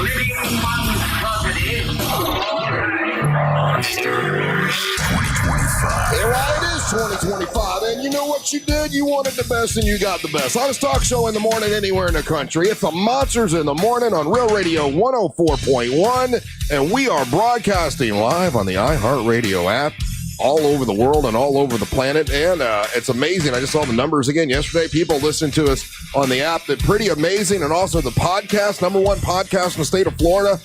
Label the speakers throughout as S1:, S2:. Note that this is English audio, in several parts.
S1: living monstrosity.
S2: Monsters 2025.
S3: Yeah, well, it is 2025, and you know what you did? You wanted the best, and you got the best. Hottest talk show in the morning anywhere in the country. It's the Monsters in the Morning on Real Radio 104.1, and we are broadcasting live on the iHeartRadio app all over the world and all over the planet, and it's amazing. I just saw the numbers again yesterday. People listening to us on the app. That's pretty amazing, and also the podcast, number one podcast in the state of Florida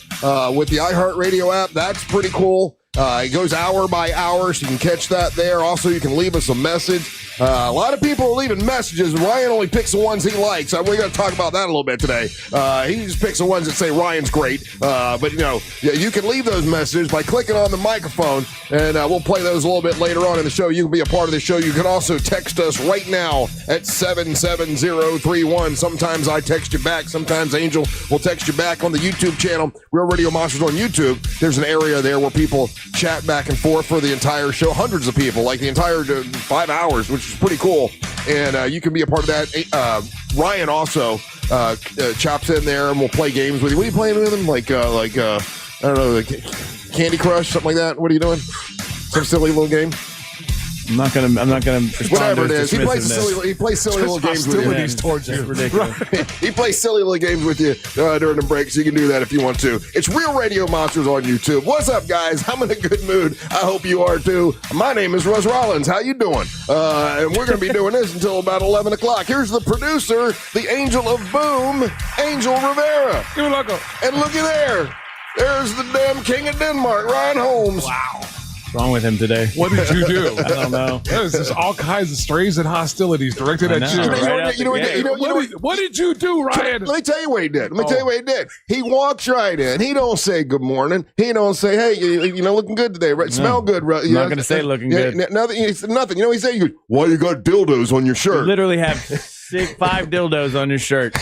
S3: with the iHeartRadio app. That's pretty cool. It goes hour by hour, so you can catch that there. Also, you can leave us a message. A lot of people are leaving messages. Ryan only picks the ones he likes. We're going to talk about that a little bit today. He just picks the ones that say Ryan's great. But, you know, you can leave those messages by clicking on the microphone, and we'll play those a little bit later on in the show. You can be a part of the show. You can also text us right now at 77031. Sometimes I text you back. Sometimes Angel will text you back on the YouTube channel, Real Radio Monsters on YouTube. There's an area there where people chat back and forth for the entire show. Hundreds of people, like the entire 5 hours, which is pretty cool. And you can be a part of that. Ryan also chops in there and we'll play games with you. What are you playing with him? Like I don't know, like Candy Crush, something like that. What are you doing? Some silly little game? I'm not gonna respond. Whatever it is, he plays silly little games with you.
S4: Towards you.
S3: Ridiculous. Right. He plays silly little games with you during the break, so you can do that if you want to. It's Real Radio Monsters on YouTube. What's up, guys? I'm in a good mood. I hope you are too. My name is Russ Rollins. How you doing? And we're gonna be doing this until about 11 o'clock. Here's the producer, the angel of boom, Angel Rivera.
S4: You're welcome.
S3: And looky there. There's the damn king of Denmark, Ryan Holmes.
S4: Wow.
S5: What's wrong with him today?
S4: What did you do?
S5: I don't know.
S4: There's just all kinds of strays and hostilities directed at you. What did you do, Ryan?
S3: Let me tell you what he did. He walks right in. He don't say good morning. He don't say, hey, you know, looking good today. Right? Smell good. Right?
S5: I'm not going to say looking good.
S3: Nothing. You know, he say, why you got dildos on your shirt?
S5: You literally have 5 dildos on your shirt.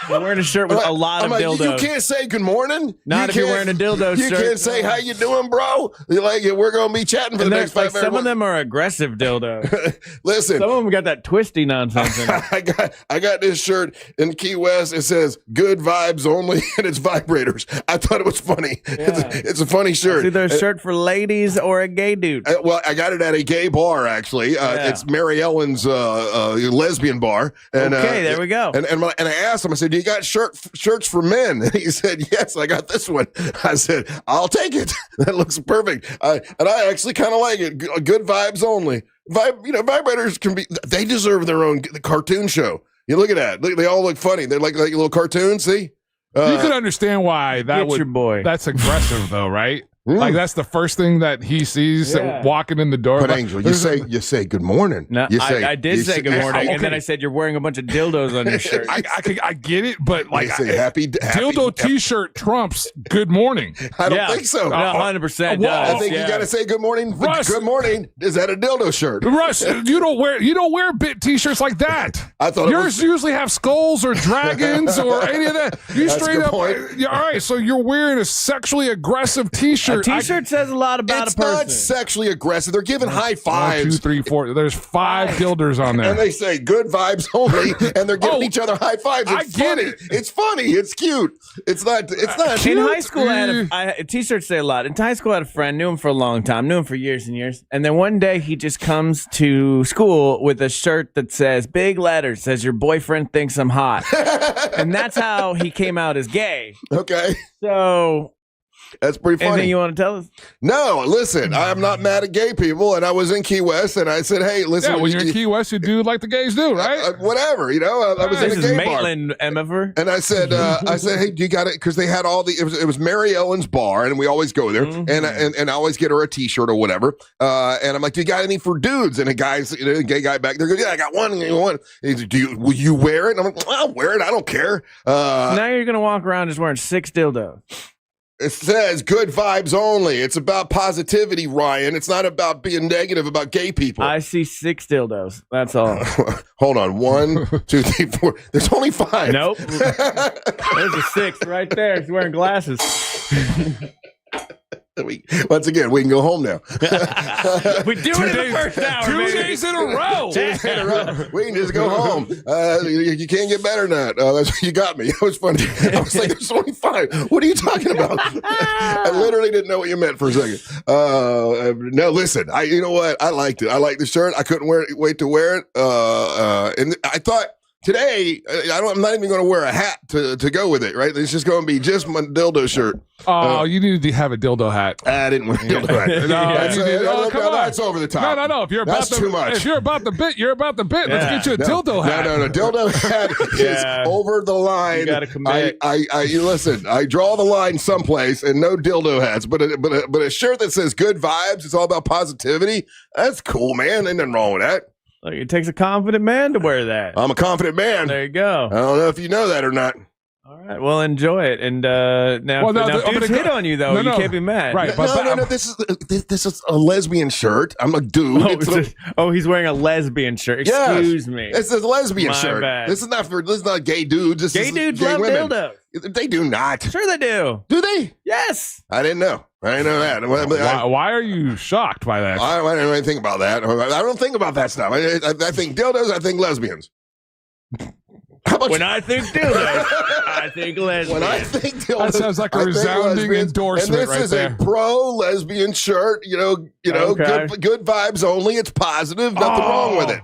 S5: You're wearing a shirt with a lot of dildos.
S3: You can't say good morning.
S5: Not if you're wearing a dildo shirt.
S3: You can't say how you doing, bro. You're like, we're gonna be chatting for the next 5 minutes.
S5: Some of them are aggressive dildos.
S3: Listen,
S5: some of them got that twisty nonsense in it.
S3: I got this shirt in Key West. It says "Good Vibes Only" and it's vibrators. I thought it was funny. Yeah. It's a funny shirt.
S5: It's either a shirt for ladies or a gay dude.
S3: Well, I got it at a gay bar actually. It's Mary Ellen's lesbian bar. And,
S5: okay, there we go.
S3: And I asked him. I said, "Do you got shirts for men?" And he said, "Yes, I got this one." I said, "I'll take it. That looks perfect." And I actually kind of like it. Good vibes only. Vibrators can be. They deserve their own cartoon show. You look at that. They all look funny. They're like little cartoons. See,
S4: you can understand why that
S5: your boy.
S4: That's aggressive, though, right? Like that's the first thing that he sees walking in the door.
S3: But Angel, you say good morning.
S5: No, I did say good morning, and then I said you're wearing a bunch of dildos on your shirt.
S4: I get it, but like
S3: say happy
S4: dildo T-shirt trumps good morning.
S3: I don't think so.
S5: 100% does.
S3: I think you got to say good morning.
S4: Russ,
S3: good morning. Is that a dildo shirt?
S4: Russ, you don't wear bit T-shirts like that.
S3: I thought
S4: yours usually have skulls or dragons or any of that. You straight up. All right, so you're wearing a sexually aggressive T-shirt.
S5: A T-shirt says a lot about a person.
S3: It's not sexually aggressive. They're giving high fives.
S4: 1, 2, 3, 4. There's 5 dildos on there.
S3: And they say good vibes only, and they're giving each other high fives. It's funny. It's funny. It's cute. It's not
S5: In high school, T-shirts say a lot. In high school, I had a friend, knew him for a long time, knew him for years and years. And then one day, he just comes to school with a shirt that says, big letters, says, your boyfriend thinks I'm hot. And that's how he came out as gay.
S3: Okay.
S5: So...
S3: That's pretty funny.
S5: Anything you want to tell us?
S3: No, listen, I am not mad at gay people, and I was in Key West, and I said, hey, listen.
S4: Yeah, when you're in Key West, you do like the gays do, right?
S3: Whatever, you know. I was in a gay bar.
S5: Maitland, Emifer.
S3: And I said, hey, do you got it? Because they had all it was Mary Ellen's bar, and we always go there, and I always get her a T-shirt or whatever. And I'm like, do you got any for dudes? And a gay guy back there goes, yeah, I got one. He's like, will you wear it? And I'm like, I'll wear it. I don't care.
S5: Now you're going to walk around just wearing 6 dildos.
S3: It says good vibes only. It's about positivity, Ryan. It's not about being negative about gay people.
S5: I see 6 dildos. That's all.
S3: Hold on. 1, 2, 3, 4. There's only 5.
S5: Nope. There's a 6th right there. He's wearing glasses.
S3: Once again, we can go home now.
S5: We do it in the first hour.
S4: 2 days in a row.
S3: We can just go home. You can't get better than that. You got me. It was funny. I was like, there's only 5. What are you talking about? I literally didn't know what you meant for a second. No, listen. You know what? I liked it. I liked the shirt. I couldn't wait to wear it. And I thought, today, I'm not even going to wear a hat to go with it, right? It's just going to be just my dildo shirt.
S4: Oh, you need to have a dildo hat.
S3: I didn't wear a dildo hat.
S4: Come on.
S3: That's over the top.
S4: No. If you're
S3: that's too much.
S4: If you're about the bit, you're about the bit. Let's get you a dildo hat.
S3: No. Dildo hat is over the line.
S5: You got to commit.
S3: You listen. I draw the line someplace, and no dildo hats. But a shirt that says "Good Vibes," it's all about positivity. That's cool, man. Ain't nothing wrong with that.
S5: Look, it takes a confident man to wear that.
S3: I'm a confident man.
S5: There you go.
S3: I don't know if you know that or not.
S5: All right, well, enjoy it. And now dudes hit on you, though. You can't be mad.
S4: Right,
S3: no. This is a lesbian shirt. I'm a dude.
S5: He's wearing a lesbian shirt. Excuse me.
S3: It's a lesbian
S5: My
S3: shirt.
S5: bad.
S3: This is not gay dudes.
S5: Gay dudes love dildos.
S3: They do not.
S5: Sure they do.
S3: Do they?
S5: Yes.
S3: I didn't know. I didn't know that.
S4: Why are you shocked by that?
S3: I don't even think about that. I don't think about that stuff. I think dildos. I think lesbians.
S5: When I think dildos, I think lesbians.
S3: When I think dildos,
S4: that sounds like a resounding endorsement.
S3: And this is
S4: there.
S3: a pro-lesbian shirt.
S5: Okay.
S3: Good vibes only. It's positive. Nothing wrong with it.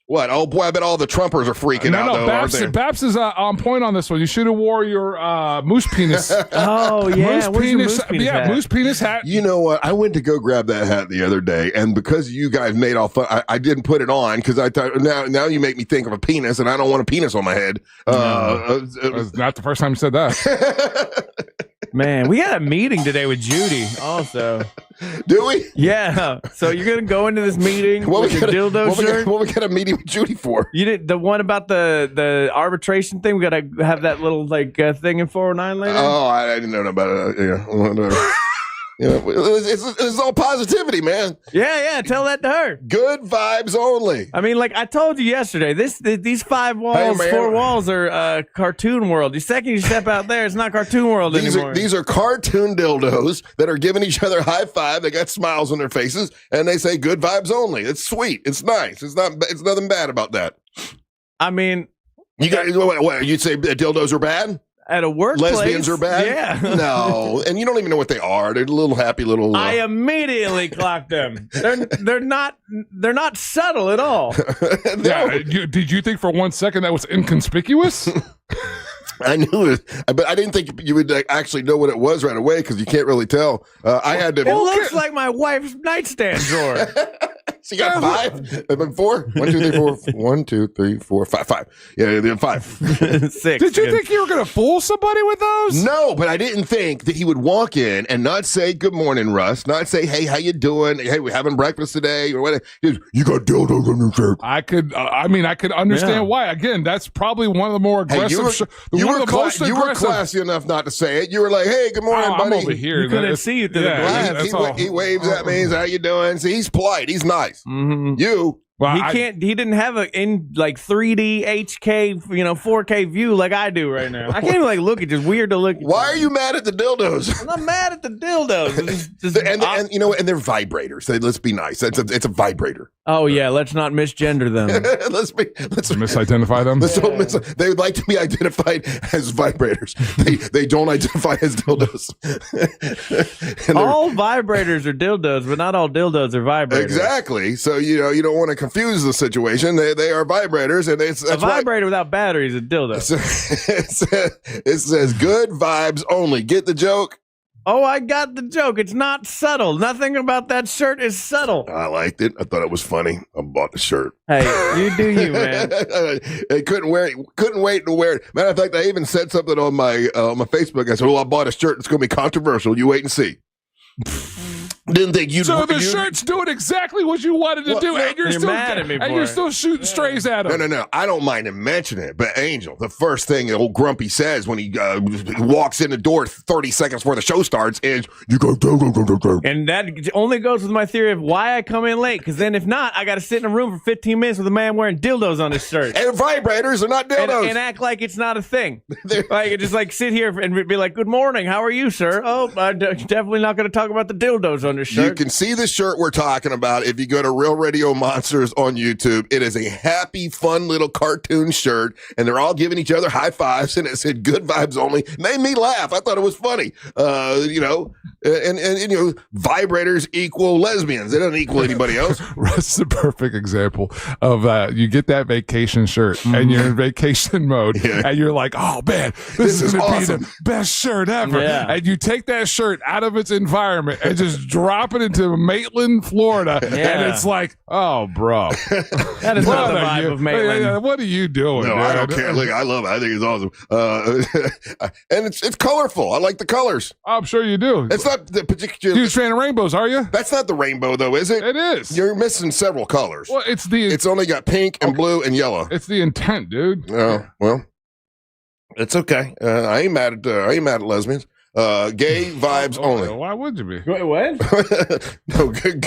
S3: What? Oh boy, I bet all the Trumpers are freaking out. No,
S4: Babs is on point on this one. You should have wore your moose penis.
S5: Oh yeah, moose penis hat?
S4: Moose penis hat.
S3: You know what? I went to go grab that hat the other day, and because you guys made all fun, I didn't put it on because I thought now you make me think of a penis, and I don't want a penis on my head.
S4: That's not the first time you said that.
S5: Man, we had a meeting today with Judy. Also,
S3: do we?
S5: Yeah. So you're gonna go into this meeting with your dildo shirt?
S3: What we got a meeting with Judy for?
S5: You did the one about the arbitration thing. We gotta have that little thing in 409 later.
S3: Oh, I didn't know about it. It's all positivity, man.
S5: Yeah. Tell that to her.
S3: Good vibes only.
S5: I mean, like I told you yesterday, these 4 walls are cartoon world. The second you step out there, it's not cartoon world anymore.
S3: These are cartoon dildos that are giving each other a high five. They got smiles on their faces, and they say "good vibes only." It's sweet. It's nice. It's nothing bad about that.
S5: I mean,
S3: you got what? You'd say dildos are bad?
S5: At a workplace,
S3: lesbians are bad.
S5: Yeah,
S3: no, and you don't even know what they are. They're little happy little.
S5: I immediately clocked them. They're not subtle at all.
S3: No.
S4: Yeah, did you think for 1 second that was inconspicuous?
S3: I knew it, but I didn't think you would actually know what it was right away because you can't really tell. I had to.
S5: It looks like my wife's nightstand drawer.
S3: She got 5. I've been 4. 1, 2, 3, 4. 1, 2, 3, 4, 5. 5. Yeah, 5.
S5: 6.
S4: Did you think you were going to fool somebody with those?
S3: No, but I didn't think that he would walk in and not say "Good morning, Russ," not say "Hey, how you doing? Hey, we having breakfast today?" or whatever. You got dildos on your shirt.
S4: I could understand why. Again, that's probably one of the more aggressive.
S3: You were classy enough not to say it. You were like, "Hey, good morning, buddy."
S4: I'm over here.
S5: You couldn't see you through the glass.
S3: He waves at me. How you doing? See, he's polite. He's nice.
S5: Mm-hmm.
S3: You.
S5: Well, he didn't have a in 3D HK 4K view like I do right now. I can't even look at it. It's weird to look at.
S3: Why are you mad at the dildos?
S5: I'm not mad at the dildos.
S3: And you know, and they're vibrators. Let's be nice. It's a vibrator.
S5: Oh yeah, let's not misgender them.
S3: let's
S4: misidentify them.
S3: They would like to be identified as vibrators. They don't identify as dildos.
S5: All vibrators are dildos, but not all dildos are vibrators.
S3: Exactly. So you don't want to confuse the situation. They are vibrators, and that's a
S5: vibrator without batteries is a dildo.
S3: It says "good vibes only." Get the joke?
S5: Oh, I got the joke. It's not subtle. Nothing about that shirt is subtle.
S3: I liked it. I thought it was funny. I bought the shirt.
S5: Hey, you do you, man.
S3: I couldn't wait to wear it. Matter of fact, I even said something on my Facebook. I said, "Oh, I bought a shirt. It's going to be controversial. You wait and see." didn't think you'd.
S4: So the shirt's doing exactly what you wanted to do, and you're still
S5: mad at me
S4: and
S5: for
S4: you're
S5: it.
S4: still shooting strays at him.
S3: No. I don't mind him mentioning it, but Angel, the first thing old Grumpy says when he walks in the door 30 seconds before the show starts is, "You go."
S5: And that only goes with my theory of why I come in late. Because then if not, I got to sit in a room for 15 minutes with a man wearing dildos on his shirt.
S3: And vibrators are not dildos.
S5: And act like it's not a thing. Like, just like sit here and be like, "Good morning, how are you, sir?" "Oh, I'm definitely not going to talk about the dildos on your shirt."
S3: You can see the shirt we're talking about if you go to Real Radio Monsters on YouTube. It is a happy, fun little cartoon shirt, and they're all giving each other high fives, and it said "Good Vibes Only." Made me laugh. I thought it was funny. And vibrators equal lesbians. They don't equal anybody else.
S4: Russ is the perfect example of you get that vacation shirt and you're in vacation mode and you're like, "Oh man, this is going to
S3: awesome.
S4: be the best shirt ever."
S5: Yeah.
S4: And you take that shirt out of its environment and just drop it into Maitland, Florida, and it's like, "Oh, bro,
S5: That is not the vibe of Maitland.
S4: What are you doing?"
S3: No,
S4: dude?
S3: I don't care. Look, I love it. I think it's awesome. And it's colorful. I like the colors.
S4: I'm sure you do.
S3: It's not the particular.
S4: Huge fan of rainbows, are you?
S3: That's not the rainbow, though, is it?
S4: It is.
S3: You're missing several colors.
S4: Well,
S3: It's only got pink and blue and yellow.
S4: it's the intent, dude.
S3: Oh, well, it's okay. I ain't mad at lesbians. Gay vibes only.
S4: Why would you be?
S5: Wait, what?
S3: No, good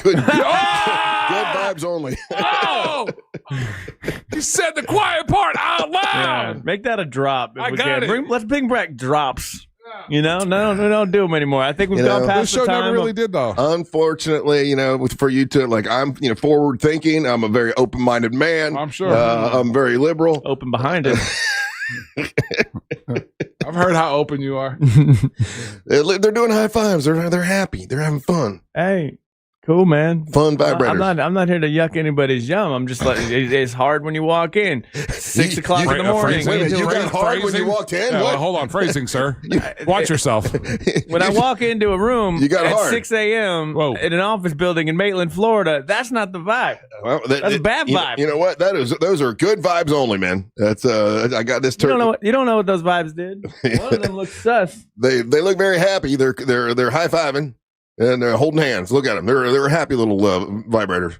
S3: vibes only.
S4: Oh! You said the quiet part out loud.
S5: Yeah, make that a drop. If
S4: I
S5: we
S4: got
S5: can.
S4: it.
S5: Let's bring back drops. You know, no, don't do them anymore. I think we've gone
S4: This
S5: past
S4: show
S5: the time.
S4: never really did, though.
S3: Unfortunately, for you to I'm forward thinking. I'm a very open minded man.
S4: I'm sure.
S3: I'm very liberal.
S5: Open behind it.
S4: I've heard how open you are.
S3: They're doing high fives. They're happy. They're having fun.
S5: Hey, cool, man.
S3: Fun vibrators.
S5: I'm not here to yuck anybody's yum. I'm just like, it's hard when you walk in. 6 o'clock in the morning.
S3: Wait a minute, you got hard when
S4: Phrasing?
S3: you walked in?
S4: Yeah,
S3: What?
S4: well, hold on, phrasing, sir. Watch yourself.
S5: When I walk into a room
S3: You got
S5: at
S3: hard.
S5: 6 a.m.
S4: Whoa.
S5: in an office building in Maitland, Florida, that's not the vibe.
S3: Well,
S5: That's a bad vibe.
S3: You know what? Those are good vibes only, man. That's I got this
S5: You
S3: turn.
S5: don't know what those vibes did. One of them looks sus.
S3: They look very happy. They're high fiving and they're holding hands. Look at them. They're happy little vibrators.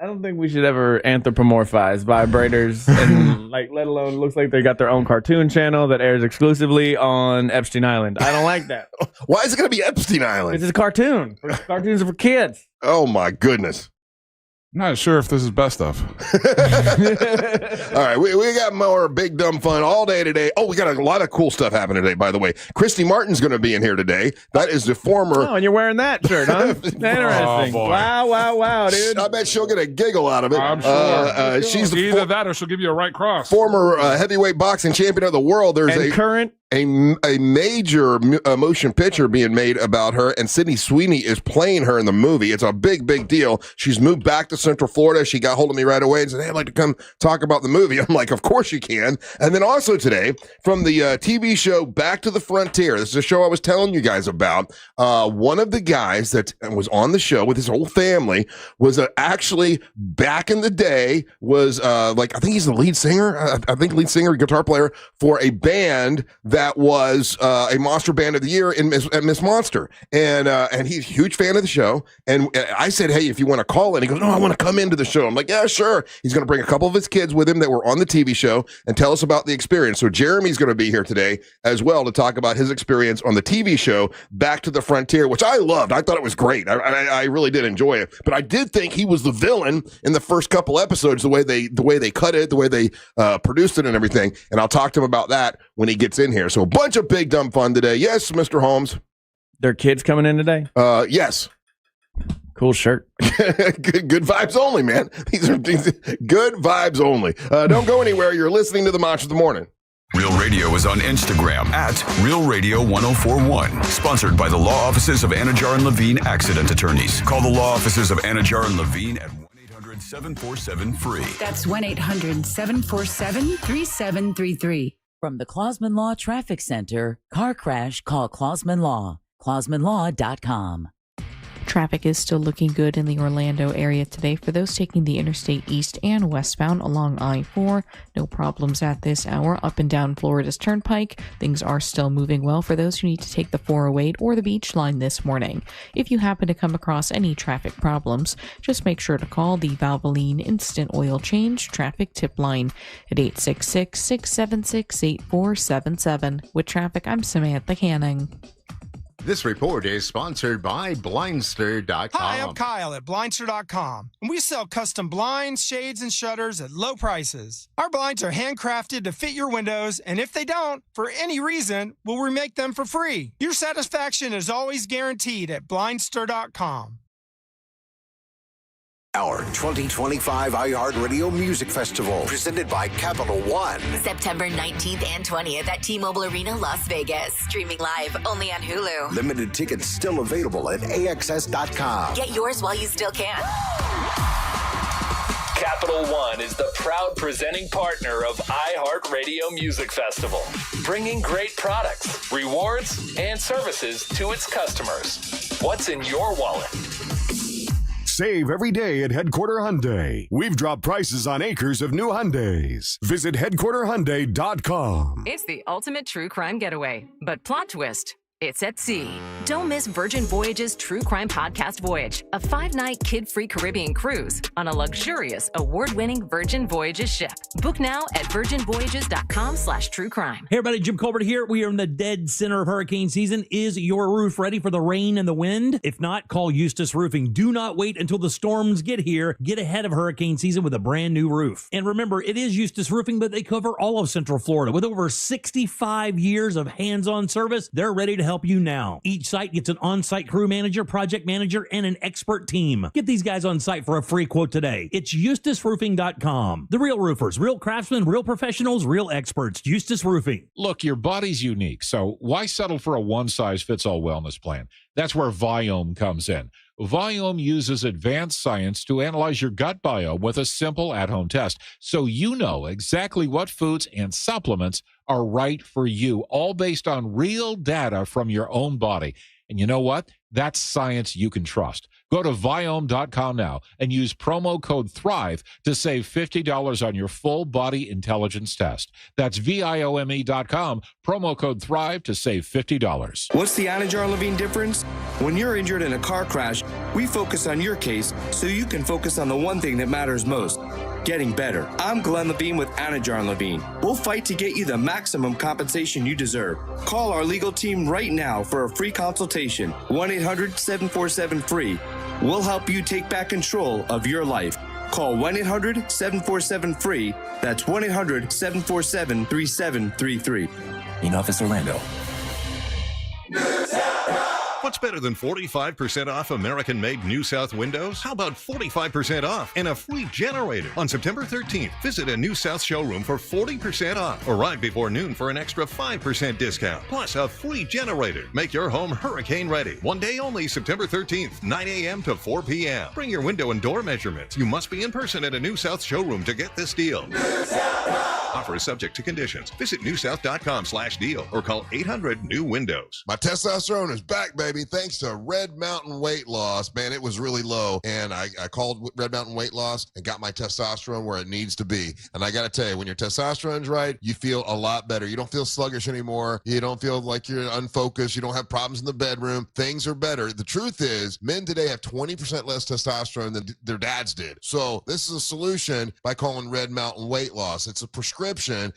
S5: I don't think we should ever anthropomorphize vibrators, and let alone looks like they got their own cartoon channel that airs exclusively on Epstein Island. I don't like that.
S3: Why is it going to be Epstein Island?
S5: It's a cartoon. Cartoons are for kids.
S3: Oh my goodness.
S4: Not sure if this is best of.
S3: All right, we got more big dumb fun all day today. Oh, we got a lot of cool stuff happening today, by the way. Christy Martin's going to be in here today. That is the former.
S5: Oh, and you're wearing that shirt, huh? Interesting.
S4: Oh, boy.
S5: Wow, dude.
S3: I bet she'll get a giggle out of it.
S4: I'm sure.
S3: She's the
S4: Either that or she'll give you a right cross.
S3: former heavyweight boxing champion of the world. There's
S5: And current.
S3: a major motion picture being made about her, and Sydney Sweeney is playing her in the movie. It's a big deal. She's moved back to Central Florida. She got hold of me right away and said, "Hey, I'd like to come talk about the movie." I'm like, "Of course you can." And then also today, from the TV show Back to the Frontier, this is a show I was telling you guys about. One of the guys that was on the show with his whole family was actually back in the day was I think he's the lead singer. I think lead singer, guitar player for a band that was a Monster Band of the Year in Miss Monster, and he's a huge fan of the show. And I said, "Hey, if you want to call in," he goes, "No, I want to come into the show." I'm like, "Yeah, sure." He's going to bring a couple of his kids with him that were on the TV show and tell us about the experience. So Jeremy's going to be here today as well to talk about his experience on the TV show Back to the Frontier, which I loved. I thought it was great. I really did enjoy it, but I did think he was the villain in the first couple episodes. The way they cut it, the way they produced it, and everything. And I'll talk to him about that when he gets in here. So a bunch of big dumb fun today. Yes, Mr. Holmes.
S5: Their kids coming in today?
S3: Yes.
S5: Cool shirt.
S3: good vibes only, man. These are good vibes only. Don't go anywhere. You're listening to the Monster of the Morning.
S2: Real Radio is on Instagram at Real Radio 1041. Sponsored by the law offices of Anajar and Levine Accident Attorneys. Call the law offices of Anajar and Levine at 1-800-747-FREE.
S6: That's 1-800-747-3733. From the Clausman Law Traffic Center, car crash, call Clausman Law. ClausmanLaw.com.
S7: Traffic is still looking good in the Orlando area today for those taking the interstate east and westbound along I-4. No problems at this hour up and down Florida's Turnpike. Things are still moving well for those who need to take the 408 or the Beach Line this morning. If you happen to come across any traffic problems, just make sure to call the Valvoline Instant Oil Change Traffic Tip Line at 866-676-8477. With traffic, I'm Samantha Canning.
S8: This report is sponsored by Blindster.com.
S9: Hi, I'm Kyle at Blindster.com, and we sell custom blinds, shades, and shutters at low prices. Our blinds are handcrafted to fit your windows, and if they don't, for any reason, we'll remake them for free. Your satisfaction is always guaranteed at Blindster.com.
S10: Our 2025 iHeartRadio Music Festival, presented by Capital One.
S11: September 19th and 20th at T-Mobile Arena, Las Vegas. Streaming live only on Hulu.
S10: Limited tickets still available at AXS.com.
S11: Get yours while you still can.
S12: Capital One is the proud presenting partner of iHeartRadio Music Festival, bringing great products, rewards, and services to its customers. What's in your wallet?
S13: Save every day at Headquarter Hyundai. We've dropped prices on acres of new Hyundais. Visit headquarterhyundai.com.
S14: It's the ultimate true crime getaway, but plot twist. It's at sea. Don't miss Virgin Voyages True Crime Podcast Voyage, a 5-night kid-free Caribbean cruise on a luxurious, award-winning Virgin Voyages ship. Book now at virginvoyages.com/truecrime.
S15: Hey everybody, Jim Colbert here. We are in the dead center of hurricane season. Is your roof ready for the rain and the wind? If not, call Eustace Roofing. Do not wait until the storms get here. Get ahead of hurricane season with a brand new roof. And remember, it is Eustace Roofing, but they cover all of Central Florida. With over 65 years of hands-on service, they're ready to help you now. Each site gets an on-site crew manager, project manager, and an expert team. Get these guys on site for a free quote today. It's EustaceRoofing.com. The real roofers, real craftsmen, real professionals, real experts. Eustace Roofing.
S16: Look, your body's unique, so why settle for a one-size-fits-all wellness plan? That's where Viome comes in. Viome uses advanced science to analyze your gut biome with a simple at-home test, so you know exactly what foods and supplements are right for you, all based on real data from your own body. And you know what? That's science you can trust. Go to Viome.com now and use promo code THRIVE to save $50 on your full body intelligence test. That's Viome.com, promo code THRIVE to save $50.
S17: What's the Anajar Levine difference? When you're injured in a car crash, we focus on your case so you can focus on the one thing that matters most, getting better. I'm Glenn Levine with Anajar Levine. We'll fight to get you the maximum compensation you deserve. Call our legal team right now for a free consultation. 1-800-747-FREE. We'll help you take back control of your life. Call 1-800-747-FREE. That's 1-800-747-3733.
S18: In Office Orlando.
S19: What's better than 45% off American-made New South windows? How about 45% off and a free generator? On September 13th, visit a New South showroom for 40% off. Arrive before noon for an extra 5% discount, plus a free generator. Make your home hurricane ready. One day only, September 13th, 9 a.m. to 4 p.m. Bring your window and door measurements. You must be in person at a New South showroom to get this deal. Offer is subject to conditions. Visit newsouth.com/deal or call 800-NEW-WINDOWS.
S3: My testosterone is back, baby, thanks to Red Mountain Weight Loss. Man, it was really low, and I called Red Mountain Weight Loss and got my testosterone where it needs to be. And I got to tell you, when your testosterone's right, you feel a lot better. You don't feel sluggish anymore. You don't feel like you're unfocused. You don't have problems in the bedroom. Things are better. The truth is, men today have 20% less testosterone than their dads did. So this is a solution by calling Red Mountain Weight Loss. It's a prescription,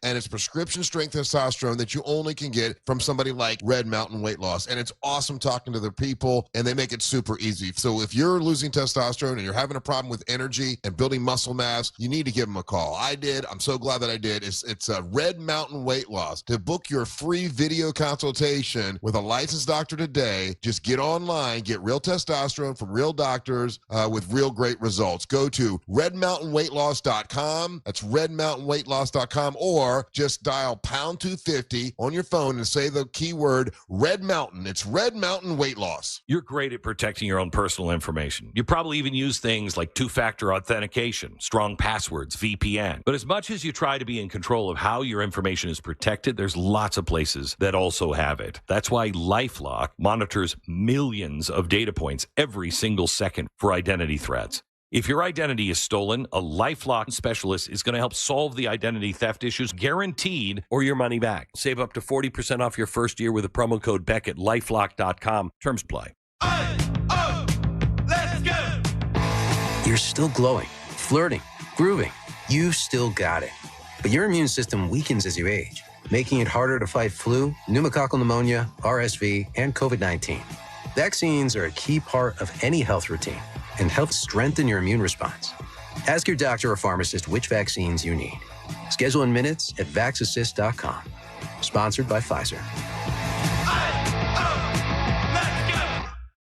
S3: and it's prescription strength testosterone that you only can get from somebody like Red Mountain Weight Loss. And it's awesome talking to their people, and they make it super easy. So if you're losing testosterone and you're having a problem with energy and building muscle mass, you need to give them a call. I did. I'm so glad that I did. It's a Red Mountain Weight Loss. To book your free video consultation with a licensed doctor today, just get online, get real testosterone from real doctors with real great results. Go to redmountainweightloss.com. That's redmountainweightloss.com. redmountain.com, or just dial pound 250 on your phone and say the keyword Red Mountain. It's Red Mountain Weight Loss.
S18: You're great at protecting your own personal information. You probably even use things like two-factor authentication, strong passwords, VPN. But as much as you try to be in control of how your information is protected, there's lots of places that also have it. That's why LifeLock monitors millions of data points every single second for identity threats. If your identity is stolen, a LifeLock specialist is going to help solve the identity theft issues, guaranteed, or your money back. Save up to 40% off your first year with the promo code Beck at LifeLock.com. Terms apply.
S20: Let's go! You're still glowing, flirting, grooving. You still got it. But your immune system weakens as you age, making it harder to fight flu, pneumococcal pneumonia, RSV, and COVID-19. Vaccines are a key part of any health routine and help strengthen your immune response. Ask your doctor or pharmacist which vaccines you need. Schedule in minutes at vaxassist.com. Sponsored by Pfizer.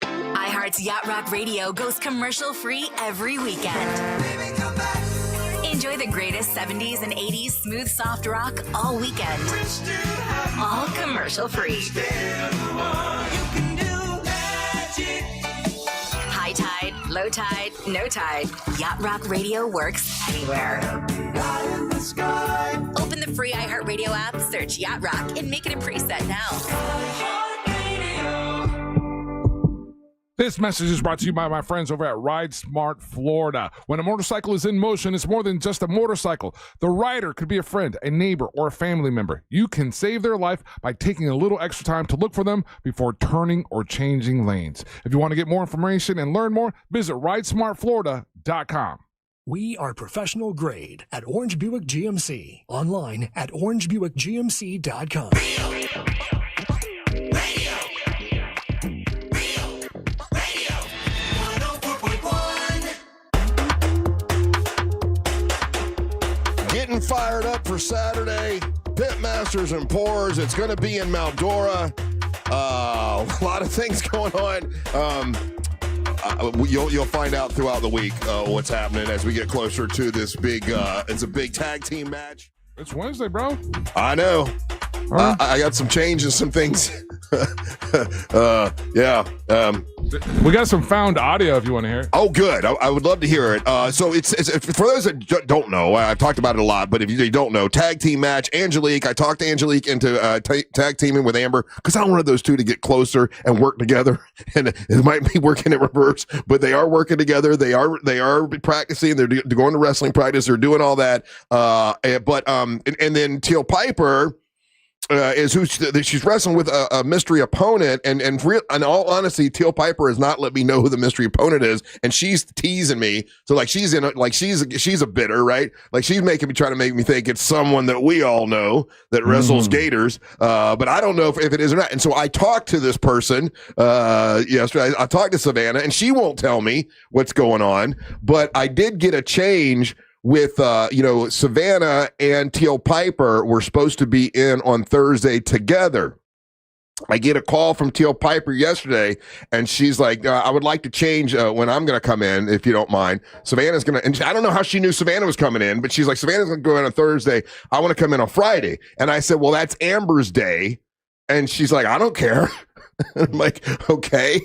S11: iHeart's Yacht Rock Radio goes commercial-free every weekend. Enjoy the greatest 70s and 80s smooth soft rock all weekend. All commercial-free. High tide, low tide, no tide. Yacht Rock Radio works anywhere. Open the free iHeartRadio app, search Yacht Rock, and make it a preset now.
S4: This message is brought to you by my friends over at Ride Smart Florida. When a motorcycle is in motion, it's more than just a motorcycle. The rider could be a friend, a neighbor, or a family member. You can save their life by taking a little extra time to look for them before turning or changing lanes. If you want to get more information and learn more, visit ridesmartflorida.com.
S21: We are professional grade at Orange Buick GMC. Online at orangebuickgmc.com.
S3: Getting fired up for Saturday. Pitmasters and Pours. It's going to be in Maldora. A lot of things going on. You'll find out throughout the week what's happening as we get closer to this big. It's a big tag team match.
S4: It's Wednesday, bro.
S3: I know. I got some change and some things.
S4: We got some found audio if you want to hear it.
S3: Oh, good. I would love to hear it. So it's for those that don't know, I've talked about it a lot, but if you don't know, tag team match, Angelique. I talked to Angelique into tag teaming with Amber because I wanted those two to get closer and work together. And it might be working in reverse, but they are working together. They are practicing. They're going to wrestling practice. They're doing all that. And then Teal Piper is who she's wrestling with a mystery opponent, and in all honesty, Teal Piper has not let me know who the mystery opponent is, and she's teasing me. So like she's a bidder, right? Like she's trying to make me think it's someone that we all know that wrestles gators, but I don't know if it is or not. And so I talked to this person yesterday. I talked to Savannah, and she won't tell me what's going on, but I did get a change. With, Savannah and Teal Piper were supposed to be in on Thursday together. I get a call from Teal Piper yesterday, and she's like, I would like to change when I'm going to come in, if you don't mind. Savannah's going to, and I don't know how she knew Savannah was coming in, but she's like, Savannah's going to go in on Thursday. I want to come in on Friday. And I said, well, that's Amber's day. And she's like, I don't care. I'm like, okay.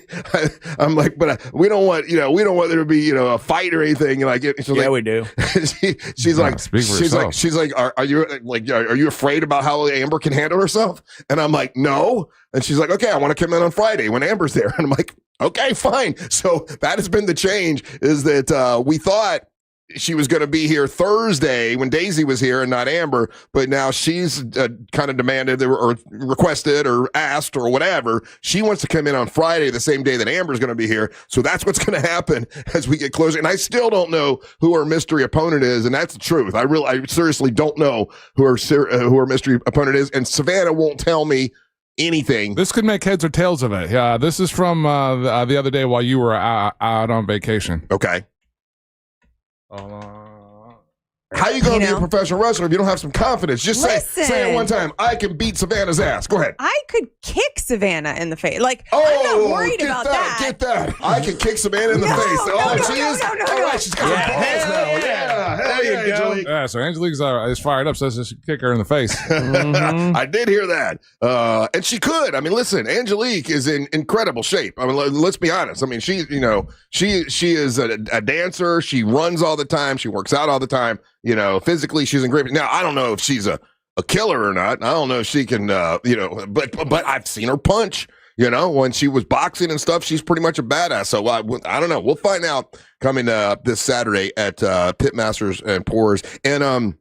S3: I'm like, but we don't want there to be, a fight or anything. Like,
S5: we do.
S3: she's like, are you afraid about how Amber can handle herself? And I'm like, no. And she's like, okay, I want to come in on Friday when Amber's there. And I'm like, okay, fine. So that has been the change, is that we thought she was going to be here Thursday when Daisy was here and not Amber, but now she's kind of demanded or requested or asked or whatever. She wants to come in on Friday, the same day that Amber's going to be here. So that's what's going to happen as we get closer. And I still don't know who our mystery opponent is, and that's the truth. I seriously don't know who our mystery opponent is, and Savannah won't tell me anything.
S4: This could make heads or tails of it. Yeah, this is from the other day while you were out on vacation.
S3: Okay. How you going to be a professional wrestler if you don't have some confidence? Just say it one time. I can beat Savannah's ass. Go ahead.
S1: I could kick Savannah in the face. Like, I'm not worried about that.
S3: Get that. I can kick Savannah in the face. All right, she's got her balls now. Yeah. Hell yeah, Angelique.
S4: Yeah, so Angelique is fired up, says she kick her in the face.
S3: I did hear that. And she could. I mean, listen, Angelique is in incredible shape. I mean, let's be honest. I mean, she is a dancer. She runs all the time. She works out all the time. Physically, she's in great. Now, I don't know if she's a killer or not. I don't know if she can, but I've seen her punch. When she was boxing and stuff, she's pretty much a badass. So I don't know. We'll find out coming up this Saturday at Pitmasters and Pours. And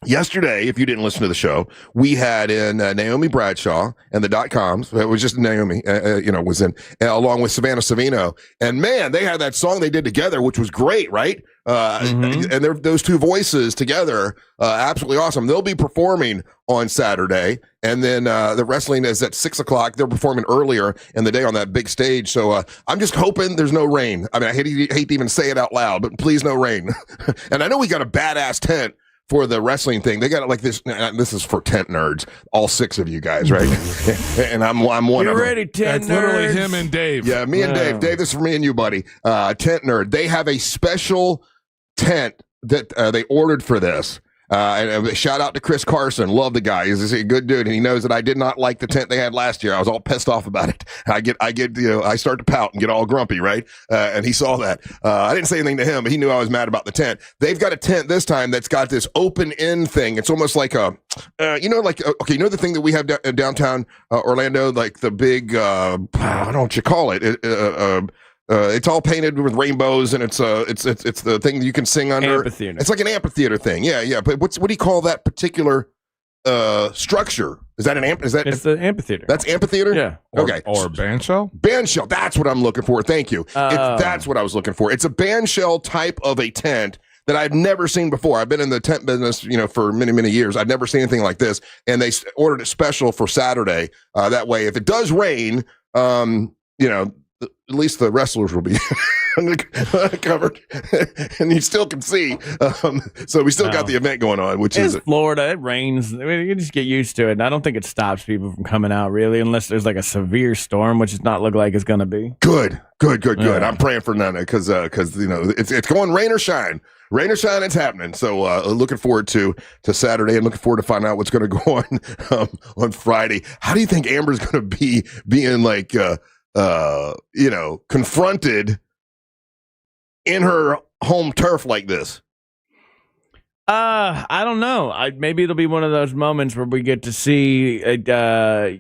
S3: yesterday, if you didn't listen to the show, we had in Naomi Bradshaw and the .coms. It was just Naomi, was in along with Savannah Savino. And man, they had that song they did together, which was great, right? And those two voices together, absolutely awesome. They'll be performing on Saturday, and then the wrestling is at 6:00. They're performing earlier in the day on that big stage. So I'm just hoping there's no rain. I mean, I hate to even say it out loud, but please no rain. And I know we got a badass tent for the wrestling thing. They got like this. This is for tent nerds, all 6 of you guys, right? And I'm one of them.
S5: You're ready, tent nerds.
S4: It's literally him and Dave.
S3: Yeah, me and Dave. Dave, this is for me and you, buddy. Tent nerd. They have a special tent that they ordered for this. And shout out to Chris Carson. Love the guy. He's a good dude, and he knows that I did not like the tent they had last year. I was all pissed off about it. I start to pout and get all grumpy, right? And he saw that. I didn't say anything to him, but he knew I was mad about the tent. They've got a tent this time that's got this open end thing. It's almost like the thing that we have downtown Orlando, like the big, I don't know what you call it. It's all painted with rainbows, and it's the thing that you can sing under.
S5: Amphitheater.
S3: It's like an amphitheater thing. Yeah. But what do you call that particular structure? Is that
S5: It's the amphitheater.
S3: That's amphitheater?
S5: Yeah.
S3: Okay.
S4: Or bandshell?
S3: Bandshell. That's what I'm looking for. Thank you. That's what I was looking for. It's a bandshell type of a tent that I've never seen before. I've been in the tent business, for many, many years. I've never seen anything like this. And they ordered it special for Saturday. That way, if it does rain, at least the wrestlers will be covered, and you still can see. So we still got the event going on, which is
S5: Florida. It rains. I mean, you just get used to it. And I don't think it stops people from coming out really, unless there's like a severe storm, which does not look like it's going to be.
S3: Good. I'm praying for none because it's going rain or shine. Rain or shine, it's happening. So looking forward to Saturday, and looking forward to find out what's going to go on Friday. How do you think Amber's going to be being like? Confronted in her home turf like this?
S5: I don't know. Maybe it'll be one of those moments where we get to see, you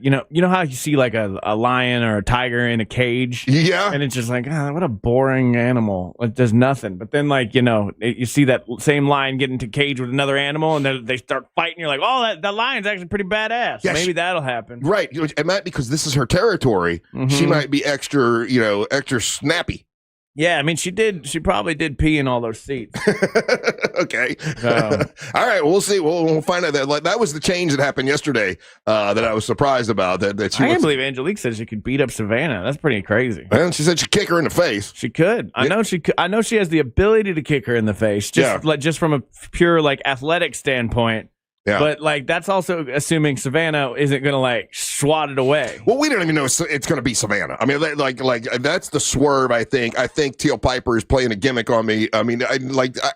S5: know how you see like a lion or a tiger in a cage?
S3: Yeah.
S5: And it's just like, what a boring animal. It does nothing. But then you see that same lion get into a cage with another animal, and then they start fighting. You're like, oh, that lion's actually pretty badass.
S3: Yeah,
S5: maybe that'll happen.
S3: Right. It might, because this is her territory. Mm-hmm. She might be extra snappy.
S5: Yeah, I mean, she probably did pee in all those seats.
S3: Okay. All right, we'll see. We'll find out. That was the change that happened yesterday that I was surprised about. That she
S5: I can't believe Angelique said she could beat up Savannah. That's pretty crazy.
S3: And she said she'd kick her in the face.
S5: She could. I know she could. I know she has the ability to kick her in the face. Just from a pure athletic standpoint.
S3: Yeah.
S5: But that's also assuming Savannah isn't going to swat it away.
S3: Well, we don't even know it's going to be Savannah. I mean, that's the swerve. I think Teal Piper is playing a gimmick on me. I mean,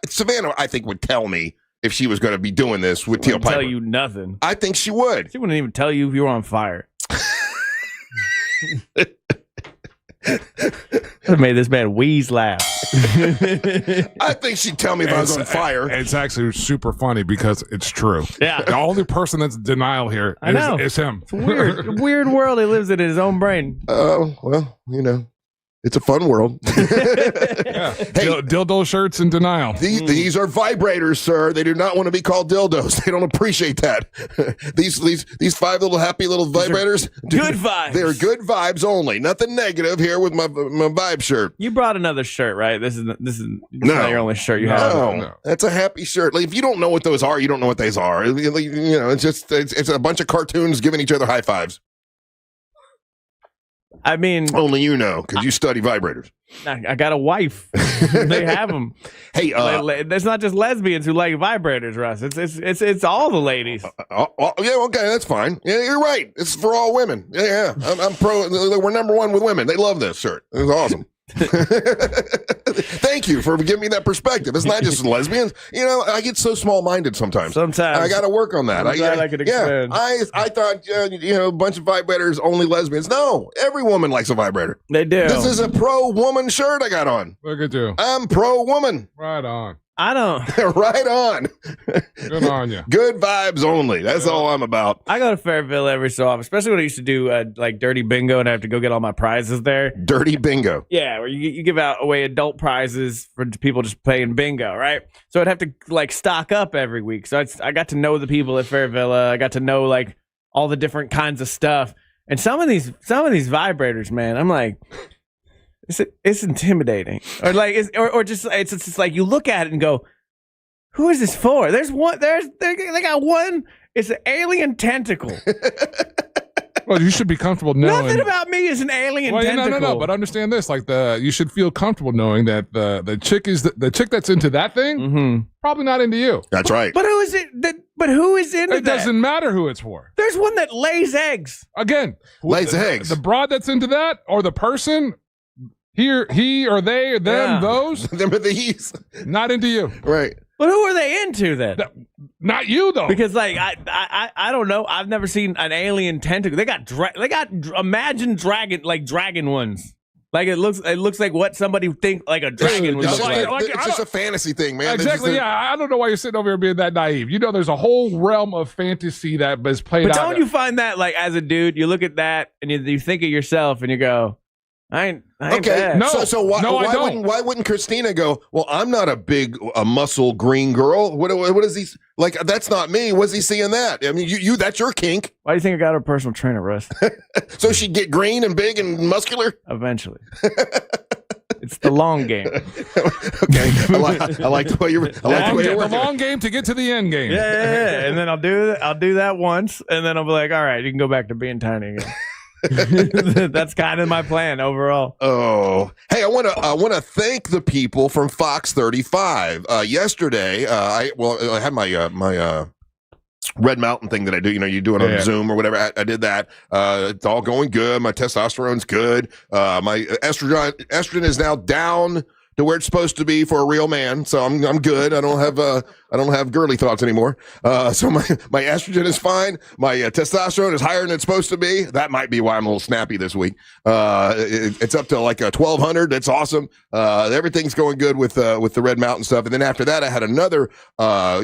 S3: Savannah, I think would tell me if she was going to be doing this with Teal Piper.
S5: Tell you nothing.
S3: I think she would.
S5: She wouldn't even tell you if you were on fire. That made this man wheeze laugh.
S3: I think she'd tell me if I was on fire.
S4: It's actually super funny because it's true.
S5: Yeah.
S4: The only person that's in denial here is him.
S5: It's weird. Weird world he lives in his own brain.
S3: Oh, well, it's a fun world.
S4: Yeah. Hey, dildo shirts in denial.
S3: These are vibrators, sir. They do not want to be called dildos. They don't appreciate that. These 5 little happy little vibrators.
S5: Good vibes.
S3: They're good vibes only. Nothing negative here with my vibe shirt.
S5: You brought another shirt, right? This is not your only shirt you have.
S3: No, that's a happy shirt. If you don't know what those are, you don't know what those are. It's just it's a bunch of cartoons giving each other high fives.
S5: I mean,
S3: only you know because you study vibrators.
S5: I got a wife. They have them.
S3: Hey,
S5: there's not just lesbians who like vibrators, Russ. It's all the ladies.
S3: Yeah, okay, that's fine. Yeah, you're right. It's for all women. Yeah. I'm pro. We're number one with women. They love this shirt. It was awesome. Thank you for giving me that perspective. It's not just lesbians. I get so small-minded sometimes. I got to work on that.
S5: I'm glad I could expand.
S3: I thought a bunch of vibrators only lesbians. No, every woman likes a vibrator.
S5: They do.
S3: This is a pro-woman shirt I got on.
S4: Look at you.
S3: I'm pro-woman.
S4: Right on.
S5: I don't.
S3: Right on.
S4: Good on you.
S3: Good vibes only. That's all I'm about.
S5: I go to Fairville every so often, especially when I used to do like dirty bingo and I have to go get all my prizes there.
S3: Dirty bingo.
S5: Yeah, where you give away adult prizes for people just playing bingo, right? So I'd have to like stock up every week. So I got to know the people at Fairville. I got to know like all the different kinds of stuff. And some of these vibrators, man, I'm like, it's intimidating, or like, it's just like you look at it and go, "Who is this for?" There's one. They got one. It's an alien tentacle.
S4: Well, you should be comfortable knowing.
S5: Nothing about me is an alien tentacle.
S4: No. But understand this: like you should feel comfortable knowing that the chick is the chick that's into that thing. Probably not into you.
S3: That's right.
S5: But who is it? But who is into that?
S4: It doesn't matter who it's for.
S5: There's one that lays eggs.
S4: Again,
S3: lays eggs.
S4: The broad that's into that, or the person. He or they or them, those.
S3: Them are these.
S4: Not into you.
S3: Right.
S5: But who are they into then?
S4: Not you though.
S5: Because like I don't know. I've never seen an alien tentacle. They got imagine dragon ones. Like it looks like what somebody think like a dragon would look like.
S3: It's just a fantasy thing, man.
S4: Exactly. I don't know why you're sitting over here being that naive. There's a whole realm of fantasy that is played out.
S5: But don't you find that like as a dude, you look at that and you think of yourself and you go, I ain't
S3: okay.
S5: bad.
S3: No. So why wouldn't Christina go? Well, I'm not a muscle green girl. What is he like? That's not me. Was he seeing that? I mean, you that's your kink.
S5: Why do you think I got her personal trainer, Russ?
S3: So she'd get green and big and muscular
S5: eventually. It's the long game.
S3: Okay, I like the way you're.
S4: The long game to get to the end game.
S5: Yeah. And then I'll do that once, and then I'll be like, all right, you can go back to being tiny again. That's kind of my plan overall.
S3: Oh, hey, I want to thank the people from Fox 35. Yesterday, I had my Red Mountain thing that I do. You do it on Zoom or whatever. I did that. It's all going good. My testosterone's good. My estrogen is now down to where it's supposed to be for a real man. So I'm good. I don't have girly thoughts anymore. So my estrogen is fine. My testosterone is higher than it's supposed to be. That might be why I'm a little snappy this week. It's up to like 1,200. That's awesome. Everything's going good with the Red Mountain stuff. And then after that, I had another, I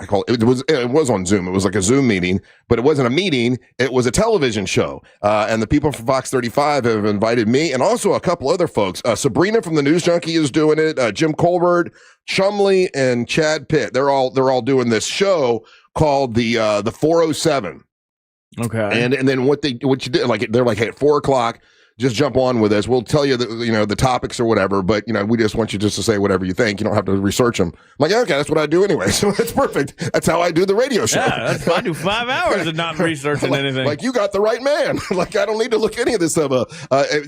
S3: call it was on Zoom. It was like a Zoom meeting, but it wasn't a meeting. It was a television show. And the people from Fox 35 have invited me and also a couple other folks. Sabrina from the News Junkie is doing it. Jim Colbert, Chumley, and Chad Pitt. They're all doing this show called the 407.
S5: Okay.
S3: And then what you did, like they're like, hey, at 4:00, just jump on with us. We'll tell you the topics or whatever, but we just want you just to say whatever you think. You don't have to research them. I'm like, okay, that's what I do anyway. So that's perfect. That's how I do the radio show.
S5: Yeah, I do 5 hours of not researching anything.
S3: Like you got the right man. Like I don't need to look any of this stuff up.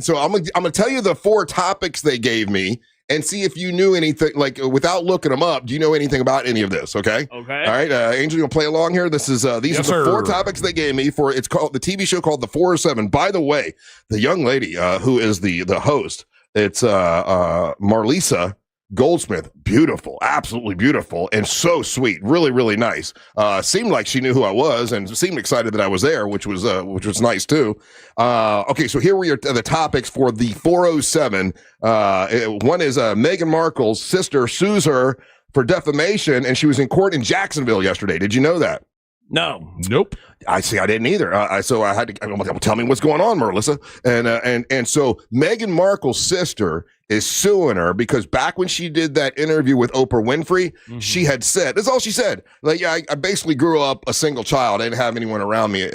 S3: So I'm gonna tell you the 4 topics they gave me and see if you knew anything, like without looking them up. Do you know anything about any of this? Okay.
S5: Okay.
S3: All right. Angel, you'll play along here. These are the 4 topics they gave me for. It's called the TV show called the 407. By the way, the young lady who is the host, it's Marlisa Goldsmith. Beautiful, absolutely beautiful, and so sweet. Really, really nice. Seemed like she knew who I was, and seemed excited that I was there, which was nice too. Okay, so here were the topics for the 407. One is Meghan Markle's sister sues her for defamation, and she was in court in Jacksonville yesterday. Did you know that?
S5: No.
S4: Nope.
S3: I didn't either. So I had to tell me what's going on, Marlissa. And so Meghan Markle's sister is suing her because back when she did that interview with Oprah Winfrey, she had said, that's all she said. Like, I basically grew up a single child. I didn't have anyone around me.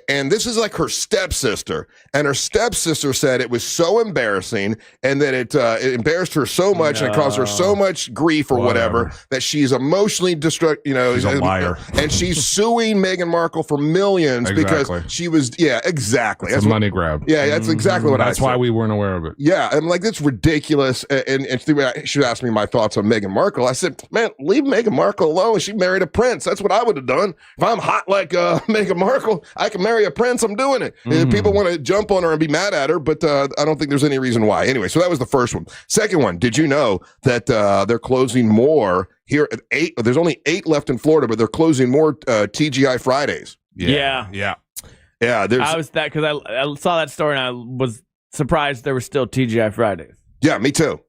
S3: And this is like her stepsister. And her stepsister said it was so embarrassing and that it embarrassed her so much and it caused her so much grief or whatever that she's emotionally destructive.
S4: She's a liar.
S3: And she's suing Meghan Markle for millions because she was, exactly.
S4: It's a money grab.
S3: Yeah, that's exactly what I said.
S4: That's why we weren't aware of it.
S3: Yeah, I'm like, that's ridiculous. And she asked me my thoughts on Meghan Markle. I said, man, leave Meghan Markle alone. She married a prince. That's what I would have done. If I'm hot like Meghan Markle, I can marry a prince. I'm doing it. People want to jump on her and be mad at her, but I don't think there's any reason why. Anyway, so that was the first one. Second one, did you know that they're closing more here at 8? There's only 8 left in Florida, but they're closing more TGI Fridays.
S5: Yeah. I was that because I saw that story and I was surprised there were still TGI Fridays.
S3: Yeah, me too.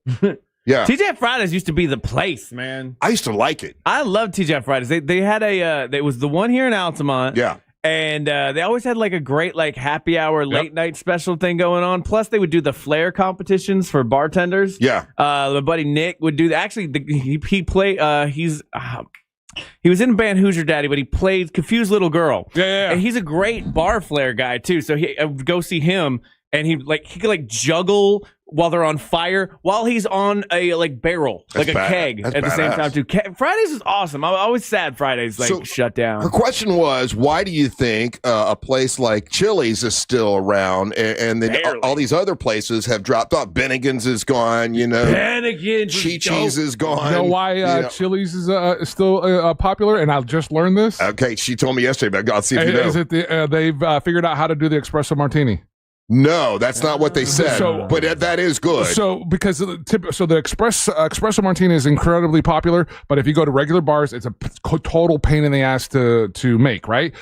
S3: Yeah,
S5: TGI Fridays used to be the place, man.
S3: I used to like it.
S5: I loved TGI Fridays. They had it was the one here in Altamont.
S3: Yeah.
S5: And they always had like a great like happy hour late night special thing going on. Plus they would do the flair competitions for bartenders.
S3: Yeah.
S5: My buddy Nick would do that. Actually, he played. He was in the band Who's Your Daddy, but he played Confused Little Girl.
S4: Yeah.
S5: And he's a great bar flair guy too. So I would go see him, and he could juggle while they're on fire, while he's on a barrel,
S3: That's
S5: like a keg
S3: That's
S5: at the same time too. Fridays is awesome. I'm always sad Fridays shut down.
S3: Her question was, why do you think a place like Chili's is still around and then all these other places have dropped off? Bennigan's is gone,
S5: Bennigan's,
S3: Chi-Chi's is gone.
S4: You know why Chili's is still popular? And I just learned this.
S3: Okay, she told me yesterday, but I'll see if you know.
S4: Is it they've figured out how to do the espresso martini?
S3: No, that's not what they said. But that is good.
S4: So because the espresso martini is incredibly popular, but if you go to regular bars, it's a total pain in the ass to make. Right?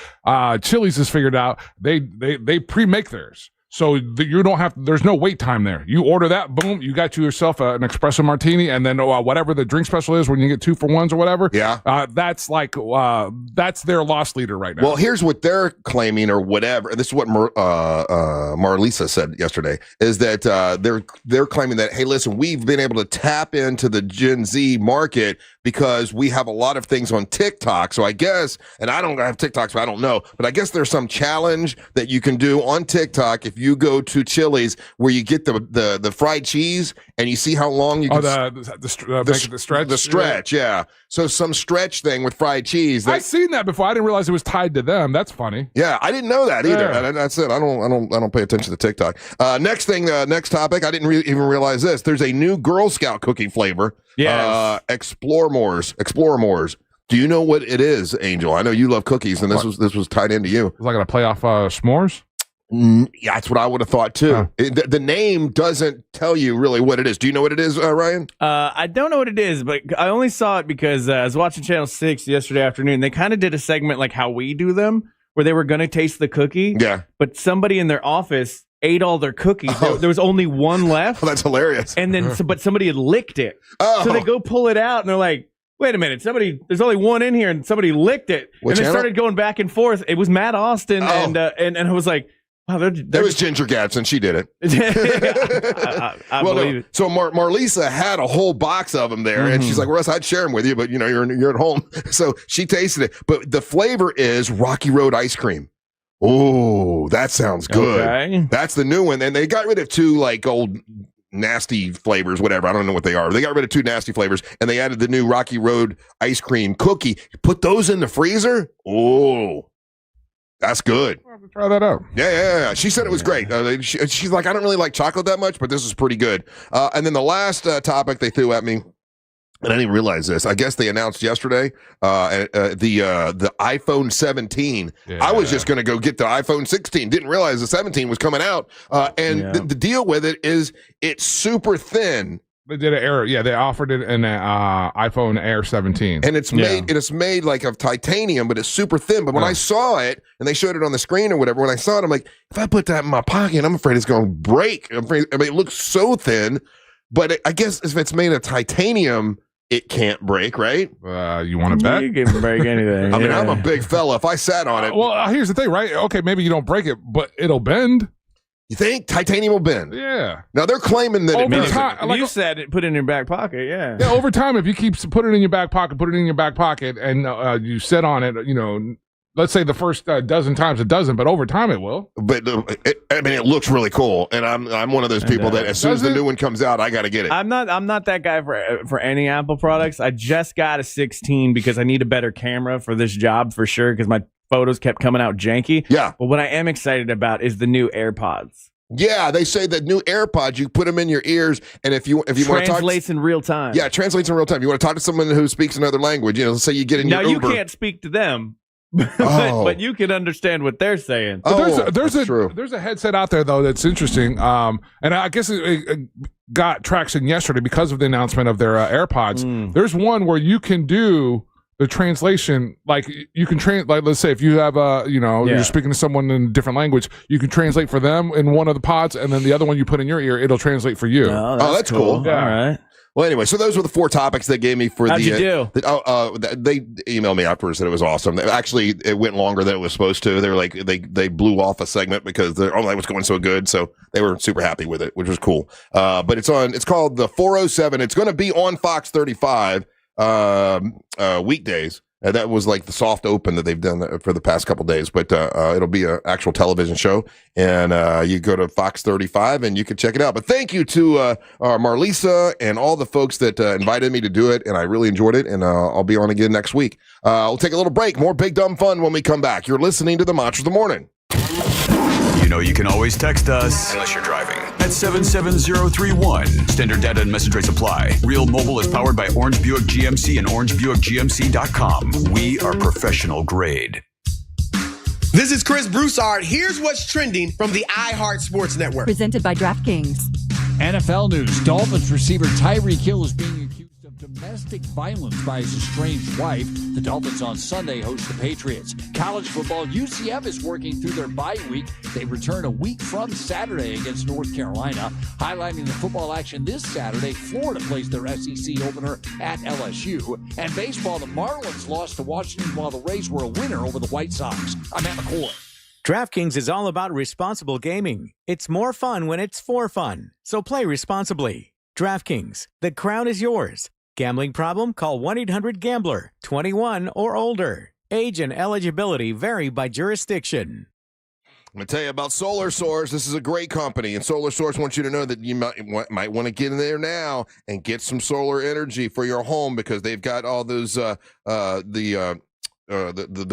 S4: Chili's has figured out they pre-make theirs. So you don't have. There's no wait time there. You order that, boom, you got yourself an espresso martini, and then whatever the drink special is when you get 2 for 1s or whatever.
S3: Yeah,
S4: that's that's their loss leader right now.
S3: Well, here's what they're claiming or whatever. And this is what Marlisa said yesterday is that they're claiming that, hey, listen, we've been able to tap into the Gen Z market because we have a lot of things on TikTok. So I guess, and I don't have TikTok, so I don't know, but I guess there's some challenge that you can do on TikTok if you go to Chili's where you get the fried cheese and you see how long you can
S4: the stretch.
S3: The stretch, yeah. So some stretch thing with fried cheese.
S4: I've seen that before. I didn't realize it was tied to them. That's funny.
S3: Yeah, I didn't know that either. Yeah. That's it. I don't pay attention to TikTok. Next topic. I didn't even realize this. There's a new Girl Scout cookie flavor.
S5: Yes.
S3: Explore Mores. Do you know what it is, Angel? I know you love cookies, and this was tied into you.
S4: Is that going to play off s'mores?
S3: Yeah, that's what I would have thought too. Huh. The name doesn't tell you really what it is. Do you know what it is, Ryan?
S5: I don't know what it is, but I only saw it because I was watching Channel 6 yesterday afternoon. They kind of did a segment like how we do them, where they were going to taste the cookie.
S3: Yeah.
S5: But somebody in their office ate all their cookies. There was only one left.
S3: Oh, that's hilarious.
S5: And then, but somebody had licked it.
S3: Oh.
S5: So they go pull it out, and they're like, wait a minute, there's only one in here, and somebody licked it.
S3: What
S5: and they
S3: channel?
S5: started going back and forth. It was Matt Austin, and I was like, wow,
S3: there was Ginger Gadsden. She did it.
S5: I believe it.
S3: So Marlisa had a whole box of them there, and she's like, Russ, I'd share them with you, but you're at home. So she tasted it. But the flavor is Rocky Road ice cream. Oh, that sounds good.
S5: Okay.
S3: That's the new one. And they got rid of 2 old nasty flavors, whatever. I don't know what they are. They got rid of 2 nasty flavors, and they added the new Rocky Road ice cream cookie. Put those in the freezer. Oh, that's good.
S4: I'll have to try that out.
S3: Yeah. She said it was great. She's like, I don't really like chocolate that much, but this is pretty good. And then the last topic they threw at me, and I didn't realize this. I guess they announced yesterday the iPhone 17.
S4: Yeah.
S3: I was just going to go get the iPhone 16. Didn't realize the 17 was coming out. The deal with it is it's super thin.
S4: They did an Air. Yeah, they offered it in an iPhone Air 17,
S3: and it's made like of titanium, but it's super thin. But when I saw it, and they showed it on the screen or whatever, when I saw it, I'm like, if I put that in my pocket, I'm afraid it's going to break. It looks so thin, but I guess if it's made of titanium, it can't break, right?
S4: You want to bet?
S5: You can break anything.
S3: I mean, I'm a big fella. If I sat on it,
S4: well, here's the thing, right? Okay, maybe you don't break it, but it'll bend.
S3: You think titanium will bend?
S4: Yeah.
S3: Now they're claiming that
S4: over time,
S5: you said it, put it in your back pocket. Yeah.
S4: Yeah. Over time, if you keep put it in your back pocket, and you sit on it, let's say the first dozen times it doesn't, but over time it will.
S3: But it looks really cool, and I'm one of those people that as soon as the new one comes out, I got to get it.
S5: I'm not that guy for any Apple products. I just got a 16 because I need a better camera for this job for sure, because my photos kept coming out janky.
S3: Yeah.
S5: But what I am excited about is the new AirPods.
S3: Yeah, they say that new AirPods, you put them in your ears, and if you want to talk,
S5: translates in real time.
S3: Yeah, it translates in real time. You want to talk to someone who speaks another language. Let's say you get in your Uber.
S5: You can't speak to them. But you can understand what they're saying.
S3: There's
S4: a headset out there though that's interesting, and I guess it got traction yesterday because of the announcement of their AirPods. There's one where you can do the translation, like you can like let's say if you have you're speaking to someone in a different language, you can translate for them in one of the pods, and then the other one you put in your ear, it'll translate for you.
S3: That's cool.
S5: Yeah. All right.
S3: Well, anyway, so those were the 4 topics they gave me for
S5: How'd you do?
S3: They emailed me afterwards that it was awesome. Actually, it went longer than it was supposed to. They were like, they blew off a segment because that was going so good. So they were super happy with it, which was cool. But it's called the 407. It's going to be on Fox 35 weekdays. That was like the soft open that they've done for the past couple days, but it'll be an actual television show, and you go to Fox 35 and you can check it out. But thank you to Marlisa and all the folks that invited me to do it, and I really enjoyed it, and I'll be on again next week. We'll take a little break. More Big Dumb Fun when we come back. You're listening to the Monsters of the Morning.
S2: You know you can always text us, unless you're driving, at 77031. Standard data and message rates apply. Real Mobile is powered by Orange Buick GMC and OrangeBuickGMC.com. We are professional grade.
S22: This is Chris Broussard. Here's what's trending from the iHeart Sports Network.
S23: Presented by DraftKings.
S24: NFL news. Dolphins receiver Tyreek Hill is being accused of domestic violence by his estranged wife. The Dolphins on Sunday host the Patriots. College football, UCF is working through their bye week. They return a week from Saturday against North Carolina. Highlighting the football action this Saturday, Florida plays their SEC opener at LSU. And baseball, the Marlins lost to Washington while the Rays were a winner over the White Sox. I'm Matt McCoy.
S25: DraftKings is all about responsible gaming. It's more fun when it's for fun. So play responsibly. DraftKings, the crown is yours. Gambling problem? Call 1-800-GAMBLER. 21 or older. Age and eligibility vary by jurisdiction.
S3: I'm going to tell you about Solar Source. This is a great company, and Solar Source wants you to know that you might want to get in there now and get some solar energy for your home, because they've got all those the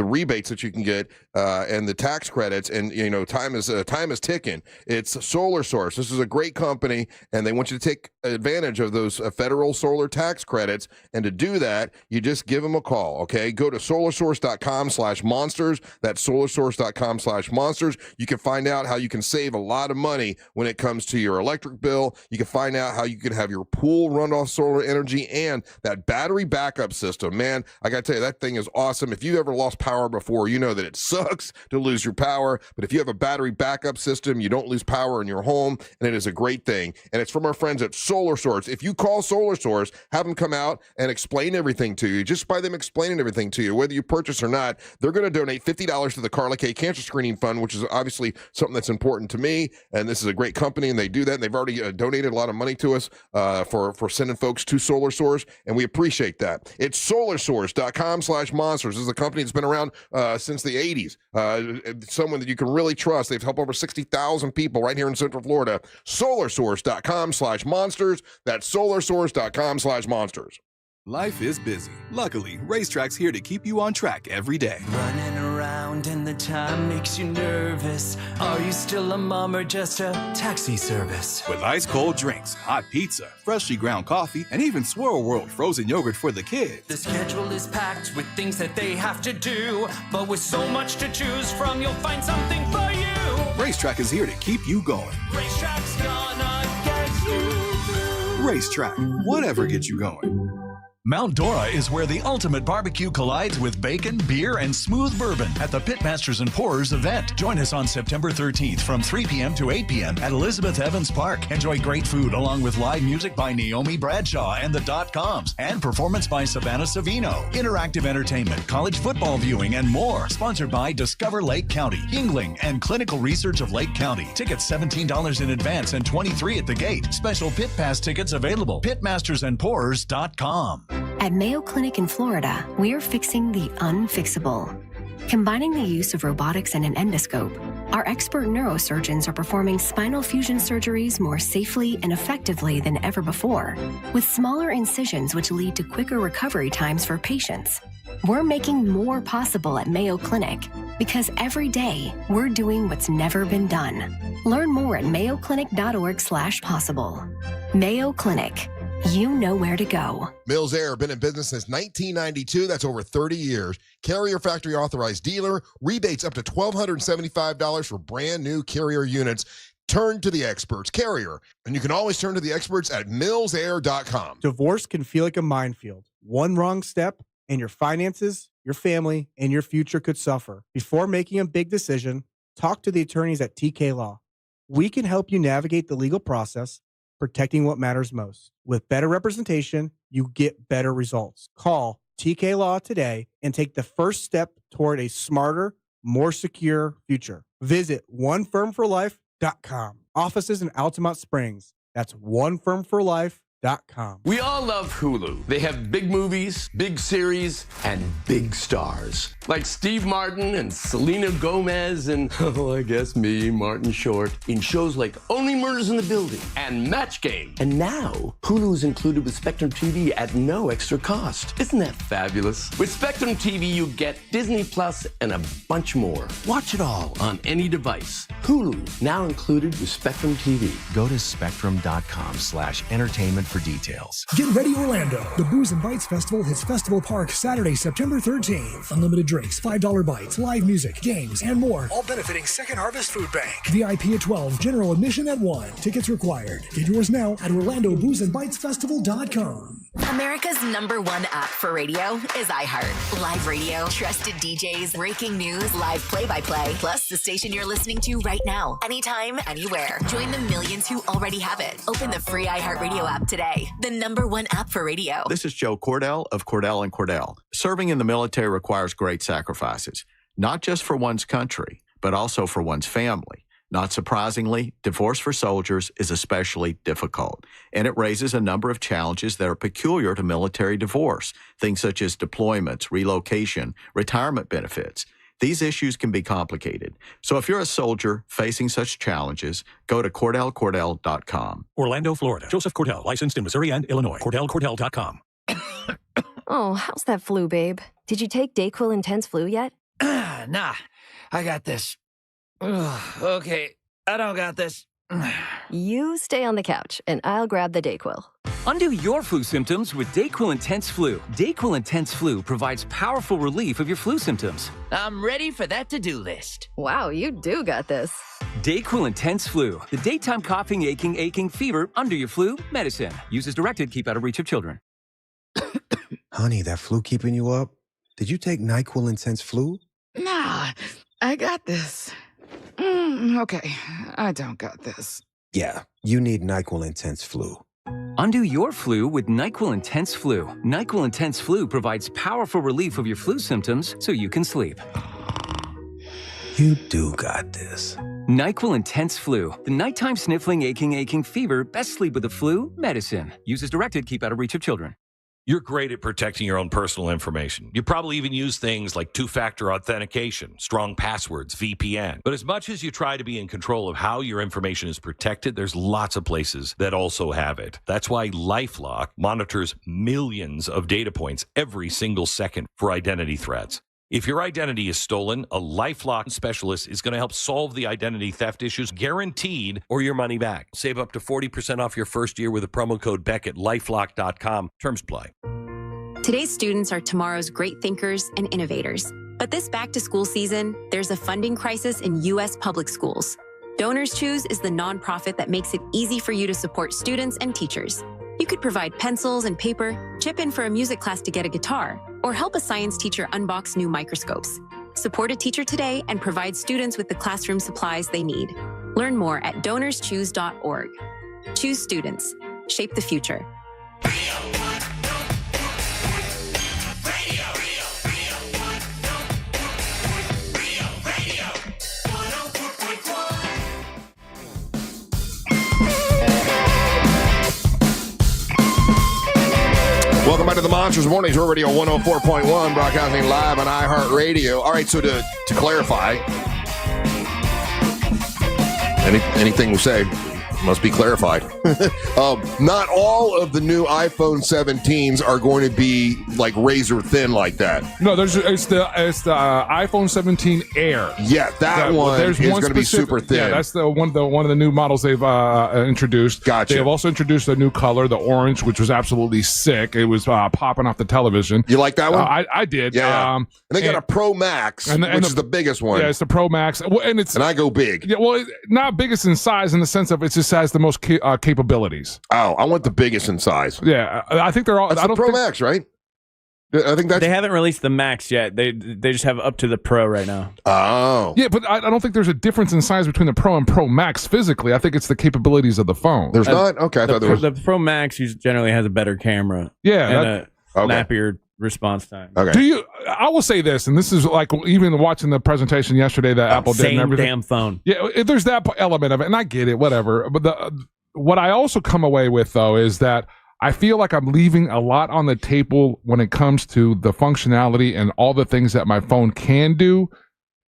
S3: rebates that you can get and the tax credits, and time is ticking. It's Solar Source. This is a great company, and they want you to take advantage of those federal solar tax credits. And to do that, you just give them a call. Okay, go to solarsource.com/monsters. That's solarsource.com/monsters. You can find out how you can save a lot of money when it comes to your electric bill. You can find out how you can have your pool run off solar energy and that battery backup system. Man, I got to tell you, that thing is awesome. If you ever lost power before, you know that it sucks to lose your power. But if you have a battery backup system, you don't lose power in your home, and it is a great thing. And it's from our friends at Solar Source. If you call Solar Source, have them come out and explain everything to you. Just by them explaining everything to you, whether you purchase or not, they're going to donate $50 to the Carla K Cancer Screening Fund, which is obviously something that's important to me. And this is a great company, and they do that. And they've already donated a lot of money to us for sending folks to Solar Source, and we appreciate that. It's solarsource.com/monsters. This is a company that's been around since the 80s. Someone that you can really trust. They've helped over 60,000 people right here in Central Florida. Solarsource.com/monsters. That's solarsource.com/monsters.
S26: Life is busy. Luckily, Racetrack's here to keep you on track every day.
S27: Running around and the time makes you nervous. Are you still a mom or just a taxi service?
S26: With ice cold drinks, hot pizza, freshly ground coffee, and even Swirl World frozen yogurt for the kids.
S27: The schedule is packed with things that they have to do, but with so much to choose from, you'll find something for you.
S26: Racetrack is here to keep you going.
S27: Racetrack's gonna get you through.
S26: Racetrack, whatever gets you going.
S28: Mount Dora is where the ultimate barbecue collides with bacon, beer, and smooth bourbon at the Pitmasters and Pourers event. Join us on September 13th from 3 p.m. to 8 p.m. at Elizabeth Evans Park. Enjoy great food along with live music by Naomi Bradshaw and the Dot-Coms, and performance by Savannah Savino, interactive entertainment, college football viewing, and more. Sponsored by Discover Lake County, Yingling, and Clinical Research of Lake County. Tickets $17 in advance and $23 at the gate. Special Pit Pass tickets available. Pitmastersandpourers.com.
S29: At Mayo Clinic in Florida, we're fixing the unfixable.
S6: Combining the use of robotics and an endoscope, our expert neurosurgeons are performing spinal fusion surgeries more safely and effectively than ever before, with smaller incisions which lead to quicker recovery times for patients. We're making more possible at Mayo Clinic because every day we're doing what's never been done. Learn more at mayoclinic.org/possible. Mayo Clinic. You know where to go.
S3: Mills Air, been in business since 1992. That's over 30 years. Carrier factory authorized dealer. Rebates up to $1,275 for brand new Carrier units. Turn to the experts. Carrier. And you can always turn to the experts at millsair.com.
S7: Divorce can feel like a minefield. One wrong step, and your finances, your family, and your future could suffer. Before making a big decision, talk to the attorneys at TK Law. We can help you navigate the legal process, protecting what matters most. With better representation, you get better results. Call TK Law today and take the first step toward a smarter, more secure future. Visit onefirmforlife.com. Offices in Altamont Springs. That's onefirmforlife.com.
S8: We all love Hulu. They have big movies, big series, and big stars. Like Steve Martin and Selena Gomez and, oh, I guess me, Martin Short, in shows like Only Murders in the Building and Match Game. And now, Hulu is included with Spectrum TV at no extra cost. Isn't that fabulous? With Spectrum TV, you get Disney Plus and a bunch more. Watch it all on any device. Hulu, now included with Spectrum TV.
S9: Go to spectrum.com/entertainment for details.
S21: Get ready, Orlando. The Booze and Bites Festival hits Festival Park Saturday, September 13th. Unlimited drinks, $5 bites, live music, games, and more. All benefiting Second Harvest Food Bank. VIP at 12, general admission at 1. Tickets required. Get yours now at OrlandoBoozeandBitesFestival.com.
S11: America's #1 app for radio is iHeart. Live radio, trusted DJs, breaking news, live play-by-play, plus the station you're listening to right now, anytime, anywhere. Join the millions who already have it. Open the free iHeartRadio app today. The #1 app for radio.
S10: This is Joe Cordell of Cordell & Cordell. Serving in the military requires great sacrifices, not just for one's country, but also for one's family. Not surprisingly, divorce for soldiers is especially difficult, and it raises a number of challenges that are peculiar to military divorce, things such as deployments, relocation, retirement benefits. These issues can be complicated. So if you're a soldier facing such challenges, go to CordellCordell.com.
S12: Orlando, Florida. Joseph Cordell, licensed in Missouri and Illinois. CordellCordell.com.
S13: Oh, how's that flu, babe? Did you take DayQuil Intense Flu yet?
S23: Nah, I got this. Ugh, okay, I don't got this.
S13: You stay on the couch, and I'll grab the DayQuil.
S29: Undo your flu symptoms with DayQuil Intense Flu. DayQuil Intense Flu provides powerful relief of your flu symptoms.
S23: I'm ready for that to-do list.
S13: Wow, you do got this.
S29: DayQuil Intense Flu. The daytime coughing, aching, fever, under your flu, medicine. Use as directed, keep out of reach of children.
S30: Honey, that flu keeping you up? Did you take NyQuil Intense Flu?
S31: Nah, I got this. Okay, I don't got this.
S30: Yeah, you need NyQuil Intense Flu.
S29: Undo your flu with NyQuil Intense Flu. NyQuil Intense Flu provides powerful relief of your flu symptoms so you can sleep.
S30: You do got this.
S29: NyQuil Intense Flu. The nighttime sniffling, aching, fever, best sleep with the flu, medicine. Use as directed, keep out of reach of children.
S18: You're great at protecting your own personal information. You probably even use things like two-factor authentication, strong passwords, VPN. But as much as you try to be in control of how your information is protected, there's lots of places that also have it. That's why LifeLock monitors millions of data points every single second for identity threats. If your identity is stolen, a LifeLock specialist is going to help solve the identity theft issues, guaranteed, or your money back. Save up to 40% off your first year with a promo code Beck at LifeLock.com. Terms apply.
S32: Today's students are tomorrow's great thinkers and innovators. But this back-to-school season, there's a funding crisis in U.S. public schools. Donors Choose is the nonprofit that makes it easy for you to support students and teachers. You could provide pencils and paper, chip in for a music class to get a guitar, or help a science teacher unbox new microscopes. Support a teacher today and provide students with the classroom supplies they need. Learn more at donorschoose.org. Choose students. Shape the future.
S3: Welcome back to the Monsters Mornings Radio 104.1, broadcasting live on iHeartRadio. All right, so to clarify, anything we say must be clarified. Not all of the new iPhone 17s are going to be like razor thin like that.
S1: No, it's the iPhone 17 Air.
S3: Yeah, that one is going to be super thin.
S1: Yeah, that's one of the new models they've introduced.
S3: Gotcha.
S1: They have also introduced a new color, the orange, which was absolutely sick. It was popping off the television.
S3: You like that one?
S1: I did.
S3: Yeah. And they got a Pro Max, which is the biggest one.
S1: Yeah, it's the Pro Max, and Yeah, well, not biggest in size in the sense of it just has the most capabilities.
S3: Oh, I want the biggest in size.
S1: Yeah, I think they're all.
S3: That's the Pro Max, right? I think
S2: they haven't released the Max yet. They just have up to the Pro right now.
S3: Oh,
S1: yeah, but I don't think there's a difference in size between the Pro and Pro Max physically. I think it's the capabilities of the phone.
S3: There's not. Okay, I thought there was.
S2: The Pro Max generally has a better camera.
S1: Yeah,
S2: and a snappier response time.
S3: Okay.
S1: I will say this, and this is like even watching the presentation yesterday that Apple did and everything.
S2: Damn phone.
S1: Yeah, there's that element of it, and I get it, whatever. But what I also come away with though is that I feel like I'm leaving a lot on the table when it comes to the functionality and all the things that my phone can do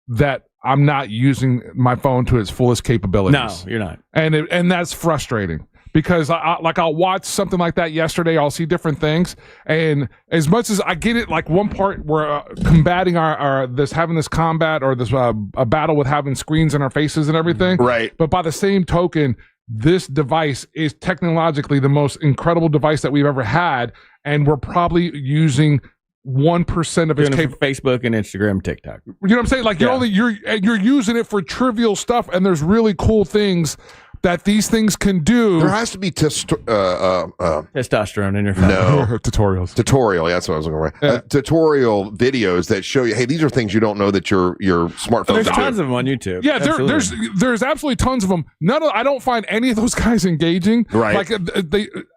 S1: that I'm not using my phone to its fullest capabilities.
S2: No, you're not.
S1: And that's frustrating. Because I'll watch something like that yesterday, I'll see different things, and as much as I get it, like one part we're combating having this combat or this a battle with having screens in our faces and everything,
S3: right?
S1: But by the same token, this device is technologically the most incredible device that we've ever had, and we're probably using 1% of its
S2: Facebook and Instagram, TikTok.
S1: You know what I'm saying? Like you're using it for trivial stuff, and there's really cool things that these things can do.
S3: There has to be
S2: testosterone in your phone.
S3: No.
S1: Tutorials.
S3: Tutorial, yeah, that's what I was looking for.
S1: Yeah.
S3: Tutorial videos that show you, hey, these are things you don't know that your smartphone
S2: There's tons of them on YouTube.
S1: Yeah, there's absolutely tons of them. I don't find any of those guys engaging.
S3: Right.
S1: Like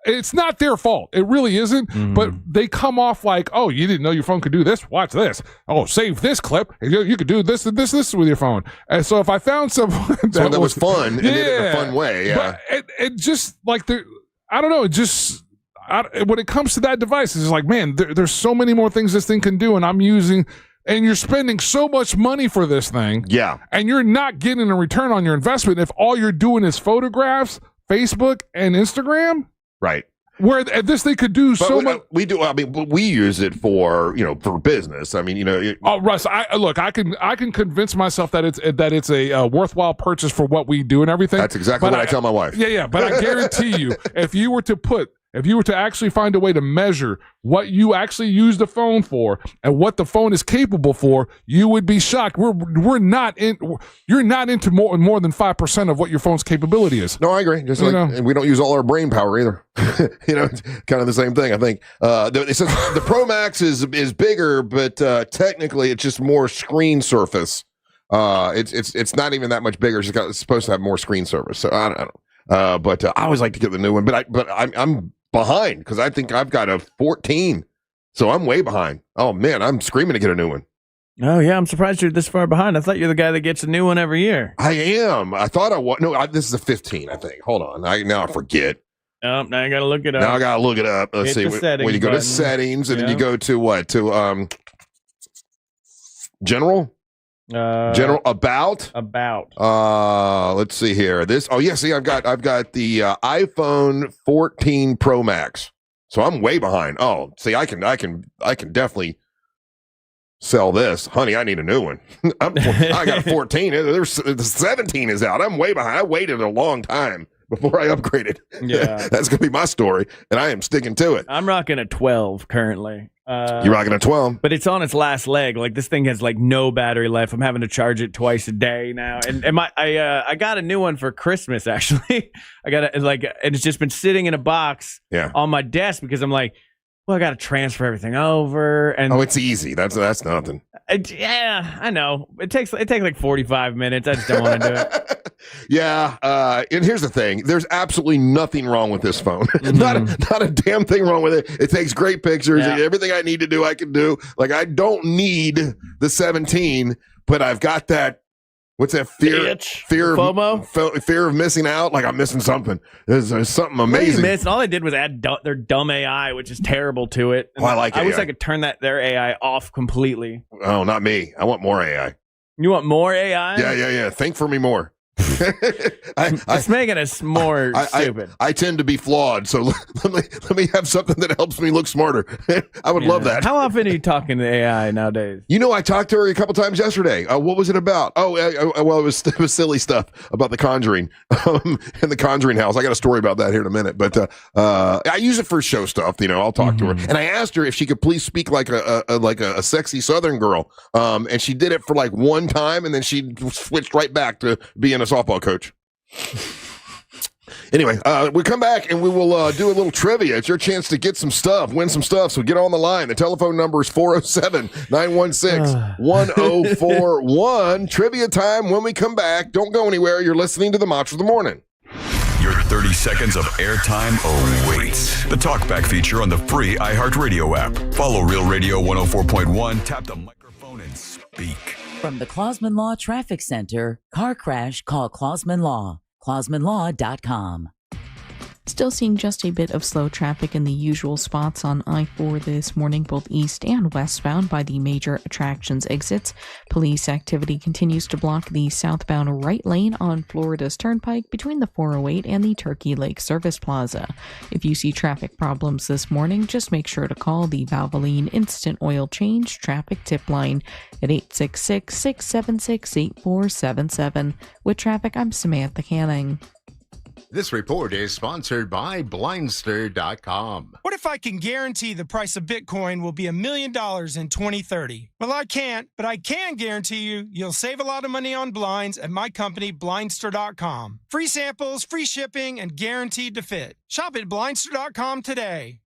S1: it's not their fault. It really isn't.
S2: Mm-hmm.
S1: But they come off like, oh, you didn't know your phone could do this? Watch this. Oh, save this clip. You could do this with your phone. And so if I found someone that
S3: was fun and did it in a fun way, yeah.
S1: But it just like I don't know. It just when it comes to that device, it's like, man, there's so many more things this thing can do, and I'm using. And you're spending so much money for this thing,
S3: yeah,
S1: and you're not getting a return on your investment if all you're doing is photographs, Facebook, and Instagram,
S3: right?
S1: Where this thing could do so much.
S3: We do. I mean, we use it for for business. I mean,
S1: Oh, Russ, I can convince myself that it's a worthwhile purchase for what we do and everything.
S3: That's exactly what I tell my wife.
S1: Yeah. But I guarantee you, if you were to actually find a way to measure what you actually use the phone for and what the phone is capable for, you would be shocked. You're not into more than 5% of what your phone's capability is.
S3: No, I agree. Just and we don't use all our brain power either. It's kind of the same thing. I think it says the Pro Max is bigger, but technically it's just more screen surface. It's not even that much bigger. It's supposed to have more screen surface. So I don't know. But I always like to get the new one. But I'm behind because I think I've got a 14, so I'm way behind. Oh man, I'm screaming to get a new one.
S2: Oh yeah, I'm surprised you're this far behind. I thought you're the guy that gets a new one every year.
S3: I am. I thought I was. No, this is a 15. I think. Hold on. Now I forget.
S2: Oh, now I gotta look it up.
S3: Now I gotta look it up. Let's see. When you go to settings and then you go to what? To general. General about. Let's see here. See, I've got the iPhone 14 Pro Max, so I'm way behind. Oh, see, I can definitely sell this, honey. I need a new one. I got a 14. The 17 is out. I'm way behind. I waited a long time before I upgraded.
S2: Yeah,
S3: that's gonna be my story, and I am sticking to it.
S2: I'm rocking a 12 currently.
S3: You're rocking a 12,
S2: but it's on its last leg. Like this thing has like no battery life. I'm having to charge it twice a day now. And I got a new one for Christmas actually. I got and it's just been sitting in a box on my desk because I'm like, well, I got to transfer everything over. And
S3: it's easy. That's nothing.
S2: Yeah, I know. It takes like 45 minutes. I just don't want to do it.
S3: Yeah. And here's the thing. There's absolutely nothing wrong with this phone. Not a damn thing wrong with it. It takes great pictures. Yeah. Everything I need to do, I can do. Like, I don't need the 17, but I've got that What's that fear?
S2: FOMO?
S3: Fear of missing out? Like I'm missing something. There's something amazing.
S2: And all they did was add their dumb AI, which is terrible to it.
S3: Oh, I like
S2: I
S3: AI.
S2: wish I could turn their AI off completely.
S3: Oh, not me. I want more AI.
S2: You want more AI?
S3: Yeah. Think for me more.
S2: It's making us more stupid.
S3: I tend to be flawed, so let me have something that helps me look smarter. I would love that.
S2: How often are you talking to AI nowadays?
S3: You know, I talked to her a couple times yesterday. What was it about? Well, it was silly stuff about the Conjuring in the Conjuring house. I got a story about that here in a minute, but I use it for show stuff. You know, I'll talk to her, and I asked her if she could please speak like a sexy Southern girl, and she did it for like one time, and then she switched right back to being a softball coach. Anyway, we come back and we will do a little trivia. It's your chance to get some stuff, win some stuff. So get on the line. The telephone number is 407-916-1041. Trivia time when we come back. Don't go anywhere. You're listening to the Monster of the Morning.
S4: Your 30 seconds of airtime awaits. The Talkback feature on the free iHeartRadio app. Follow Real Radio 104.1. Tap the microphone and speak.
S5: From the Clausman Law Traffic Center, car crash, call Clausman Law. ClausmanLaw.com.
S9: Still seeing just a bit of slow traffic in the usual spots on I-4 this morning, both east and westbound by the major attractions exits. Police activity continues to block the southbound right lane on Florida's Turnpike between the 408 and the Turkey Lake Service Plaza. If you see traffic problems this morning, just make sure to call the Valvoline Instant Oil Change Traffic Tip Line at 866-676-8477. With traffic, I'm Samantha Canning.
S14: This report is sponsored by Blindster.com.
S15: What if I can guarantee the price of Bitcoin will be $1 million in 2030? Well, I can't, but I can guarantee you'll save a lot of money on blinds at my company, Blindster.com. Free samples, free shipping, and guaranteed to fit. Shop at Blindster.com today.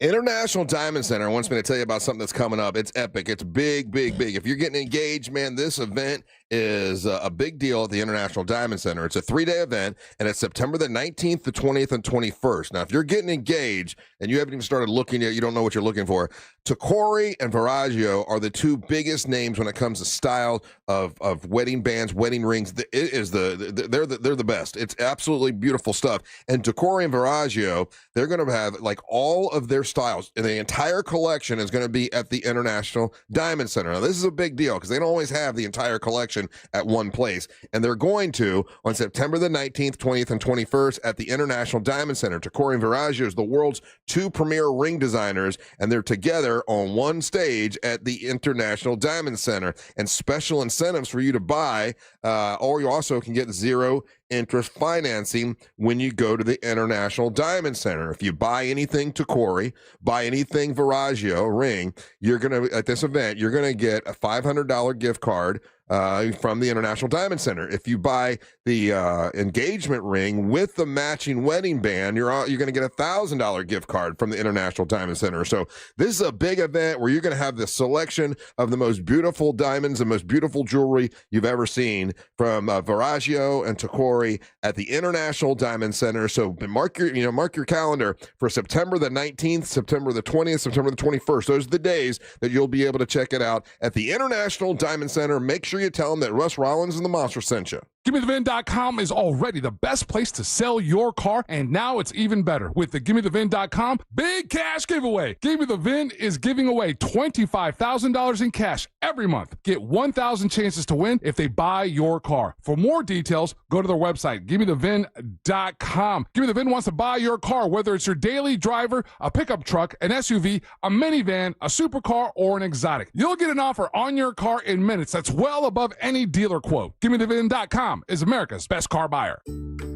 S3: International Diamond Center wants me to tell you about something that's coming up. It's epic. It's big, big, big. If you're getting engaged, man, this event is a big deal at the International Diamond Center. It's a 3-day event, and it's September the 19th, the 20th, and 21st. Now, if you're getting engaged and you haven't even started looking yet, you don't know what you're looking for, Tacori and Viraggio are the two biggest names when it comes to style of wedding bands, wedding rings. They're the best. It's absolutely beautiful stuff. And Tacori and Viraggio, they're going to have like all of their styles, and the entire collection is going to be at the International Diamond Center. Now, this is a big deal because they don't always have the entire collection at one place, and they're going to on September the 19th, 20th, and 21st at the International Diamond Center. Tacori and Viraggio is the world's two premier ring designers, and they're together on one stage at the International Diamond Center. And special incentives for you to buy, or you also can get zero interest financing when you go to the International Diamond Center. If you buy anything Tacori, buy anything Viraggio ring, you're gonna at this event you're gonna get a $500 gift card from the International Diamond Center. If you buy the engagement ring with the matching wedding band, you're going to get a $1,000 gift card from the International Diamond Center. So this is a big event where you're going to have the selection of the most beautiful diamonds and most beautiful jewelry you've ever seen from Viraggio and Tacori at the International Diamond Center. So mark your calendar for September the 19th, September the 20th, September the 21st. Those are the days that you'll be able to check it out at the International Diamond Center. Make sure you tell them that Russ Rollins and the Monster sent you.
S1: GimmeTheVin.com is already the best place to sell your car, and now it's even better with the GimmeTheVin.com big cash giveaway. Gimme the Vin is giving away $25,000 in cash every month. Get 1,000 chances to win if they buy your car. For more details, go to their website, GimmeTheVin.com. Gimme the Vin wants to buy your car, whether it's your daily driver, a pickup truck, an SUV, a minivan, a supercar, or an exotic. You'll get an offer on your car in minutes that's well above any dealer quote. GimmeTheVin.com is America's best car buyer.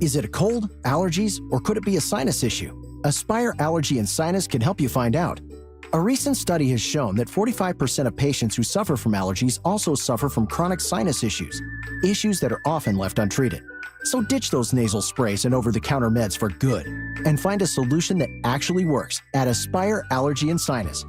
S16: Is it a cold, allergies, or could it be a sinus issue? Aspire Allergy and Sinus can help you find out. A recent study has shown that 45% of patients who suffer from allergies also suffer from chronic sinus issues that are often left untreated. So ditch those nasal sprays and over-the-counter meds for good and find a solution that actually works at Aspire Allergy and Sinus.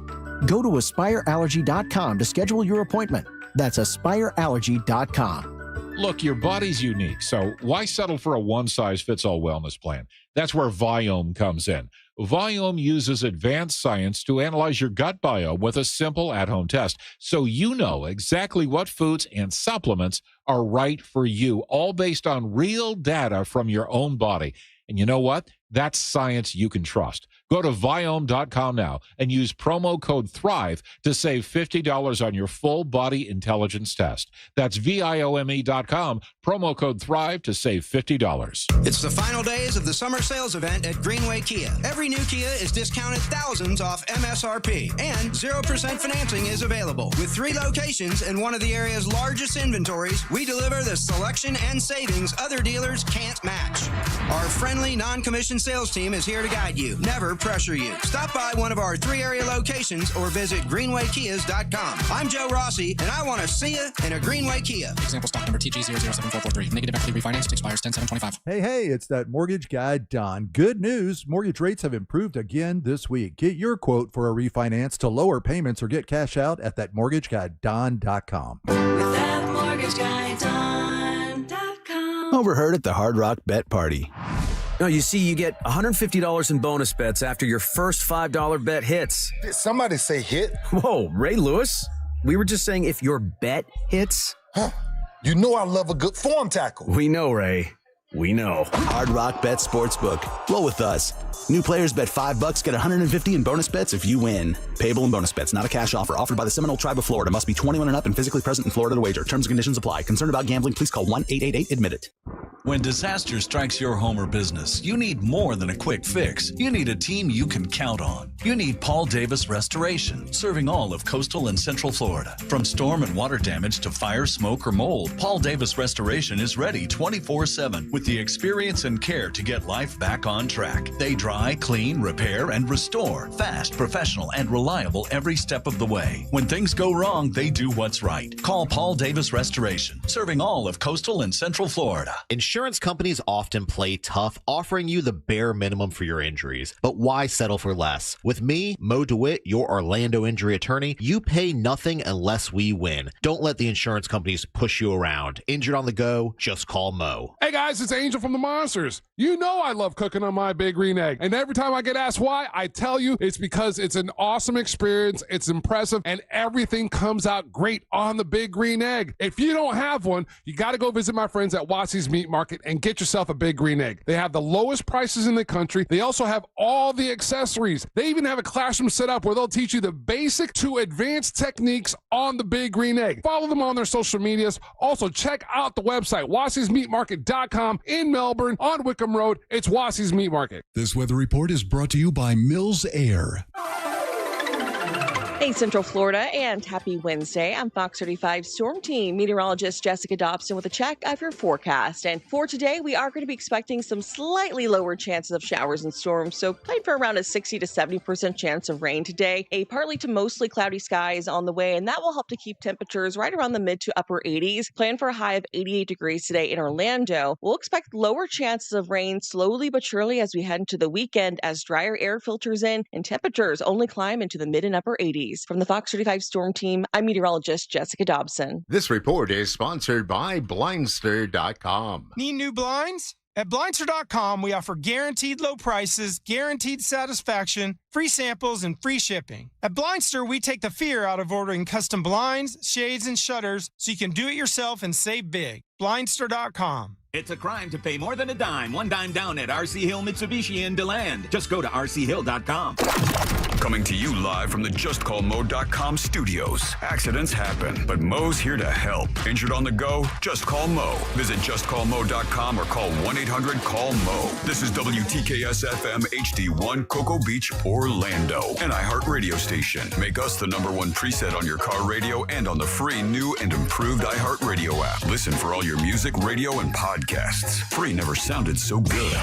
S16: Go to AspireAllergy.com to schedule your appointment. That's AspireAllergy.com.
S17: Look, your body's unique, so why settle for a one-size-fits-all wellness plan?
S6: That's where Viome comes in. Viome uses advanced science to analyze your gut biome with a simple at-home test, so you know exactly what foods and supplements are right for you, all based on real data from your own body. And you know what? That's science you can trust. Go to Viome.com now and use promo code THRIVE to save $50 on your full body intelligence test. That's Viome.com, promo code THRIVE to save $50.
S7: It's the final days of the summer sales event at Greenway Kia. Every new Kia is discounted thousands off MSRP, and 0% financing is available. With 3 locations and one of the area's largest inventories, we deliver the selection and savings other dealers can't match. Our friendly, non-commissioned sales team is here to guide you, never pressure you. Stop by one of our 3 area locations or visit greenwaykias.com. I'm Joe Rossi, and I want to see you in a Greenway Kia.
S8: Example stock number TG007443. Negative equity refinanced, expires 10/7/25.
S17: Hey, it's that mortgage guy, Don. Good news. Mortgage rates have improved again this week. Get your quote for a refinance to lower payments or get cash out at thatmortgageguyDon.com.
S19: With thatmortgageguyDon.com.
S20: Overheard at the Hard Rock Bet Party. No, you see, you get $150 in bonus bets after your first $5 bet hits.
S22: Did somebody say hit?
S20: Whoa, Ray Lewis? We were just saying if your bet hits.
S22: Huh. You know I love a good form tackle.
S20: We know, Ray. We know. Hard Rock Bet Sportsbook. Roll with us. New players bet $5, get $150 in bonus bets if you win. Payable in bonus bets, not a cash offer. Offered by the Seminole Tribe of Florida. Must be 21 and up and physically present in Florida to wager. Terms and conditions apply. Concerned about gambling? Please call 1-888-ADMIT-IT.
S24: When disaster strikes your home or business, you need more than a quick fix. You need a team you can count on. You need Paul Davis Restoration, serving all of coastal and central Florida. From storm and water damage to fire, smoke, or mold, Paul Davis Restoration is ready 24/7 with the experience and care to get life back on track. They dry, clean, repair, and restore. Fast, professional, and reliable every step of the way. When things go wrong, they do what's right. Call Paul Davis Restoration, serving all of coastal and central Florida.
S25: Insurance companies often play tough, offering you the bare minimum for your injuries. But why settle for less? With me, Mo DeWitt, your Orlando injury attorney, you pay nothing unless we win. Don't let the insurance companies push you around. Injured on the go? Just call Mo.
S1: Hey guys, it's Angel from the Monsters. You know I love cooking on my Big Green Egg. And every time I get asked why, I tell you it's because it's an awesome experience, it's impressive, and everything comes out great on the Big Green Egg. If you don't have one, you got to go visit my friends at Wassey's Meat Market and get yourself a Big Green Egg. They have the lowest prices in the country. They also have all the accessories. They even have a classroom set up where they'll teach you the basic to advanced techniques on the Big Green Egg. Follow them on their social medias. Also, check out the website, Wassey'sMeatMarket.com in Melbourne on Wickham Road. It's Wassey's Meat Market.
S26: This weather report is brought to you by Mills Air.
S27: Hey, Central Florida, and happy Wednesday. I'm Fox 35 Storm Team meteorologist Jessica Dobson with a check of your forecast. And for today, we are going to be expecting some slightly lower chances of showers and storms. So plan for around a 60 to 70% chance of rain today. A partly to mostly cloudy sky is on the way, and that will help to keep temperatures right around the mid to upper 80s. Plan for a high of 88 degrees today in Orlando. We'll expect lower chances of rain slowly but surely as we head into the weekend as drier air filters in and temperatures only climb into the mid and upper 80s. From the Fox 35 Storm Team, I'm meteorologist Jessica Dobson.
S14: This report is sponsored by Blindster.com.
S15: Need new blinds? At Blindster.com, we offer guaranteed low prices, guaranteed satisfaction, free samples, and free shipping. At Blindster, we take the fear out of ordering custom blinds, shades, and shutters so you can do it yourself and save big. Blindster.com.
S28: It's a crime to pay more than a dime. One dime down at RC Hill Mitsubishi in DeLand. Just go to rchill.com.
S4: Coming to you live from the JustCallMo.com studios. Accidents happen, but Mo's here to help. Injured on the go? Just call Mo. Visit JustCallMo.com or call 1-800-CALL-MO. This is WTKS-FM HD1 Cocoa Beach, Orlando. An iHeart radio station. Make us the #1 preset on your car radio and on the free new and improved iHeart radio app. Listen for all your music, radio, and podcasts. Free never sounded so good.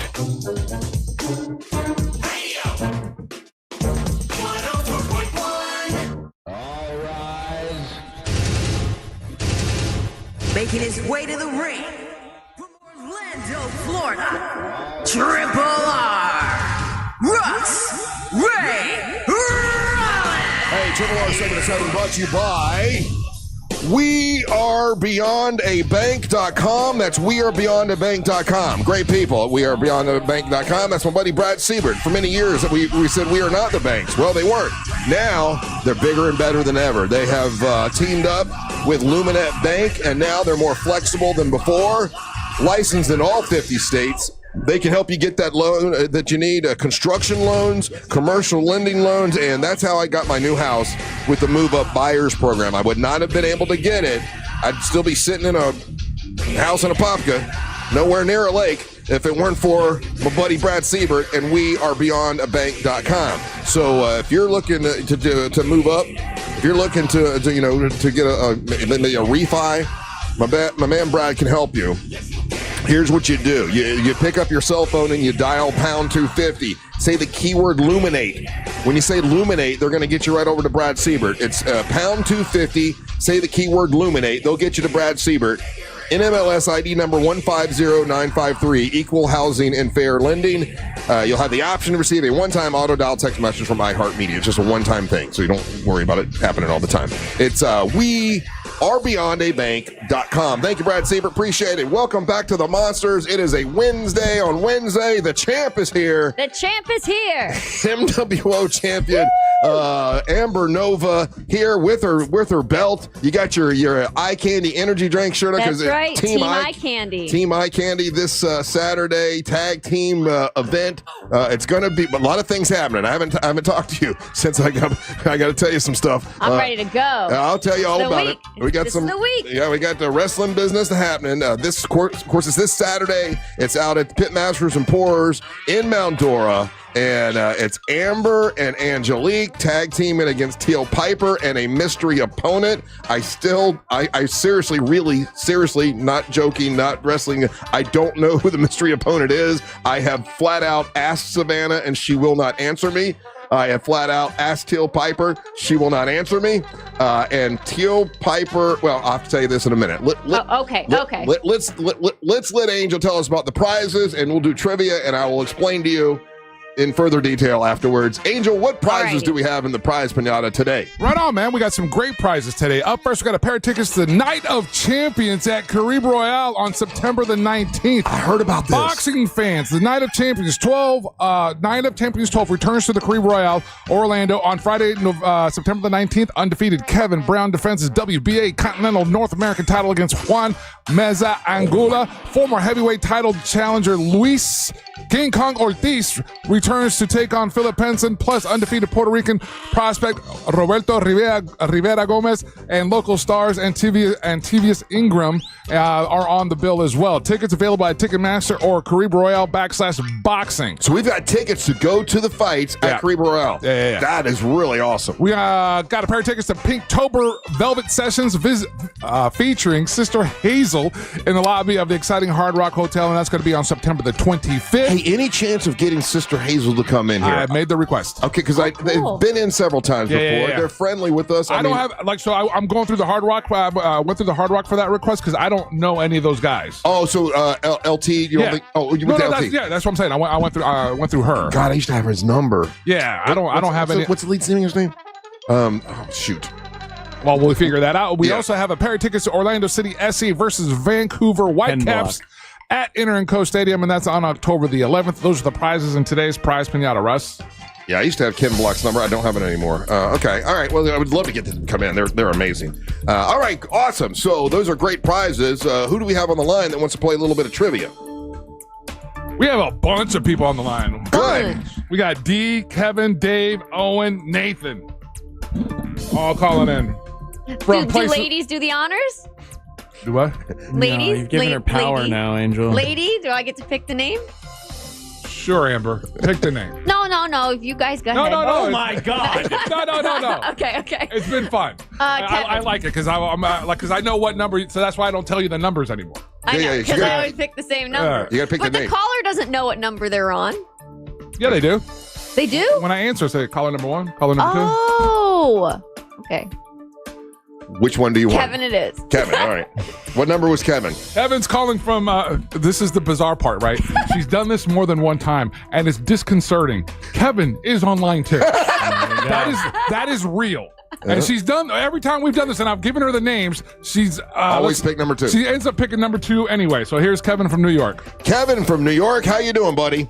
S19: Making his way to the ring from Orlando, Florida, Triple R, Russ Ray Rollins.
S3: Hey, Triple R 7-7 brought to you by wearebeyondabank.com. That's wearebeyondabank.com. Great people at wearebeyondabank.com. That's my buddy Brad Siebert. For many years, we said we are not the banks. Well, they weren't. Now, they're bigger and better than ever. They have teamed up with Luminette Bank, and now they're more flexible than before. Licensed in all 50 states. They can help you get that loan that you need, construction loans, commercial lending loans, and that's how I got my new house with the Move Up Buyers Program. I would not have been able to get it. I'd still be sitting in a house in Apopka, nowhere near a lake, if it weren't for my buddy Brad Siebert and wearebeyondabank.com. So if you're looking to move up, if you're looking to get a refi, my man Brad can help you. Here's what you do. You pick up your cell phone and you dial pound 250. Say the keyword Luminate. When you say Luminate, they're going to get you right over to Brad Siebert. It's pound 250. Say the keyword Luminate. They'll get you to Brad Siebert. NMLS ID number 150953, Equal Housing and Fair Lending. You'll have the option to receive a one-time auto-dial text message from iHeartMedia. It's just a one-time thing, so you don't worry about it happening all the time. It's wearebeyondabank.com. Thank you, Brad Siebert. Appreciate it. Welcome back to the Monsters. It is a Wednesday. On Wednesday, the champ is here.
S2: The champ is here.
S3: MWO champion Amber Nova here with her belt. You got your eye candy energy drink shirt.
S2: That's right. Team Eye Candy.
S3: Team Eye Candy this Saturday tag team event. It's going to be a lot of things happening. I haven't talked to you since I got to tell you some stuff.
S2: I'm ready to go.
S3: I'll tell you all about it. We got
S2: This is the week.
S3: Yeah, we got the wrestling business happening. This course is this Saturday. It's out at Pitmasters and Pourers in Mount Dora. And it's Amber and Angelique tag teaming against Teal Piper and a mystery opponent. I seriously, really seriously, not joking, not wrestling. I don't know who the mystery opponent is. I have flat out asked Savannah and she will not answer me. I have flat out asked Teal Piper. She will not answer me. And Teal Piper, well, I'll have to tell you this in a minute.
S2: Okay.
S3: Let's let Angel tell us about the prizes and we'll do trivia and I will explain to you in further detail afterwards. Angel, what prizes do we have in the prize pinata today?
S1: Right on, man. We got some great prizes today. Up first, we got a pair of tickets to the Night of Champions at Caribe Royale on September the 19th.
S3: I heard about this.
S1: Boxing fans, the Night of Champions 12 returns to the Caribe Royale, Orlando on Friday, September the 19th. Undefeated Kevin Brown defends his WBA Continental North American title against Juan Meza Angula. Former heavyweight title challenger Luis King Kong Ortiz returns to take on Philip Penson, plus undefeated Puerto Rican prospect Roberto Rivera Gomez, and local stars Antivius Ingram are on the bill as well. Tickets available at Ticketmaster or Caribe Royale /boxing.
S3: So we've got tickets to go to the fights at Caribe Royale.
S1: Yeah.
S3: That is really awesome.
S1: We got a pair of tickets to Pinktober Velvet Sessions featuring Sister Hazel in the lobby of the exciting Hard Rock Hotel, and that's going to be on September the 25th.
S3: Hey, any chance of getting Sister Hazel to come in here?
S1: I made the request.
S3: Okay, because they've been in several times before. Yeah. They're friendly with us.
S1: I'm going through the Hard Rock. I went through the Hard Rock for that request because I don't know any of those guys.
S3: Oh, so LT? You went to LT?
S1: That's what I'm saying. I went through her.
S3: God, I used to have his number.
S1: Yeah, I don't have any.
S3: What's the lead singer's name? Shoot.
S1: Well, we'll figure that out. We also have a pair of tickets to Orlando City SC versus Vancouver Whitecaps at Inter & Co Stadium, and that's on October the 11th. Those are the prizes in today's prize pinata, Russ.
S3: Yeah, I used to have Ken Block's number. I don't have it anymore. Okay. All right. Well, I would love to get them to come in. They're amazing. All right. Awesome. So those are great prizes. Who do we have on the line that wants to play a little bit of trivia?
S1: We have a bunch of people on the line.
S3: Good.
S1: We got D, Kevin, Dave, Owen, Nathan. All calling in.
S2: Do ladies do the honors?
S1: Do what?
S2: Ladies?
S10: No, you've given her power now, Angel.
S2: Lady, do I get to pick the name?
S1: Sure, Amber. Pick the name.
S2: No. If you guys go ahead.
S1: No.
S10: Oh, my God.
S1: No.
S2: Okay.
S1: It's been fun. I like it because I know what number, so that's why I don't tell you the numbers anymore.
S2: I know, because I always pick the same number.
S3: You got to pick the name.
S2: But the caller doesn't know what number they're on.
S1: Yeah, they do.
S2: They do?
S1: When I answer, say caller number 1, caller number 2.
S2: Oh, okay.
S3: Which one do you want?
S2: Kevin it is.
S3: Kevin, all right. What number was Kevin?
S1: Kevin's calling from, this is the bizarre part, right? She's done this more than one time, and it's disconcerting. Kevin is online too. That is real. And she's done every time we've done this, and I've given her the names. She's
S3: always pick number 2.
S1: She ends up picking number 2 anyway. So here's Kevin from New York.
S3: Kevin from New York, how you doing, buddy?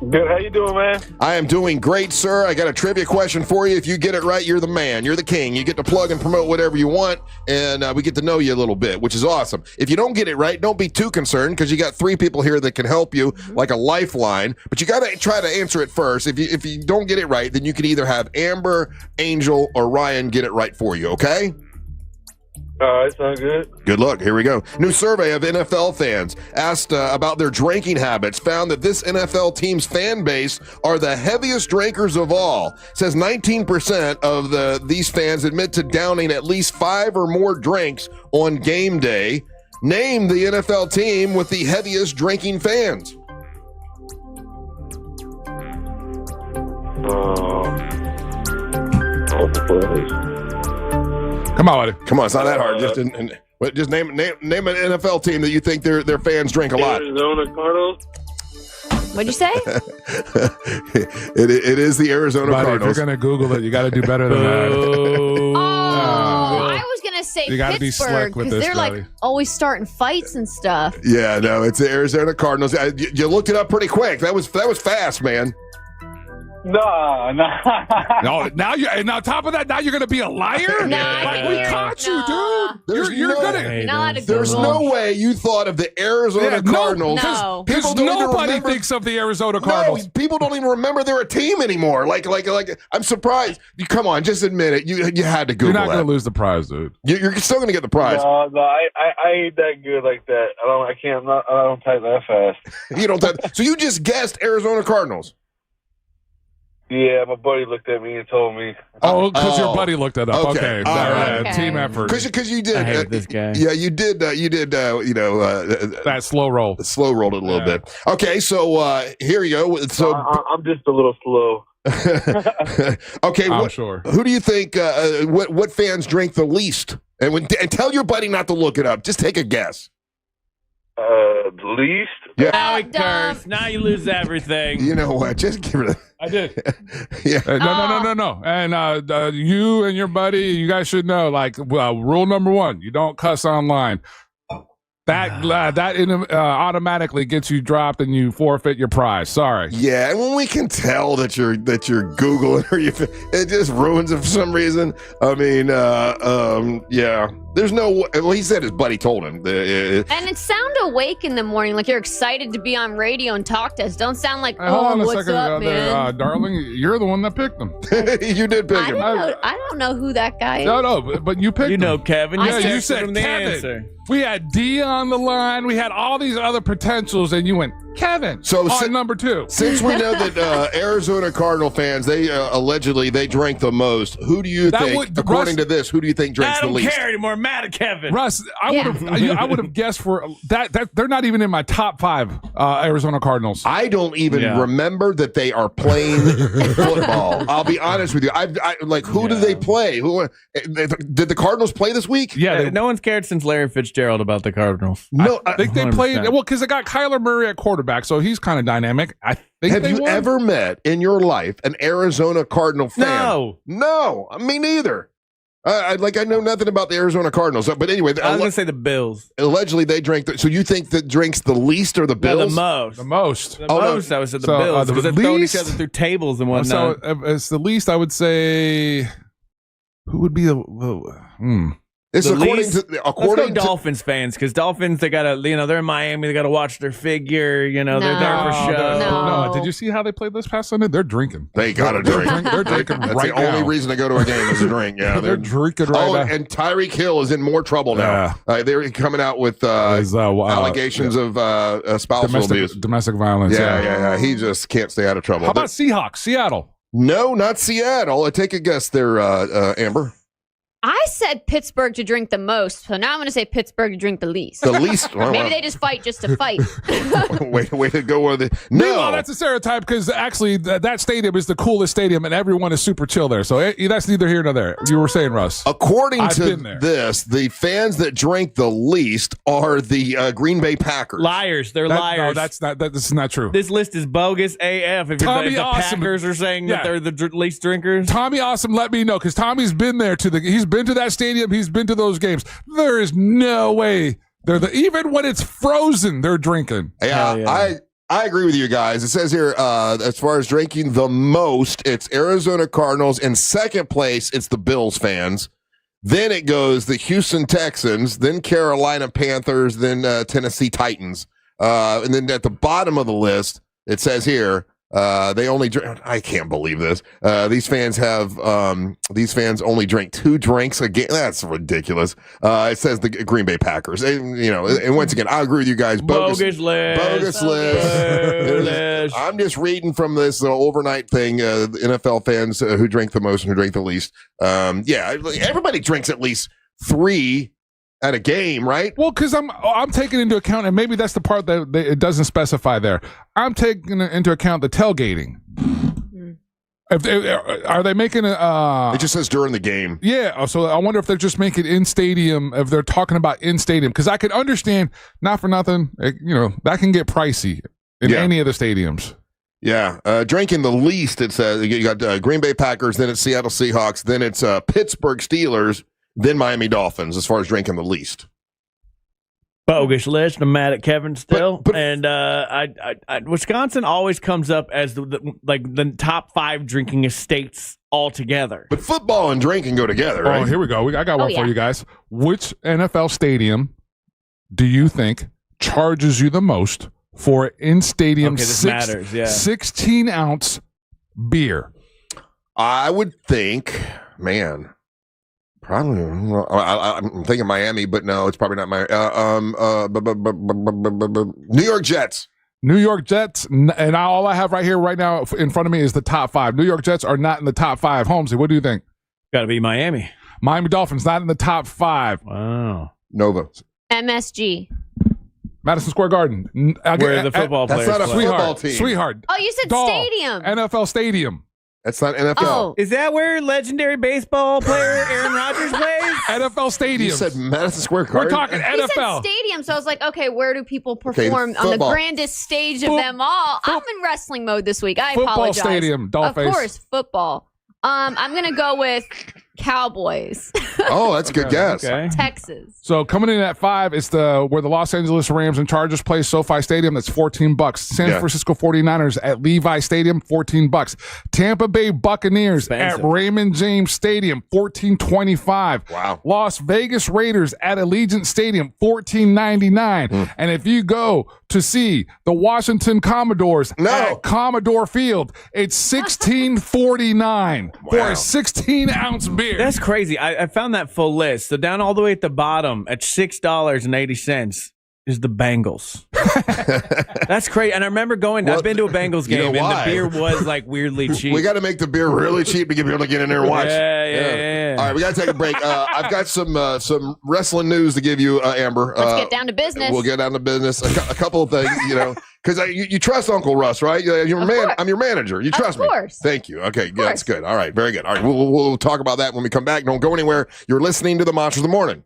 S5: Good. How you doing, man?
S3: I am doing great, sir. I got a trivia question for you. If you get it right, you're the man. You're the king. You get to plug and promote whatever you want, and we get to know you a little bit, which is awesome. If you don't get it right, don't be too concerned because you got 3 people here that can help you like a lifeline. But you got to try to answer it first. If you don't get it right, then you can either have Amber, Angel, or Ryan get it right for you, okay?
S5: All right, sounds good.
S3: Good luck. Here we go. New survey of NFL fans asked about their drinking habits found that this NFL team's fan base are the heaviest drinkers of all. Says 19% of these fans admit to downing at least 5 or more drinks on game day. Name the NFL team with the heaviest drinking fans.
S1: Come on, buddy.
S3: Come on, it's not that hard. Just name an NFL team that you think their fans drink a lot.
S5: Arizona Cardinals.
S2: What'd you say?
S3: It is the Arizona Cardinals.
S1: If you're gonna Google it, you got to do better than that.
S2: I was gonna say
S1: You gotta be slick
S2: Pittsburgh
S1: with
S2: because
S1: this,
S2: they're
S1: buddy.
S2: like always starting fights and stuff.
S3: Yeah, no, it's the Arizona Cardinals. You looked it up pretty quick. That was fast, man.
S5: Nah.
S1: No, now you and on top of that, now you're gonna be a liar. Like we caught you, dude. You're gonna.
S3: There's no way you thought of the Arizona Cardinals.
S2: No.
S3: People don't even
S1: Nobody
S3: remember.
S1: thinks of the Arizona Cardinals.
S3: No, people don't even remember they're a team anymore. Like I'm surprised. Come on, just admit it. You had to Google
S1: You're not
S3: that.
S1: gonna lose the prize, dude.
S3: You're still gonna get the prize.
S5: No, I ain't that good like that. I don't type that fast.
S3: You don't. So you just guessed Arizona Cardinals.
S5: Yeah, my buddy looked at me and told me.
S1: Oh, because your buddy looked it up. Okay.
S3: All right.
S1: Okay. Team effort.
S3: Because you did.
S10: I hate this guy.
S3: Yeah, you did. You did.
S1: That slow roll.
S3: Slow rolled it a little bit. Okay, so here you go. So
S5: I'm just a little slow.
S3: Okay,
S1: I'm sure.
S3: Who do you think? What fans drink the least? And tell your buddy not to look it up. Just take a guess.
S5: The least.
S3: Yeah.
S10: Now he cursed. Now you lose everything.
S3: You know what? Just give it.
S1: I did.
S3: Yeah.
S1: No. And you and your buddy, you guys should know. Like, rule number 1: you don't cuss online. That automatically gets you dropped and you forfeit your prize. Sorry.
S3: Yeah, and when we can tell that you're Googling or it just ruins it for some reason. I mean, yeah. There's no. Well, he said his buddy told him.
S2: And it sound awake in the morning, like you're excited to be on radio and talk to us. Don't sound like,
S1: Hold on a
S2: what's
S1: second,
S2: up, man?
S1: darling. You're the one that picked them.
S3: You did pick him.
S2: I don't know who that guy is.
S1: No, but you picked.
S10: You know
S1: them.
S10: Kevin.
S1: Yeah, you
S10: texted
S1: said
S10: him the
S1: Kevin.
S10: answer.
S1: We had D on the line. We had all these other potentials, and you went Kevin.
S3: So
S1: number 2.
S3: Since we know that Arizona Cardinal fans, they allegedly they drank the most. Who do you think, according to this, who do you think drinks
S10: I don't
S3: the least?
S10: care anymore. I'm mad at Kevin.
S1: Russ, I would have guessed for that. They're not even in my top 5 Arizona Cardinals.
S3: I don't even remember that they are playing football. I'll be honest with you. I like who do they play? Who did the Cardinals play this week?
S1: Yeah,
S10: no one's cared since Larry Fitzgerald about the Cardinals.
S3: No,
S1: I think they
S10: 100%.
S1: played well because they got Kyler Murray at quarterback, so he's kind of dynamic. I think.
S3: Have you ever met in your life an Arizona Cardinal fan? No, me neither. I know nothing about the Arizona Cardinals, but anyway,
S10: I was gonna say the Bills.
S3: Allegedly, they drank. So you think that drinks the least or the Bills?
S10: No,
S1: the most.
S10: The most. I was at the Bills because they're throwing each other through tables and whatnot.
S1: So it's the least. I would say. Who would be the?
S3: It's
S10: the
S3: according
S10: least,
S3: to
S10: let's go Dolphins fans because Dolphins they gotta they're in Miami, they gotta watch their figure, they're there for show.
S1: No, did you see how they played this past Sunday? They're drinking.
S3: They gotta drink.
S1: They're drinking.
S3: That's
S1: right
S3: the only
S1: now.
S3: reason to go to a game is to drink. Yeah,
S1: they're drinking right now.
S3: And Tyreek Hill is in more trouble now. They're coming out with allegations of spousal abuse,
S1: domestic violence.
S3: Yeah. He just can't stay out of trouble.
S1: How about Seahawks? Seattle?
S3: No, not Seattle. Take a guess there, Amber.
S2: I said Pittsburgh to drink the most, so now I'm going to say Pittsburgh to drink the least.
S3: The least?
S2: Maybe they just fight just to fight.
S3: way to go with it. No.
S1: Meanwhile, that's a stereotype because actually that stadium is the coolest stadium and everyone is super chill there. So that's neither here nor there. You were saying, Russ.
S3: According to this, the fans that drink the least are the Green Bay Packers.
S10: Liars. They're liars.
S1: No, this is not true.
S10: This list is bogus AF. If
S1: Tommy
S10: the
S1: Awesome.
S10: Packers are saying that they're the least drinkers.
S1: Tommy Awesome let me know because Tommy's been there he's been to that stadium. He's been to those games. There is no way even when it's frozen, they're drinking.
S3: Yeah. I agree with you guys. It says here, as far as drinking the most, it's Arizona Cardinals. In second place, it's the Bills fans. Then it goes the Houston Texans, then Carolina Panthers, then Tennessee Titans. And then at the bottom of the list, it says here, they only drink. I can't believe this. These fans only drink 2 drinks a game. That's ridiculous. It says the Green Bay Packers. And once again, I agree with you guys. Bogus list. I'm just reading from this overnight thing. The NFL fans who drink the most and who drink the least. Everybody drinks at least 3 at a game, right?
S1: Well, because I'm taking into account, and maybe that's the part that it doesn't specify there. I'm taking into account the tailgating. Are they making
S3: it just says during the game.
S1: Yeah, so I wonder if they're just making in stadium. If they're talking about in stadium, because I could understand, not for nothing, that can get pricey in any of the stadiums.
S3: Yeah, drinking the least. It says you got Green Bay Packers, then it's Seattle Seahawks, then it's Pittsburgh Steelers. Then Miami Dolphins, as far as drinking the least.
S10: Bogus list. I'm mad at Kevin still. And Wisconsin always comes up as the top 5 drinking states altogether.
S3: But football and drinking go together, right?
S1: Oh, here we go. I got one for you guys. Which NFL stadium do you think charges you the most for in-stadium 16-ounce beer?
S3: I would think, probably. I'm thinking Miami, but no, it's probably not Miami. New York Jets.
S1: New York Jets, and all I have right now in front of me is the top 5. New York Jets are not in the top 5. Holmesy, what do you think?
S10: Got to be Miami.
S1: Miami Dolphins not in the top 5.
S10: Wow.
S3: Nova.
S2: MSG.
S1: Madison Square Garden.
S10: Where the football players
S3: That's not a
S10: play.
S3: football team.
S1: Sweetheart.
S2: Oh, you said
S1: Doll.
S2: stadium.
S1: NFL Stadium.
S3: That's not NFL.
S2: Oh.
S10: Is that where legendary baseball player Aaron Rodgers plays?
S1: NFL Stadium.
S3: You said Madison Square Garden?
S1: We're talking
S2: He
S1: NFL.
S2: said stadium, so I was like, okay, where do people perform on the
S3: football.
S2: grandest stage of them all? I'm in wrestling mode this week. I
S1: Football
S2: apologize.
S1: stadium, Dollface.
S2: Of course, football. I'm gonna go with Cowboys.
S3: Oh, that's a good guess.
S10: Okay.
S2: Texas.
S1: So coming in at 5, it's where the Los Angeles Rams and Chargers play, SoFi Stadium. That's $14. San Francisco 49ers at Levi Stadium, $14. Tampa Bay Buccaneers at Raymond James Stadium, $14.25.
S3: Wow.
S1: Las Vegas Raiders at Allegiant Stadium, $14.99. And if you go to see the Washington Commodores at Commodore Field, it's $16.49 for a 16-ounce beer.
S10: That's crazy. I found that full list. So down all the way at the bottom at $6.80 is the Bengals. That's crazy. And I remember I've been to a Bengals game, and the beer was like weirdly cheap.
S3: We got to make the beer really cheap to get people to get in there and watch.
S10: Yeah.
S3: All right, we got to take a break. I've got some wrestling news to give you, Amber.
S2: Let's get down to business.
S3: We'll get down to business. A couple of things, because you trust Uncle Russ, right? I'm your manager. You trust me.
S2: Of course.
S3: Thank you. Okay, that's good. All right, very good. All right, we'll talk about that when we come back. Don't go anywhere. You're listening to the Monsters of the Morning.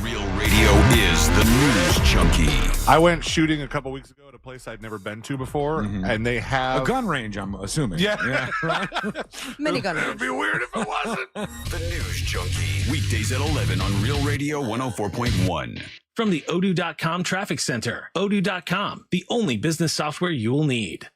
S4: Real Radio is the news junkie.
S9: I went shooting a couple weeks ago at a place I'd never been to before, and they have
S11: a gun range, I'm assuming.
S9: Yeah.
S11: Right?
S19: Minigun range.
S3: It'd be weird if it wasn't.
S4: The news junkie. Weekdays at 11 on Real Radio 104.1.
S12: From the Odoo.com Traffic Center. Odoo.com, the only business software you will need.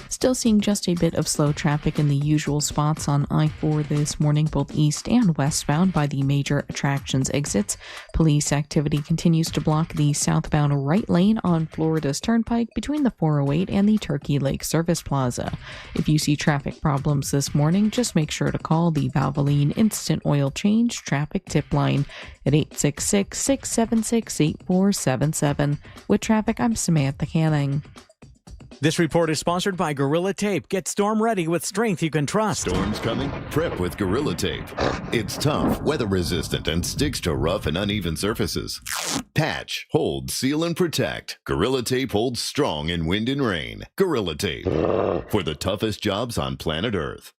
S13: Still seeing just a bit of slow traffic in the usual spots on I-4 this morning, both east and westbound by the major attractions exits. Police activity continues to block the southbound right lane on Florida's Turnpike between the 408 and the Turkey Lake Service Plaza. If you see traffic problems this morning, just make sure to call the Valvoline Instant Oil Change Traffic Tip Line at 866-676-8477. With traffic, I'm Samantha Canning.
S6: This report is sponsored by Gorilla Tape. Get storm ready with strength you can trust.
S7: Storms coming? Prep with Gorilla Tape. It's tough, weather resistant, and sticks to rough and uneven surfaces. Patch, hold, seal, and protect. Gorilla Tape holds strong in wind and rain. Gorilla Tape. For the toughest jobs on planet Earth.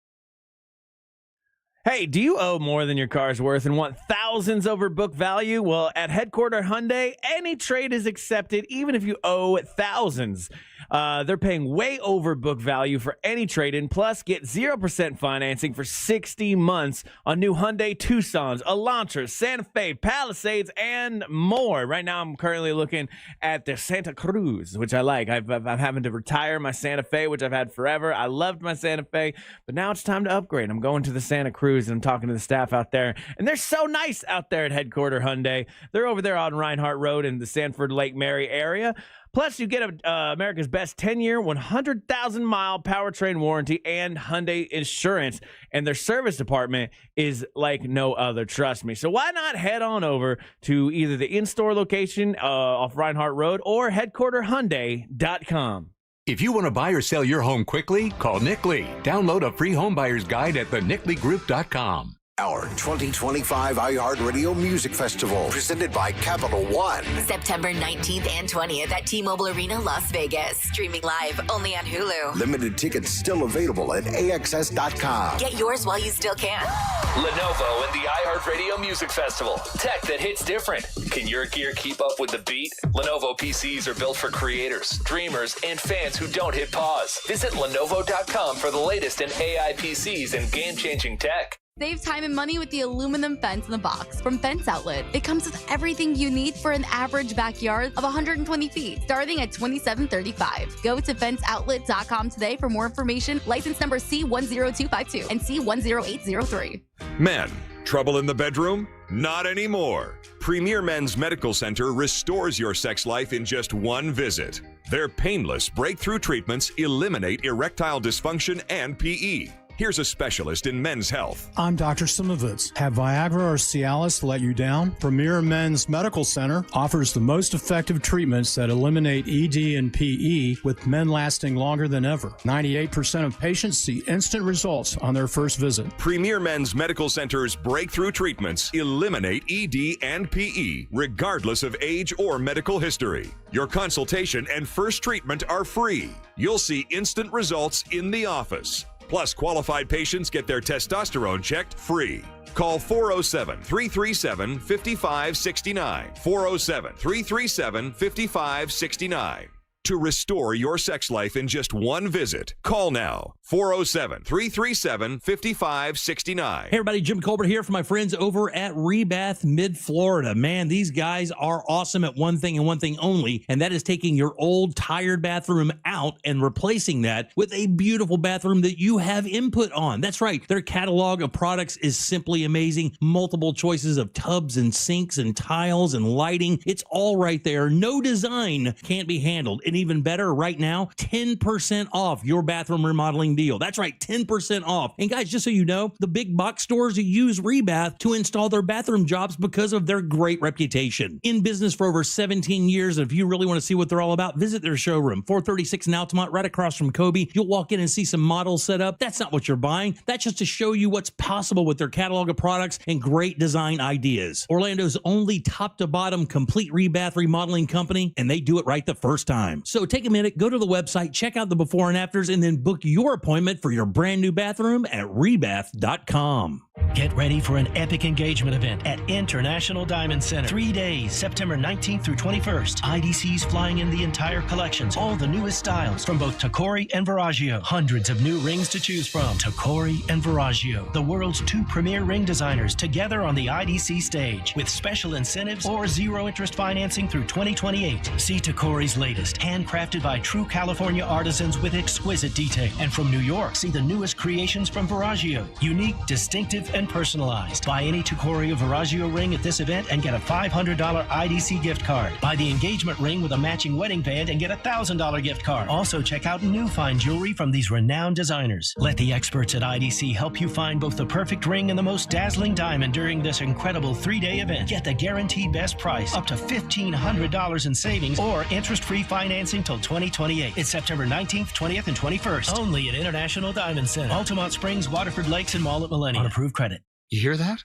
S10: Hey, do you owe more than your car's worth and want thousands over book value? Well, at Headquarter Hyundai, any trade is accepted, even if you owe thousands. They're paying way over book value for any trade-in. Plus, get 0% financing for 60 months on new Hyundai Tucsons, Elantras, Santa Fe, Palisades, and more. Right now, I'm currently looking at the Santa Cruz, which I like. I'm having to retire my Santa Fe, which I've had forever. I loved my Santa Fe, but now it's time to upgrade. I'm going to the Santa Cruz, and I'm talking to the staff out there, and they're so nice out there at Headquarter Hyundai. They're over there on Reinhardt Road in the Sanford Lake Mary area. Plus, you get America's best 10-year, 100,000-mile powertrain warranty and Hyundai insurance. And their service department is like no other, trust me. So why not head on over to either the in-store location off Reinhardt Road or headquarterhyundai.com.
S8: If you want to buy or sell your home quickly, call Nick Lee. Download a free home buyer's guide at thenicklygroup.com.
S11: Our 2025 iHeartRadio Music Festival, presented by Capital One.
S16: September 19th and 20th at T-Mobile Arena, Las Vegas. Streaming live only on Hulu.
S11: Limited tickets still available at AXS.com.
S16: Get yours while you still can.
S18: Lenovo and the iHeartRadio Music Festival. Tech that hits different. Can your gear keep up with the beat? Lenovo PCs are built for creators, dreamers, and fans who don't hit pause. Visit Lenovo.com for the latest in AI PCs and game-changing tech.
S21: Save time and money with the aluminum fence in the box from Fence Outlet. It comes with everything you need for an average backyard of 120 feet, starting at $27.35. Go to fenceoutlet.com today for more information. License number C10252 and C10803.
S23: Men, trouble in the bedroom? Not anymore. Premier Men's Medical Center restores your sex life in just one visit. Their painless breakthrough treatments eliminate erectile dysfunction and PE. Here's a specialist in men's health.
S29: I'm Dr. Simovitz. Have Viagra or Cialis let you down? Premier Men's Medical Center offers the most effective treatments that eliminate ED and PE, with men lasting longer than ever. 98% of patients see instant results on their first visit.
S23: Premier Men's Medical Center's breakthrough treatments eliminate ED and PE, regardless of age or medical history. Your consultation and first treatment are free. You'll see instant results in the office. Plus, qualified patients get their testosterone checked free. Call 407-337-5569. 407-337-5569. To restore your sex life in just one visit, call now. 407-337-5569.
S30: Hey everybody, Jim Colbert here for my friends over at Rebath Mid-Florida. Man, these guys are awesome at one thing and one thing only, and that is taking your old tired bathroom out and replacing that with a beautiful bathroom that you have input on. That's right, their catalog of products is simply amazing. Multiple choices of tubs and sinks and tiles and lighting. It's all right there. No design can't be handled. And even better, right now, 10% off your bathroom remodeling deal. That's right, 10% off. And guys, just so you know, the big box stores use Rebath to install their bathroom jobs because of their great reputation. In business for over 17 years, and if you really want to see what they're all about, visit their showroom, 436 in Altamont, right across from Kobe. You'll walk in and see some models set up. That's not what you're buying. That's just to show you what's possible with their catalog of products and great design ideas. Orlando's only top-to-bottom complete Rebath remodeling company, and they do it right the first time. So take a minute, go to the website, check out the before and afters, and then book your appointment for your brand new bathroom at rebath.com.
S31: Get ready for an epic engagement event at International Diamond Center. 3 days, September 19th through 21st. IDC's flying in the entire collections, all the newest styles from both Tacori and Verragio. Hundreds of new rings to choose from. Tacori and Verragio, the world's two premier ring designers, together on the IDC stage with special incentives or zero interest financing through 2028. See Tacori's latest, handcrafted by true California artisans with exquisite detail. And from New York, see the newest creations from Verragio. Unique, distinctive, and personalized. Buy any Tacori or Verragio ring at this event and get a $500 IDC gift card. Buy the engagement ring with a matching wedding band and get a $1,000 gift card. Also, check out new fine jewelry from these renowned designers. Let the experts at IDC help you find both the perfect ring and the most dazzling diamond during this incredible 3-day event. Get the guaranteed best price, up to $1,500 in savings, or interest-free financing financing till 2028. It's September 19th, 20th, and 21st. Only at International Diamond Center. Altamont Springs, Waterford Lakes, and Mall at Millennium. On approved credit.
S5: You hear that?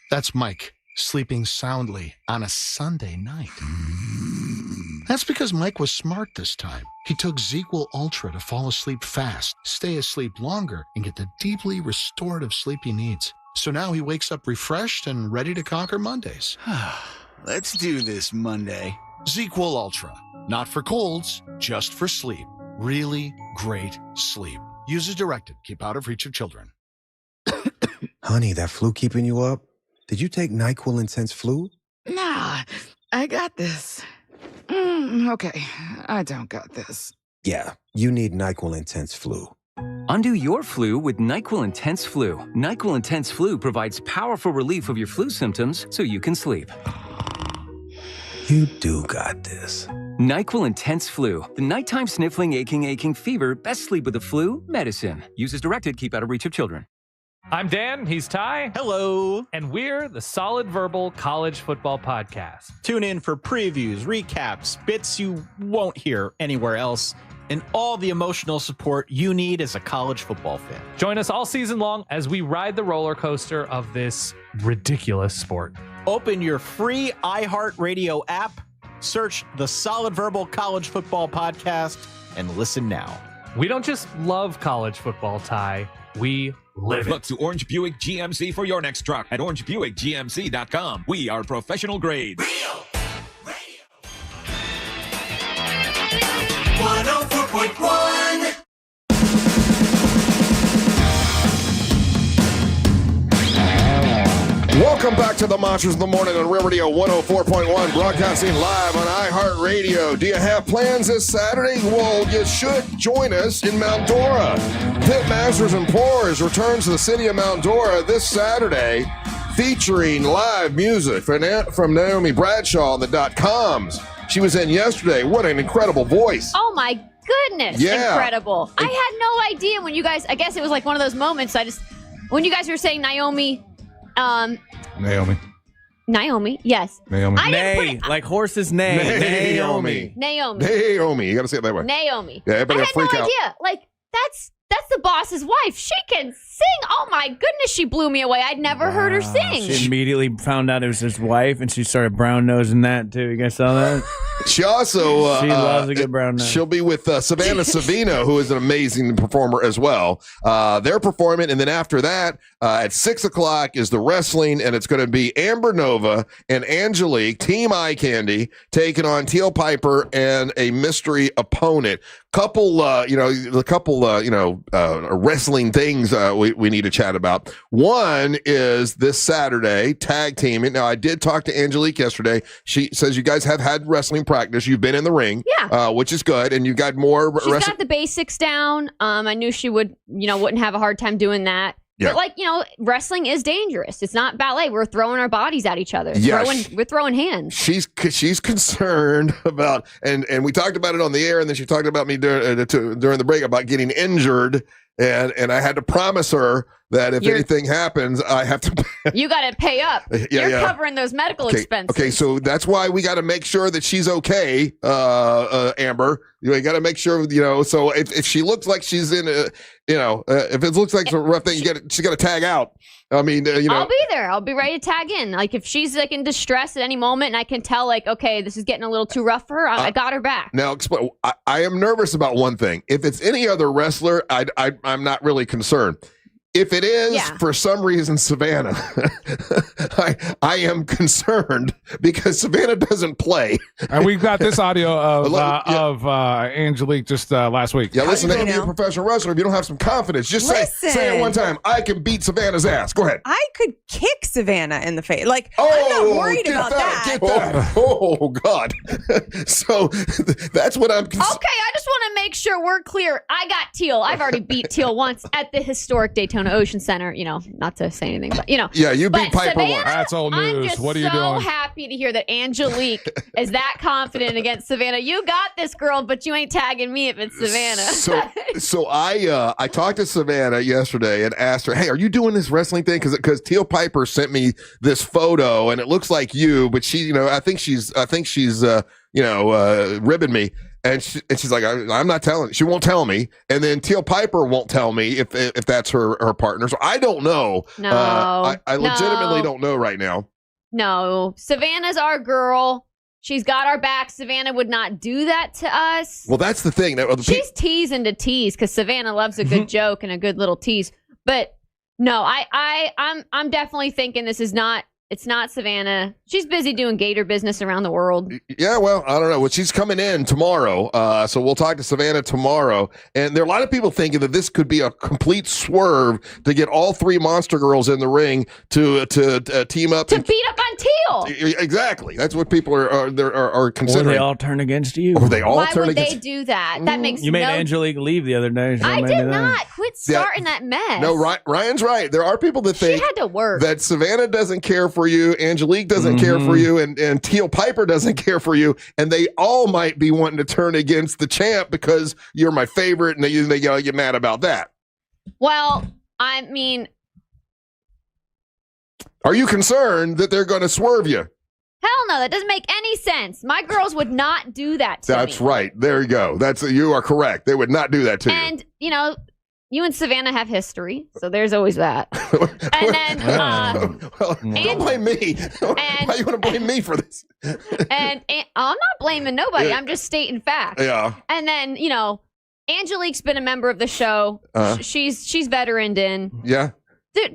S5: That's Mike sleeping soundly on a Sunday night. That's because Mike was smart this time. He took ZzzQuil Ultra to fall asleep fast, stay asleep longer, and get the deeply restorative sleep he needs. So now he wakes up refreshed and ready to conquer Mondays.
S14: Let's do this Monday.
S5: ZzzQuil Ultra. Not for colds, just for sleep. Really great sleep. Use as directed. Keep out of reach of children.
S15: Honey, that flu keeping you up? Did you take NyQuil Intense Flu?
S17: Nah, I got this. Okay, I don't got this.
S15: Yeah, you need NyQuil Intense Flu.
S20: Undo your flu with NyQuil Intense Flu. NyQuil Intense Flu provides powerful relief of your flu symptoms so you can sleep.
S15: You do got this.
S20: NyQuil Intense Flu. The nighttime sniffling, aching fever. Best sleep with the flu. Medicine. Use as directed. Keep out of reach of children.
S22: I'm Dan, he's Ty.
S24: Hello.
S22: And we're the Solid Verbal College Football Podcast.
S24: Tune in for previews, recaps, bits you won't hear anywhere else, and all the emotional support you need as a college football fan.
S22: Join us all season long as we ride the roller coaster of this ridiculous sport.
S24: Open your free iHeartRadio app, search the Solid Verbal College Football Podcast, and listen now.
S22: We don't just love college football, Ty. We live it.
S25: Look to Orange Buick GMC for your next truck at orangebuickgmc.com. We are professional grade.
S19: Real Radio 104.1.
S3: Welcome back to the Monsters in the Morning on Real Radio 104.1, broadcasting live on iHeartRadio. Do you have plans this Saturday? Well, you should join us in Mount Dora. Pit Masters and Pours returns to the city of Mount Dora this Saturday, featuring live music from Naomi Bradshaw and the .coms. She was in yesterday. What an incredible voice.
S2: Oh, my goodness.
S3: Yeah.
S2: Incredible. I had no idea when you guys, I guess it was like one of those moments. When you guys were saying Naomi, yes.
S10: Naomi. Like horses neigh.
S3: Naomi. You got to say it that way.
S2: Naomi.
S3: Yeah, everybody
S2: I had no
S3: freak out.
S2: idea. Like, that's the boss's wife. She can sing. Oh, my goodness. She blew me away. I'd never heard her sing.
S10: She immediately found out it was his wife, and she started brown nosing that too. You guys saw that?
S3: She also
S10: she loves a good brown nose.
S3: She'll be with Savannah Savino, who is an amazing performer as well. They're performing, and then after that, at 6:00 is the wrestling, and it's going to be Amber Nova and Angelique, Team Eye Candy, taking on Teal Piper and a mystery opponent. Wrestling things we need to chat about. One is this Saturday, tag teaming. Now, I did talk to Angelique yesterday. She says you guys have had wrestling practice. You've been in the ring, which is good, and you've got more.
S2: She's got the basics down. I knew she wouldn't have a hard time doing that.
S3: Yeah.
S2: But wrestling is dangerous. It's not ballet. We're throwing our bodies at each other. We're throwing hands.
S3: She's concerned about, and we talked about it on the air, and then she talked about me during the break about getting injured, and I had to promise her that if anything happens, I have to.
S2: You got to pay up. You're covering those medical expenses.
S3: Okay, so that's why we got to make sure that she's okay, Amber. You got to make sure, so if she looks like she's in if it looks like a rough thing, she's got to tag out. I mean,
S2: I'll be there. I'll be ready to tag in. Like, if she's in distress at any moment and I can tell, okay, this is getting a little too rough for her, I got her back.
S3: Now, I am nervous about one thing. If it's any other wrestler, I'm not really concerned. If it is, for some reason, Savannah, I am concerned because Savannah doesn't play.
S1: And we've got this audio of Angelique just last week.
S3: Yeah, listen, to be a professional wrestler, if you don't have some confidence, just say it one time. I can beat Savannah's ass. Go ahead.
S26: I could kick Savannah in the face. I'm not worried about that.
S3: Get that. Oh, God. So that's what I'm concerned.
S2: Okay, I just want to make sure we're clear. I got Teal. I've already beat Teal once at the historic Daytona Ocean Center. Not to say anything, but
S3: Yeah, you beat Piper
S2: Savannah,
S3: once.
S1: That's old news.
S2: I'm just
S1: What are you doing?
S2: so happy to hear that Angelique is that confident against Savannah. You got this, girl, but you ain't tagging me if it's Savannah.
S3: So I talked to Savannah yesterday and asked her, hey, are you doing this wrestling thing? Because Teal Piper sent me this photo and it looks like you, but she, I think she's ribbing me. And she's like, I'm not telling. She won't tell me. And then Teal Piper won't tell me if that's her partner. So I don't know.
S2: No,
S3: I legitimately don't know right now.
S2: No, Savannah's our girl. She's got our back. Savannah would not do that to us.
S3: Well, that's the thing.
S2: She's teasing to tease because Savannah loves a good joke and a good little tease. But no, I'm definitely thinking it's not Savannah. She's busy doing gator business around the world.
S3: Yeah, well, I don't know. Well, she's coming in tomorrow, so we'll talk to Savannah tomorrow. And there are a lot of people thinking that this could be a complete swerve to get all three Monster Girls in the ring to team up.
S2: To beat up on Teal.
S3: Exactly. That's what people are considering.
S10: Or they all turn against you.
S3: Or they all
S2: Why
S3: turn
S2: would
S3: against
S2: they do that? That makes
S10: You made Angelique leave the other day.
S2: I did not. Quit starting that mess.
S3: No, Ryan's right. There are people that think
S2: she had to work.
S3: That Savannah doesn't care for you, Angelique doesn't care for you, and Teal Piper doesn't care for you, and they all might be wanting to turn against the champ because you're my favorite, and they get mad about that.
S2: Well, I mean,
S3: are you concerned that they're going to swerve you?
S2: Hell no, that doesn't make any sense. My girls would not do that to me.
S3: That's right. There you go. You are correct. They would not do that to you.
S2: And, you and Savannah have history, so there's always that. And then,
S3: don't blame me. Why you want to blame me for this?
S2: and I'm not blaming nobody. I'm just stating facts.
S3: Yeah.
S2: And then, Angelique's been a member of the show. She's veteraned in.
S3: Yeah.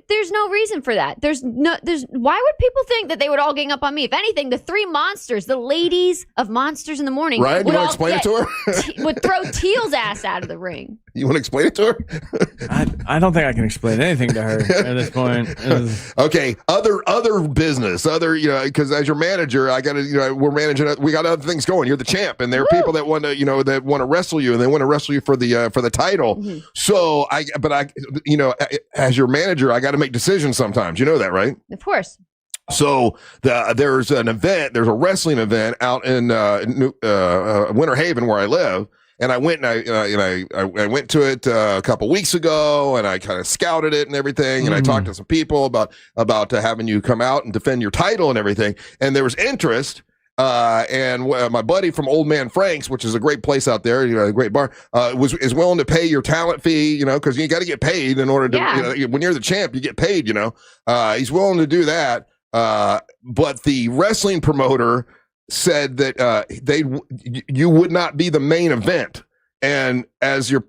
S2: There's no reason for that. Why would people think that they would all gang up on me? If anything, the three monsters, the ladies of Monsters in the Morning,
S3: Ryan, you want to explain it to her?
S2: Would throw Teal's ass out of the ring.
S3: You want to explain it to her?
S10: I don't think I can explain anything to her at this point.
S3: Okay, other business, because as your manager, I got to, we're managing. We got other things going. You're the champ, and there are people that want to, wrestle you, and they want to wrestle you for the title. Mm-hmm. So as your manager, I got to make decisions sometimes. You know that, right?
S2: Of course.
S3: So there's a wrestling event out in Winter Haven where I live. And I went and I went to it a couple weeks ago, and I kind of scouted it and everything. And I talked to some people about having you come out and defend your title and everything. And there was interest. And my buddy from Old Man Frank's, which is a great place out there, a great bar, is willing to pay your talent fee, because you got to get paid in order to, when you're the champ, you get paid, he's willing to do that. But the wrestling promoter said that you would not be the main event, and as your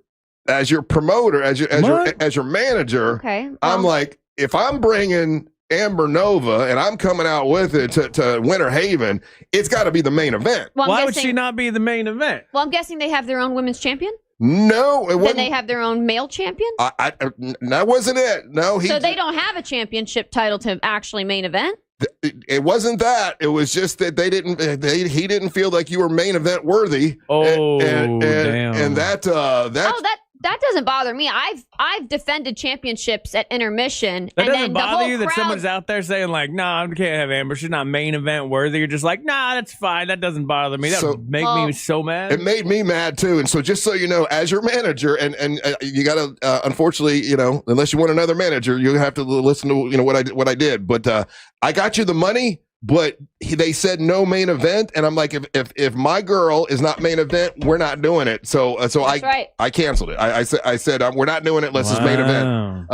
S3: promoter, as your manager,
S2: okay,
S3: I'm like, if I'm bringing Amber Nova and I'm coming out with it to Winter Haven, it's got to be the main event.
S2: Well,
S10: why would she not be the main event?
S2: Well, I'm guessing they have their own women's champion.
S3: No, it wasn't.
S2: Then they have their own male champion.
S3: That wasn't it. No,
S2: so they don't have a championship title to actually main event.
S3: It wasn't that. It was just that he didn't feel like you were main event worthy.
S10: Oh,
S3: damn. And
S2: that doesn't bother me. I've defended championships at intermission.
S10: That doesn't bother you that someone's out there saying like, "Nah, I can't have Amber. She's not main event worthy." You're just like, "Nah, that's fine. That doesn't bother me." That would make me so mad.
S3: It made me mad too. And so, just so you know, as your manager, and you got to, unfortunately, unless you want another manager, you have to listen to what I did. But I got you the money. But they said no main event, and I'm like, if my girl is not main event, we're not doing it. So I canceled it. I said we're not doing it unless it's main event.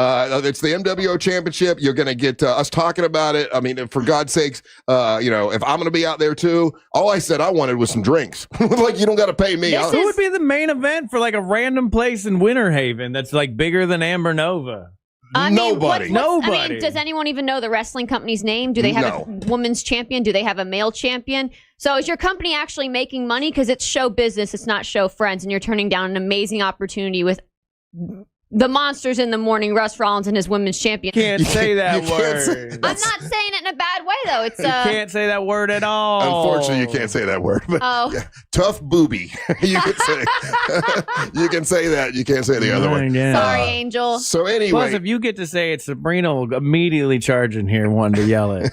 S3: It's the MWO Championship. You're gonna get us talking about it. I mean, for God's sakes, if I'm gonna be out there too, all I said I wanted was some drinks. Like, you don't got to pay me.
S10: Who would be the main event for like a random place in Winter Haven that's like bigger than Amber Nova?
S3: Nobody.
S10: Nobody.
S2: I mean, does anyone even know the wrestling company's name? Do they have a women's champion? Do they have a male champion? So is your company actually making money? Because it's show business, it's not show friends, and you're turning down an amazing opportunity with the Monsters in the Morning, Russ Rollins and his women's champion.
S10: Can't say that word.
S2: I'm not saying it in a bad way, though. It's
S10: you can't say that word at all.
S3: Unfortunately, you can't say that word. But tough booby. You can say. You can say that. You can't say the other one.
S2: Sorry, Angel.
S3: So anyway,
S10: plus if you get to say it, Sabrina will immediately charge in here wanting to yell it.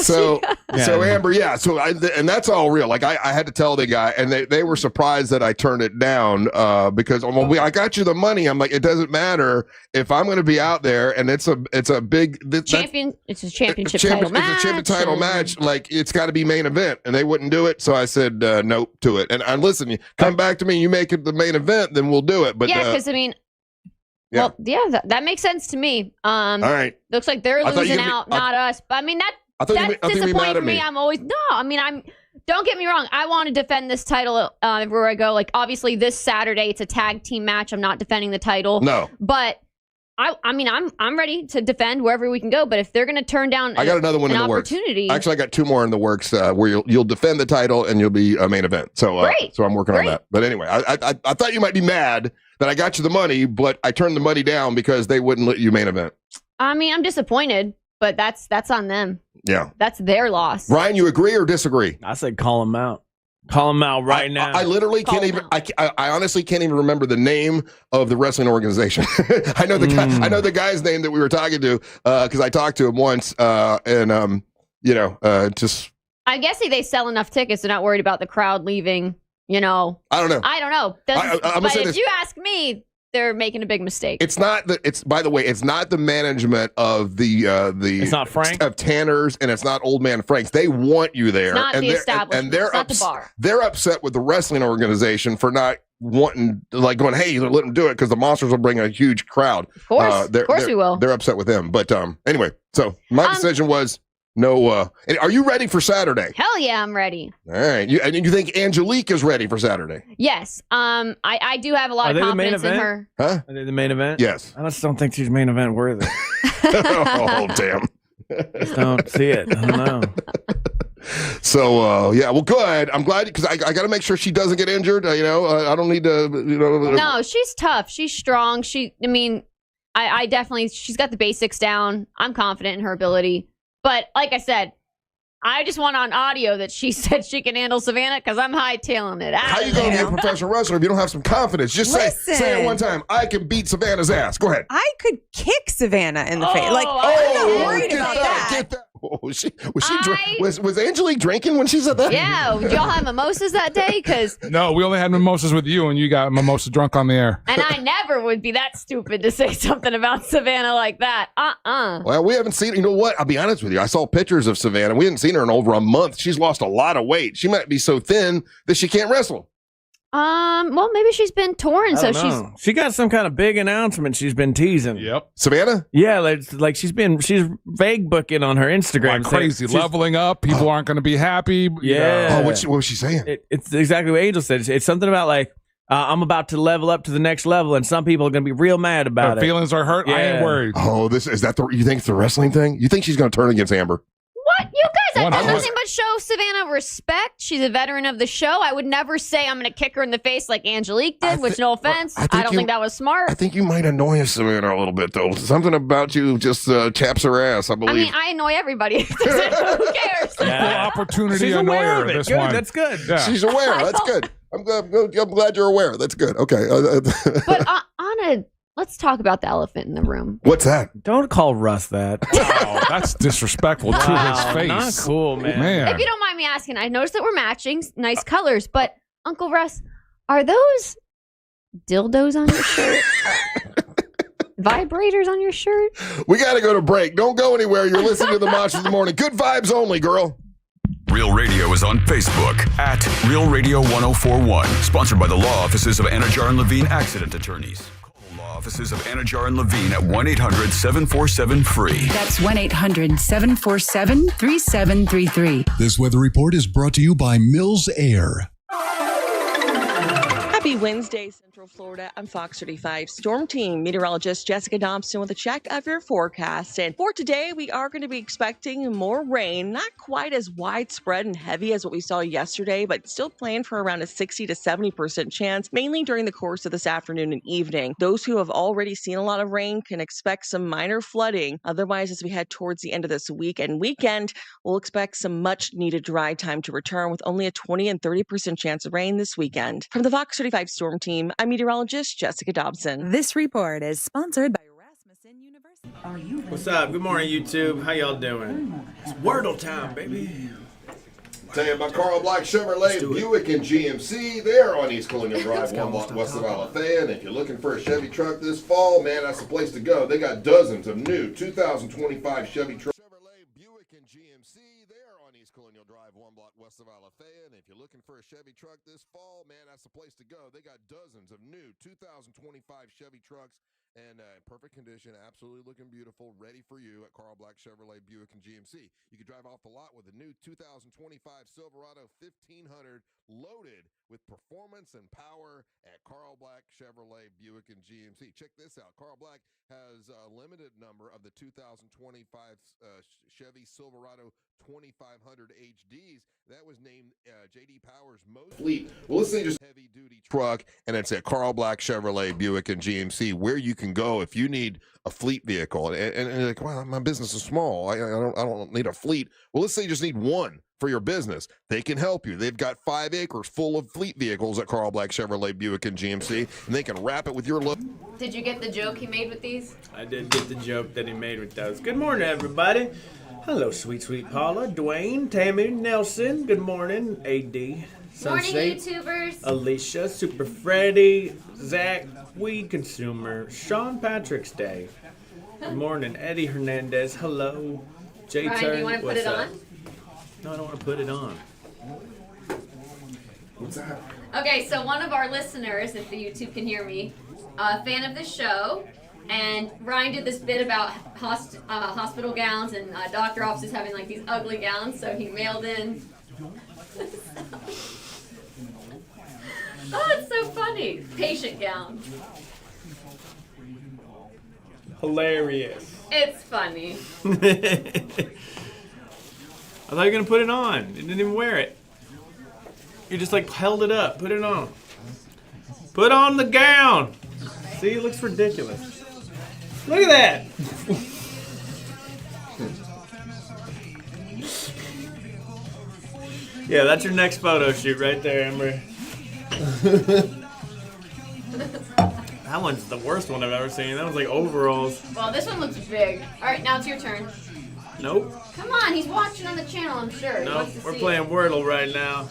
S3: So Amber, So and that's all real. Like I had to tell the guy, and they were surprised that I turned it down because I got you the money. I'm like, it doesn't matter if I'm going to be out there and it's a big
S2: championship title match.
S3: It's a championship title match. Like, it's got to be main event, and they wouldn't do it. So I said nope to it. And listen, you come back to me, you make it the main event, then we'll do it. But
S2: yeah, because I mean.
S3: Yeah.
S2: Well, yeah, that makes sense to me.
S3: All right.
S2: Looks like they're losing out, not us. But I mean, that's disappointing for me. Don't get me wrong. I want to defend this title everywhere I go. Like, obviously, this Saturday, it's a tag team match. I'm not defending the title.
S3: No.
S2: But I mean, I'm ready to defend wherever we can go. But if they're going to turn down,
S3: I got another one in the works. Actually, I got 2 more in the works where you'll defend the title and you'll be a main event. So,
S2: great.
S3: So I'm working on that. But anyway, I thought you might be mad that I got you the money, but I turned the money down because they wouldn't let you main event.
S2: I mean, I'm disappointed, but that's on them.
S3: Yeah,
S2: that's their loss.
S3: Ryan, you agree or disagree?
S10: I said call him out. Call him out right now.
S3: I literally can't even. I honestly can't even remember the name of the wrestling organization. I know the guy. I know the guy's name that we were talking to because I talked to him once, and just.
S2: I guess they sell enough tickets, they're not worried about the crowd leaving. I don't know. But if you ask me, they're making a big mistake.
S3: It's not the. It's by the way, it's not the management of the. It's
S10: not Frank
S3: of Tanner's, and it's not Old Man Frank's. They want you there.
S2: It's not the establishment.
S3: And they're
S2: it's not the bar.
S3: They're upset with the wrestling organization for not wanting, like, going, hey, let them do it because the Monsters will bring a huge crowd.
S2: Of course, we will.
S3: They're upset with them, but anyway. So my decision was. No, are you ready for Saturday?
S2: Hell yeah, I'm ready.
S3: All right. You think Angelique is ready for Saturday?
S2: Yes. I do have a lot of confidence in her.
S3: Huh?
S10: Are they the main event?
S3: Yes.
S10: I just don't think she's main event worthy.
S3: Oh, damn.
S10: Just don't see it. I don't know.
S3: So, yeah, well, good. I'm glad because I got to make sure she doesn't get injured. I don't need to,
S2: No, she's tough. She's strong. I definitely, she's got the basics down. I'm confident in her ability. But like I said, I just want on audio that she said she can handle Savannah because I'm hightailing it.
S3: How you going to be a professional wrestler if you don't have some confidence? Just say it one time. I can beat Savannah's ass. Go ahead.
S26: I could kick Savannah in the face. Like, I'm not worried about that.
S3: Get that. Oh, was Angelique drinking when she said that?
S2: Yeah. Did y'all have mimosas that day?
S1: No, we only had mimosas with you, and you got mimosa drunk on the air.
S2: And I never would be that stupid to say something about Savannah like that.
S3: Well, we haven't seen. You know what? I'll be honest with you. I saw pictures of Savannah. We haven't seen her in over a month. She's lost a lot of weight. She might be so thin that she can't wrestle.
S2: Well, maybe she's been torn, so
S10: she got some kind of big announcement she's been teasing.
S1: Yep.
S3: Savannah?
S10: Yeah, like she's vague booking on her Instagram.
S1: Like crazy, leveling up. People aren't going to be happy.
S10: Yeah.
S3: Oh, what was she saying?
S10: It's exactly what Angel said. It's something about like, I'm about to level up to the next level, and some people are going to be real mad about
S1: her
S10: it.
S1: Feelings are hurt.
S10: Yeah.
S1: I ain't worried.
S3: Oh, you think it's the wrestling thing? You think she's going to turn against Amber?
S2: What? You guys, I've done nothing but show Savannah respect. She's a veteran of the show. I would never say I'm going to kick her in the face like Angelique did, which, no offense, I don't think that was smart.
S3: I think you might annoy Savannah a little bit, though. Something about you just chaps her ass, I believe.
S2: I mean, I annoy everybody. Who cares?
S1: Full opportunity
S10: She's
S1: annoy
S10: aware
S1: her.
S10: of it.
S1: This
S10: Good.
S1: one.
S10: That's good.
S1: Yeah.
S3: She's aware. That's good. I'm glad you're aware. That's good. Okay.
S2: But Anna, let's talk about the elephant in the room.
S3: What's that?
S10: Don't call Russ that.
S1: Wow, that's disrespectful to his face.
S10: Not cool, man.
S2: If you don't mind me asking, I noticed that we're matching nice colors, but Uncle Russ, are those dildos on your shirt? Vibrators on your shirt?
S3: We got to go to break. Don't go anywhere. You're listening to the Monsters in the Morning. Good vibes only, girl.
S23: Real Radio is on Facebook at Real Radio 1041. Sponsored by the law offices of Anajar and Levine Accident Attorneys. Call the law offices of Anajar and Levine at 1-800-747-FREE.
S4: That's 1-800-747-3733.
S6: This weather report is brought to you by Mills Air.
S7: Happy Wednesday, Central Florida. I'm Fox 35 Storm Team meteorologist Jessica Dobson with a check of your forecast. And for today, we are going to be expecting more rain, not quite as widespread and heavy as what we saw yesterday, but still planned for around a 60 to 70% chance, mainly during the course of this afternoon and evening. Those who have already seen a lot of rain can expect some minor flooding. Otherwise, as we head towards the end of this week and weekend, we'll expect some much needed dry time to return with only a 20 and 30% chance of rain this weekend. From the Fox 35 Storm Team, I'm meteorologist Jessica Dobson.
S4: This report is sponsored by Rasmussen University.
S10: What's up? Good morning, YouTube. How y'all doing? It's Wordle time, baby.
S3: Tell you about Carl Black Chevrolet, Buick, and GMC. They're on East Colonial Drive, 1 block west of Alafaya. If you're looking for a Chevy truck this fall, man, that's the place to go. They got dozens of new 2025 Chevy trucks. Chevrolet, Buick, and GMC. They're on East Colonial Drive, 1 block west of Alafaya. And if you're looking for a Chevy truck this fall, man, that's the place to go. They got dozens of new 2025 Chevy trucks. And perfect condition, absolutely looking beautiful, ready for you at Carl Black Chevrolet, Buick, and GMC. You can drive off the lot with a new 2025 Silverado 1500 loaded with performance and power at Carl Black Chevrolet, Buick, and GMC. Check this out. Carl Black has a limited number of the 2025 Chevy Silverado 2500 HDs. That was named J.D. Power's most fleet. Well, let's say just heavy-duty truck, and it's at Carl Black Chevrolet, Buick, and GMC, where you can go if you need a fleet vehicle. And you're like, well, my business is small. I don't need a fleet. Well, let's say you just need one for your business. They can help you. They've got 5 acres full of fleet vehicles at Carl Black Chevrolet, Buick, and GMC, and they can wrap it with your look.
S2: Did you get the joke he made with these?
S10: I did get the joke that he made with those. Good morning, everybody. Hello, sweet, sweet Paula, Dwayne, Tammy, Nelson. Good morning, AD. Sunset,
S2: morning, YouTubers.
S10: Alicia, Super Freddy, Zach, Weed Consumer, Sean Patrick's Day. Good morning, Eddie Hernandez. Hello, Jay
S2: Ryan,
S10: Turn.
S2: do you want to put it on?
S10: No, I don't want to put it on.
S3: What's that?
S2: Okay, so one of our listeners, if the YouTube can hear me, a fan of the show, and Ryan did this bit about hospital gowns and doctor offices having like these ugly gowns, so he mailed in. Oh, it's so funny. Patient gown.
S10: Hilarious.
S2: It's funny.
S10: I thought you were going to put it on. You didn't even wear it. You just like held it up. Put it on. Put on the gown. See, it looks ridiculous. Look at that. Yeah, that's your next photo shoot right there, Amber. That one's the worst one I've ever seen. That was like overalls.
S2: Well, this one looks big. All right, now it's your turn.
S10: Nope.
S2: Come on, he's watching on the channel, I'm sure.
S10: Nope, we're playing Wordle right now.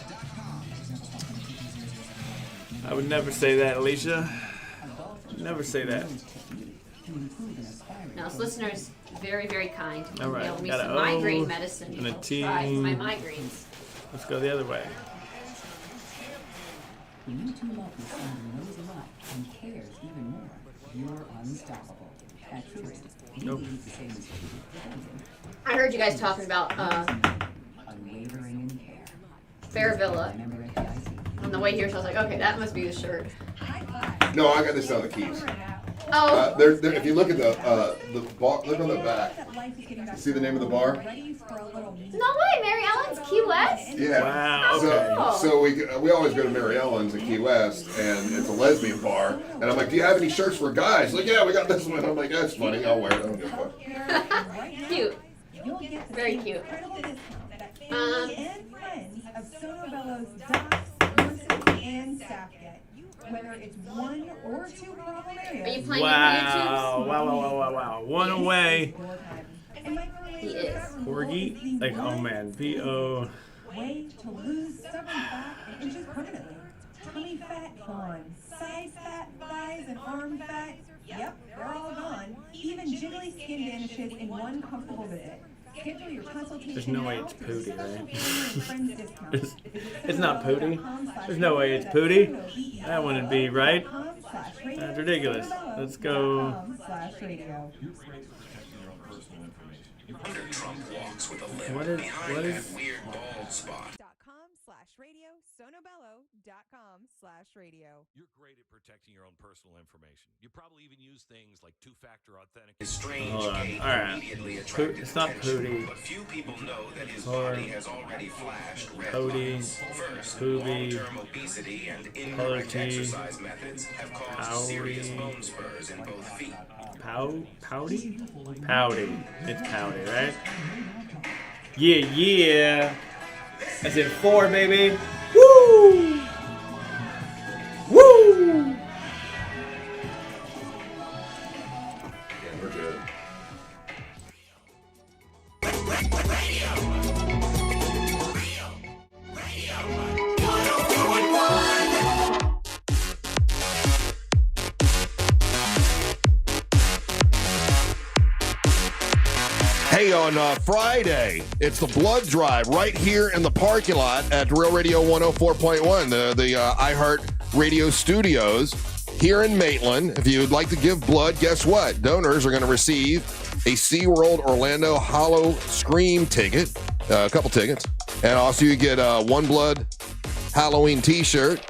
S10: I would never say that, Alicia. Never say that.
S2: Now, this listener's very, very kind.
S10: All right.
S2: Mailed me
S10: Got
S2: some
S10: an O
S2: migraine medicine.
S10: and a T.
S2: Try my migraines.
S10: Let's go the other way.
S8: You two love the sun knows a lot and cares even more. You're unstoppable. At Truist, you believe the same as you.
S2: I heard you guys talking about
S8: Unwavering in care.
S2: Fair Villa. On the way here, so I was like, okay, that must be the shirt.
S3: No, I got this on the keys.
S2: Oh.
S3: If you look at the bar, look on the back. See the name of the bar?
S2: No way, Mary Ellen's Key West?
S3: Yeah.
S10: Wow.
S3: So we always go to Mary Ellen's in Key West, and it's a lesbian bar. And I'm like, do you have any shirts for guys? Like, yeah, we got this one. I'm like, that's funny. I'll wear it. I don't give a fuck.
S2: Cute. Very cute.
S9: Whether it's one or two problem areas.
S2: Are you playing
S10: Wow. One away.
S2: He is.
S10: Corgi? Like, oh man. P-O.
S9: Way to lose stubborn fat and inches permanently. Tummy fat gone. Side fat, thighs, and arm fat. Yep, they're all gone. Even jiggly skin vanishes in one comfortable visit. Schedule your consultation.
S10: There's no way it's Pootie, right? It's not Pootie. There's no way it's Pootie. That wouldn't be right. That's ridiculous. Let's go. What is
S11: .com/radio, You're great at protecting your own personal information. You probably even use things like two-factor authentication.
S10: Hold on. All right. It's not Pootie.
S12: But few people know that his body has already flashed red lights. First, long-term obesity and incorrect exercise methods have caused serious bone spurs in both feet.
S10: Pouty? Pouty. It's Pouty, right? Yeah. That's in 4, baby. Woo! Woo!
S3: Yeah, we're good. Hey, on Friday, it's the blood drive right here in the parking lot at Real Radio 104.1, the iHeart Radio Studios here in Maitland. If you'd like to give blood, guess what? Donors are going to receive a SeaWorld Orlando Hollow Scream ticket, a couple tickets, and also you get a One Blood Halloween t-shirt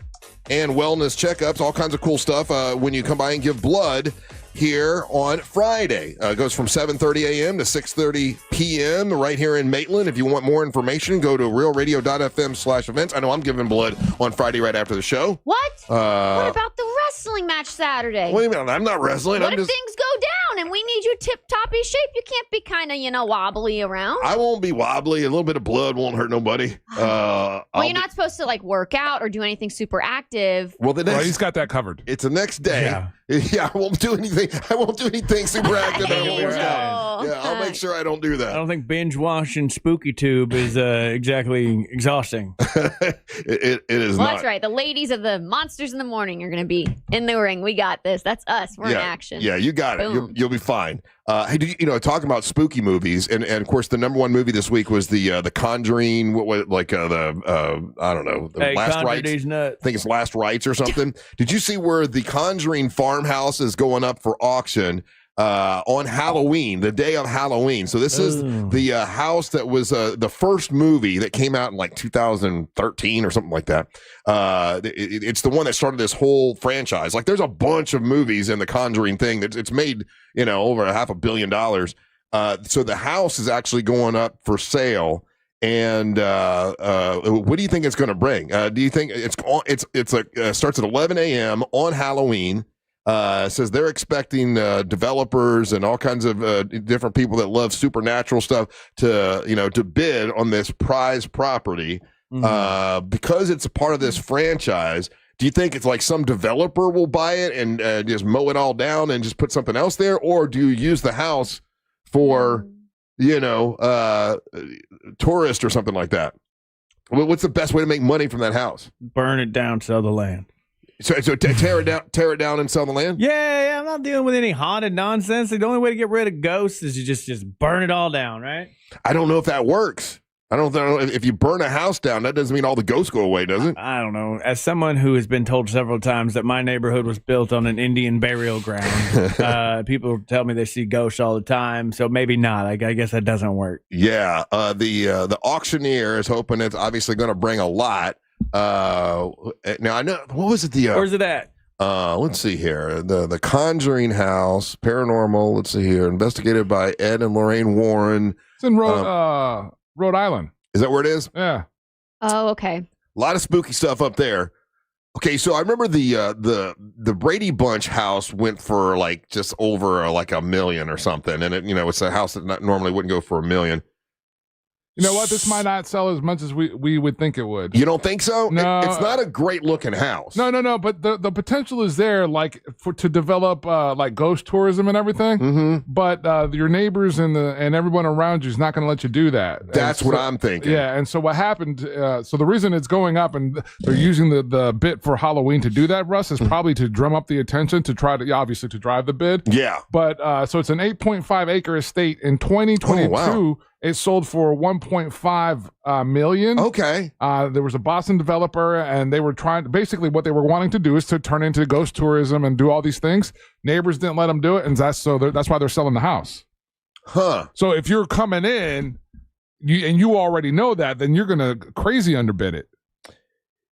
S3: and wellness checkups, all kinds of cool stuff when you come by and give blood here on Friday. It goes from 7:30 a.m. to 6:30 p.m. right here in Maitland. If you want more information, go to realradio.fm/events. I know I'm giving blood on Friday right after the show.
S2: What? What about the wrestling match Saturday?
S3: What do you mean? I'm not wrestling.
S2: What if things go down and we need you tip-toppy shape? You can't be kind of, wobbly around.
S3: I won't be wobbly. A little bit of blood won't hurt nobody.
S2: Well, you're not supposed to work out or do anything super active.
S3: Well,
S1: he's got that covered.
S3: It's the next day. Yeah, I won't do anything. I won't do anything super active. Yeah, I'll make sure I don't do that.
S10: I don't think binge watching Spooky Tube is exactly exhausting.
S3: It is
S2: Well,
S3: not.
S2: that's right. The ladies of the Monsters in the Morning are going to be in the ring. We got this. That's us. We're in action.
S3: Yeah, you got
S2: Boom.
S3: it. You'll be fine. Hey, talking about spooky movies, and of course, the number one movie this week was the Conjuring. I don't know, the Last Rites. I think it's Last Rites or something. Did you see where the Conjuring farmhouse is going up for auction on Halloween, the day of Halloween? So this is the house that was the first movie that came out in 2013 or something like that. It's the one that started this whole franchise. There's a bunch of movies in the Conjuring thing that it's made, over $500 million. So the house is actually going up for sale. And what do you think it's going to bring? Do you think starts at 11 a.m. on Halloween? Says they're expecting developers and all kinds of different people that love supernatural stuff to bid on this prize property because it's a part of this franchise. Do you think it's some developer will buy it and just mow it all down and just put something else there, or do you use the house for tourist or something like that? What's the best way to make money from that house?
S10: Burn it down, sell the land.
S3: So tear it down and sell the land?
S10: Yeah, I'm not dealing with any haunted nonsense. The only way to get rid of ghosts is you just burn it all down, right?
S3: I don't know if that works. I don't know if you burn a house down, that doesn't mean all the ghosts go away, does it?
S10: I don't know. As someone who has been told several times that my neighborhood was built on an Indian burial ground, people tell me they see ghosts all the time, so maybe not. I guess that doesn't work.
S3: Yeah, the auctioneer is hoping it's obviously going to bring a lot. Now I know, what was it?
S10: Where's it at?
S3: Let's see here. The Conjuring House, paranormal. Let's see here. Investigated by Ed and Lorraine Warren.
S1: It's in Rhode Island.
S3: Is that where it is?
S1: Yeah.
S2: Oh, okay.
S3: A lot of spooky stuff up there. Okay, so I remember the Brady Bunch house went for just over $1 million or something, and it's a house that normally wouldn't go for $1 million.
S1: You know what? This might not sell as much as we would think it would.
S3: You don't think so?
S1: No,
S3: it's not a great looking house.
S1: No. But the potential is there, to develop ghost tourism and everything.
S3: Mm-hmm.
S1: But your neighbors and everyone around you is not going to let you do that.
S3: That's what I'm thinking.
S1: Yeah, and so what happened? So the reason it's going up and they're using the bit for Halloween to do that, Russ, is probably to drum up the attention to try to obviously to drive the bid.
S3: Yeah.
S1: But so it's an 8.5 acre estate in 2022.
S3: Oh, wow.
S1: It sold for $1.5 million.
S3: Okay.
S1: There was a Boston developer, and they were basically what they were wanting to do is to turn into ghost tourism and do all these things. Neighbors didn't let them do it, and that's why they're selling the house.
S3: Huh.
S1: So if you're coming in, you already know that, then you're gonna crazy underbid it.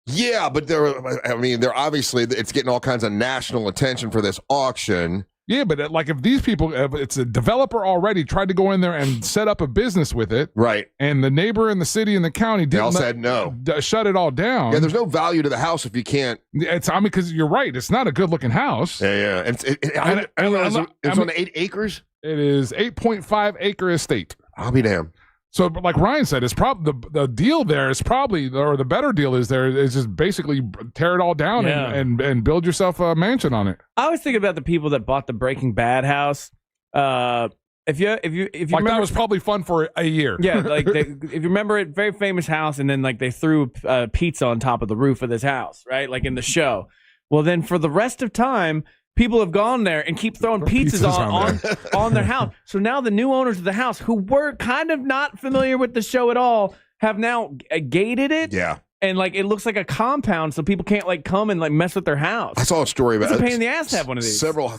S3: Yeah, but they're obviously, it's getting all kinds of national attention for this auction.
S1: Yeah, but if these people, if it's a developer already tried to go in there and set up a business with it,
S3: right? And
S1: the neighbor in the city and the county
S3: said no,
S1: shut it all down.
S3: Yeah, there's no value to the house if you can't.
S1: Because you're right, it's not a good looking house.
S3: Yeah. It's on 8 acres.
S1: It is 8.5 acre estate.
S3: I'll be damned.
S1: So, like Ryan said, it's probably the deal there is probably, or the better deal is just basically tear it all down and build yourself a mansion on it.
S10: I always think about the people that bought the Breaking Bad house. If you remember,
S1: that was probably fun for a year.
S10: Yeah, if you remember it, very famous house, and then they threw pizza on top of the roof of this house, right? Like in the show. Well, then for the rest of time, people have gone there and keep throwing pizzas on their house. So now the new owners of the house, who were kind of not familiar with the show at all, have now gated it.
S3: Yeah.
S10: And like it looks like a compound, so people can't like come and like mess with their house.
S3: I saw a story about
S10: it's a pain in the ass to have one of these.
S3: Several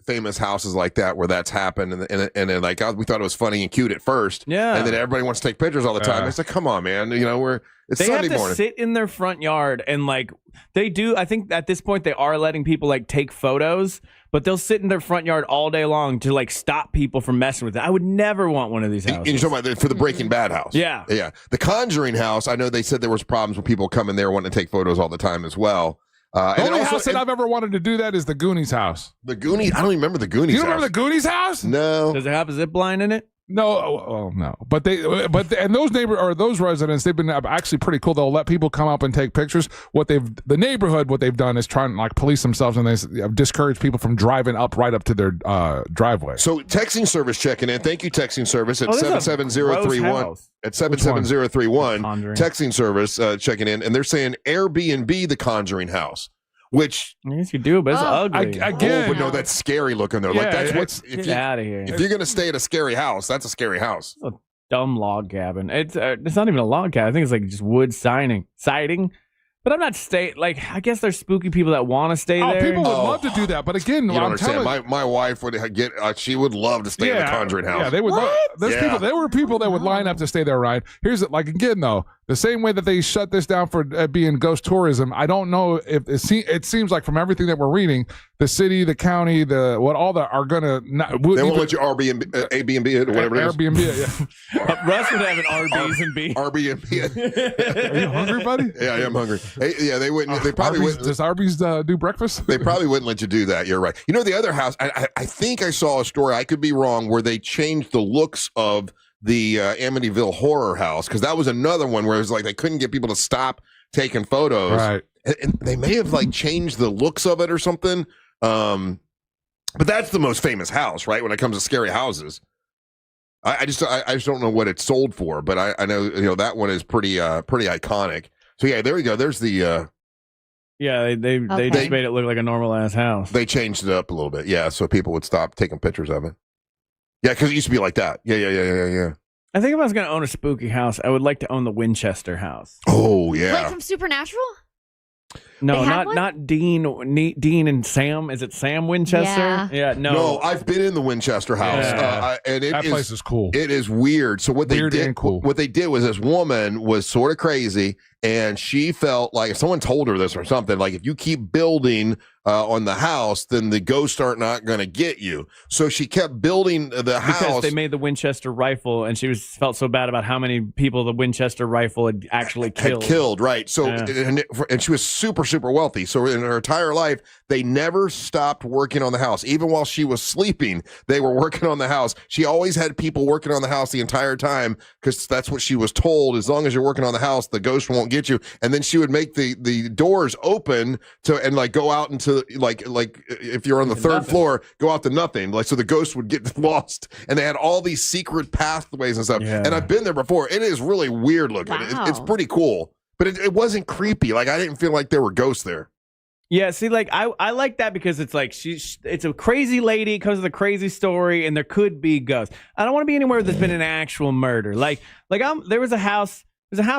S3: famous houses like that where that's happened, and then like we thought it was funny and cute at first,
S10: yeah.
S3: And then everybody wants to take pictures all the time. It's like, come on, man, you know it's
S10: they
S3: Sunday
S10: have to
S3: morning.
S10: sit in their front yard and like they do. I think at this point they are letting people like take photos, but they'll sit in their front yard all day long to like stop people from messing with it. I would never want one of these houses.
S3: And you're talking about for the Breaking Bad house.
S10: Yeah.
S3: The Conjuring house. I know they said there was problems with people coming there wanting to take photos all the time as well.
S1: The only house that I've ever wanted to do that is the Goonies house.
S3: The Goonies. I don't even remember the Goonies.
S1: You don't remember the Goonies house?
S3: No.
S10: Does it have a zip line in it?
S3: No,
S1: no. But those residents, they've been actually pretty cool. They'll let people come up and take pictures. What they've done is trying to like police themselves, and they discourage people from driving right up to their driveway.
S3: So texting service checking in. Thank you, texting service at 77031 at 77031. Texting service checking in, and they're saying Airbnb the Conjuring house. Which
S10: yes, you do, but it's ugly.
S3: But no, that's scary looking though.
S1: Yeah,
S3: like that's
S10: get out of here.
S3: If you're gonna stay at a scary house, that's a scary house.
S10: It's a dumb log cabin. It's not even a log cabin. I think it's like just wood siding. But I'm not staying. Like I guess there's spooky people that want to stay there.
S1: People would love to do that, but again,
S3: you don't understand. My wife would get. She would love to stay in the Conjuring house.
S1: Yeah, they would. People. There were people that would line up to stay there, Ryan. Here's it. Like again, though, the same way that they shut this down for being ghost tourism. I don't know if it seems like from everything that we're reading, the city, the county, are gonna.
S3: They won't let you Airbnb it or whatever it is.
S1: Airbnb. Yeah.
S10: Russ would have an Airbnb.
S3: Airbnb.
S1: Are you hungry, buddy?
S3: Yeah, I am hungry. Yeah, they wouldn't. They probably wouldn't.
S1: Does Arby's do breakfast?
S3: They probably wouldn't let you do that. You're right. You know, the other house. I think I saw a story. I could be wrong. Where they changed the looks of the Amityville horror house, because that was another one where it was like they couldn't get people to stop taking photos.
S1: Right.
S3: And they may have like changed the looks of it or something. But that's the most famous house, right? When it comes to scary houses. I just don't know what it's sold for, but I know that one is pretty iconic. So yeah, there we go. There's the.
S10: Yeah, they just made it look like a normal ass house.
S3: They changed it up a little bit, yeah, so people would stop taking pictures of it. Yeah, because it used to be like that. Yeah.
S10: I think if I was going to own a spooky house, I would like to own the Winchester house.
S3: Oh yeah,
S2: like from Supernatural.
S10: No, not Dean and Sam. Is it Sam Winchester? Yeah,
S3: no. I've been in the Winchester house, and
S1: that place is cool.
S3: It is weird. So what they did,
S1: and cool.
S3: What they did was this woman was sort of crazy, and she felt like if someone told her this or something, like if you keep building on the house, then the ghosts are not going to get you. So she kept building the house.
S10: Because they made the Winchester rifle, and she felt so bad about how many people the Winchester rifle had actually killed.
S3: Right. So, and she was super, super wealthy. So in her entire life, they never stopped working on the house. Even while she was sleeping, they were working on the house. She always had people working on the house the entire time, because that's what she was told. As long as you're working on the house, the ghost won't get you. And then she would make the doors open and like go out into like if you're on the third floor, go out to nothing. Like, so the ghost would get lost, and they had all these secret pathways and stuff.
S10: Yeah.
S3: And I've been there before. It is really weird looking.
S2: Wow.
S3: It's pretty cool, but it wasn't creepy. Like, I didn't feel like there were ghosts there.
S10: Yeah, see, like I like that because it's like it's a crazy lady because of the crazy story, and there could be ghosts. I don't want to be anywhere where there's been an actual murder. There was a house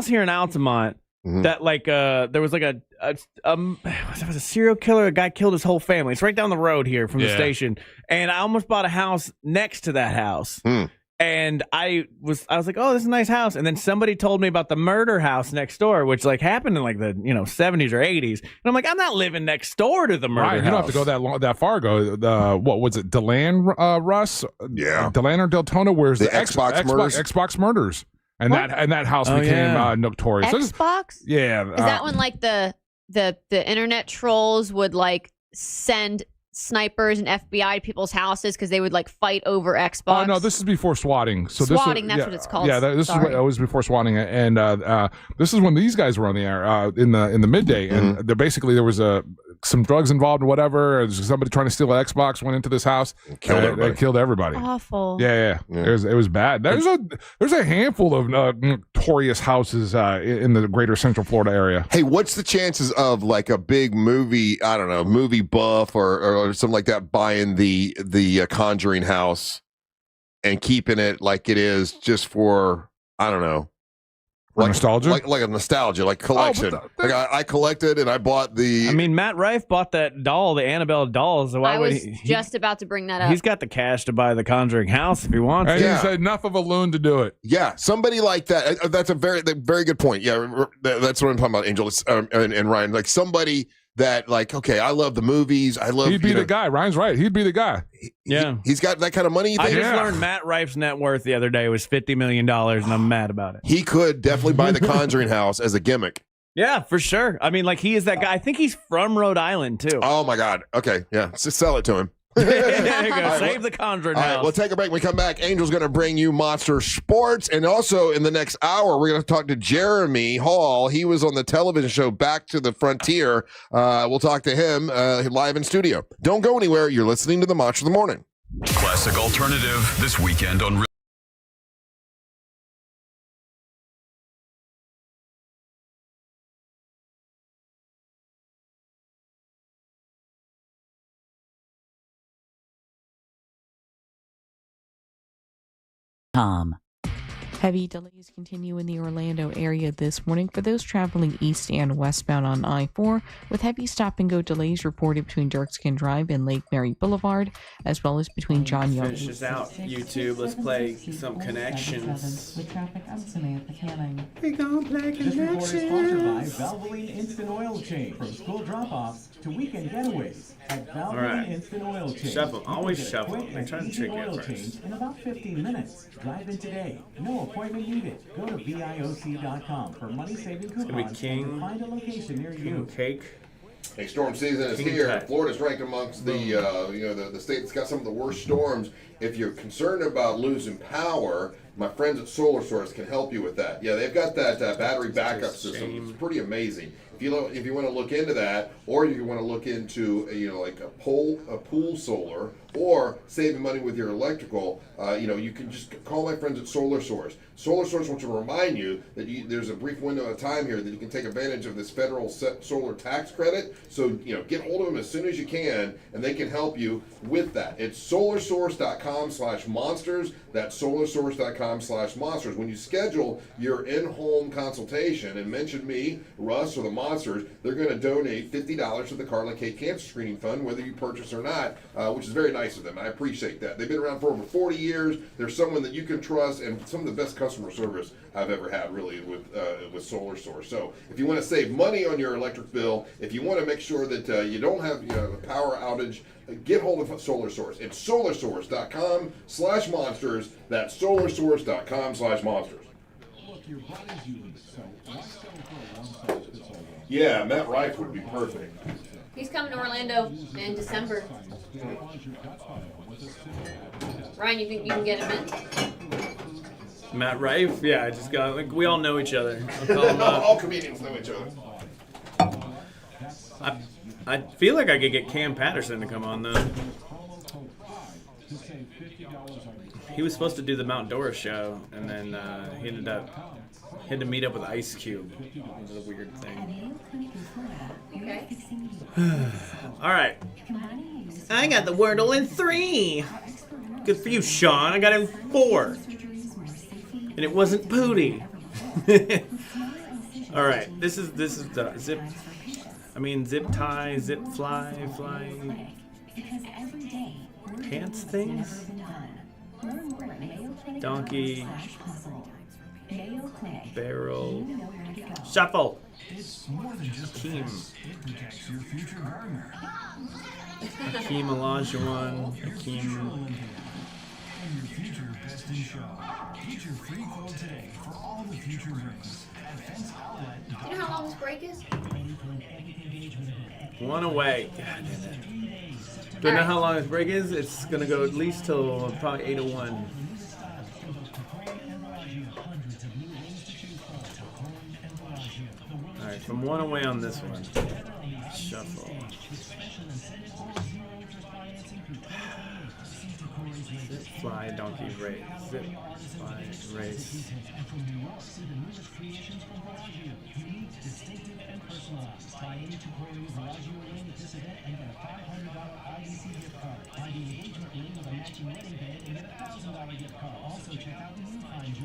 S10: here in Altamont.
S3: Mm-hmm.
S10: That there was like there was a serial killer. A guy killed his whole family. It's right down the road here from the station, and I almost bought a house next to that house. And I was like, oh, this is a nice house. And then somebody told me about the murder house next door, which like happened in like the 70s or 80s. And I'm like, I'm not living next door to the murder house.
S1: You don't have to go that far ago. What was it, Deland, Russ?
S3: Yeah,
S1: Deland or Deltona? Where's the
S3: Xbox
S1: murders? And that house became notorious.
S2: Xbox?
S1: Yeah.
S2: Is that when like the internet trolls would like send snipers and FBI to people's houses because they would like fight over Xbox?
S1: Oh no, this is before swatting. So
S2: swatting, that's what it's called.
S1: Yeah, this was before swatting, and this is when these guys were on the air in the midday, and there was some drugs involved or whatever. Or somebody trying to steal an Xbox went into this house. They killed everybody.
S2: Awful.
S1: Yeah. It was bad. There's a handful of notorious houses in the greater Central Florida area.
S3: Hey, what's the chances of like a big movie, I don't know, movie buff or something like that buying the Conjuring house and keeping it like it is just for, I don't know, like
S1: nostalgia,
S3: like a nostalgia, like collection. Like I collected and I bought the.
S10: I mean, Matt Rife bought that doll, the Annabelle doll. So why
S2: I
S10: would
S2: was just about to bring that up.
S10: He's got the cash to buy the Conjuring house if he wants.
S1: He's enough of a loon to do it.
S3: Yeah, somebody like that. That's a very good point. Yeah, that's what I'm talking about, Angel and Ryan. Like somebody that, like, okay, I love the movies. I love.
S1: He'd be the guy. Ryan's right. He'd be the guy.
S10: Yeah,
S3: he's got that kind of money. You think?
S10: I just learned Matt Rife's net worth the other day was $50 million, and I'm mad about it.
S3: He could definitely buy the Conjuring house as a gimmick.
S10: Yeah, for sure. I mean, like, he is that guy. I think he's from Rhode Island too.
S3: Oh my God. Okay, yeah, just sell it to him.
S10: There you go. Save the Conjuring house.
S3: All right, we'll take a break. When we come back, Angel's going to bring you Monster Sports. And also in the next hour, we're going to talk to Jeremy Hall. He was on the television show Back to the Frontier. We'll talk to him live in studio. Don't go anywhere. You're listening to the Monster of the Morning.
S5: Classic Alternative this weekend on
S13: Heavy delays continue in the Orlando area this morning for those traveling east and westbound on I-4, with heavy stop-and-go delays reported between Dirkskin Drive and Lake Mary Boulevard, as well as between John Young.
S10: Finish this out, YouTube. Let's play some connections.
S13: With traffic, I'm Samantha Canning.
S10: We gonna play
S14: This report is sponsored by Valvoline Instant Oil Change. From school drop-offs to weekend getaways. At Valvoline Instant Oil Change.
S10: Shuffle. Always
S14: Get a
S10: shuffle.
S14: quick
S10: They
S14: and
S10: try to
S14: easy
S10: trick you
S14: oil
S10: at first.
S14: change in about 15 minutes. Drive in today. No appointment needed. Go to BIOC.com for money-saving
S10: gonna be
S14: coupons
S10: King-
S14: and find a location near you.
S10: Cake.
S3: Hey, storm season is
S10: King
S3: here.
S10: Tut.
S3: Florida's ranked amongst the the state that's got some of the worst storms. If you're concerned about losing power, my friends at Solar Source can help you with that. Yeah, they've got that battery backup system. It's pretty amazing. If you want to look into that, or you want to look into like a pool solar, or saving money with your electrical, you can just call my friends at Solar Source. Solar Source wants to remind you that there's a brief window of time here that you can take advantage of this federal solar tax credit. So get hold of them as soon as you can, and they can help you with that. It's solarsource.com/monsters. That's solarsource.com/monsters. When you schedule your in-home consultation and mention me, Russ, or the Monsters, they're going to donate $50 to the Carla K Cancer Screening Fund, whether you purchase or not, which is very nice of them. I appreciate that. They've been around for over 40 years. They're someone that you can trust, and some of the best customer service I've ever had, really, with Solar Source. So if you want to save money on your electric bill, if you want to make sure that you don't have a power outage, get hold of Solar Source. It's solarsource.com/monsters. That's solarsource.com/monsters. Yeah, Matt Rife would be perfect.
S2: He's coming to Orlando in December. Ryan, you think you can get him in?
S10: Matt Rife? Yeah, I just got, like, we all know each other. I'll call him up.
S3: All comedians know each other.
S10: I feel like I could get Cam Patterson to come on, though. He was supposed to do the Mount Dora show, and then he ended up had to meet up with Ice Cube. It was a weird thing.
S2: Okay.
S10: All right. I got the Wordle in 3. Good for you, Sean. I got it in 4. And it wasn't Pootie. All right. This is the zip. I mean, zip tie, zip fly, pants things. Donkey. Barrel. Shuffle. Hakeem. Hakeem Olajuwon. Hakeem.
S2: You know how long this break is?
S10: One away. God damn it. Do you know how long this break is? It's going to go at least till probably 8:01. All right, from one away on this one.
S12: Shuffle. Zip, fly, donkey, race. Zip, fly, race.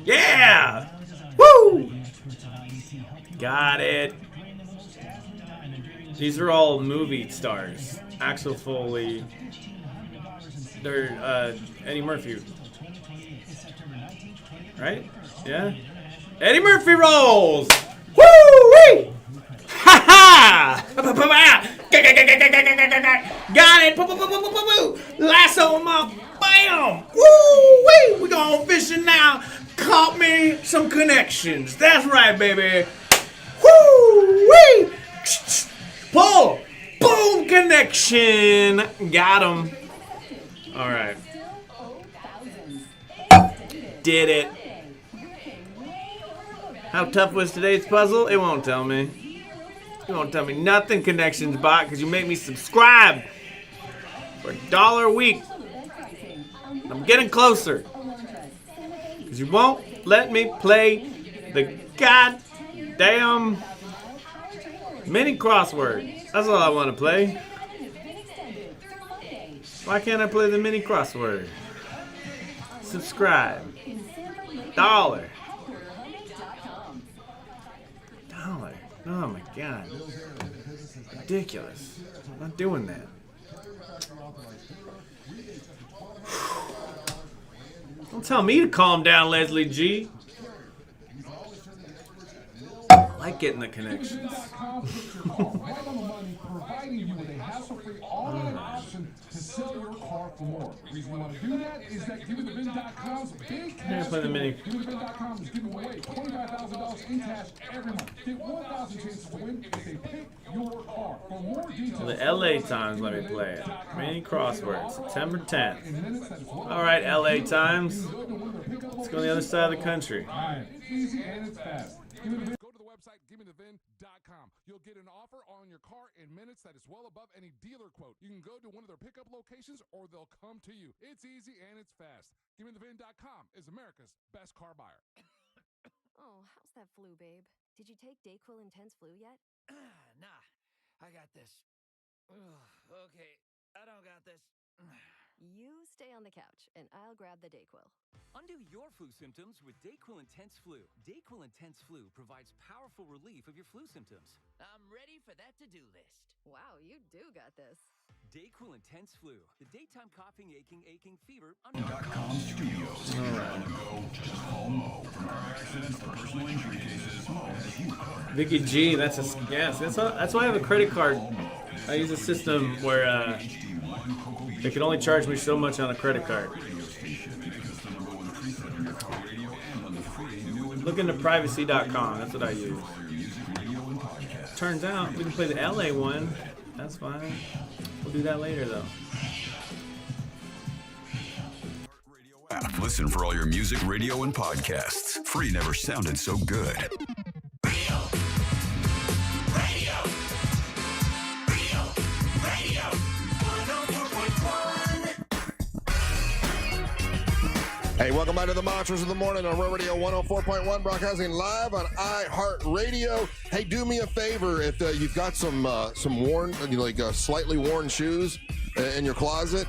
S12: Yeah! Woo! Got it. These are all movie stars. Axel Foley. They're Eddie Murphy. Right? Yeah? Eddie Murphy rolls! Woo-wee! Ha-ha! Got it! Lasso him up! Bam! Woo-wee! We going fishing now. Caught me some connections. That's right, baby. Woo-wee! Pull! Boom! Connection! Got him. All right. Did it. How tough was today's puzzle? It won't tell me. It won't tell me nothing, Connections bot, because you make me subscribe for $1 a week. I'm getting closer. Because you won't let me play the goddamn mini crossword. That's all I want to play. Why can't I play the mini crossword? Subscribe. $1. Oh my God. Ridiculous. I'm not doing that. Don't tell me to calm down, Leslie G. I like getting the connections. Sell your car for more. The reason we want to do that is that GiveMeTheVin.com's big cash GiveMeTheVin.com is giving away $25,000 in cash every month. Get 1,000 chances to win if they pick your car. For more details, the LA Times, let me play it. Mini crossword, September 10th. All right, LA Times. Let's go on the other side of the country.
S1: It's easy and it's fast. Go to the website, GiveMeTheVin.com. You'll get an offer on your car in minutes that is well above any dealer quote. You can go to one of their pickup locations or they'll come to you. It's easy and it's fast. GiveMeTheVin.com is America's best car buyer.
S15: Oh, how's that flu, babe? Did you take Dayquil Intense Flu yet?
S16: Nah, I got this. Okay, I don't got this.
S15: You stay on the couch, and I'll grab the Dayquil.
S17: Undo your flu symptoms with Dayquil Intense Flu. Dayquil Intense Flu provides powerful relief of your flu symptoms.
S16: I'm ready for that to-do list.
S15: Wow, you do got this.
S17: Dayquil Intense Flu. The daytime coughing, aching fever.
S5: .com studios. On the go, just call Mo. From car accidents to personal injury cases, Mo has you covered.
S12: Vicky G, that's a yes. That's why I have a credit card. I use a system where they can only charge me so much on a credit card. Look into privacy.com. That's what I use. Turns out we can play the LA one. That's fine. We'll do that later, though.
S5: Listen for all your music, radio, and podcasts. Free never sounded so good.
S3: Hey, welcome back to the Monsters of the Morning on Real Radio 104.1, broadcasting live on iHeartRadio. Hey, do me a favor, if you've got some worn, slightly worn shoes in your closet,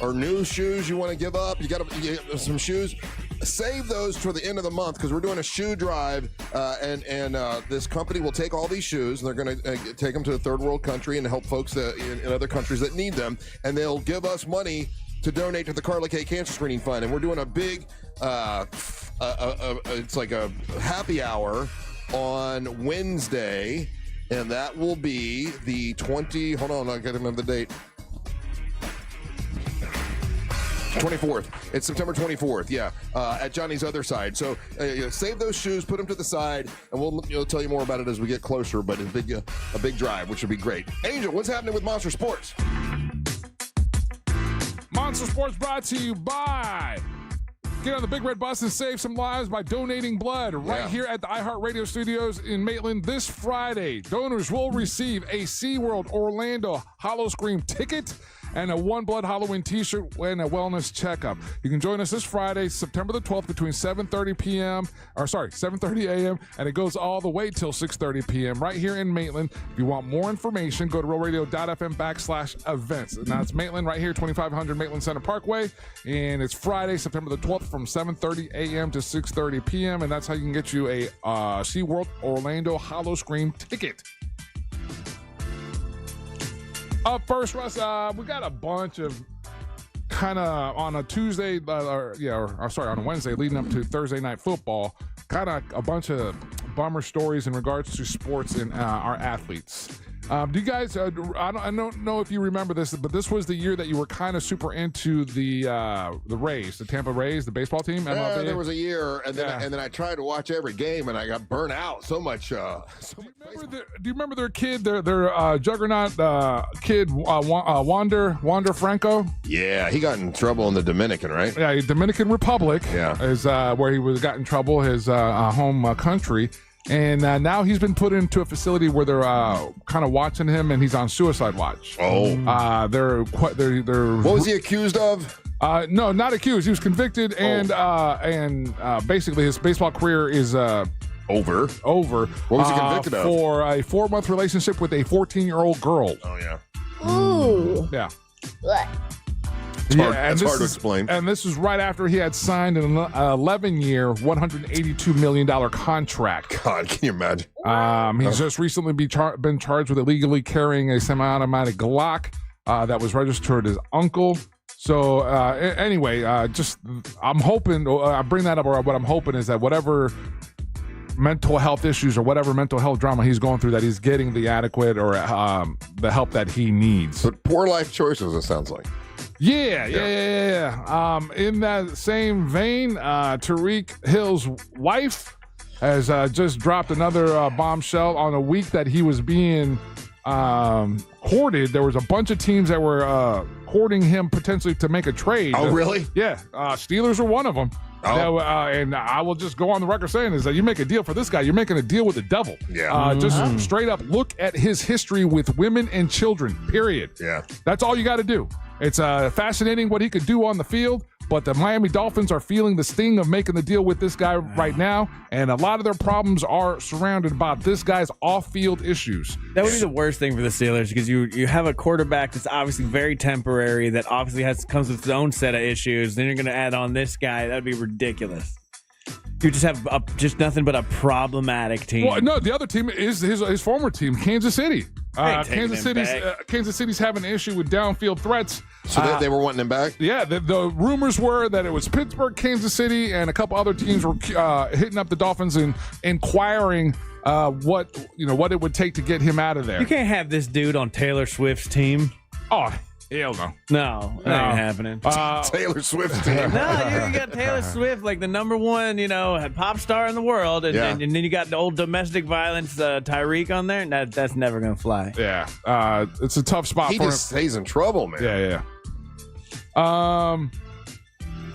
S3: or new shoes you want to give up, you got some shoes, save those for the end of the month, because we're doing a shoe drive, and this company will take all these shoes, and they're going to take them to a third world country and help folks in other countries that need them, and they'll give us money to donate to the Carla K Cancer Screening Fund. And we're doing a big, it's like a happy hour on Wednesday, and that will be the 20, hold on, I got to remember the date. 24th. It's September 24th, yeah, at Johnny's Other Side. So save those shoes, put them to the side, and we'll tell you more about it as we get closer, but it's a big drive, which would be great. Angel, what's happening with Monster Sports?
S1: Monster Sports brought to you by Get on the Big Red Bus and save some lives by donating blood right here at the iHeartRadio studios in Maitland this Friday. Donors will receive a SeaWorld Orlando Hollow Scream ticket and a One Blood Halloween t-shirt and a wellness checkup. You can join us this Friday, September the 12th between 7:30 a.m. and it goes all the way till 6:30 p.m. right here in Maitland. If you want more information, go to realradio.fm/events. And that's Maitland right here, 2500 Maitland Center Parkway. And it's Friday, September the 12th from 7:30 a.m. to 6:30 p.m. And that's how you can get you a SeaWorld Orlando Hollow Scream ticket. Up first, Russ, we got a bunch of kind of on a Tuesday, on a Wednesday leading up to Thursday night football, kind of a bunch of bummer stories in regards to sports and our athletes. Do you guys, I don't know if you remember this, but this was the year that you were kind of super into the Rays, the Tampa Rays, the baseball team. MLB.
S3: There was a year, and then I tried to watch every game, and I got burnt out so much. Do
S1: you remember their kid, their juggernaut kid, Wander Franco?
S3: Yeah, he got in trouble in the Dominican, right?
S1: Yeah, Dominican Republic is where he got in trouble, his home country. And now he's been put into a facility where they're kind of watching him, and he's on suicide watch.
S3: Oh,
S1: they're
S3: what was he accused of?
S1: No, not accused. He was convicted, and basically his baseball career is
S3: over.
S1: What
S3: was he convicted of?
S1: For a 4-month relationship with a 14-year-old girl.
S3: Oh yeah.
S2: Ooh.
S1: Yeah.
S2: What?
S3: It's hard to explain.
S1: And this was right after he had signed an 11-year, $182 million contract.
S3: God, can you imagine?
S1: He's just recently been charged with illegally carrying a semi-automatic Glock that was registered as uncle. So anyway, I'm hoping, I bring that up, or what I'm hoping is that whatever mental health issues or whatever mental health drama he's going through, that he's getting the adequate or the help that he needs.
S3: But poor life choices, it sounds like.
S1: Yeah. In that same vein, Tariq Hill's wife has just dropped another bombshell on a week that he was being courted. There was a bunch of teams that were courting him potentially to make a trade.
S3: Oh, really?
S1: Yeah. Steelers are one of them. Oh. And I will just go on the record saying is that you make a deal for this guy, you're making a deal with the devil.
S3: Yeah.
S1: Just straight up look at his history with women and children, period.
S3: Yeah.
S1: That's all you got to do. It's fascinating what he could do on the field, but the Miami Dolphins are feeling the sting of making the deal with this guy right now, and a lot of their problems are surrounded by this guy's off-field issues.
S10: That would be the worst thing for the Steelers, because you have a quarterback that's obviously very temporary, that obviously comes with its own set of issues. Then you're going to add on this guy. That would be ridiculous. You just have just nothing but a problematic team.
S1: Well, no, the other team is his former team, Kansas City. Kansas City's having an issue with downfield threats.
S3: So they were wanting him back?
S1: Yeah, the rumors were that it was Pittsburgh, Kansas City, and a couple other teams were hitting up the Dolphins and inquiring what it would take to get him out of there.
S10: You can't have this dude on Taylor Swift's team.
S1: Oh, hell no.
S10: No, that ain't happening.
S3: Taylor Swift's team.
S10: No, you got Taylor Swift, like the number one, pop star in the world, and then you got the old domestic violence Tyreek on there. That's never gonna fly.
S1: Yeah, it's a tough spot for him.
S3: He's in trouble, man.
S1: Yeah.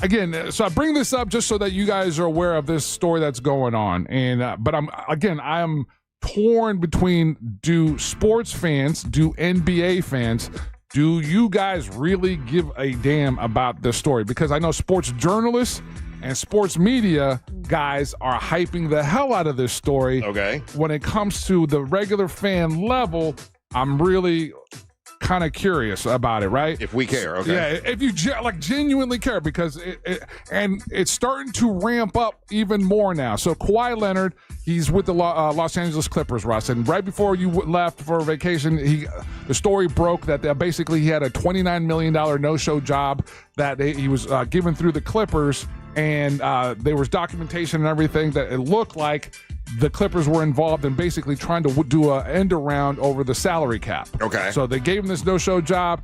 S1: Again, so I bring this up just so that you guys are aware of this story that's going on, and but I'm torn between: do sports fans, do NBA fans, do you guys really give a damn about this story? Because I know sports journalists and sports media guys are hyping the hell out of this story.
S3: Okay.
S1: When it comes to the regular fan level, I'm really kind of curious about it, right?
S3: If we care, okay.
S1: Yeah, if you genuinely care, because it's starting to ramp up even more now. So Kawhi Leonard, he's with the Los Angeles Clippers, Russ, and right before you left for vacation, the story broke that basically he had a $29 million no-show job that he was given through the Clippers, and there was documentation and everything that it looked like the Clippers were involved in basically trying to do an end around over the salary cap.
S3: Okay.
S1: So they gave him this no-show job.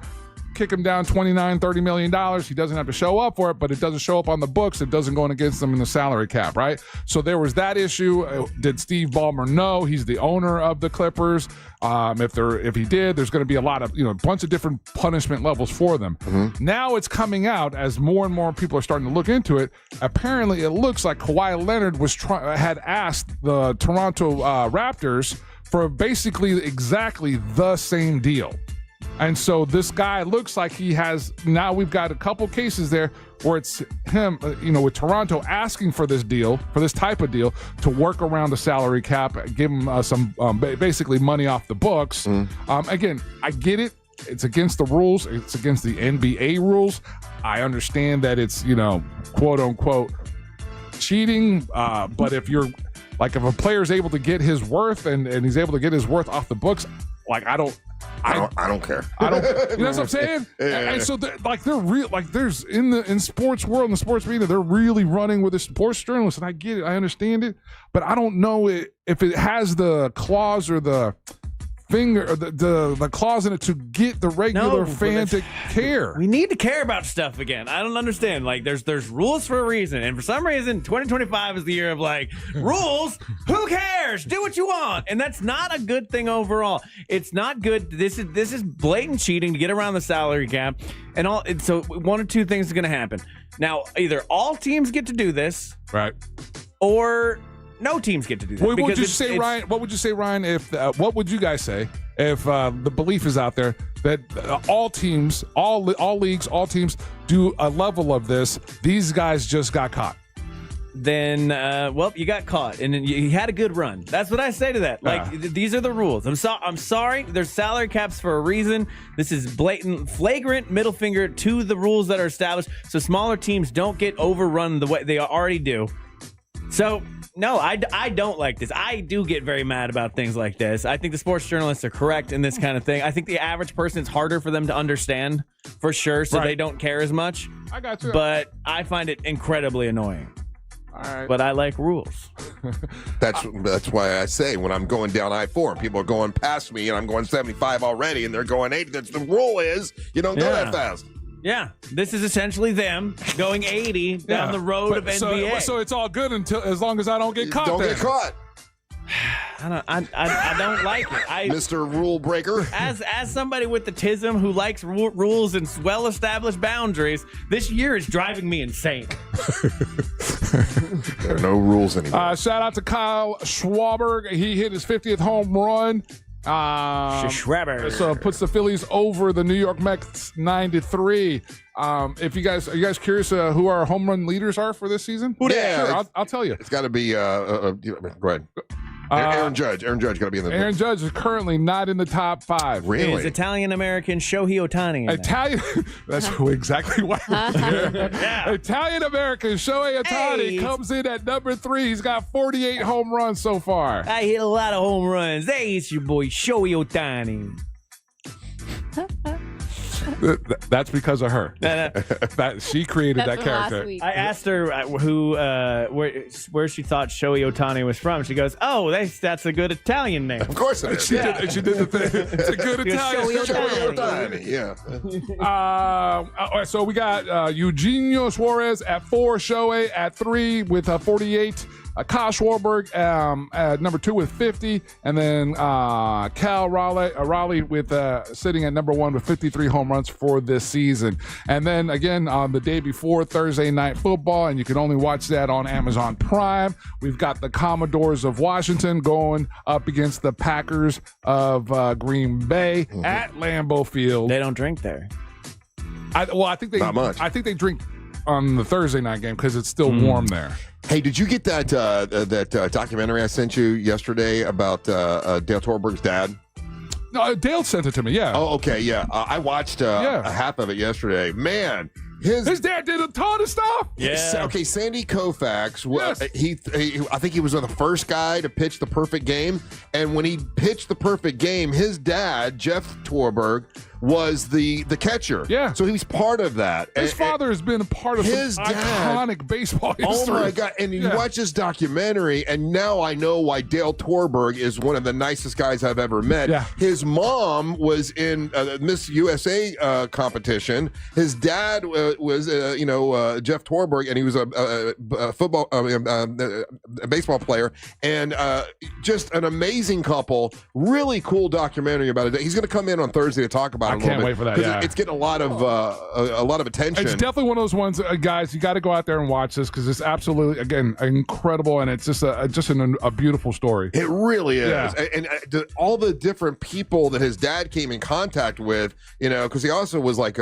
S1: kick him down $29-30 million. He doesn't have to show up for it, but it doesn't show up on the books. It doesn't go against them in the salary cap, right? So there was that issue. Did Steve Ballmer know? He's the owner of the Clippers. If he did, there's going to be a lot of, a bunch of different punishment levels for them. Now it's coming out as more and more people are starting to look into it. Apparently, it looks like Kawhi Leonard had asked the Toronto Raptors for basically exactly the same deal. And so this guy looks like he has, now we've got a couple cases there where it's him, with Toronto asking for this deal, for this type of deal, to work around the salary cap, give him some basically money off the books. Again, I get it. It's against the rules. It's against the NBA rules. I understand that it's, quote unquote cheating. But if you're like, if a player is able to get his worth and he's able to get his worth off the books, like I don't care. You know what I'm saying? And so they're real, like there's in sports world, in the sports media, they're really running with the sports journalists, and I get it, I understand it, but I don't know if it has the clause or the finger or the clause in it to get the regular fan to care.
S10: We need to care about stuff again. I don't understand. Like there's rules for a reason, and for some reason 2025 is the year of like rules. Who cares? Do what you want. And that's not a good thing overall. It's not good. This is blatant cheating to get around the salary cap and all. And so one of two things is going to happen. Now, either all teams get to do this,
S1: right,
S10: or no teams get to do that.
S1: What would you say, Ryan? What would you say, Ryan? If what would you guys say if the belief is out there that all teams, all leagues, all teams do a level of this? These guys just got caught.
S10: Then, you got caught, and you had a good run. That's what I say to that. Like, these are the rules. I'm sorry. There's salary caps for a reason. This is blatant, flagrant middle finger to the rules that are established, so smaller teams don't get overrun the way they already do. So, no, I don't like this. I do get very mad about things like this. I think the sports journalists are correct in this kind of thing. I think the average person, it's harder for them to understand, for sure, so they don't care as much.
S1: I got you.
S10: But I find it incredibly annoying.
S1: All right.
S10: But I like rules.
S3: That's why I say when I'm going down I-4 and people are going past me and I'm going 75 already and they're going 80, that's the rule is you don't go that fast.
S10: Yeah, this is essentially them going 80 down the road of NBA.
S1: So it's all good as long as I don't get caught.
S3: Don't get caught.
S10: I don't like it.
S3: Mr. Rule Breaker.
S10: As somebody with the tism who likes rules and well-established boundaries, this year is driving me insane.
S3: There are no rules anymore.
S1: Shout out to Kyle Schwarber. He hit his 50th home run.
S10: Schwarber.
S1: So it puts the Phillies over the New York Mets 9-3. If you guys curious who our home run leaders are for this season?
S3: Yeah,
S1: sure, I'll tell you.
S3: It's got to be. Go ahead. Aaron Judge. Aaron Judge got to be in the.
S1: Aaron Judge is currently not in the top 5.
S3: Really?
S10: Is Italian-American Shohei Ohtani.
S1: Italian. That's exactly why we're here. Italian-American Shohei Ohtani comes in at number 3. He's got 48 home runs so far.
S10: I hit a lot of home runs. Hey, it's your boy Shohei Ohtani.
S1: That's because of her. That she created that character.
S10: I asked her where she thought Shohei Ohtani was from. She goes, "Oh, that's a good Italian name."
S3: Of course it is.
S1: She did the thing. It's a good Italian.
S3: Shohei Ohtani. Yeah.
S1: So we got Eugenio Suarez at 4, Shohei at 3 with 48. Kyle Schwarber at number 2 with 50, and then Cal Raleigh with sitting at number 1 with 53 home runs for this season. And then again on the day before, Thursday Night Football, and you can only watch that on Amazon Prime. We've got the Commodores of Washington going up against the Packers of Green Bay at Lambeau Field.
S10: They don't drink there.
S1: I think they
S3: not much.
S1: I think they drink on the Thursday night game because it's still warm there.
S3: Hey, did you get that documentary I sent you yesterday about Dale Torberg's dad?
S1: No, Dale sent it to me. Yeah.
S3: Oh, okay. Yeah, I watched a half of it yesterday. Man,
S1: his dad did a ton of stuff.
S10: Yeah.
S3: Okay, Sandy Koufax.
S1: Yes.
S3: I think he was the first guy to pitch the perfect game, and when he pitched the perfect game, his dad, Jeff Torberg, was the catcher.
S1: Yeah.
S3: So he was part of that.
S1: His father has been a part of
S3: his
S1: some
S3: dad,
S1: iconic baseball history.
S3: Oh my God. And you watch this documentary, and now I know why Dale Torberg is one of the nicest guys I've ever met.
S1: Yeah.
S3: His mom was in Miss USA competition. His dad was, Jeff Torberg, and he was a baseball player, and just an amazing couple. Really cool documentary about it. He's going to come in on Thursday to talk about it.
S1: I can't wait for that. Yeah.
S3: It's getting a lot of attention.
S1: It's definitely one of those ones, guys. You got to go out there and watch this because it's absolutely, again, incredible, and it's just a beautiful story.
S3: It really is.
S1: Yeah.
S3: And all the different people that his dad came in contact with, because he also was like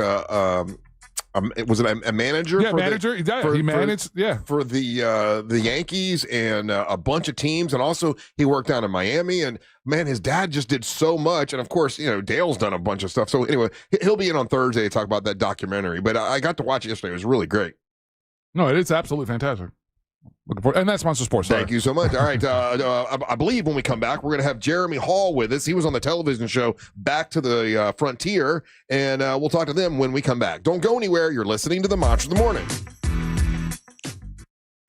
S3: was it a manager?
S1: Yeah,
S3: for
S1: manager. He managed.
S3: For the Yankees and a bunch of teams, and also he worked down in Miami. And man, his dad just did so much. And of course, Dale's done a bunch of stuff. So anyway, he'll be in on Thursday to talk about that documentary. But I got to watch it yesterday. It was really great.
S1: No, it is absolutely fantastic. Looking forward, and that's Monster Sports.
S3: Thank you so much. All right, I believe when we come back, we're going to have Jeremy Hall with us. He was on the television show Back to the Frontier, and we'll talk to them when we come back. Don't go anywhere. You're listening to the Monster of the Morning.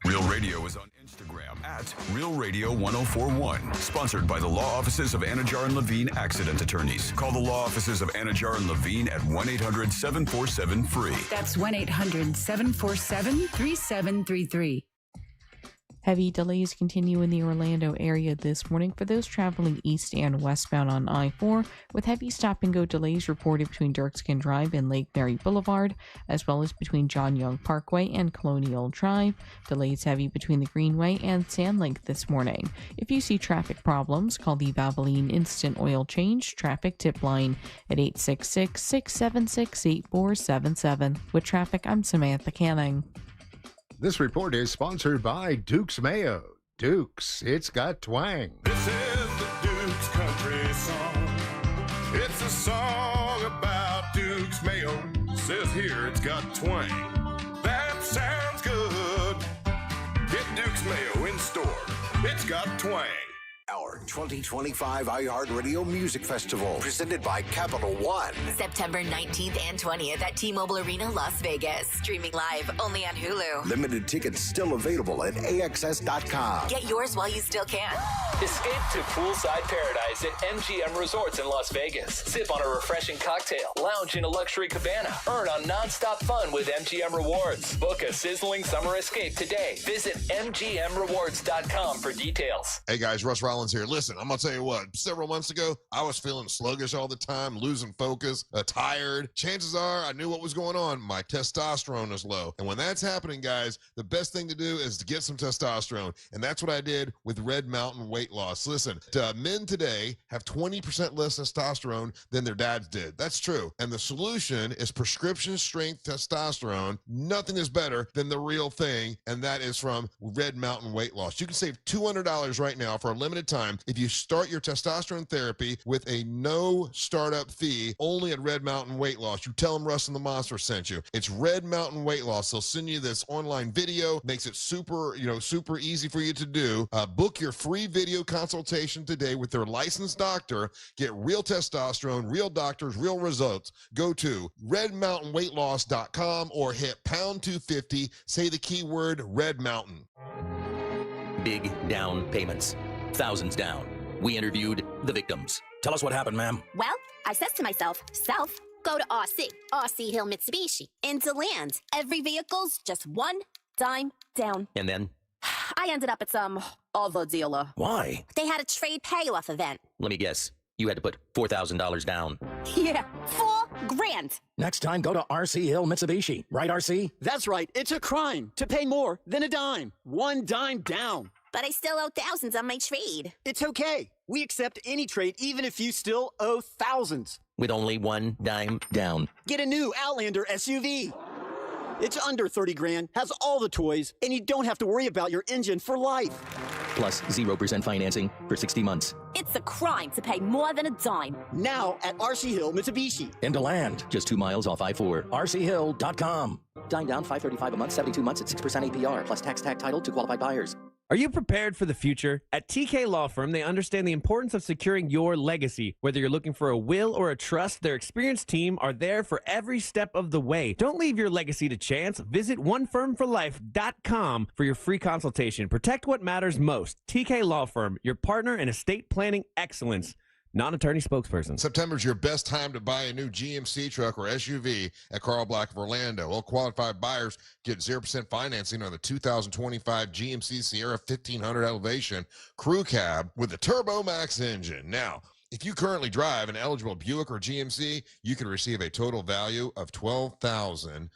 S5: Real Radio is on Instagram at Real Radio 1041. Sponsored by the law offices of Anajar and Levine Accident Attorneys. Call the law offices of Anajar and Levine at 1-800-747-FREE.
S4: That's 1-800-747-3733.
S13: Heavy delays continue in the Orlando area this morning for those traveling east and westbound on I-4, with heavy stop-and-go delays reported between Dirkskin Drive and Lake Mary Boulevard, as well as between John Young Parkway and Colonial Drive. Delays heavy between the Greenway and Sand Lake this morning. If you see traffic problems, call the Valvoline Instant Oil Change Traffic Tip Line at 866-676-8477. With traffic, I'm Samantha Canning.
S18: This report is sponsored by Duke's Mayo. Duke's, it's got twang.
S5: This is the Duke's Country Song. It's a song about Duke's Mayo. Says here it's got twang. That sounds good. Get Duke's Mayo in store. It's got twang.
S20: Our 2025 iHeartRadio Music Festival, presented by Capital One.
S21: September 19th and 20th at T-Mobile Arena, Las Vegas. Streaming live only on Hulu.
S20: Limited tickets still available at AXS.com.
S21: Get yours while you still can.
S22: Escape to poolside paradise at MGM Resorts in Las Vegas. Sip on a refreshing cocktail. Lounge in a luxury cabana. Earn on nonstop fun with MGM Rewards. Book a sizzling summer escape today. Visit MGMRewards.com for details.
S3: Hey guys, Russ Rollins here. Listen, I'm gonna tell you what, several months ago I was feeling sluggish all the time, losing focus, tired. Chances are I knew what was going on. My testosterone is low, and when that's happening, guys, the best thing to do is to get some testosterone, and that's what I did with Red Mountain Weight Loss. Listen, men today have 20% less testosterone than their dads did. That's true, and the solution is prescription strength testosterone. Nothing is better than the real thing, and that is from Red Mountain Weight Loss. You can save $200 right now for a limited time if you start your testosterone therapy with a no startup fee only at Red Mountain Weight Loss. You tell them Russ and the Monster sent you. It's Red Mountain Weight Loss. They'll send you this online video, makes it super easy for you to do. Book your free video consultation today with their licensed doctor. Get real testosterone, real doctors, real results. Go to redmountainweightloss.com or hit pound 250. Say the keyword Red Mountain.
S24: Big down payments. Thousands down. We interviewed the victims. Tell us what happened, ma'am.
S15: Well, I says to myself, go to RC Hill Mitsubishi, into land. Every vehicle's just one dime down.
S24: And then?
S15: I ended up at some other dealer.
S24: Why?
S15: They had a trade payoff event.
S24: Let me guess. You had to put $4,000 down.
S15: Yeah, $4,000.
S24: Next time, go to RC Hill Mitsubishi. Right, RC?
S25: That's right. It's a crime to pay more than a dime. One dime down.
S15: But I still owe thousands on my trade.
S25: It's okay. We accept any trade, even if you still owe thousands.
S24: With only one dime down.
S25: Get a new Outlander SUV. It's under 30 grand, has all the toys, and you don't have to worry about your engine for life.
S24: Plus 0% financing for 60 months.
S15: It's a crime to pay more than a dime.
S25: Now at RC Hill Mitsubishi.
S24: Into land, just 2 miles off I-4. RCHill.com. Dime down, $535 a month, 72 months at 6% APR, plus tax tag title to qualified buyers.
S6: Are you prepared for the future? At TK Law Firm, they understand the importance of securing your legacy. Whether you're looking for a will or a trust, their experienced team are there for every step of the way. Don't leave your legacy to chance. Visit onefirmforlife.com for your free consultation. Protect what matters most. TK Law Firm, your partner in estate planning excellence. Non-attorney spokesperson.
S3: September's your best time to buy a new GMC truck or SUV at Carl Black of Orlando. All qualified buyers get 0% financing on the 2025 GMC Sierra 1500 Elevation Crew Cab with a Turbo Max engine. Now, if you currently drive an eligible Buick or GMC, you can receive a total value of $12,031.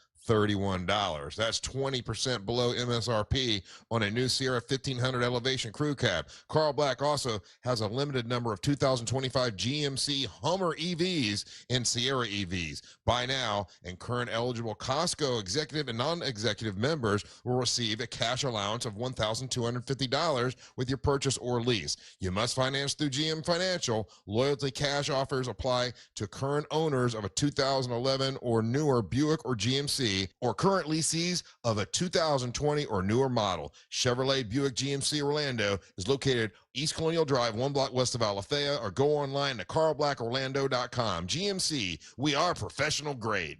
S3: That's 20% below MSRP on a new Sierra 1500 Elevation Crew Cab. Carl Black also has a limited number of 2025 GMC Hummer EVs and Sierra EVs. Buy now, and current eligible Costco executive and non-executive members will receive a cash allowance of $1,250 with your purchase or lease. You must finance through GM Financial. Loyalty cash offers apply to current owners of a 2011 or newer Buick or GMC, or current lessees of a 2020 or newer model. Chevrolet Buick GMC Orlando is located East Colonial Drive, 1 block west of Alafaya, or go online to carlblackorlando.com. GMC, we are professional grade.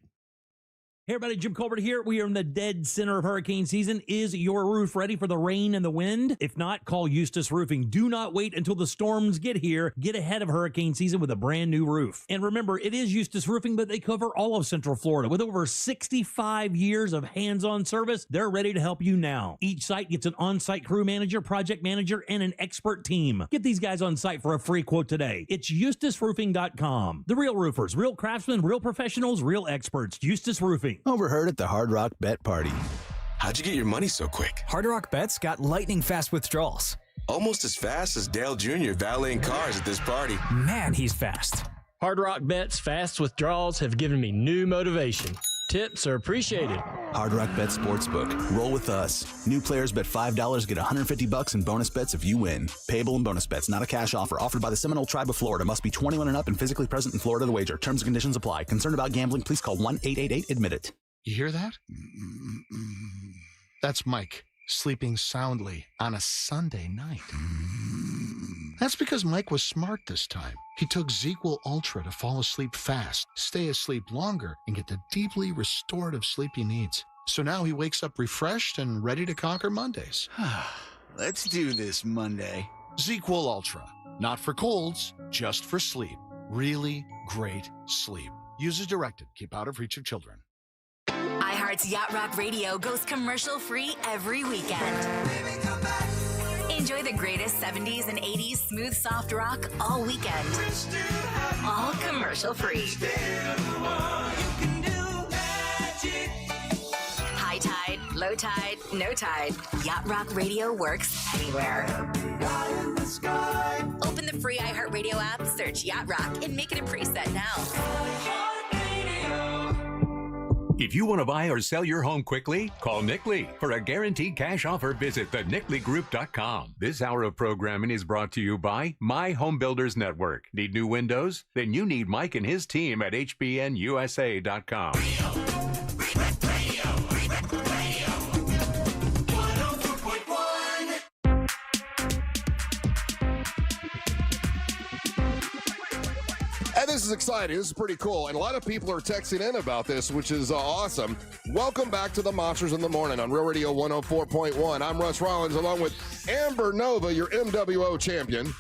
S7: Hey everybody, Jim Colbert here. We are in the dead center of hurricane season. Is your roof ready for the rain and the wind? If not, call Eustace Roofing. Do not wait until the storms get here. Get ahead of hurricane season with a brand new roof. And remember, it is Eustace Roofing, but they cover all of Central Florida. With over 65 years of hands-on service, they're ready to help you now. Each site gets an on-site crew manager, project manager, and an expert team. Get these guys on site for a free quote today. It's eustaceroofing.com. The real roofers, real craftsmen, real professionals, real experts. Eustace Roofing.
S8: Overheard at the Hard Rock Bet Party. How'd you get your money so quick?
S19: Hard Rock Bets got lightning fast withdrawals.
S8: Almost as fast as Dale Jr. valeting cars at this party.
S19: Man, he's fast.
S23: Hard Rock Bet's fast withdrawals have given me new motivation. Tips are appreciated.
S8: Hard Rock Bet Sportsbook. Roll with us. New players bet $5, get $150 in bonus bets if you win. Payable and bonus bets, not a cash offer. Offered by the Seminole Tribe of Florida. Must be 21 and up and physically present in Florida to wager. Terms and conditions apply. Concerned about gambling? Please call 1-888-ADMIT-IT.
S18: You hear that? That's Mike sleeping soundly on a Sunday night. That's because Mike was smart this time. He took ZzzQuil Ultra to fall asleep fast, stay asleep longer, and get the deeply restorative sleep he needs. So now he wakes up refreshed and ready to conquer Mondays.
S8: Let's do this Monday.
S18: ZzzQuil Ultra. Not for colds, just for sleep. Really great sleep. Use as directed. Keep out of reach of children.
S21: iHeart's Yacht Rock Radio goes commercial-free every weekend. Enjoy the greatest 70s and 80s smooth, soft rock all weekend. All commercial-free. High tide, low tide, no tide. Yacht Rock Radio works anywhere. Open the free iHeartRadio app, search Yacht Rock, and make it a preset now.
S26: If you want to buy or sell your home quickly, call Nick Lee. For a guaranteed cash offer, visit thenickleegroup.com. This hour of programming is brought to you by My Home Builders Network. Need new windows? Then you need Mike and his team at hbnusa.com.
S3: This is exciting. This is pretty cool. And a lot of people are texting in about this, which is awesome. Welcome back to the Monsters in the Morning on Real Radio 104.1. I'm Russ Rollins, along with Amber Nova, your MWO champion,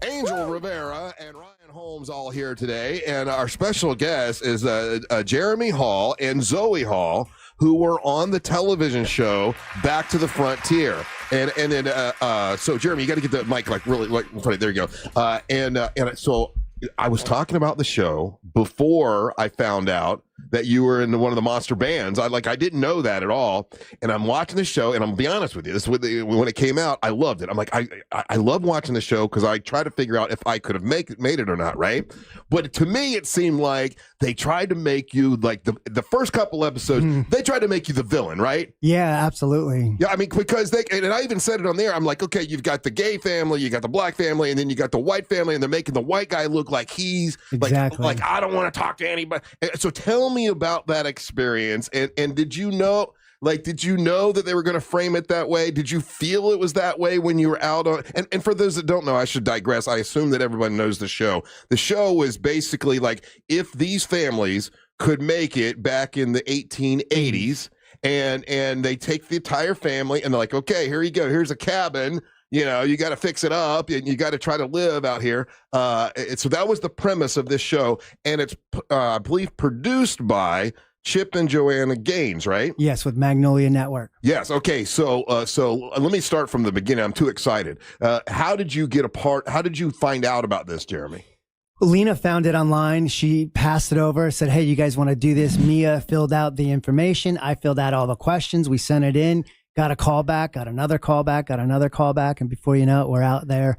S3: Angel Rivera, and Ryan Holmes, all here today. And our special guest is Jereme Hall and Zoe Hall, who were on the television show Back to the Frontier. And then, so Jereme, you got to get the mic like really like funny. There you go. And so I was talking about the show before I found out that you were in one of the monster bands. I didn't know that at all. And I'm watching the show, and I'm gonna be honest with you. When it came out, I loved it. I'm like, I love watching the show because I try to figure out if I could have made it or not, right? But to me, it seemed like they tried to make you like the first couple episodes. They tried to make you the villain, right?
S27: Yeah, absolutely.
S3: Yeah, I mean, because and I even said it on there. I'm like, okay, you've got the gay family, you got the black family, and then you got the white family, and they're making the white guy look like he's like I don't want to talk to anybody. So tell me about that experience. And did you know Like, did you know that they were going to frame it that way? Did you feel it was that way when you were out on? And for those that don't know, I should digress. I assume that everybody knows the show. The show was basically like if these families could make it back in the 1880s, and they take the entire family and they're like, okay, here you go. Here's a cabin. You know, you got to fix it up and you got to try to live out here. So that was the premise of this show. And it's, I believe, produced by Chip and Joanna Gaines, right?
S9: Yes, with Magnolia Network.
S3: Yes. Okay. So let me start from the beginning. I'm too excited. How did you get a part? How did you find out about this, Jereme?
S9: Lena found it online. She passed it over, said, hey, you guys want to do this? Mia filled out the information. I filled out all the questions. We sent it in. Got a call back, got another call back, got another call back, and before you know it, we're out there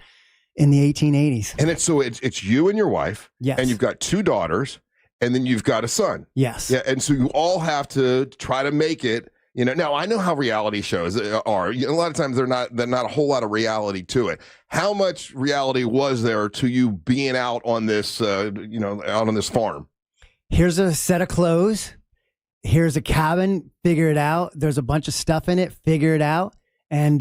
S9: in the 1880s.
S3: And it's you and your wife,
S9: yes,
S3: and you've got 2 daughters, and then you've got a son,
S9: yes,
S3: yeah, and so you all have to try to make it. You know, now I know how reality shows are. A lot of times they're not a whole lot of reality to it. How much reality was there to you being out on this, out on this farm?
S9: Here's a set of clothes. Here's a cabin, figure it out. There's a bunch of stuff in it, figure it out. And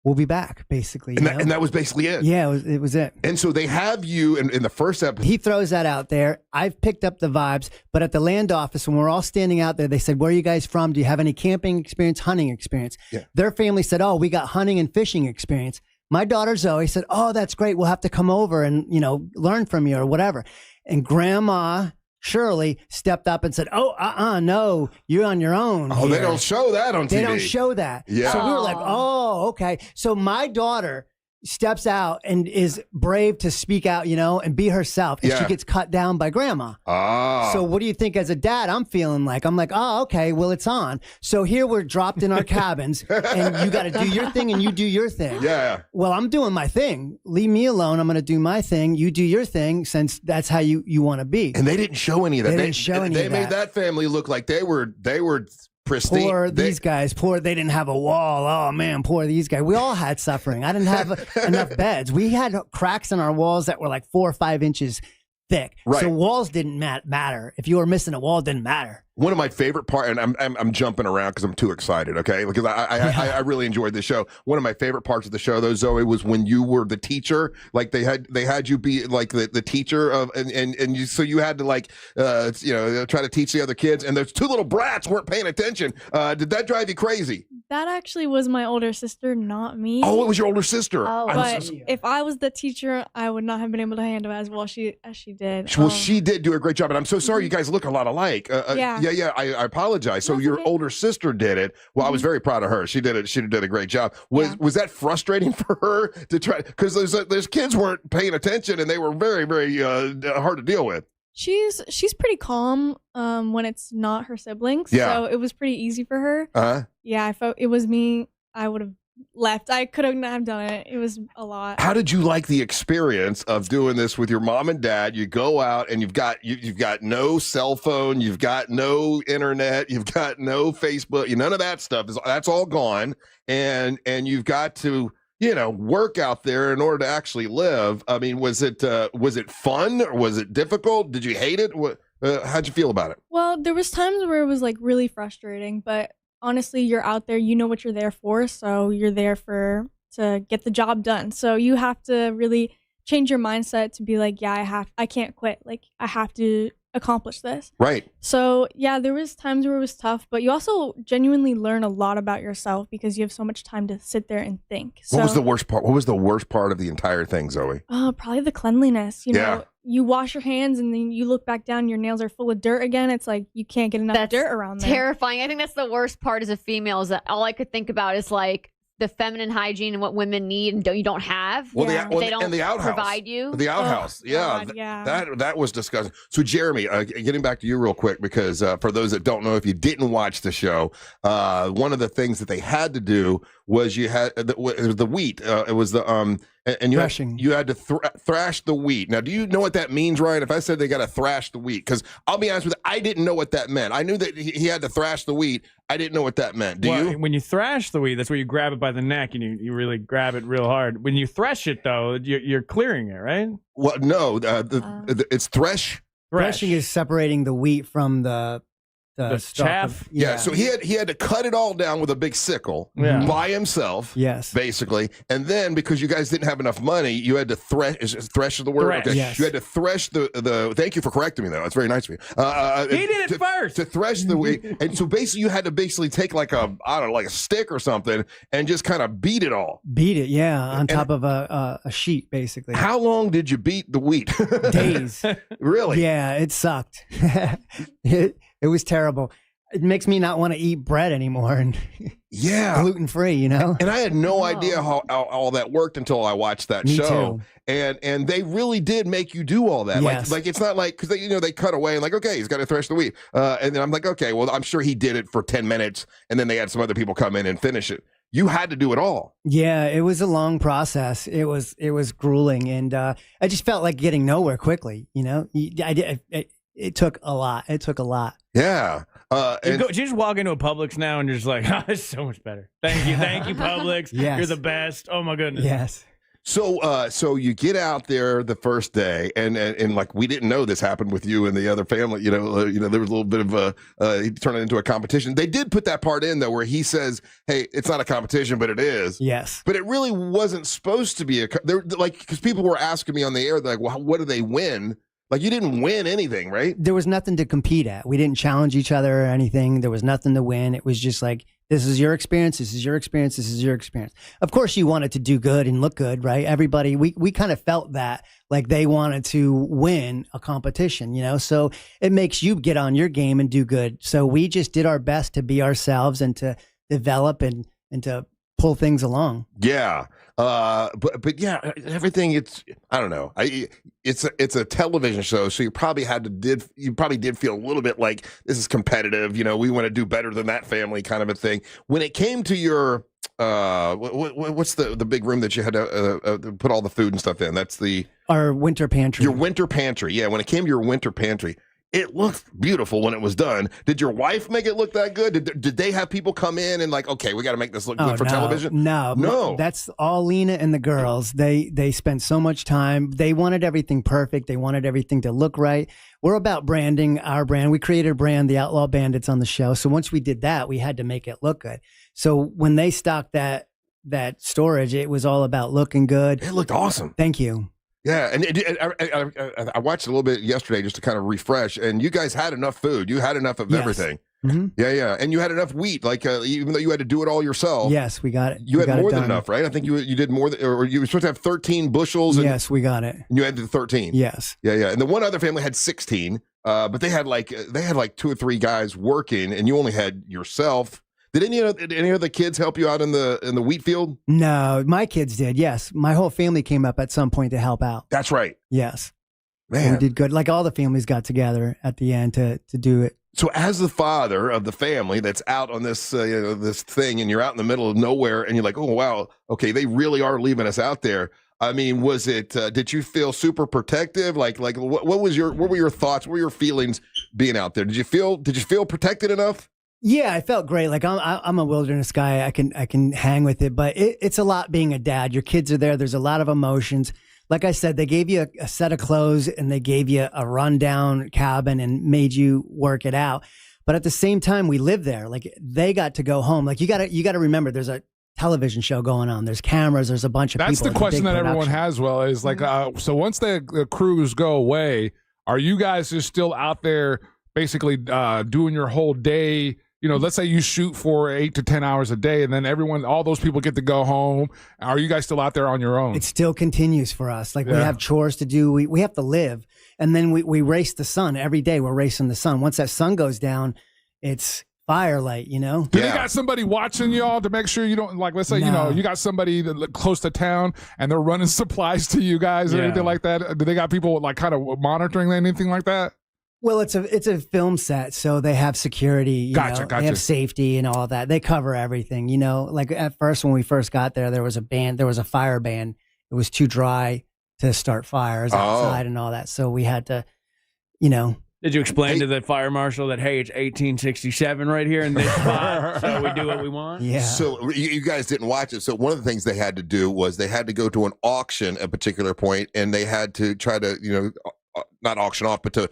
S9: we'll be back, basically.
S3: And that was basically it?
S9: Yeah, it was it.
S3: And so they have you in the first episode.
S9: He throws that out there. I've picked up the vibes. But at the land office, when we're all standing out there, they said, where are you guys from? Do you have any camping experience, hunting experience?
S3: Yeah.
S9: Their family said, oh, we got hunting and fishing experience. My daughter Zoe said, oh, that's great. We'll have to come over and, learn from you or whatever. And Grandma Shirley stepped up and said, oh, no, you're on your own.
S3: Oh,
S9: here.
S3: They don't show that on TV.
S9: They don't show that.
S3: Yeah.
S9: So we were like, oh, okay. So my daughter steps out and is brave to speak out, and be herself. And she gets cut down by Grandma.
S3: Ah.
S9: So what do you think as a dad I'm feeling like? I'm like, oh, okay, well, it's on. So here we're dropped in our cabins and you got to do your thing and you do your thing.
S3: Yeah.
S9: Well, I'm doing my thing. Leave me alone. I'm going to do my thing. You do your thing since that's how you want to be.
S3: And they didn't show any of that.
S9: They didn't show any of that.
S3: They made that family look like they were pristine.
S9: Poor these guys. Poor they didn't have a wall. Oh man, poor these guys. We all had suffering. I didn't have enough beds. We had cracks in our walls that were like 4 or 5 inches thick.
S3: Right.
S9: So walls didn't matter. If you were missing a wall, it didn't matter.
S3: One of my favorite parts, and I'm jumping around because I'm too excited, okay? Because I really enjoyed the show. One of my favorite parts of the show, though, Zoe, was when you were the teacher. Like they had you be like the teacher of, and you, so you had to like try to teach the other kids, and those 2 little brats weren't paying attention. Did that drive you crazy?
S11: That actually was my older sister, not me.
S3: Oh, it was your older sister.
S11: Oh, but if I was the teacher, I would not have been able to handle it as well as she did.
S3: Well, she did do a great job, and I'm so sorry you guys look a lot alike.
S11: Yeah.
S3: I apologize. So your older sister did it. Well, I was very proud of her. She did it. She did a great job. Was that frustrating for her to try? Because those kids weren't paying attention, and they were very, very hard to deal with.
S11: She's pretty calm when it's not her siblings.
S3: Yeah.
S11: So it was pretty easy for her.
S3: Uh-huh.
S11: Yeah, I felt it was me. I would have left. I could not have done it. It was a lot.
S3: How did you like the experience of doing this with your mom and dad? You go out and you've got no cell phone, you've got no internet, you've got no Facebook, none of that stuff. That's all gone, and you've got to work out there in order to actually live. I mean, was it fun or was it difficult? Did you hate it? How'd you feel about it?
S11: Well, there was times where it was like really frustrating, but honestly, you're out there, you know what you're there for, so you're there to get the job done. So you have to really change your mindset to be like, I can't quit. Like, I have to accomplish this.
S3: Right.
S11: So yeah, there was times where it was tough, but you also genuinely learn a lot about yourself because you have so much time to sit there and think. So,
S3: what was the worst part? What was the worst part of the entire thing, Zoe?
S11: Probably the cleanliness. You know, you wash your hands and then you look back down, your nails are full of dirt again. It's like you can't get enough dirt around there.
S2: Terrifying. I think that's the worst part as a female is that all I could think about is like the feminine hygiene and what women need and you don't have.
S3: Well,
S2: they don't
S3: and the outhouse.
S2: provide you.
S3: The outhouse.
S11: God,
S3: That was disgusting. So Jereme, getting back to you real quick, because for those that don't know, if you didn't watch the show, one of the things that they had to do was it was the wheat. It was the and you had to thrash the wheat. Now, do you know what that means, Ryan? If I said they got to thrash the wheat, because I'll be honest with you, I didn't know what that meant. I knew that he had to thrash the wheat. I didn't know what that meant. Do you?
S10: When you thrash the wheat, that's where you grab it by the neck and you really grab it real hard. When you thresh it, though, you're clearing it, right?
S3: Well, no, it's thresh.
S9: Threshing is separating the wheat from the the stalk
S10: chaff.
S3: Yeah, so he had to cut it all down with a big sickle by himself.
S9: Yes,
S3: basically, and then because you guys didn't have enough money, you had to thresh. Thresh is the word?
S10: Thresh.
S3: Okay.
S9: Yes.
S3: You had to thresh the. Thank you for correcting me, though. That's very nice of you.
S10: He did it first
S3: to thresh the wheat, and so basically you had to take like a stick or something and just kind of beat it all.
S9: Beat it, on top of a sheet, basically.
S3: How long did you beat the wheat?
S9: Days.
S3: Really?
S9: Yeah, it sucked. It was terrible. It makes me not want to eat bread anymore and gluten free, you know?
S3: And I had no idea how all that worked until I watched that
S9: Me
S3: show.
S9: too.
S3: And they really did make you do all that.
S9: Yes.
S3: Like it's not like, because they cut away and like, okay, he's got to thresh the wheat. And then I'm like, okay, well, I'm sure he did it for 10 minutes. And then they had some other people come in and finish it. You had to do it all.
S9: Yeah, it was a long process. It was grueling. And I just felt like getting nowhere quickly, you know? It took a lot. It took a lot.
S3: Yeah.
S10: You just walk into a Publix now and you're just like, oh, it's so much better. Thank you, Publix.
S9: Yes.
S10: You're the best. Oh my goodness.
S9: Yes.
S3: So you get out there the first day, and like we didn't know this happened with you and the other family. There was a little bit of he turned it into a competition. They did put that part in though, where he says, "Hey, it's not a competition, but it is."
S9: Yes.
S3: But it really wasn't supposed to be because people were asking me on the air, like, "Well, what do they win?" Like you didn't win anything, right?
S9: There was nothing to compete at. We didn't challenge each other or anything. There was nothing to win. It was just like, this is your experience. This is your experience. This is your experience. Of course, you wanted to do good and look good, right? Everybody, we kind of felt that like they wanted to win a competition, you know? So it makes you get on your game and do good. So we just did our best to be ourselves and to develop and to pull things along.
S3: Yeah. But yeah, everything. I don't know. It's a television show, so you probably did feel a little bit like this is competitive. We want to do better than that family, kind of a thing. When it came to your what's the big room that you had to put all the food and stuff in? That's
S9: our winter pantry.
S3: Your winter pantry. Yeah. When it came to your winter pantry, it looked beautiful when it was done. Did your wife make it look that good? Did they have people come in and like, okay, we got to make this look good for television?
S9: No. That's all Lena and the girls. They spent so much time. They wanted everything perfect. They wanted everything to look right. We're about branding our brand. We created a brand, the Outlaw Bandits, on the show. So once we did that, we had to make it look good. So when they stocked that storage, it was all about looking good.
S3: It looked awesome.
S9: Thank you.
S3: Yeah, and I watched a little bit yesterday just to kind of refresh, and you guys had enough food. You had enough of everything.
S9: Mm-hmm.
S3: Yeah, and you had enough wheat. Like even though you had to do it all yourself.
S9: Yes, we got it.
S3: You had more than enough, right? I think you did more than, or you were supposed to have 13 bushels.
S9: Yes, we got it.
S3: And you had the 13.
S9: Yes.
S3: Yeah, and the one other family had 16, but they had like 2 or 3 guys working, and you only had yourself. Did any of the kids help you out in the wheat field?
S9: No, my kids did. Yes, my whole family came up at some point to help out.
S3: That's right.
S9: Yes,
S3: man,
S9: we did good. Like all the families got together at the end to do it.
S3: So, as the father of the family that's out on this this thing, and you're out in the middle of nowhere, and you're like, oh wow, okay, they really are leaving us out there. I mean, was it? Did you feel super protective? Like what were your thoughts? What were your feelings being out there? Did you feel protected enough?
S9: Yeah, I felt great. Like I'm a wilderness guy. I can hang with it, but it's a lot being a dad. Your kids are there. There's a lot of emotions. Like I said, they gave you a set of clothes and they gave you a rundown cabin and made you work it out. But at the same time, we live there. Like they got to go home. Like you got to remember, there's a television show going on. There's cameras. There's a bunch of people.
S1: That's the question that everyone has. Well, is like, so once the crews go away, are you guys just still out there basically doing your whole day? Let's say you shoot for 8 to 10 hours a day, and then all those people get to go home. Are you guys still out there on your own?
S9: It still continues for us. Like we have chores to do. We have to live. And then we race the sun every day. We're racing the sun. Once that sun goes down, it's firelight, Do
S1: they got somebody watching y'all to make sure you don't, like, let's say, you got somebody close to town and they're running supplies to you guys or anything like that? Do they got people like kind of monitoring anything like that?
S9: Well, it's a film set, so they have security.
S1: Gotcha.
S9: They have safety and all that. They cover everything. Like at first when we first got there was a fire ban. It was too dry to start fires outside and all that. So we had to,
S10: Did you explain to the fire marshal that, hey, it's 1867 right here in this spot, so we do what we want?
S9: Yeah.
S3: So you guys didn't watch it. So one of the things they had to do was they had to go to an auction at a particular point, and they had to try to, not auction off, but to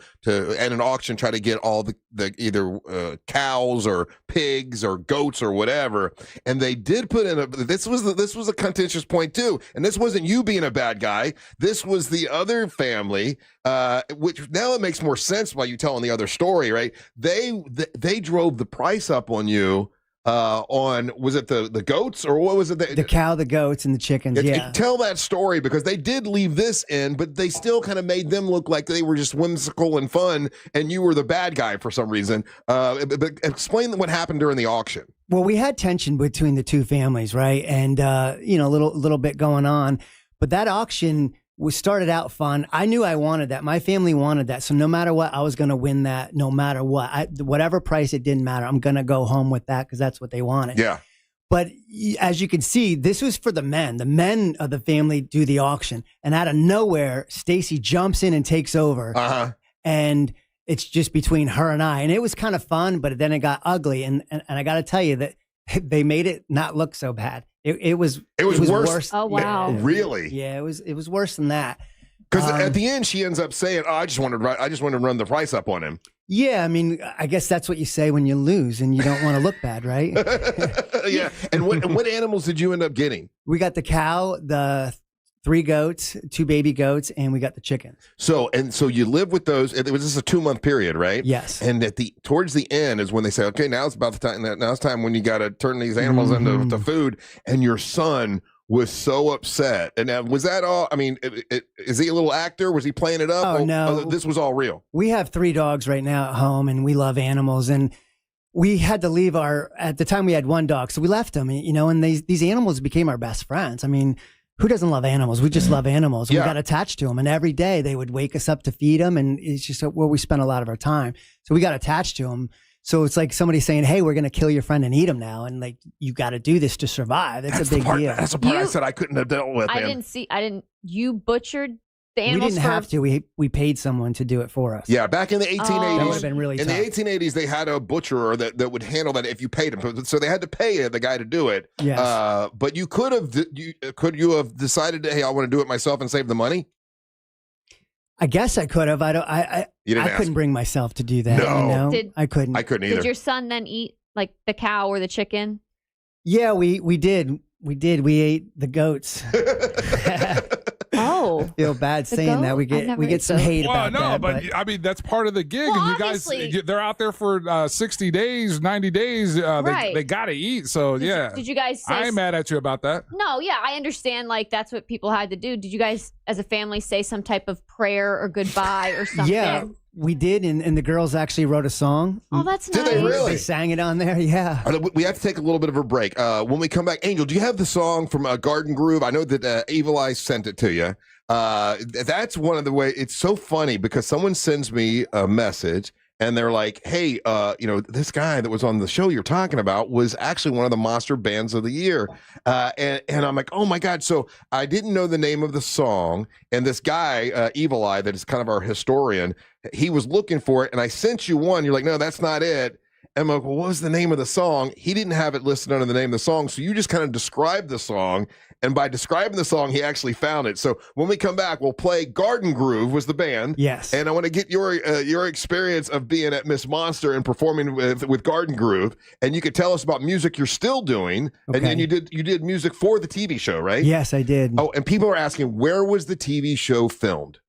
S3: at an auction try to get all the either cows or pigs or goats or whatever. And they did put in this was a contentious point too. And this wasn't you being a bad guy. This was the other family, which now it makes more sense by you telling the other story, right? They drove the price up on you. On was it the goats or what was it?
S9: The cow, the goats, and the chickens. Yeah.
S3: Tell that story because they did leave this in, but they still kind of made them look like they were just whimsical and fun, and you were the bad guy for some reason. But explain what happened during the auction.
S9: Well, we had tension between the two families, right? And a little bit going on, but that auction started out fun. I knew I wanted that. My family wanted that. So no matter what, I was going to win that no matter what. Whatever price, it didn't matter. I'm going to go home with that because that's what they wanted.
S3: Yeah.
S9: But as you can see, this was for the men. The men of the family do the auction. And out of nowhere, Stacy jumps in and takes over.
S3: Uh-huh.
S9: And it's just between her and I. And it was kind of fun, but then it got ugly. And I got to tell you that they made it not look so bad. It was worse.
S2: Oh wow!
S3: Really?
S9: Yeah, it was worse than that.
S3: Because at the end, she ends up saying, "Oh, I just wanted to run the price up on him."
S9: Yeah, I mean, I guess that's what you say when you lose and you don't want to look bad, right?
S3: Yeah. And what animals did you end up getting?
S9: We got the cow, the 3 goats, 2 baby goats, and we got the chickens.
S3: So you live with those. It was just a 2-month period, right?
S9: Yes.
S3: And towards the end is when they say, okay, now it's about the time. Now it's time when you got to turn these animals into food. And your son was so upset. And was that all? I mean, is he a little actor? Was he playing it up?
S9: Oh, no.
S3: This was all real.
S9: We have 3 dogs right now at home, and we love animals. And we had to leave at the time we had 1 dog, so we left him. And these animals became our best friends. I mean, who doesn't love animals? We just love animals. Yeah. We got attached to them, and every day they would wake us up to feed them, and it's just where we spent a lot of our time. So we got attached to them. So it's like somebody saying, "Hey, we're going to kill your friend and eat him now," and like you got to do this to survive. That's a big deal.
S3: That's the part I said I couldn't have dealt with.
S2: You butchered the animals.
S9: We didn't have to. We paid someone to do it for us.
S3: Yeah, back in the 1880s.
S9: That would have been really tough.
S3: In the 1880s, they had a butcherer that would handle that if you paid him. So they had to pay the guy to do it.
S9: Yes.
S3: But you could have decided, hey, I want to do it myself and save the money?
S9: I guess I could have. I couldn't bring myself to do that.
S3: No.
S9: I couldn't.
S3: I couldn't either.
S2: Did your son then eat like the cow or the chicken?
S9: Yeah, we did. We did. We ate the goats.
S2: Oh,
S9: I feel bad saying that. We get some hate about that.
S1: But I mean, that's part of the gig.
S2: Well,
S1: and you guys, they're out there for 60 days, 90 days.
S2: Right.
S1: They got to eat. So,
S2: Did you guys say...
S1: I ain't mad at you about that.
S2: No, yeah, I understand. Like, that's what people had to do. Did you guys, as a family, say some type of prayer or goodbye or something?
S9: Yeah, we did. And the girls actually wrote a song.
S2: Oh, that's nice.
S3: Did they really?
S9: They sang it on there, yeah.
S3: We have to take a little bit of a break. When we come back, Angel, do you have the song from Garden Groove? I know that Evil Eye sent it to you. That's one of the way. It's so funny because someone sends me a message and they're like, hey, this guy that was on the show you're talking about was actually one of the Monster Bands of the Year. And I'm like, oh my God. So I didn't know the name of the song. And this guy, Evil Eye, that is kind of our historian, he was looking for it. And I sent you one. You're like, no, that's not it. And I'm like, well, what was the name of the song? He didn't have it listed under the name of the song. So you just kind of described the song. And by describing the song, he actually found it. So when we come back, we'll play Garden Groove was the band.
S9: Yes.
S3: And I want to get your experience of being at Miss Monster and performing with Garden Groove. And you could tell us about music you're still doing. Okay. And then you did music for the TV show, right?
S9: Yes, I did.
S3: Oh, and people are asking, where was the TV show filmed?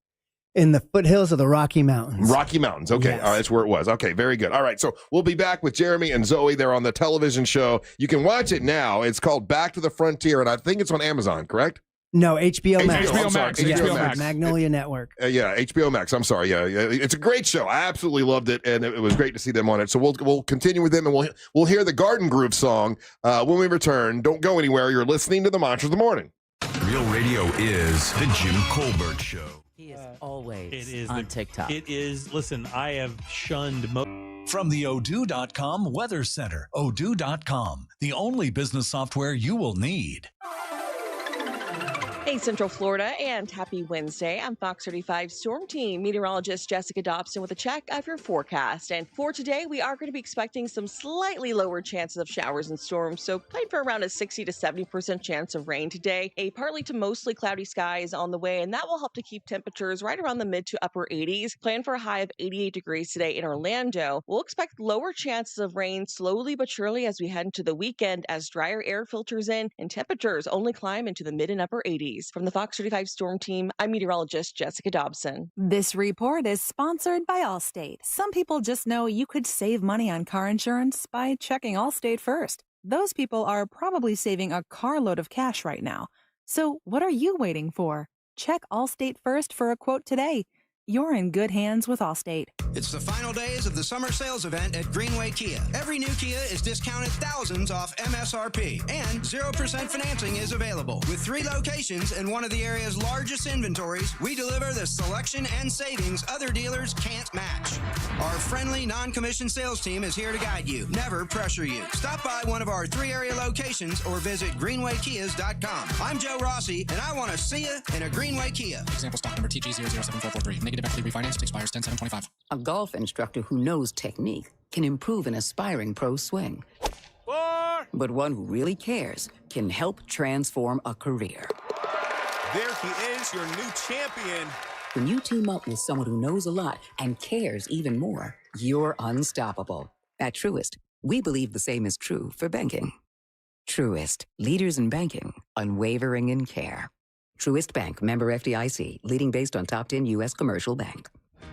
S9: In the foothills of the Rocky Mountains.
S3: Rocky Mountains. Okay.
S9: Yes.
S3: All right. That's where it was. Okay. Very good. All right. So we'll be back with Jereme and Zoe. They're on the television show. You can watch it now. It's called Back to the Frontier, and I think it's on Amazon, correct?
S9: No, HBO Max.
S1: HBO Max.
S9: HBO Max. Magnolia Network.
S3: Yeah, HBO Max. I'm sorry. Yeah, it's a great show. I absolutely loved it, and it was great to see them on it. So we'll continue with them, and we'll hear the Garden Groove song when we return. Don't go anywhere. You're listening to the Monster of the Morning.
S4: Real radio is the Jim Colbert Show.
S12: He is always on TikTok.
S7: It is. Listen, I have shunned
S4: From the Odoo.com Weather Center. Odoo.com, the only business software you will need.
S5: Hey, Central Florida, and happy Wednesday. I'm Fox 35 Storm Team meteorologist Jessica Dobson with a check of your forecast. And for today, we are going to be expecting some slightly lower chances of showers and storms. So plan for around a 60 to 70% chance of rain today. A partly to mostly cloudy sky is on the way, and that will help to keep temperatures right around the mid to upper 80s. Plan for a high of 88 degrees today in Orlando. We'll expect lower chances of rain slowly but surely as we head into the weekend as drier air filters in and temperatures only climb into the mid and upper 80s. From the Fox 35 Storm Team, I'm meteorologist Jessica Dobson.
S13: This report is sponsored by Allstate. Some people just know you could save money on car insurance by checking Allstate first. Those people are probably saving a carload of cash right now. So what are you waiting for? Check Allstate first for a quote today. You're in good hands with Allstate.
S14: It's the final days of the summer sales event at Greenway Kia. Every new Kia is discounted thousands off MSRP, and 0% financing is available. With 3 locations and one of the area's largest inventories, we deliver the selection and savings other dealers can't match. Our friendly, non-commissioned sales team is here to guide you, never pressure you. Stop by one of our 3 area locations or visit greenwaykias.com. I'm Joe Rossi, and I want to see you in a Greenway Kia.
S16: Example stock number TG007443. Negative equity refinanced expires 10/7/25.
S17: A golf instructor who knows technique can improve an aspiring pro's swing. But one who really cares can help transform a career.
S20: There he is, your new champion.
S17: When you team up with someone who knows a lot and cares even more, you're unstoppable. At Truist, we believe the same is true for banking. Truist, leaders in banking, unwavering in care. Truist Bank, member FDIC, leading based on top 10 U.S. commercial bank.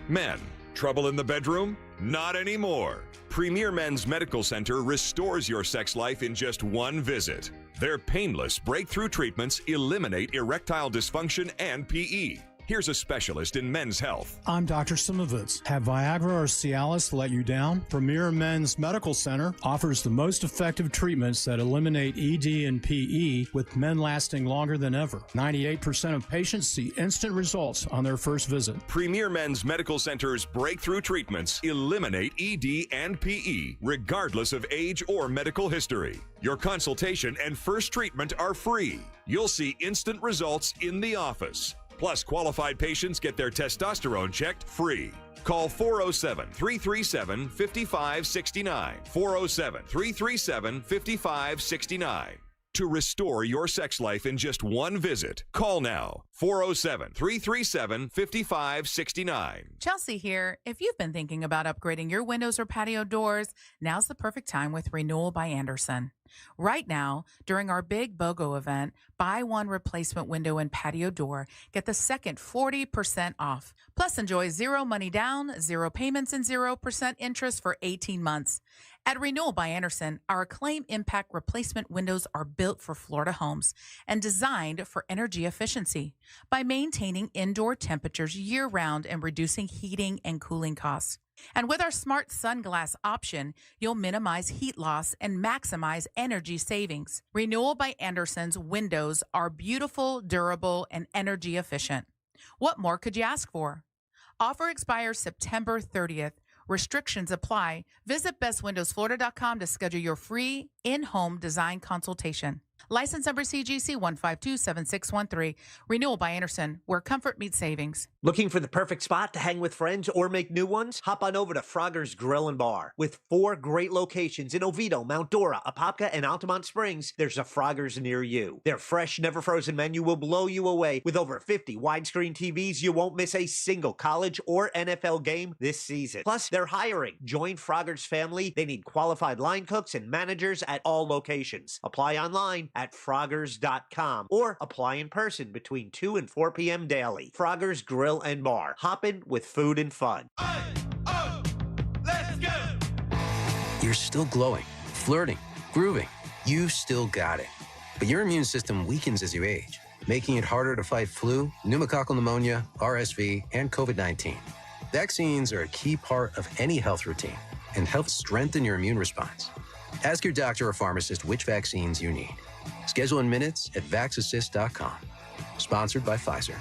S27: Men, trouble in the bedroom? Not anymore. Premier Men's Medical Center restores your sex life in just one visit. Their painless breakthrough treatments eliminate erectile dysfunction and PE. Here's a specialist in men's health.
S28: I'm Dr. Simovitz. Have Viagra or Cialis let you down? Premier Men's Medical Center offers the most effective treatments that eliminate ED and PE, with men lasting longer than ever. 98% of patients see instant results on their first visit.
S27: Premier Men's Medical Center's breakthrough treatments eliminate ED and PE, regardless of age or medical history. Your consultation and first treatment are free. You'll see instant results in the office. Plus, qualified patients get their testosterone checked free. Call 407-337-5569. 407-337-5569. To restore your sex life in just one visit. Call now. 407-337-5569.
S29: Chelsea here. If you've been thinking about upgrading your windows or patio doors, now's the perfect time with Renewal by Andersen. Right now, during our big BOGO event, buy one replacement window and patio door, get the second 40% off. Plus, enjoy 0 money down, 0 payments, and 0% interest for 18 months. At Renewal by Andersen, our Acclaim Impact replacement windows are built for Florida homes and designed for energy efficiency by maintaining indoor temperatures year-round and reducing heating and cooling costs. And with our smart sunglass option, you'll minimize heat loss and maximize energy savings. Renewal by Andersen's windows are beautiful, durable, and energy efficient. What more could you ask for? Offer expires September 30th. Restrictions apply. Visit bestwindowsflorida.com to schedule your free in-home design consultation. License number CGC 1527613. Renewal by Andersen, where comfort meets savings.
S30: Looking for the perfect spot to hang with friends or make new ones? Hop on over to Frogger's Grill and Bar. With 4 great locations in Oviedo, Mount Dora, Apopka, and Altamont Springs, there's a Frogger's near you. Their fresh, never frozen menu will blow you away. With over 50 widescreen TVs, you won't miss a single college or NFL game this season. Plus, they're hiring. Join Frogger's family. They need qualified line cooks and managers at all locations. Apply online at Froggers.com or apply in person between 2 and 4 p.m. daily. Frogger's Grill and Bar. Hoppin' with food and fun.
S31: Let's go! You're still glowing, flirting, grooving. You still got it. But your immune system weakens as you age, making it harder to fight flu, pneumococcal pneumonia, RSV, and COVID-19. Vaccines are a key part of any health routine and help strengthen your immune response. Ask your doctor or pharmacist which vaccines you need. Schedule in minutes at VaxAssist.com. Sponsored by Pfizer.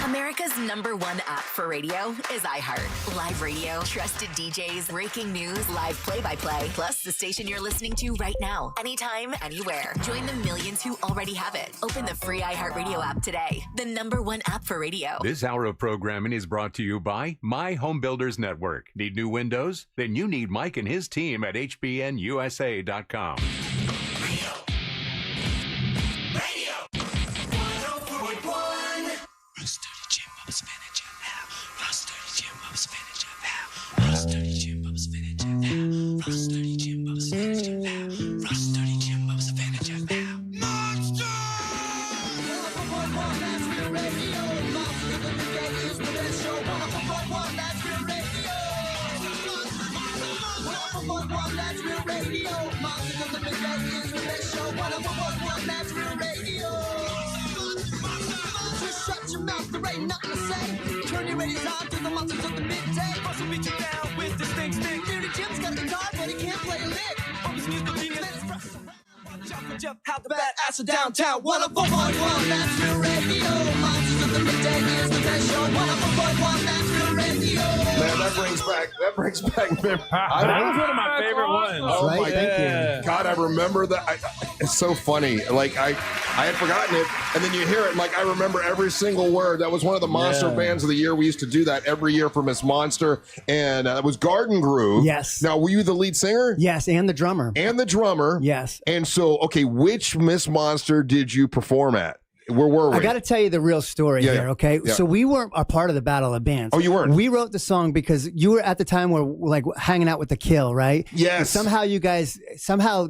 S6: America's #1 app for radio is iHeart. Live radio, trusted DJs, breaking news, live play-by-play, plus the station you're listening to right now, anytime, anywhere. Join the millions who already have it. Open the free iHeartRadio app today. The #1 app for radio.
S8: This hour of programming is brought to you by My Home Builders Network. Need new windows? Then you need Mike and his team at hbnusa.com.
S15: Shut your mouth, there ain't nothing to say. Turn your radios on to the monsters of the midday. Bust will beat you down with the stink stick. Dude, Jim's got a guitar, but he can't play a lick. Focus musical genius. Jump out the bad ass of downtown. 104.1, that's real radio. Monsters of the midday is the best show. 104.1, that's real radio.
S3: Man, that brings back
S10: that was one of my favorite ones.
S3: Oh
S9: Right?
S3: my
S9: Thank you.
S3: God, I remember that. It's so funny. Like I had forgotten it, and then you hear it, and like I remember every single word. That was one of the Monster bands of the year. We used to do that every year for Miss Monster, and it was Garden Groove.
S9: Yes.
S3: Now, were you the lead singer?
S9: Yes, and the drummer.
S3: And the drummer.
S9: Yes.
S3: And so, okay, which Miss Monster did you perform at? Where were we?
S9: I got to tell you the real story here, okay?
S3: Yeah.
S9: So we weren't a part of the Battle of Bands.
S3: Oh, you weren't?
S9: We wrote the song because you were at the time where like hanging out with the Kill, right?
S3: Yes.
S9: And somehow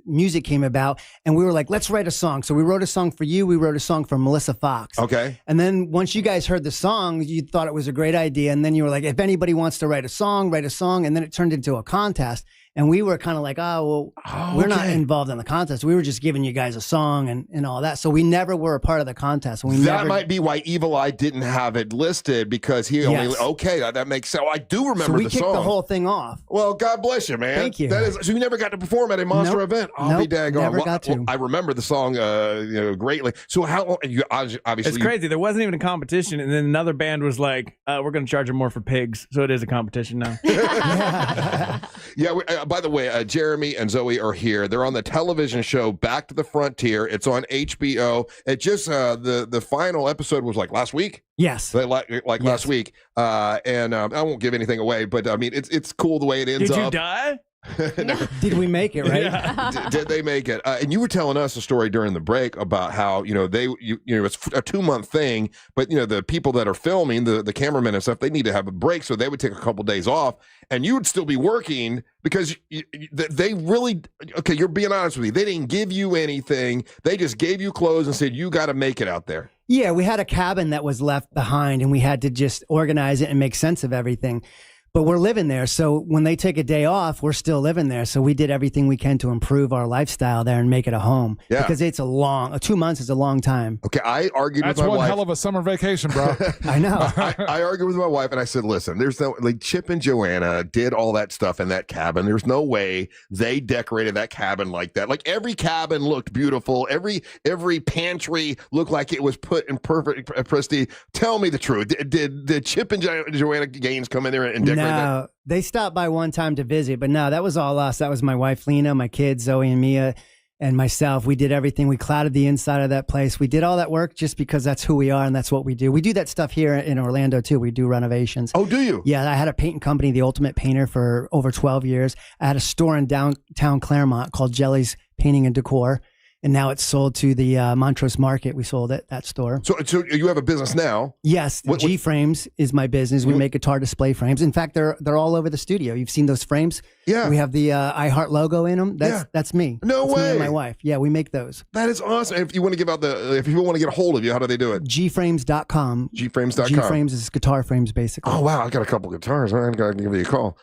S9: music came about and we were like, let's write a song. So we wrote a song for you. We wrote a song for Melissa Fox.
S3: Okay.
S9: And then once you guys heard the song, you thought it was a great idea. And then you were like, if anybody wants to write a song. And then it turned into a contest. And we were kind of like, we're not involved in the contest. We were just giving you guys a song and all that. So we never were a part of the contest.
S3: That might be why Evil Eye didn't have it listed because he only, that makes sense. I do remember the song.
S9: So we kicked the whole thing off.
S3: Well, God bless you, man.
S9: Thank you.
S3: So you never got to perform at a Monster event? I'll be daggone.
S9: Never got to.
S3: I remember the song greatly. So how long, you obviously.
S10: It's crazy. There wasn't even a competition. And then another band was like, we're going to charge them more for pigs. So it is a competition now.
S3: By the way, Jereme and Zoe are here. They're on the television show Back to the Frontier. It's on HBO. It just the final episode was like last week.
S9: Yes,
S3: last week. And I won't give anything away, but I mean it's cool the way it ends up.
S10: Did you die?
S9: Did we make it, right?
S10: Yeah.
S3: Did they make it? And you were telling us a story during the break about how it's a 2-month thing, but the people that are filming, the cameramen and stuff, they need to have a break, so they would take a couple days off, and you would still be working because they really you're being honest with me. They didn't give you anything. They just gave you clothes and said you got to make it out there.
S9: Yeah, we had a cabin that was left behind, and we had to just organize it and make sense of everything. But we're living there. So when they take a day off, we're still living there. So we did everything we can to improve our lifestyle there and make it a home. Yeah. Because it's 2 months is a long time.
S3: Okay, I argued with my wife.
S1: That's one hell of a summer vacation, bro.
S9: I know.
S3: I argued with my wife and I said, listen, there's no, Chip and Joanna did all that stuff in that cabin. There's no way they decorated that cabin like that. Like every cabin looked beautiful. Every pantry looked like it was put in perfect prestige. Tell me the truth. Did Chip and Joanna Gaines come in there and decorate?
S9: No, they stopped by one time to visit, but no, that was all us. That was my wife, Lena, my kids, Zoe and Mia, and myself. We did everything. We clouded the inside of that place. We did all that work just because that's who we are and that's what we do. We do that stuff here in Orlando too. We do renovations.
S3: Oh, do you?
S9: Yeah, I had a painting company, The Ultimate Painter, for over 12 years. I had a store in downtown Claremont called Jelly's Painting and Decor. And now it's sold to the Montrose Market. We sold it, that store.
S3: So you have a business now?
S9: Yes. G Frames is my business. We make guitar display frames. In fact, they're all over the studio. You've seen those frames?
S3: Yeah.
S9: We have the iHeart logo in them. That's me.
S3: No
S9: That's
S3: way.
S9: Me and my wife. Yeah, we make those.
S3: That is awesome. If you want to give out if people want to get a hold of you, how do they do it?
S9: Gframes.com.
S3: Gframes.com.
S9: G-Frames is guitar frames, basically.
S3: Oh, wow. I got a couple guitars. I got to give you a call.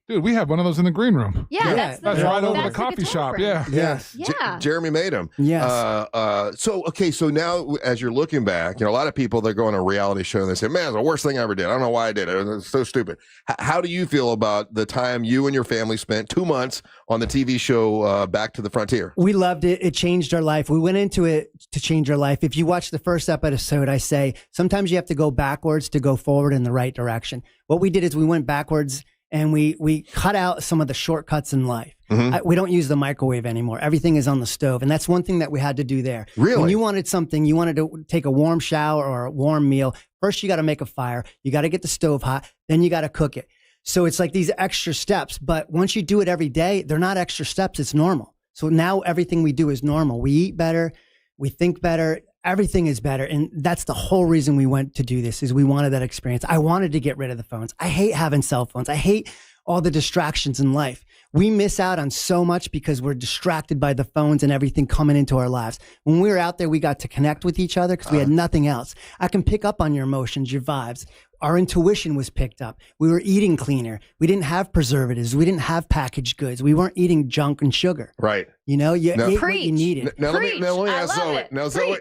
S1: Dude, we have one of those in the green room.
S2: Yeah, that's
S1: right over the coffee shop. Yeah.
S9: Yeah. Yes.
S2: Yeah.
S3: Jereme made them.
S9: Yes.
S3: So now as you're looking back, a lot of people, they're going to a reality show and they say, man, it's the worst thing I ever did. I don't know why I did it. It was so stupid. How do you feel about the time you and your family spent 2 months on the TV show Back to the Frontier?
S9: We loved it. It changed our life. We went into it to change our life. If you watch the first episode, I say sometimes you have to go backwards to go forward in the right direction. What we did is we went backwards and we cut out some of the shortcuts in life. We don't use the microwave anymore. Everything is on the stove. And that's one thing that we had to do there.
S3: Really?
S9: When you wanted something, you wanted to take a warm shower or a warm meal, first you got to make a fire. You got to get the stove hot. Then you got to cook it. So it's like these extra steps. But once you do it every day, they're not extra steps. It's normal. So now everything we do is normal. We eat better. We think better. Everything is better. And that's the whole reason we went to do this, is we wanted that experience. I wanted to get rid of the phones. I hate having cell phones. I hate all the distractions in life. We miss out on so much because we're distracted by the phones and everything coming into our lives. When we were out there, we got to connect with each other because we had nothing else. I can pick up on your emotions, your vibes. Our intuition was picked up. We were eating cleaner. We didn't have preservatives. We didn't have packaged goods. We weren't eating junk and sugar.
S3: Right.
S9: You ate what you needed.
S3: Now let me ask Zoe. Now, Zoe,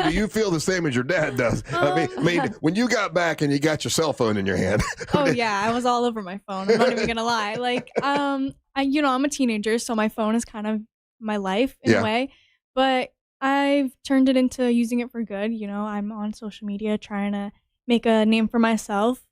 S3: do you feel the same as your dad does? I mean, when you got back and you got your cell phone in your hand.
S7: Oh yeah, I was all over my phone. I'm not even gonna lie. Like, I'm a teenager, so my phone is kind of my life in a way. But I've turned it into using it for good. I'm on social media trying to make a name for myself.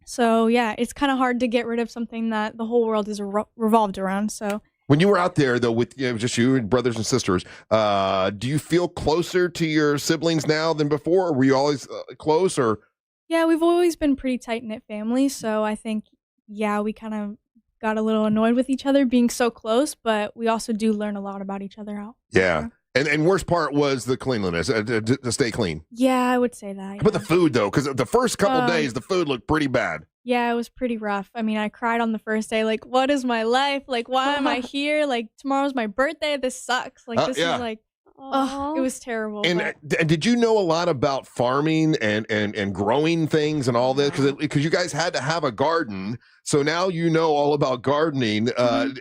S7: So yeah, it's kind of hard to get rid of something that the whole world is revolved around. So
S3: when you were out there though, with just you and brothers and sisters, do you feel closer to your siblings now than before? Or were you always close? Or
S7: yeah, we've always been pretty tight-knit family. So I think, we kind of got a little annoyed with each other being so close, but we also do learn a lot about each other out.
S3: Yeah. And worst part was the cleanliness, to stay clean.
S7: Yeah, I would say that.
S3: How about the food, though? Because the first couple days, the food looked pretty bad.
S7: Yeah, it was pretty rough. I mean, I cried on the first day. Like, what is my life? Like, why am I here? Like, tomorrow's my birthday. This sucks. Like, this is like, it was terrible.
S3: And did you know a lot about farming and growing things and all this? Because you guys had to have a garden. So now you know all about gardening.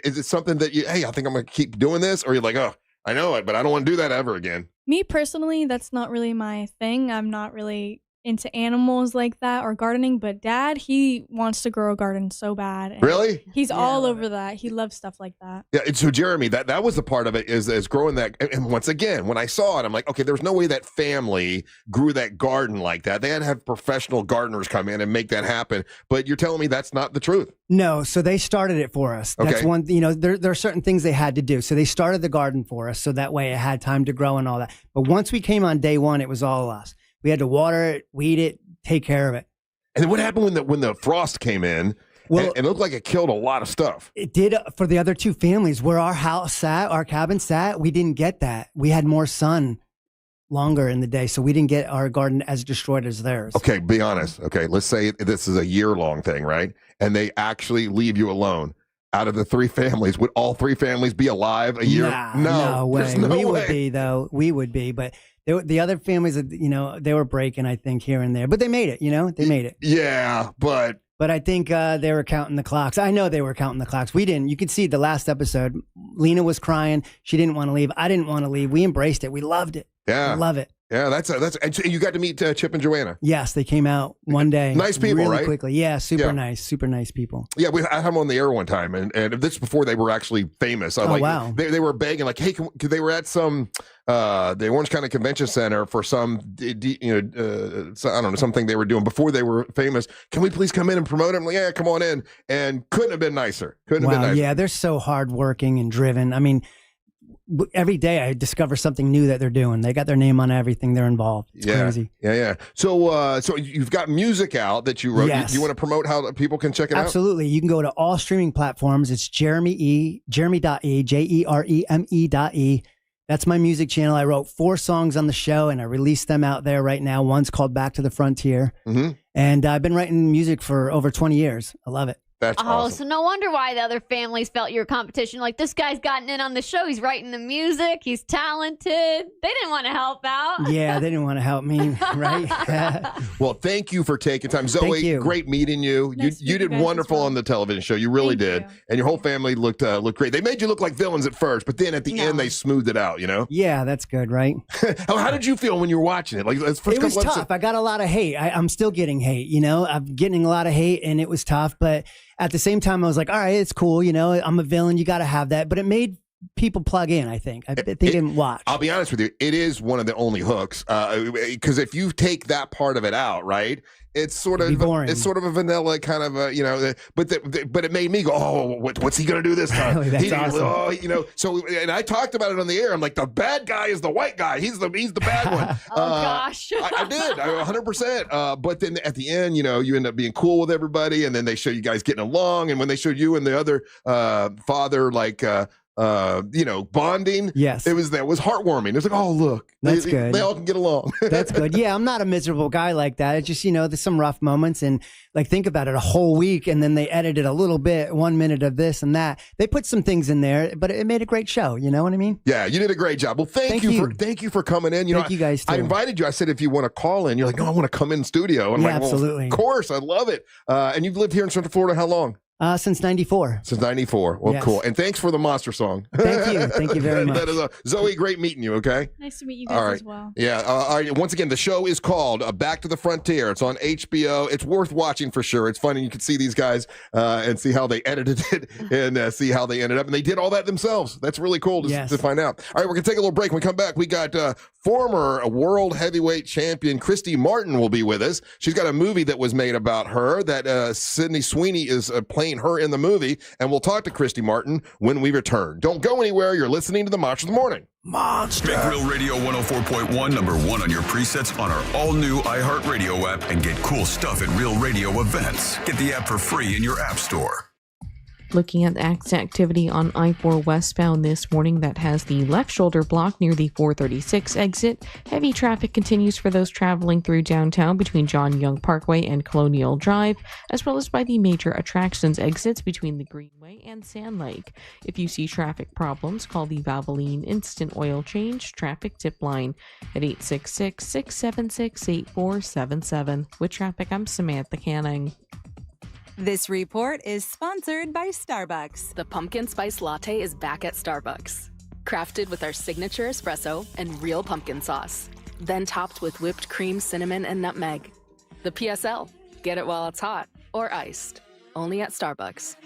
S3: Is it something that I think I'm going to keep doing this? Or you're like, oh, I know it, but I don't want to do that ever again.
S7: Me personally, that's not really my thing. I'm not really into animals like that or gardening, but Dad, he wants to grow a garden so bad.
S3: Really?
S7: He's all over that. He loves stuff like that.
S3: Yeah. So Jereme, that was the part of it is growing that. And once again, when I saw it, I'm like, okay, there's no way that family grew that garden like that. They had to have professional gardeners come in and make that happen. But you're telling me that's not the truth.
S9: No, so they started it for us. That's one, there are certain things they had to do. So they started the garden for us, so that way it had time to grow and all that. But once we came on day one, it was all us. We had to water it, weed it, take care of it.
S3: And then what happened when the frost came in? Well, and it looked like it killed a lot of stuff.
S9: It did for the other two families. Where our house sat, our cabin sat, we didn't get that. We had more sun longer in the day, so we didn't get our garden as destroyed as theirs.
S3: Okay, be honest. Okay, let's say this is a year-long thing, right? And they actually leave you alone. Out of the three families, would all three families be alive a year?
S9: No way. We
S3: way.
S9: would be, though. We would be, but the other families, they were breaking, I think, here and there, but they made it. They made it.
S3: Yeah, but
S9: I think they were counting the clocks. I know they were counting the clocks. We didn't. You could see the last episode. Lena was crying. She didn't want to leave. I didn't want to leave. We embraced it. We loved it.
S3: Yeah,
S9: we love it.
S3: Yeah, that's and you got to meet Chip and Joanna.
S9: Yes, they came out one day.
S3: Nice people,
S9: really
S3: right?
S9: Quickly. Yeah, super nice people.
S3: Yeah, I had them on the air one time, and this before they were actually famous.
S9: Wow.
S3: They were begging, like, hey, they were at some the Orange County Convention Center for some I don't know, something they were doing before they were famous. Can we please come in and promote them? Like, yeah, come on in. And couldn't have been nicer. Couldn't have been nicer.
S9: Yeah, they're so hardworking and driven. I mean, every day I discover something new that they're doing. They got their name on everything. They're involved. It's crazy.
S3: Yeah. So you've got music out that you wrote.
S9: Yes.
S3: You want to promote how people can check it out?
S9: Absolutely. You can go to all streaming platforms. It's Jereme.e, Jereme.e. That's my music channel. I wrote 4 songs on the show and I released them out there right now. One's called Back to the Frontier. And I've been writing music for over 20 years. I love it.
S3: That's awesome.
S2: So no wonder why the other families felt your competition. Like, this guy's gotten in on the show. He's writing the music. He's talented. They didn't want to help out.
S9: Yeah, they didn't want to help me, right?
S3: Well, thank you for taking time. Zoe,
S9: Thank you.
S3: great meeting you.
S9: Nice
S3: You did
S9: meeting you guys
S3: wonderful on the television show. You really did. And your whole family looked great. They made you look like villains at first, but then at the end, they smoothed it out, you know?
S9: Yeah, that's good, right?
S3: How did you feel when you were watching it? Like, first
S9: It was
S3: couple
S9: tough.
S3: episodes-
S9: I got a lot of hate. I'm still getting hate, you know? I'm getting a lot of hate, and it was tough. But at the same time, I was like, all right, it's cool. You know, I'm a villain. You got to have that. But it made people plug in, I think. I think and watch.
S3: I'll be honest with you. It is one of the only hooks. Because if you take that part of it out, right? It's sort of a vanilla kind of but it made me go, oh, what's he gonna do this time?
S9: That's awesome.
S3: So and I talked about it on the air. I'm like, the bad guy is the white guy. He's the bad one.
S2: Gosh,
S3: I did. 100%. But then at the end, you end up being cool with everybody, and then they show you guys getting along. And when they showed you and the other father, like. Bonding.
S9: Yes,
S3: it was heartwarming. It's like, oh, look,
S9: that's good.
S3: They all can get along.
S9: That's good. Yeah, I'm not a miserable guy like that. It's just there's some rough moments, and like think about it, a whole week, and then they edited a little bit, 1 minute of this and that. They put some things in there, but it made a great show. You know what I mean?
S3: Yeah, you did a great job. Well, thank you for coming in.
S9: Thank you guys too.
S3: I invited you. I said if you want to call in, you're like, no, I want to come in studio. I'm
S9: Yeah,
S3: like, well,
S9: absolutely.
S3: of course, I love it. And you've lived here in Central Florida how long?
S9: Since 94.
S3: Since 94. Well,
S9: Yes.
S3: cool. And thanks for the monster song.
S9: Thank you. Thank you very much.
S3: That is Zoe, great meeting you, okay?
S7: Nice to meet you guys
S3: All right.
S7: as well.
S3: Yeah. All right. Once again, the show is called Back to the Frontier. It's on HBO. It's worth watching for sure. It's funny. You can see these guys and see how they edited it and see how they ended up. And they did all that themselves. That's really cool to find out. All right. We're going to take a little break. When we come back, we got former world heavyweight champion Christy Martin will be with us. She's got a movie that was made about her that Sydney Sweeney is playing her in the movie. And we'll talk to Christy Martin when we return. Don't go anywhere. You're listening to the Monster of the Morning.
S4: Monster. Make Real Radio 104.1 number one on your presets on our all-new iHeartRadio app and get cool stuff at Real Radio events. Get the app for free in your app store.
S11: Looking at the activity on I-4 westbound this morning, that has the left shoulder block near the 436 exit. Heavy traffic continues for those traveling through downtown between John Young Parkway and Colonial Drive, as well as by the major attractions exits between the Greenway and Sand Lake. If you see traffic problems, call the Valvoline Instant Oil Change Traffic Tip Line at 866-676-8477. With traffic, I'm Samantha Canning.
S12: This report is sponsored by Starbucks.
S18: The pumpkin spice latte is back at Starbucks. Crafted with our signature espresso and real pumpkin sauce. Then topped with whipped cream, cinnamon, and nutmeg. The PSL. Get it while it's hot or iced. Only at Starbucks.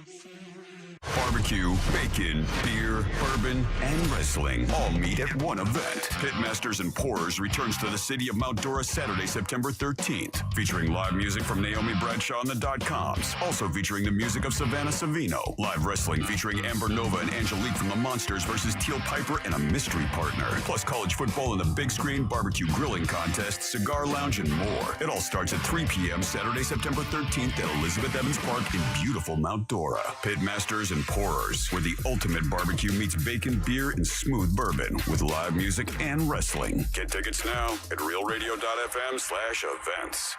S4: Barbecue, bacon, beer, bourbon, and wrestling all meet at one event. Pitmasters and Pourers returns to the city of Mount Dora Saturday, September 13th, featuring live music from Naomi Bradshaw and the Dot-Coms. Also featuring the music of Savannah Savino. Live wrestling featuring Amber Nova and Angelique from the Monsters versus Teal Piper and a mystery partner. Plus college football and the big screen, barbecue grilling contest, cigar lounge, and more. It all starts at 3 p.m. Saturday, September 13th at Elizabeth Evans Park in beautiful Mount Dora. Pitmasters and Pourers, where the ultimate barbecue meets bacon, beer, and smooth bourbon with live music and wrestling. Get tickets now at realradio.fm/events.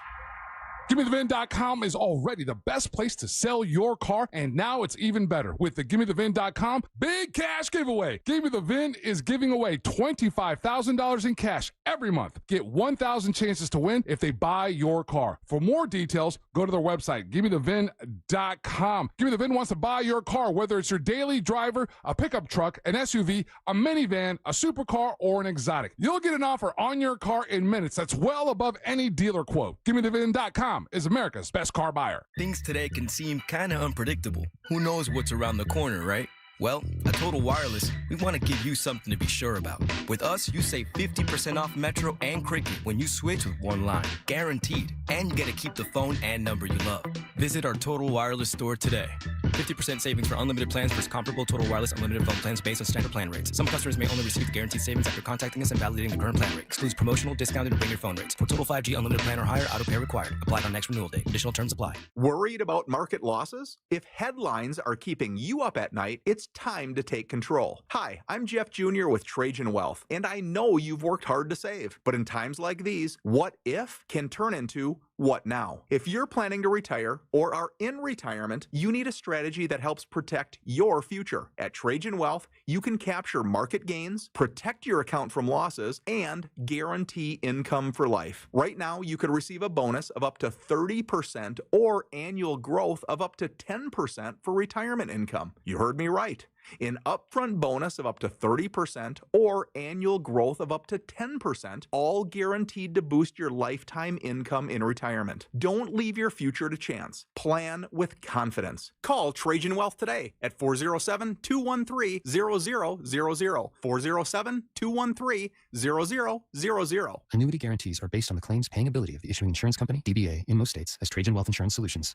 S1: GimmeTheVin.com is already the best place to sell your car, and now it's even better with the GimmeTheVin.com Big Cash Giveaway. Gimme the Vin is giving away $25,000 in cash every month. Get 1,000 chances to win if they buy your car. For more details, go to their website, GimmeTheVin.com. Gimme the Vin wants to buy your car, whether it's your daily driver, a pickup truck, an SUV, a minivan, a supercar, or an exotic. You'll get an offer on your car in minutes that's well above any dealer quote. GimmeTheVin.com is America's best car buyer.
S19: Things today can seem kind of unpredictable. Who knows what's around the corner, right? Well, at Total Wireless, we want to give you something to be sure about. With us, you save 50% off Metro and Cricket when you switch with one line. Guaranteed. And you get to keep the phone and number you love. Visit our Total Wireless store today. 50% savings for unlimited plans versus comparable Total Wireless unlimited phone plans based on standard plan rates. Some customers may only receive the guaranteed savings after contacting us and validating the current plan rate. Excludes promotional, discounted, and bring your phone rates. For Total 5G unlimited plan or higher, auto pay required. Applied on next renewal date. Additional terms apply.
S21: Worried about market losses? If headlines are keeping you up at night, it's time to take control. Hi, I'm Jeff Jr. with Trajan Wealth, and I know you've worked hard to save. But in times like these, what if can turn into what now? If you're planning to retire or are in retirement, you need a strategy that helps protect your future. At Trajan Wealth, you can capture market gains, protect your account from losses, and guarantee income for life. Right now, you could receive a bonus of up to 30% or annual growth of up to 10% for retirement income. You heard me right. An upfront bonus of up to 30% or annual growth of up to 10%, all guaranteed to boost your lifetime income in retirement. Don't leave your future to chance. Plan with confidence. Call Trajan Wealth today at 407-213-0000. 407-213-0000.
S5: Annuity guarantees are based on the claims paying ability of the issuing insurance company, DBA, in most states, as Trajan Wealth Insurance Solutions.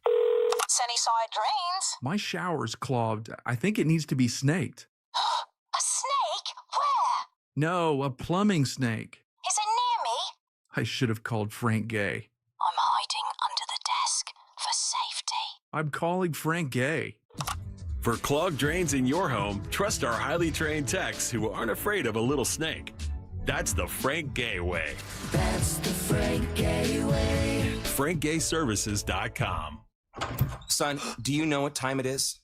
S13: Sunnyside drains.
S14: My shower's clogged. I think it needs to be snaked.
S13: A snake? Where?
S14: No, a plumbing snake.
S13: Is it near me?
S14: I should have called Frank Gay.
S13: I'm hiding under the desk for safety.
S14: I'm calling Frank Gay.
S27: For clogged drains in your home, trust our highly trained techs who aren't afraid of a little snake. That's the Frank Gay way.
S15: That's the Frank Gay way.
S27: FrankGayServices.com.
S16: Son, do you know what time it is?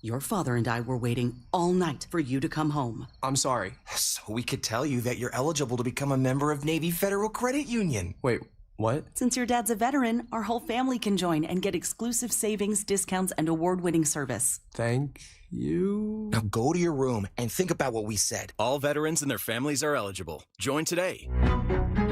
S16: Your father and I were waiting all night for you to come home. I'm sorry.
S17: So we could tell you that you're eligible to become a member of Navy Federal Credit Union.
S16: Wait, what? Since your dad's a veteran, our whole family can join and get exclusive savings, discounts, and award-winning service.
S17: Thank you. Now go to your room and think about what we said.
S20: All veterans and their families are eligible. Join today.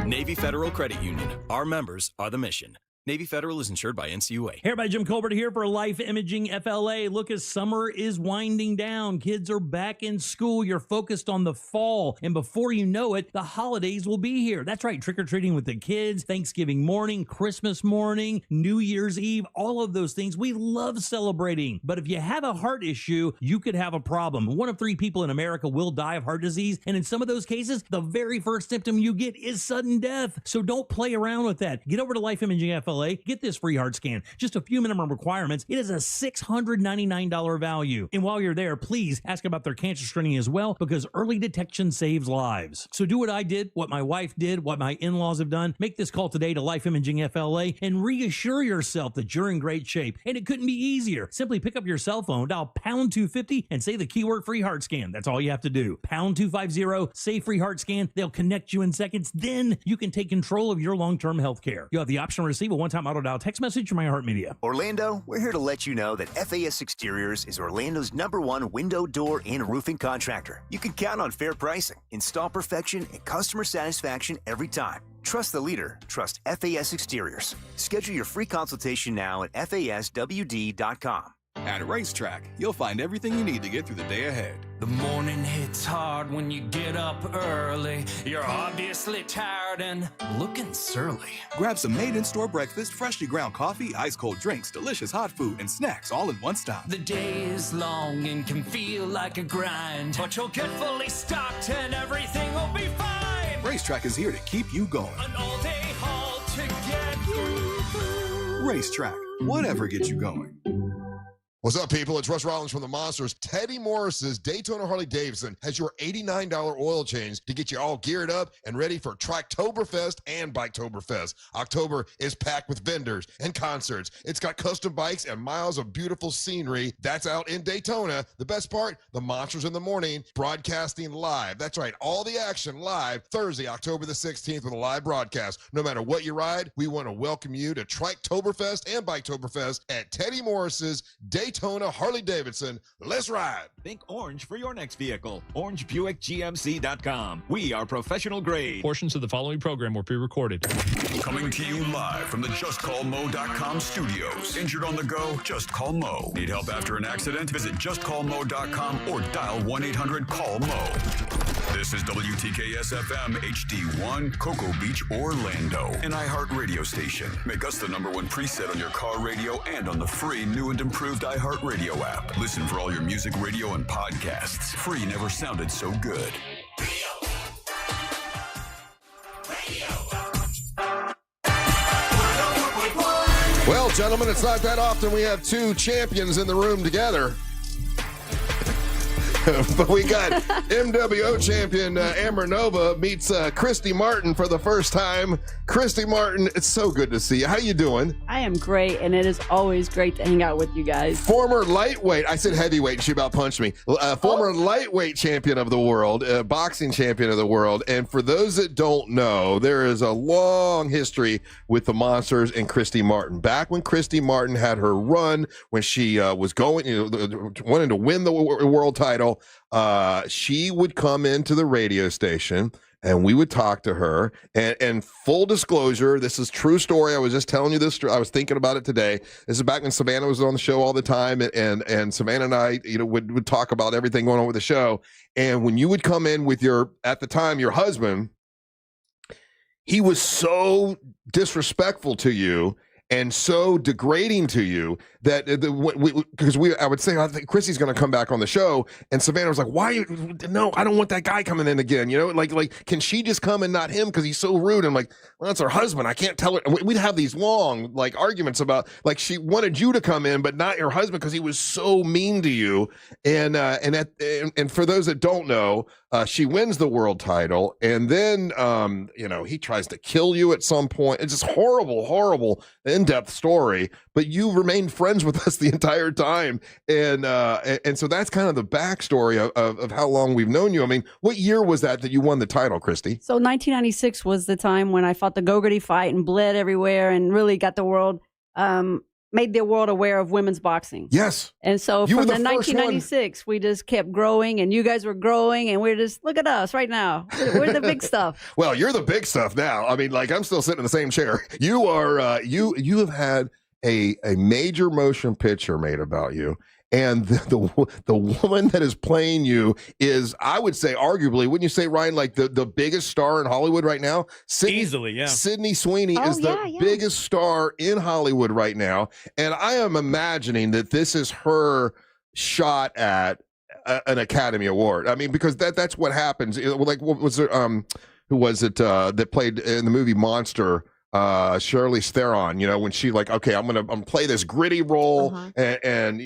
S20: Navy Federal Credit Union. Our members are the mission. Navy Federal is insured by NCUA.
S22: Hey, everybody, Jim Colbert here for Life Imaging FLA. Look, as summer is winding down, kids are back in school. You're focused on the fall, and before you know it, the holidays will be here. That's right, trick-or-treating with the kids, Thanksgiving morning, Christmas morning, New Year's Eve, all of those things. We love celebrating, but if you have a heart issue, you could have a problem. 1 of 3 people in America will die of heart disease, and in some of those cases, the very first symptom you get is sudden death. So don't play around with that. Get over to Life Imaging FLA. Get this free heart scan. Just a few minimum requirements. It is a $699 value. And while you're there, please ask about their cancer screening as well, because early detection saves lives. So do what I did, what my wife did, what my in-laws have done. Make this call today to Life Imaging FLA and reassure yourself that you're in great shape. And it couldn't be easier. Simply pick up your cell phone, dial pound 250 and say the keyword free heart scan. That's all you have to do. Pound 250, say free heart scan. They'll connect you in seconds. Then you can take control of your long-term health care. You have the option to receive a one-time auto-dial text message from iHeartMedia.
S23: Orlando, we're here to let you know that FAS Exteriors is Orlando's #1 window, door, and roofing contractor. You can count on fair pricing, install perfection, and customer satisfaction every time. Trust the leader. Trust FAS Exteriors. Schedule your free consultation now at FASWD.com.
S24: At Racetrack, you'll find everything you need to get through the day ahead.
S15: The morning hits hard when you get up early. You're obviously tired and looking surly.
S24: Grab some made-in-store breakfast, freshly ground coffee, ice-cold drinks, delicious hot food, and snacks all in one stop.
S15: The day is long and can feel like a grind, but you'll get fully stocked and everything will be fine.
S24: Racetrack is here to keep you going.
S15: An all-day haul to get you.
S24: Racetrack, whatever gets you going.
S3: What's up, people? It's Russ Rollins from the Monsters. Teddy Morris's Daytona Harley-Davidson has your $89 oil change to get you all geared up and ready for Tracktoberfest and Biketoberfest. October is packed with vendors and concerts. It's got custom bikes and miles of beautiful scenery. That's out in Daytona. The best part, the Monsters in the Morning, broadcasting live. That's right, all the action live Thursday, October the 16th with a live broadcast. No matter what you ride, we want to welcome you to Tracktoberfest and Biketoberfest at Teddy Morris's Daytona Harley-Davidson. Let's ride.
S27: Think orange for your next vehicle. OrangeBuickGMC.com. We are professional grade.
S25: Portions of the following program were pre-recorded.
S4: Coming to you live from the JustCallMo.com studios. Injured on the go? Just call Mo. Need help after an accident? Visit JustCallMo.com or dial 1-800-CALL-MO. This is WTKS-FM HD1, Cocoa Beach, Orlando. An iHeart radio station. Make us the #1 preset on your car radio and on the free new and improved iHeart Radio app. Listen for all your music, radio, and podcasts. Free never sounded so good.
S3: Well, gentlemen, it's not that often we have two champions in the room together. But we got MWO champion Amber Nova meets Christy Martin for the first time. Christy Martin, it's so good to see you. How you doing?
S2: I am great, and it is always great to hang out with you guys.
S3: Former lightweight, I said heavyweight, and she about punched me. Former lightweight champion of the world, boxing champion of the world. And for those that don't know, there is a long history with the Monsters and Christy Martin. Back when Christy Martin had her run, when she was going, wanting to win the world title, she would come into the radio station and we would talk to her. And full disclosure, this is true story. I was just telling you this. I was thinking about it today. This is back when Savannah was on the show all the time, and Savannah and I, would talk about everything going on with the show. And when you would come in with at the time, your husband, he was so disrespectful to you and so degrading to you that I would say, I think Chrissy's going to come back on the show, and Savannah was like, "Why? No, I don't want that guy coming in again." Like, can she just come and not him because he's so rude? And like, well, that's her husband. I can't tell her. We'd have these long arguments about like she wanted you to come in, but not your husband because he was so mean to you. And for those that don't know, she wins the world title, and then he tries to kill you at some point. It's just horrible, in-depth story. But you remained friends with us the entire time, and so that's kind of the backstory of how long we've known you. I mean, what year was that you won the title, Christy?
S2: So 1996 was the time when I fought the Go-Gurty fight and bled everywhere, and really got the world. Made the world aware of women's boxing.
S3: Yes.
S2: And so from the 1996, we just kept growing, and you guys were growing, and we're just, look at us right now. We're the big stuff.
S3: Well, you're the big stuff now. I mean, like, I'm still sitting in the same chair. You are, you have had a major motion picture made about you. And the woman that is playing you is, I would say, arguably, wouldn't you say, Ryan, like the biggest star in Hollywood right now?
S6: Easily, yeah.
S3: Sydney Sweeney is the biggest star in Hollywood right now. And I am imagining that this is her shot at an Academy Award. I mean, because that's what happens. Like, what was it? Who was it that played in the movie Monster? Charlize Theron, when she like, okay, I'm gonna play this gritty role, and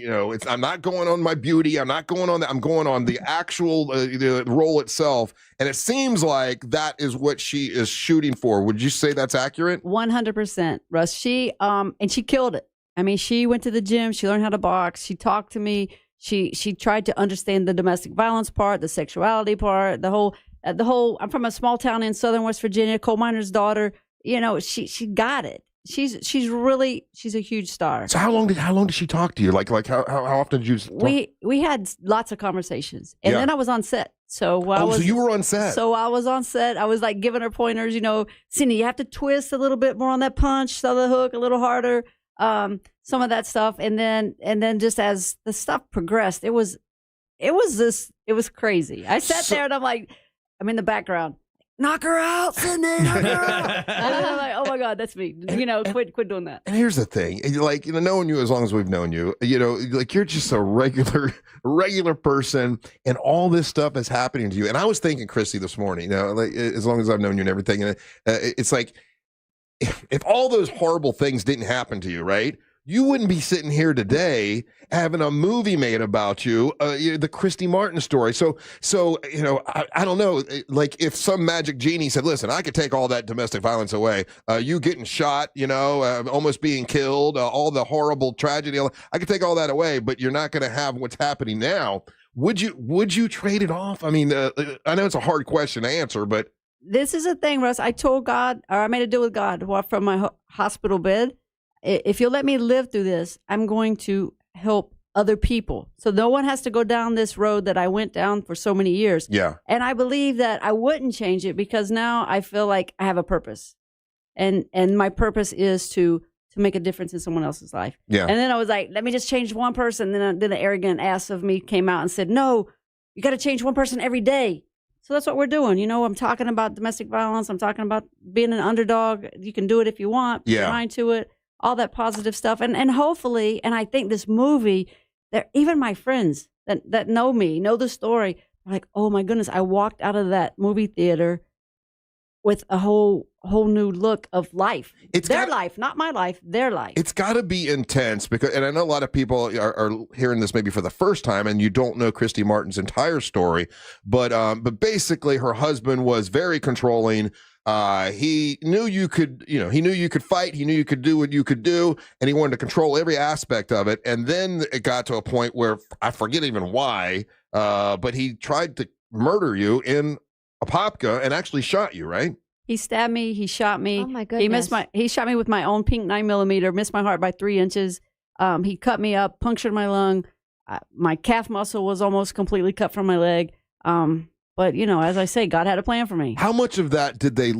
S3: I'm not going on my beauty, I'm not going on that, I'm going on the actual the role itself, and it seems like that is what she is shooting for. Would you say that's accurate?
S2: 100%, Russ. She and she killed it. I mean, she went to the gym, she learned how to box, she talked to me, she tried to understand the domestic violence part, the sexuality part, the whole. I'm from a small town in southern West Virginia, coal miner's daughter. She got it. She's a huge star.
S3: So how long did she talk to you? Like how often did you talk?
S2: We had lots of conversations, and then I was on set. So
S3: so you were on set.
S2: So I was on set. I was like giving her pointers. Cindy, you have to twist a little bit more on that punch, so the hook a little harder. Some of that stuff, and then just as the stuff progressed, it was crazy. I sat there and I'm in the background. Knock her out, Sydney. Knock her out. And then I'm like, oh my God, that's me. Quit doing that.
S3: And here's the thing, like, knowing you as long as we've known you, like, you're just a regular person, and all this stuff is happening to you. And I was thinking, Christy, this morning, like, as long as I've known you and everything, and it's like, if all those horrible things didn't happen to you, right? You wouldn't be sitting here today having a movie made about you, the Christy Martin story. So I don't know, like, if some magic genie said, listen, I could take all that domestic violence away, you getting shot, almost being killed, all the horrible tragedy, I could take all that away, but you're not going to have what's happening now. Would you trade it off? I mean, I know it's a hard question to answer, but.
S2: This is the thing, Russ. I told God, or I made a deal with God from my hospital bed. If you'll let me live through this, I'm going to help other people. So no one has to go down this road that I went down for so many years.
S3: Yeah.
S2: And I believe that I wouldn't change it because now I feel like I have a purpose. And my purpose is to make a difference in someone else's life.
S3: Yeah.
S2: And then I was like, let me just change one person. Then the arrogant ass of me came out and said, no, you got to change one person every day. So that's what we're doing. I'm talking about domestic violence. I'm talking about being an underdog. You can do it if you want. Put your mind to it. All that positive stuff. And hopefully, and I think this movie, that even my friends that know me, know the story, are like, oh my goodness, I walked out of that movie theater with a whole new look of life. It's their life, not my life, their life.
S3: It's got to be intense because, and I know a lot of people are hearing this maybe for the first time, and you don't know Christy Martin's entire story, but basically her husband was very controlling. He knew you could, he knew you could fight. He knew you could do what you could do, and he wanted to control every aspect of it. And then it got to a point where I forget even why, but he tried to murder you in Apopka and actually shot you, right?
S2: He stabbed me. He shot me.
S6: Oh my goodness.
S2: He shot me with my own pink 9mm, missed my heart by 3 inches. He cut me up, punctured my lung. My calf muscle was almost completely cut from my leg. But, as I say, God had a plan for me.
S3: How much of that did they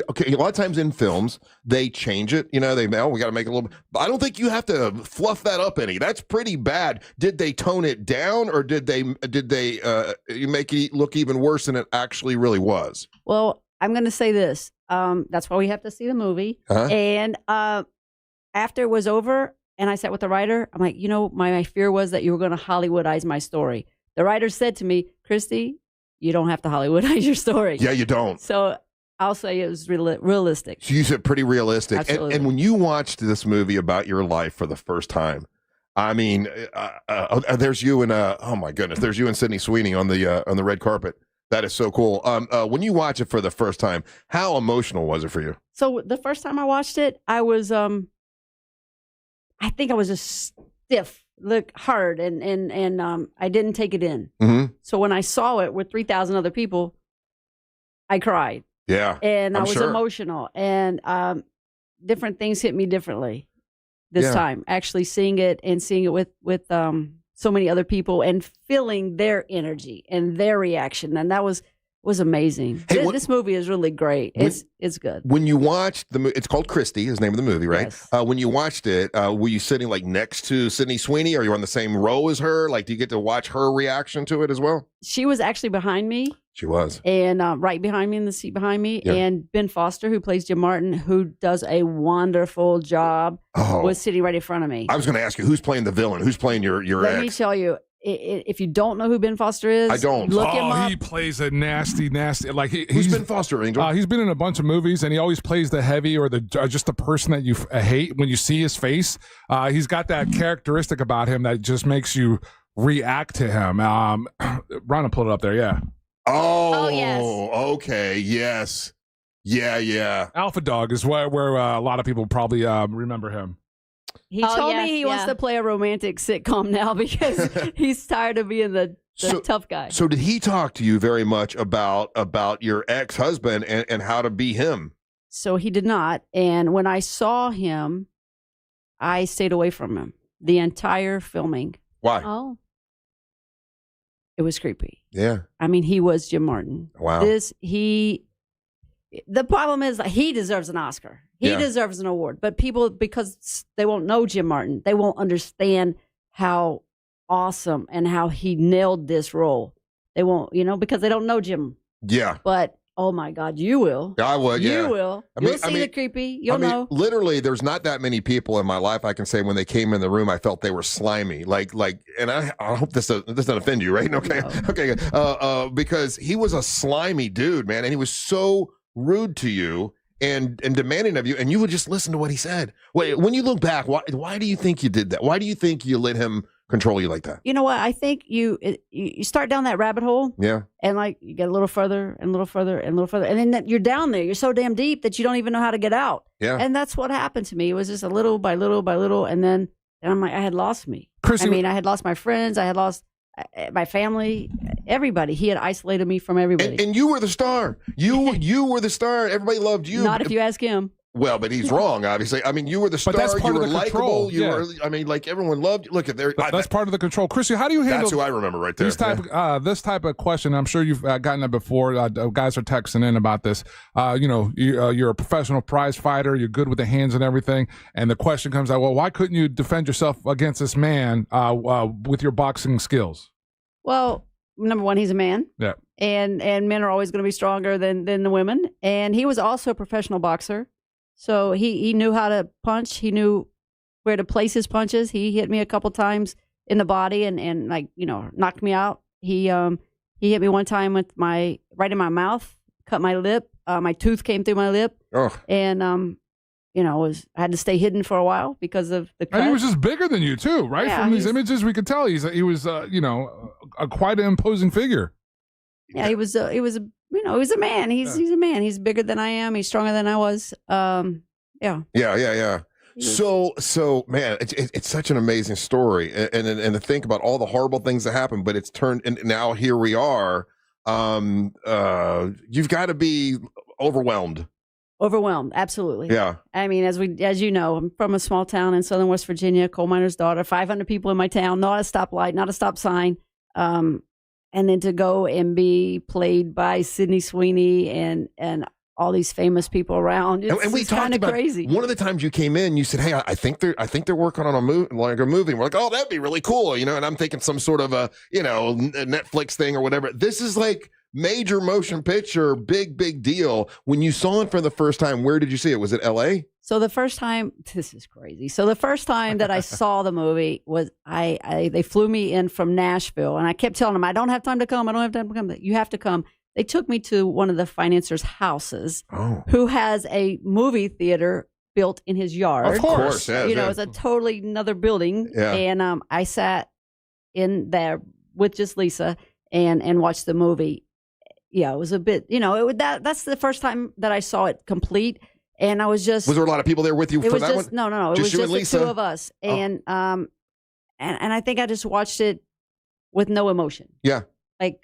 S3: okay, a lot of times in films, they change it. We got to make it a little bit. But I don't think you have to fluff that up any. That's pretty bad. Did they tone it down, or did they make it look even worse than it actually really was?
S2: Well, I'm going to say this. That's why we have to see the movie.
S3: Uh-huh.
S2: And after it was over, and I sat with the writer, I'm like, my fear was that you were going to Hollywoodize my story. The writer said to me, Christy, you don't have to Hollywoodize your story.
S3: Yeah, you don't.
S2: So I'll say it was realistic.
S3: So you said pretty realistic.
S2: Absolutely.
S3: And when you watched this movie about your life for the first time, I mean, there's you and oh my goodness, there's you and Sydney Sweeney on the red carpet. That is so cool. When you watch it for the first time, how emotional was it for you?
S2: So the first time I watched it, I was, I think I was just stiff. Look hard and I didn't take it in.
S3: Mm-hmm.
S2: So when I saw it with 3,000 other people, I cried.
S3: Yeah,
S2: and I was
S3: sure.
S2: emotional, and different things hit me differently this
S3: Yeah.
S2: time. Actually seeing it with so many other people and feeling their energy and their reaction, and that was amazing.
S3: Hey,
S2: This movie is really great. It's good.
S3: When you watched the movie, it's called Christy, is the name of the movie, right?
S2: Yes.
S3: When you watched it, were you sitting like next to Sydney Sweeney? Are you on the same row as her? Like, do you get to watch her reaction to it as well?
S2: She was actually behind me.
S3: She was.
S2: And right behind me in the seat behind me.
S3: Yeah.
S2: And Ben Foster, who plays Jim Martin, who does a wonderful job, was sitting right in front of me.
S3: I was going to ask you, who's playing the villain? Who's playing your
S2: Let
S3: ex?
S2: me tell you, if you don't know who Ben Foster is,
S3: I don't.
S2: Look him up.
S1: He plays a nasty, like
S3: Who's Ben Foster, Angel?
S1: He's been in a bunch of movies, and he always plays the heavy or the just the person that you hate when you see his face. He's got that characteristic about him that just makes you react to him. Ronna, pull it up there, yeah.
S3: Oh,
S6: yes.
S3: Okay, yes. Yeah.
S1: Alpha Dog is where a lot of people probably remember him.
S2: He told me he wants to play a romantic sitcom now because he's tired of being the tough guy.
S3: So did he talk to you very much about your ex-husband and how to be him?
S2: So he did not. And when I saw him, I stayed away from him the entire filming.
S3: Why?
S6: Oh.
S2: It was creepy.
S3: Yeah.
S2: I mean, he was Jim Martin.
S3: Wow.
S2: The problem is that he deserves an Oscar. He deserves an award. But people, because they won't know Jim Martin, they won't understand how awesome and how he nailed this role. They won't, because they don't know Jim.
S3: Yeah.
S2: But, oh my God, you will.
S3: I would, yeah.
S2: You will. You'll see the creepy. You'll know.
S3: Literally, there's not that many people in my life I can say when they came in the room, I felt they were slimy. Like, and I hope this doesn't offend you, right? Okay.
S2: No.
S3: Okay. Because he was a slimy dude, man. And he was so rude to you and demanding of you. And you would just listen to what he said. Wait, when you look back, why do you think you did that? Why do you think you let him control you like that?
S2: You know what? I think you start down that rabbit hole.
S3: Yeah.
S2: And you get a little further and a little further and a little further. And then you're down there. You're so damn deep that you don't even know how to get out.
S3: Yeah.
S2: And that's what happened to me. It was just a little by little by little. And then I'm like, I had lost me.
S1: Chrissy,
S2: I had lost my friends. I had lost my family, everybody. He had isolated me from everybody.
S3: And you were the star. You were the star. Everybody loved you.
S2: Not if you ask him.
S3: Well, but he's wrong, obviously. I mean, you were the star.
S1: But that's part
S3: you
S1: of
S3: were
S1: the control.
S3: likable. You were. I mean, like everyone loved you. Look at there.
S1: That's part of the control. Chrissy, how do you handle?
S3: That's who I remember right there.
S1: This type of question. I'm sure you've gotten it before. Guys are texting in about this. You're a professional prize fighter. You're good with the hands and everything. And the question comes out, well, why couldn't you defend yourself against this man with your boxing skills?
S2: Well, number one, he's a man.
S1: Yeah.
S2: And men are always going to be stronger than the women. And he was also a professional boxer. So he knew how to punch. He knew where to place his punches. He hit me a couple times in the body and knocked me out. He hit me one time with right in my mouth, cut my lip, My tooth came through my lip.
S3: Oh.
S2: And, you know, I had to stay hidden for a while because of the cut.
S1: And he was just bigger than you too, right?
S2: Yeah,
S1: From these images, we could tell he was, you know, quite an imposing figure.
S2: Yeah, he was a man. He's a man. He's bigger than I am. He's stronger than I was. Yeah.
S3: So man, it's such an amazing story, and to think about all the horrible things that happened, but it's turned, and now here we are. You've got to be overwhelmed.
S2: Overwhelmed, absolutely.
S3: Yeah.
S2: I mean, as you know, I'm from a small town in southern West Virginia, coal miner's daughter, 500 people in my town, not a stoplight, not a stop sign. And then to go and be played by Sydney Sweeney and all these famous people around, it's kind of crazy.
S3: One of the times you came in, you said, "Hey, I think they're working on a movie." And we're like, "Oh, that'd be really cool," you know. And I'm thinking some sort of a Netflix thing or whatever. This is like major motion picture, big deal. When you saw it for the first time, where did you see it? Was it L.A.?
S2: So the first time, this is crazy. So the first time that I saw the movie was they flew me in from Nashville, and I kept telling them, "I don't have time to come. I don't have time to come. You have to come." They took me to one of the financiers' houses, who has a movie theater built in his yard.
S3: Of course,
S2: it's a totally another building.
S3: Yeah.
S2: And I sat in there with just Lisa and watched the movie. Yeah, it was a bit, that's the first time that I saw it complete. And I was just...
S3: Was there a lot of people there with you for that one?
S2: No. It was just the two of us. And I think I just watched it with no emotion.
S3: Yeah.
S2: Like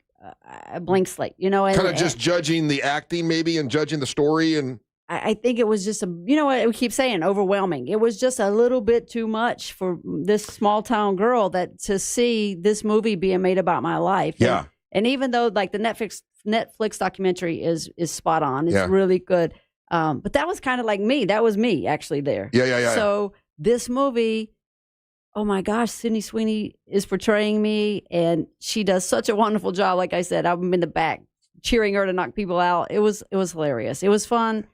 S2: a blank slate, kind
S3: of just judging the acting maybe and judging the story. And
S2: I think it was just what we keep saying, overwhelming. It was just a little bit too much for this small town girl to see this movie being made about my life.
S3: Yeah.
S2: And even though like the Netflix documentary is spot on, it's
S3: Yeah.
S2: really good. But that was kind of like me. That was me actually there.
S3: Yeah.
S2: So this movie, oh my gosh, Sydney Sweeney is portraying me, and she does such a wonderful job. Like I said, I'm in the back cheering her to knock people out. It was hilarious. It was fun.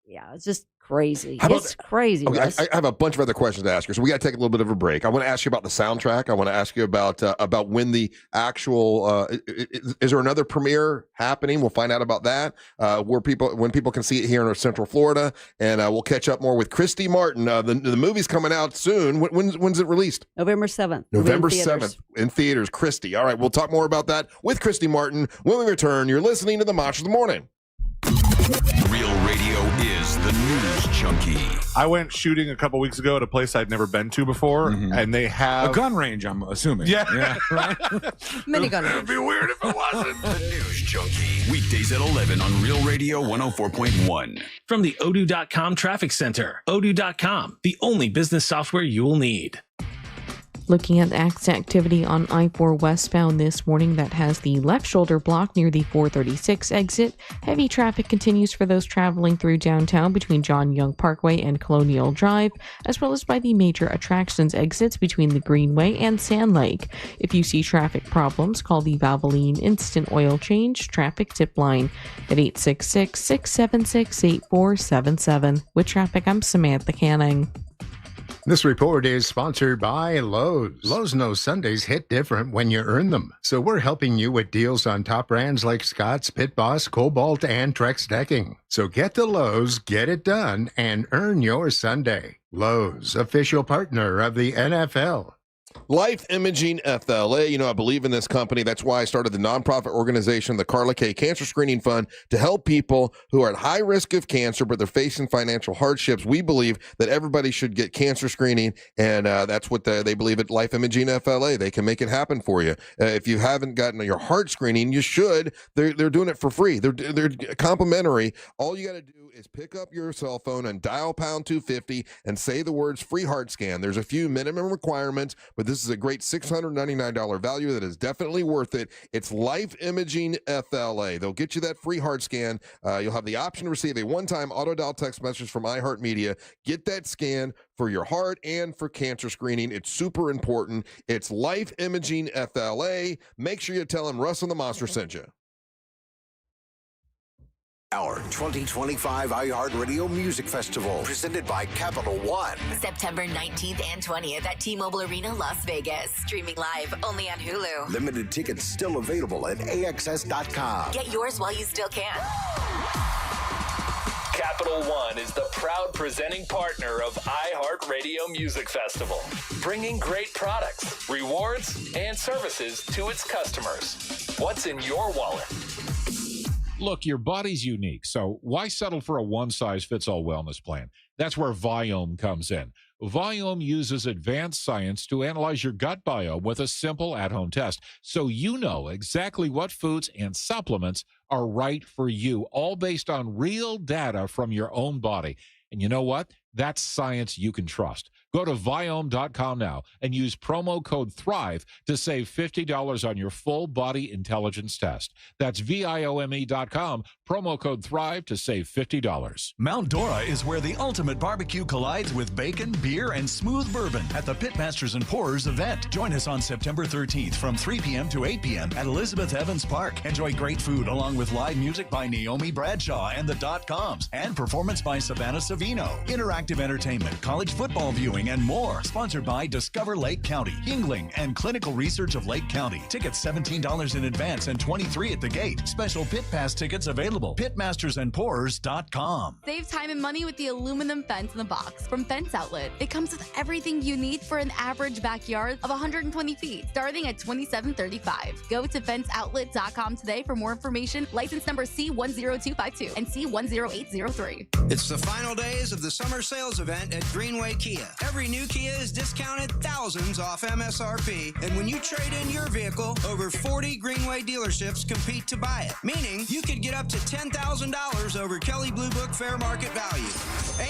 S2: Yeah, it's just crazy. It's crazy.
S3: Okay, I have a bunch of other questions to ask you, so we got to take a little bit of a break. I want to ask you about the soundtrack. I want to ask you about when the actual is there another premiere happening? We'll find out about that. When people can see it here in Central Florida, and we'll catch up more with Christy Martin. The movie's coming out soon. When's it released?
S2: November 7th.
S3: November 7th in theaters. Christy. All right, we'll talk more about that with Christy Martin when we return. You're listening to the Monster of the Morning.
S4: Real radio is the news junkie.
S6: I went shooting a couple weeks ago at a place I'd never been to before, and they have
S7: a gun range, I'm assuming.
S6: Yeah.
S7: Right?
S12: Minigun.
S4: It'd be weird if it wasn't. The news junkie. Weekdays at 11 on Real Radio 104.1.
S22: From the Odoo.com Traffic Center. Odoo.com, the only business software you will need.
S8: Looking at the activity on I-4 westbound this morning, that has the left shoulder blocked near the 436 exit. Heavy traffic continues for those traveling through downtown between John Young Parkway and Colonial Drive, as well as by the major attractions exits between the Greenway and Sand Lake. If you see traffic problems, call the Valvoline Instant Oil Change Traffic Tip Line at 866-676-8477. With traffic, I'm Samantha Canning.
S9: This report is sponsored by Lowe's. Lowe's knows Sundays hit different when you earn them. So we're helping you with deals on top brands like Scott's, Pit Boss, Cobalt, and Trex Decking. So get to Lowe's, get it done, and earn your Sunday. Lowe's, official partner of the NFL.
S3: Life Imaging FLA. I believe in this company. That's why I started the nonprofit organization, the Carla K Cancer Screening Fund, to help people who are at high risk of cancer, but they're facing financial hardships. We believe that everybody should get cancer screening, and that's what they believe at Life Imaging FLA. They can make it happen for you. If you haven't gotten your heart screening, you should. They're doing it for free. They're complimentary. All you got to do is pick up your cell phone and dial pound 250 and say the words free heart scan. There's a few minimum requirements, but this is a great $699 value that is definitely worth it. It's Life Imaging FLA. They'll get you that free heart scan. You'll have the option to receive a one-time auto-dial text message from iHeartMedia. Get that scan for your heart and for cancer screening. It's super important. It's Life Imaging FLA. Make sure you tell them Russ and the Monster sent you.
S10: Our 2025 iHeartRadio Music Festival, presented by Capital One.
S13: September 19th and 20th at T-Mobile Arena, Las Vegas. Streaming live only on Hulu.
S10: Limited tickets still available at AXS.com.
S13: Get yours while you still can.
S5: Capital One is the proud presenting partner of iHeartRadio Music Festival, bringing great products, rewards, and services to its customers. What's in your wallet?
S7: Look, your body's unique, so why settle for a one-size-fits-all wellness plan? That's where Viome comes in. Viome uses advanced science to analyze your gut biome with a simple at-home test, so you know exactly what foods and supplements are right for you, all based on real data from your own body. And you know what? That's science you can trust. Go to Viome.com now and use promo code THRIVE to save $50 on your full body intelligence test. That's VIOME.com, promo code THRIVE to save $50.
S11: Mount Dora is where the ultimate barbecue collides with bacon, beer, and smooth bourbon at the Pitmasters and Pourers event. Join us on September 13th from 3 p.m. to 8 p.m. at Elizabeth Evans Park. Enjoy great food along with live music by Naomi Bradshaw and the Dot-Coms and performance by Savannah Savino. Interactive entertainment, college football viewing, and more. Sponsored by Discover Lake County, Yingling, and Clinical Research of Lake County. Tickets $17 in advance and $23 at the gate. Special Pit Pass tickets available. Pitmastersandpourers.com.
S18: Save time and money with the aluminum fence in the box from Fence Outlet. It comes with everything you need for an average backyard of 120 feet, starting at $27.35. Go to fenceoutlet.com today for more information. License number C10252 and C10803.
S19: It's the final days of the summer sales event at Greenway Kia. Every new Kia is discounted thousands off MSRP, and when you trade in your vehicle, over 40 Greenway dealerships compete to buy it, meaning you could get up to $10,000 over Kelley Blue Book fair market value.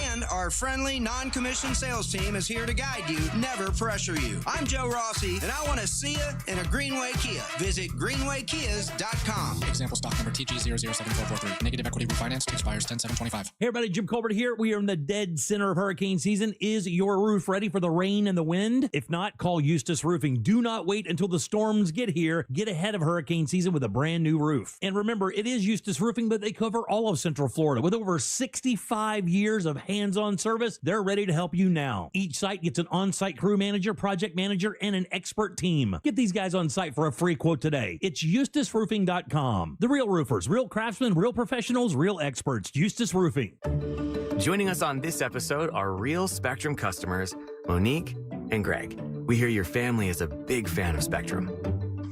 S19: And our friendly, non-commissioned sales team is here to guide you, never pressure you. I'm Joe Rossi, and I want to see you in a Greenway Kia. Visit greenwaykias.com.
S21: Example stock number TG007443. Negative equity refinanced expires 10/7/25.
S22: Hey everybody, Jim Colbert here. We are in the dead center of hurricane season. Is your roof ready for the rain and the wind? If not, call Eustace Roofing. Do not wait until the storms get here. Get ahead of hurricane season with a brand new roof. And remember, it is Eustace Roofing, but they cover all of Central Florida. With over 65 years of hands-on service, they're ready to help you now. Each site gets an on-site crew manager, project manager, and an expert team. Get these guys on site for a free quote today. It's EustaceRoofing.com. The real roofers, real craftsmen, real professionals, real experts. Eustace Roofing.
S26: Joining us on this episode are real Spectrum customers, Monique and Greg. We hear your family is a big fan of Spectrum.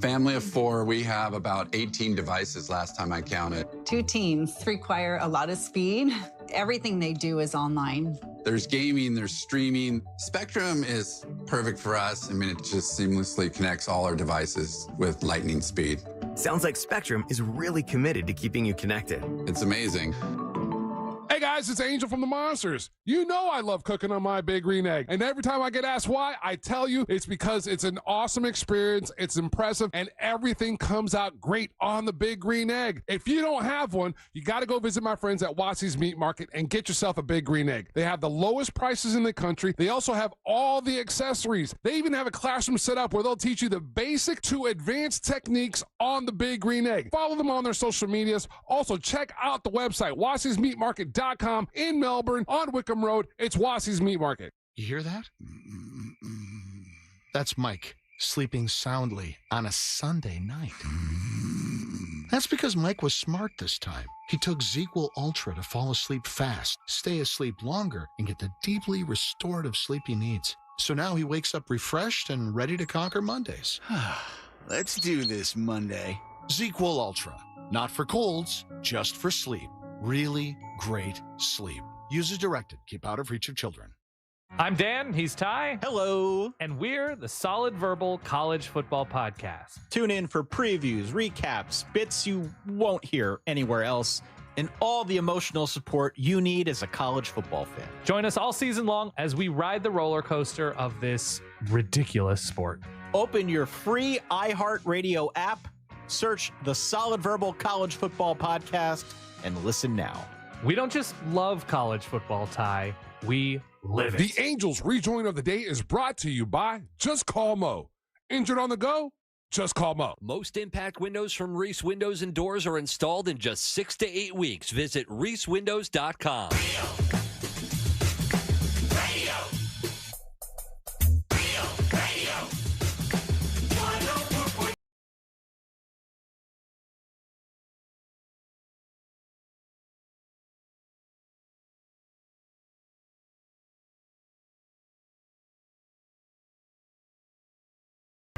S28: Family of 4, we have about 18 devices last time I counted.
S29: 2 teams require a lot of speed. Everything they do is online.
S28: There's gaming, there's streaming. Spectrum is perfect for us. I mean, it just seamlessly connects all our devices with lightning speed.
S26: Sounds like Spectrum is really committed to keeping you connected.
S28: It's amazing.
S1: Hey guys, it's Angel from the Monsters. You know I love cooking on my Big Green Egg. And every time I get asked why, I tell you it's because it's an awesome experience, it's impressive, and everything comes out great on the Big Green Egg. If you don't have one, you got to go visit my friends at Wassey's Meat Market and get yourself a Big Green Egg. They have the lowest prices in the country. They also have all the accessories. They even have a classroom set up where they'll teach you the basic to advanced techniques on the Big Green Egg. Follow them on their social medias. Also, check out the website, Wassey'sMeatMarket.com in Melbourne on Wickham Road. It's Wassey's Meat Market.
S30: You hear that? That's Mike sleeping soundly on a Sunday night. That's because Mike was smart this time. He took ZzzQuil Ultra to fall asleep fast, stay asleep longer, and get the deeply restorative sleep he needs. So now he wakes up refreshed and ready to conquer Mondays.
S31: Let's do this Monday.
S30: ZzzQuil Ultra. Not for colds, just for sleep. Really great sleep. Use as directed. Keep out of reach of children.
S32: I'm Dan, he's Ty.
S33: Hello.
S32: And we're the Solid Verbal College Football Podcast.
S33: Tune in for previews, recaps, bits you won't hear anywhere else, and all the emotional support you need as a college football fan.
S32: Join us all season long as we ride the roller coaster of this ridiculous sport.
S33: Open your free iHeartRadio app, search the Solid Verbal College Football Podcast, and listen now.
S32: We don't just love college football, Ty. We live it.
S1: The Angels Rejoin of the Day is brought to you by Just Call Mo. Injured on the go? Just call Mo.
S34: Most impact windows from Reese Windows and Doors are installed in just 6 to 8 weeks. Visit reesewindows.com.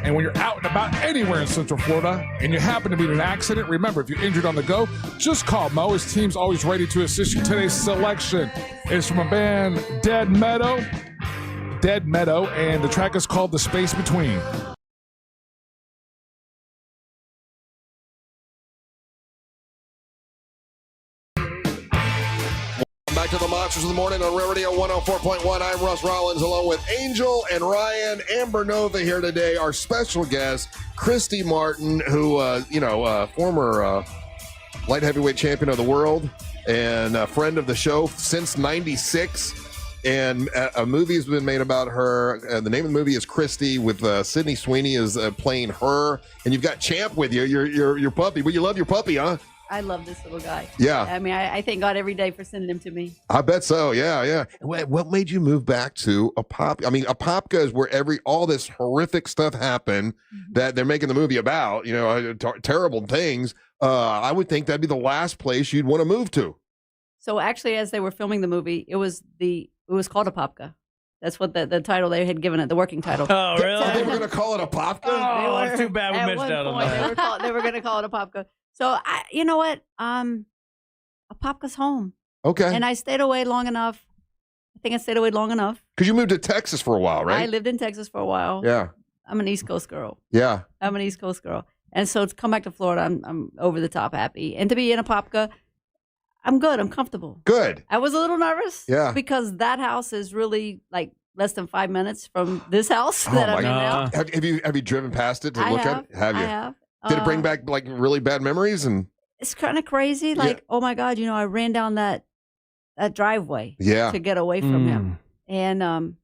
S1: And when you're out and about anywhere in Central Florida and you happen to be in an accident, remember, if you're injured on the go, just call Mo. His team's always ready to assist you. Today's selection is from a band, Dead Meadow, and the track is called The Space Between.
S3: Back to the Monsters of the Morning on Real Radio 104.1. I'm Russ Rollins along with Angel and Ryan. Amber Nova here today. Our special guest, Christy Martin, who, former light heavyweight champion of the world and a friend of the show since 96. And a movie has been made about her. The name of the movie is Christy, with Sydney Sweeney is playing her. And you've got Champ with you, your puppy. But you love your puppy, huh?
S2: I love this little guy.
S3: Yeah.
S2: I mean, I thank God every day for sending him to me.
S3: I bet so. Yeah. What made you move back to Apopka? I mean, Apopka is where all this horrific stuff happened that they're making the movie about, terrible things. I would think that'd be the last place you'd want to move to.
S2: So actually, as they were filming the movie, it was called Apopka. That's what the title they had given it, the working title.
S4: Oh, really?
S3: They were going to call it Apopka?
S4: Oh, it's too bad we missed out on that.
S2: They were going to call it Apopka. So, you know what? Apopka's home.
S3: Okay.
S2: And I stayed away long enough. I think I stayed away long enough.
S3: Because you moved to Texas for a while, right?
S2: I lived in Texas for a while.
S3: Yeah.
S2: I'm an East Coast girl.
S3: Yeah.
S2: I'm an East Coast girl. And so to come back to Florida, I'm over the top happy. And to be in Apopka, I'm good. I'm comfortable.
S3: Good.
S2: I was a little nervous.
S3: Yeah.
S2: Because that house is really like less than 5 minutes from this house that I'm in now.
S3: Have you driven past it to look at it? Have you?
S2: I have.
S3: Did it bring back like really bad memories? And
S2: it's kind of crazy. Like, oh my God, I ran down that driveway to get away from him. And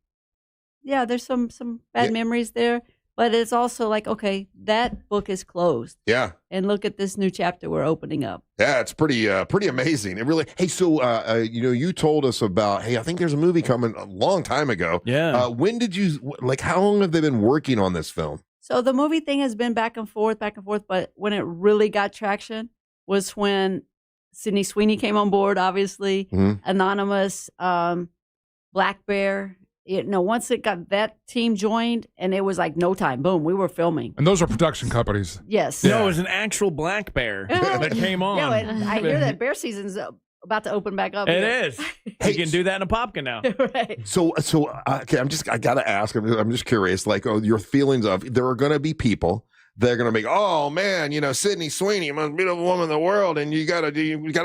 S2: there's some bad memories there. But it's also like, okay, that book is closed.
S3: Yeah.
S2: And look at this new chapter we're opening up.
S3: Yeah, it's pretty amazing. It really. Hey, so you told us about. Hey, I think there's a movie coming a long time ago.
S4: Yeah.
S3: When did you how long have they been working on this film?
S2: So the movie thing has been back and forth. But when it really got traction was when Sydney Sweeney came on board. Obviously, Anonymous, Black Bear. Once it got that team joined, and it was like no time. Boom, we were filming.
S1: And those are production companies.
S2: Yes.
S4: No, it was an actual black bear that came on.
S2: Yeah, and I hear that bear season's about to open back up.
S4: It is. You can do that in Apopka now.
S2: Right.
S3: So okay, I gotta ask. I'm just curious. Like, your feelings of there are gonna be people. They're gonna be, oh man, Sydney Sweeney, most beautiful woman in the world, and you gotta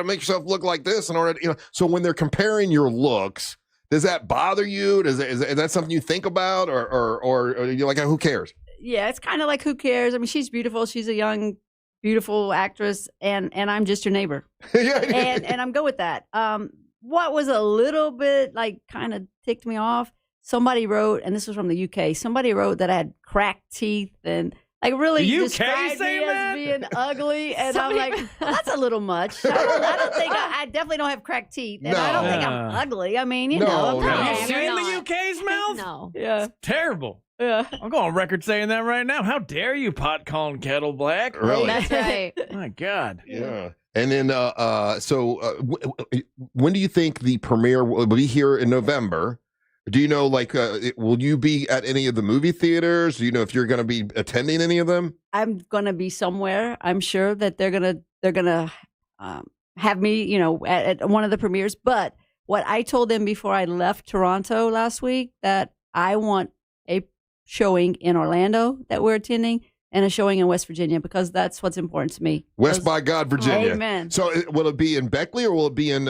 S3: make yourself look like this in order to, So when they're comparing your looks, does that bother you? Is that something you think about, or you're like, who cares?
S2: Yeah, it's kind of like, who cares? I mean, she's beautiful. She's a young, beautiful actress, and I'm just your neighbor. And I'm good with that. What was a little bit kind of ticked me off? Somebody wrote, and this was from the UK. Somebody wrote that I had cracked teeth and really described me as being ugly, and I'm like, well, that's a little much. I don't think I definitely don't have cracked teeth, and I don't think I'm ugly. I mean,
S4: Have you seen the UK's mouth?
S2: No. Yeah.
S4: It's terrible.
S2: Yeah.
S4: I'm going on record saying that right now. How dare you pot calling kettle black?
S3: Really?
S2: That's right.
S4: My God.
S3: Yeah. And then, when do you think the premiere will be here in November? Do you know, will you be at any of the movie theaters? Do you know if you're going to be attending any of them?
S2: I'm going to be somewhere. I'm sure that they're gonna have me, at one of the premieres. But what I told them before I left Toronto last week, that I want a showing in Orlando that we're attending, and a showing in West Virginia, because that's what's important to me.
S3: West by God, Virginia.
S2: Amen.
S3: So will it be in Beckley, or will it be in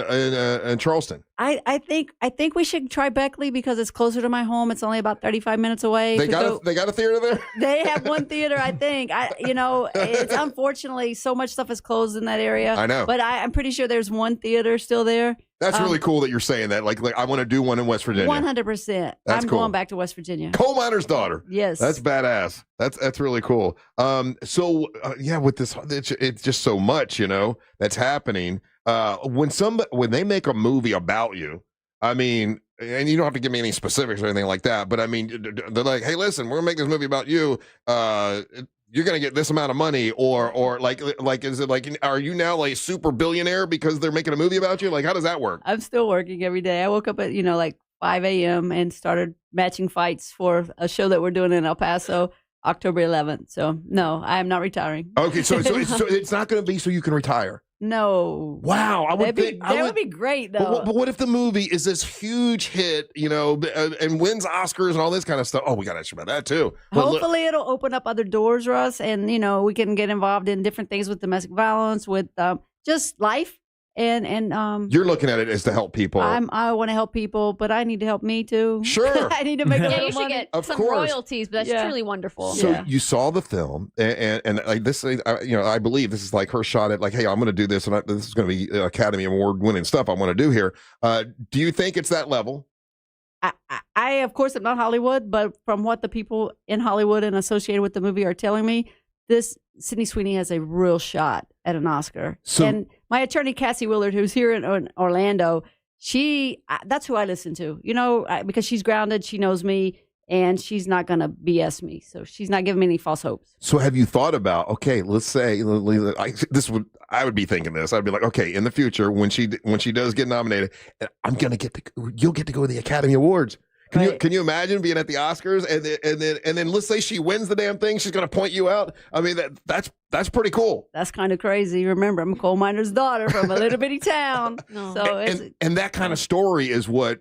S3: Charleston?
S2: I think we should try Beckley because it's closer to my home. It's only about 35 minutes away.
S3: They got a theater there?
S2: They have one theater, I think. It's unfortunately so much stuff is closed in that area.
S3: I know.
S2: But I'm pretty sure there's one theater still there.
S3: That's really cool that you're saying that. Like I want to do one in West Virginia.
S2: 100%. I'm
S3: cool.
S2: going back to West Virginia.
S3: Coal miner's daughter.
S2: Yes.
S3: That's badass. That's really cool. With this, it's just so much, that's happening. When they make a movie about you, I mean, and you don't have to give me any specifics or anything like that, but I mean, they're like, hey, listen, we're gonna make this movie about you. You're gonna get this amount of money, or is it like, are you now like super billionaire because they're making a movie about you? Like, how does that work?
S2: I'm still working every day. I woke up at 5 a.m. and started matching fights for a show that we're doing in El Paso. October 11th. So no, I am not retiring.
S3: Okay, so it's not going to be so you can retire.
S2: No.
S3: Wow, I would think
S2: that would be great though.
S3: But what if the movie is this huge hit, and wins Oscars and all this kind of stuff? Oh, we got to ask about that too.
S2: Hopefully, it'll open up other doors, Russ, and we can get involved in different things with domestic violence, with just life. And
S3: you're looking at it as to help people.
S2: I want to help people, but I need to help me too.
S3: Sure.
S2: I need to make a little
S6: you should
S2: money.
S6: get
S3: Of
S6: some
S3: course.
S6: royalties, but that's truly wonderful.
S3: So you saw the film, and like this, I believe this is like her shot at like, hey, I'm going to do this, and this is going to be Academy Award winning stuff I want to do here. Do you think it's that level?
S2: I of course am not Hollywood, but from what the people in Hollywood and associated with the movie are telling me, this Sydney Sweeney has a real shot at an Oscar. And my attorney, Cassie Willard, who's here in Orlando, that's who I listen to, because she's grounded, she knows me, and she's not going to BS me. So she's not giving me any false hopes.
S3: So have you thought about, okay, let's say I would be thinking this. I'd be like, okay, in the future, when she does get nominated, you'll get to go to the Academy Awards. Can you imagine being at the Oscars and then let's say she wins the damn thing, she's going to point you out? I mean, that's pretty cool.
S2: That's kind of crazy. Remember, I'm a coal miner's daughter from a little bitty town. So
S3: and that kind of story is what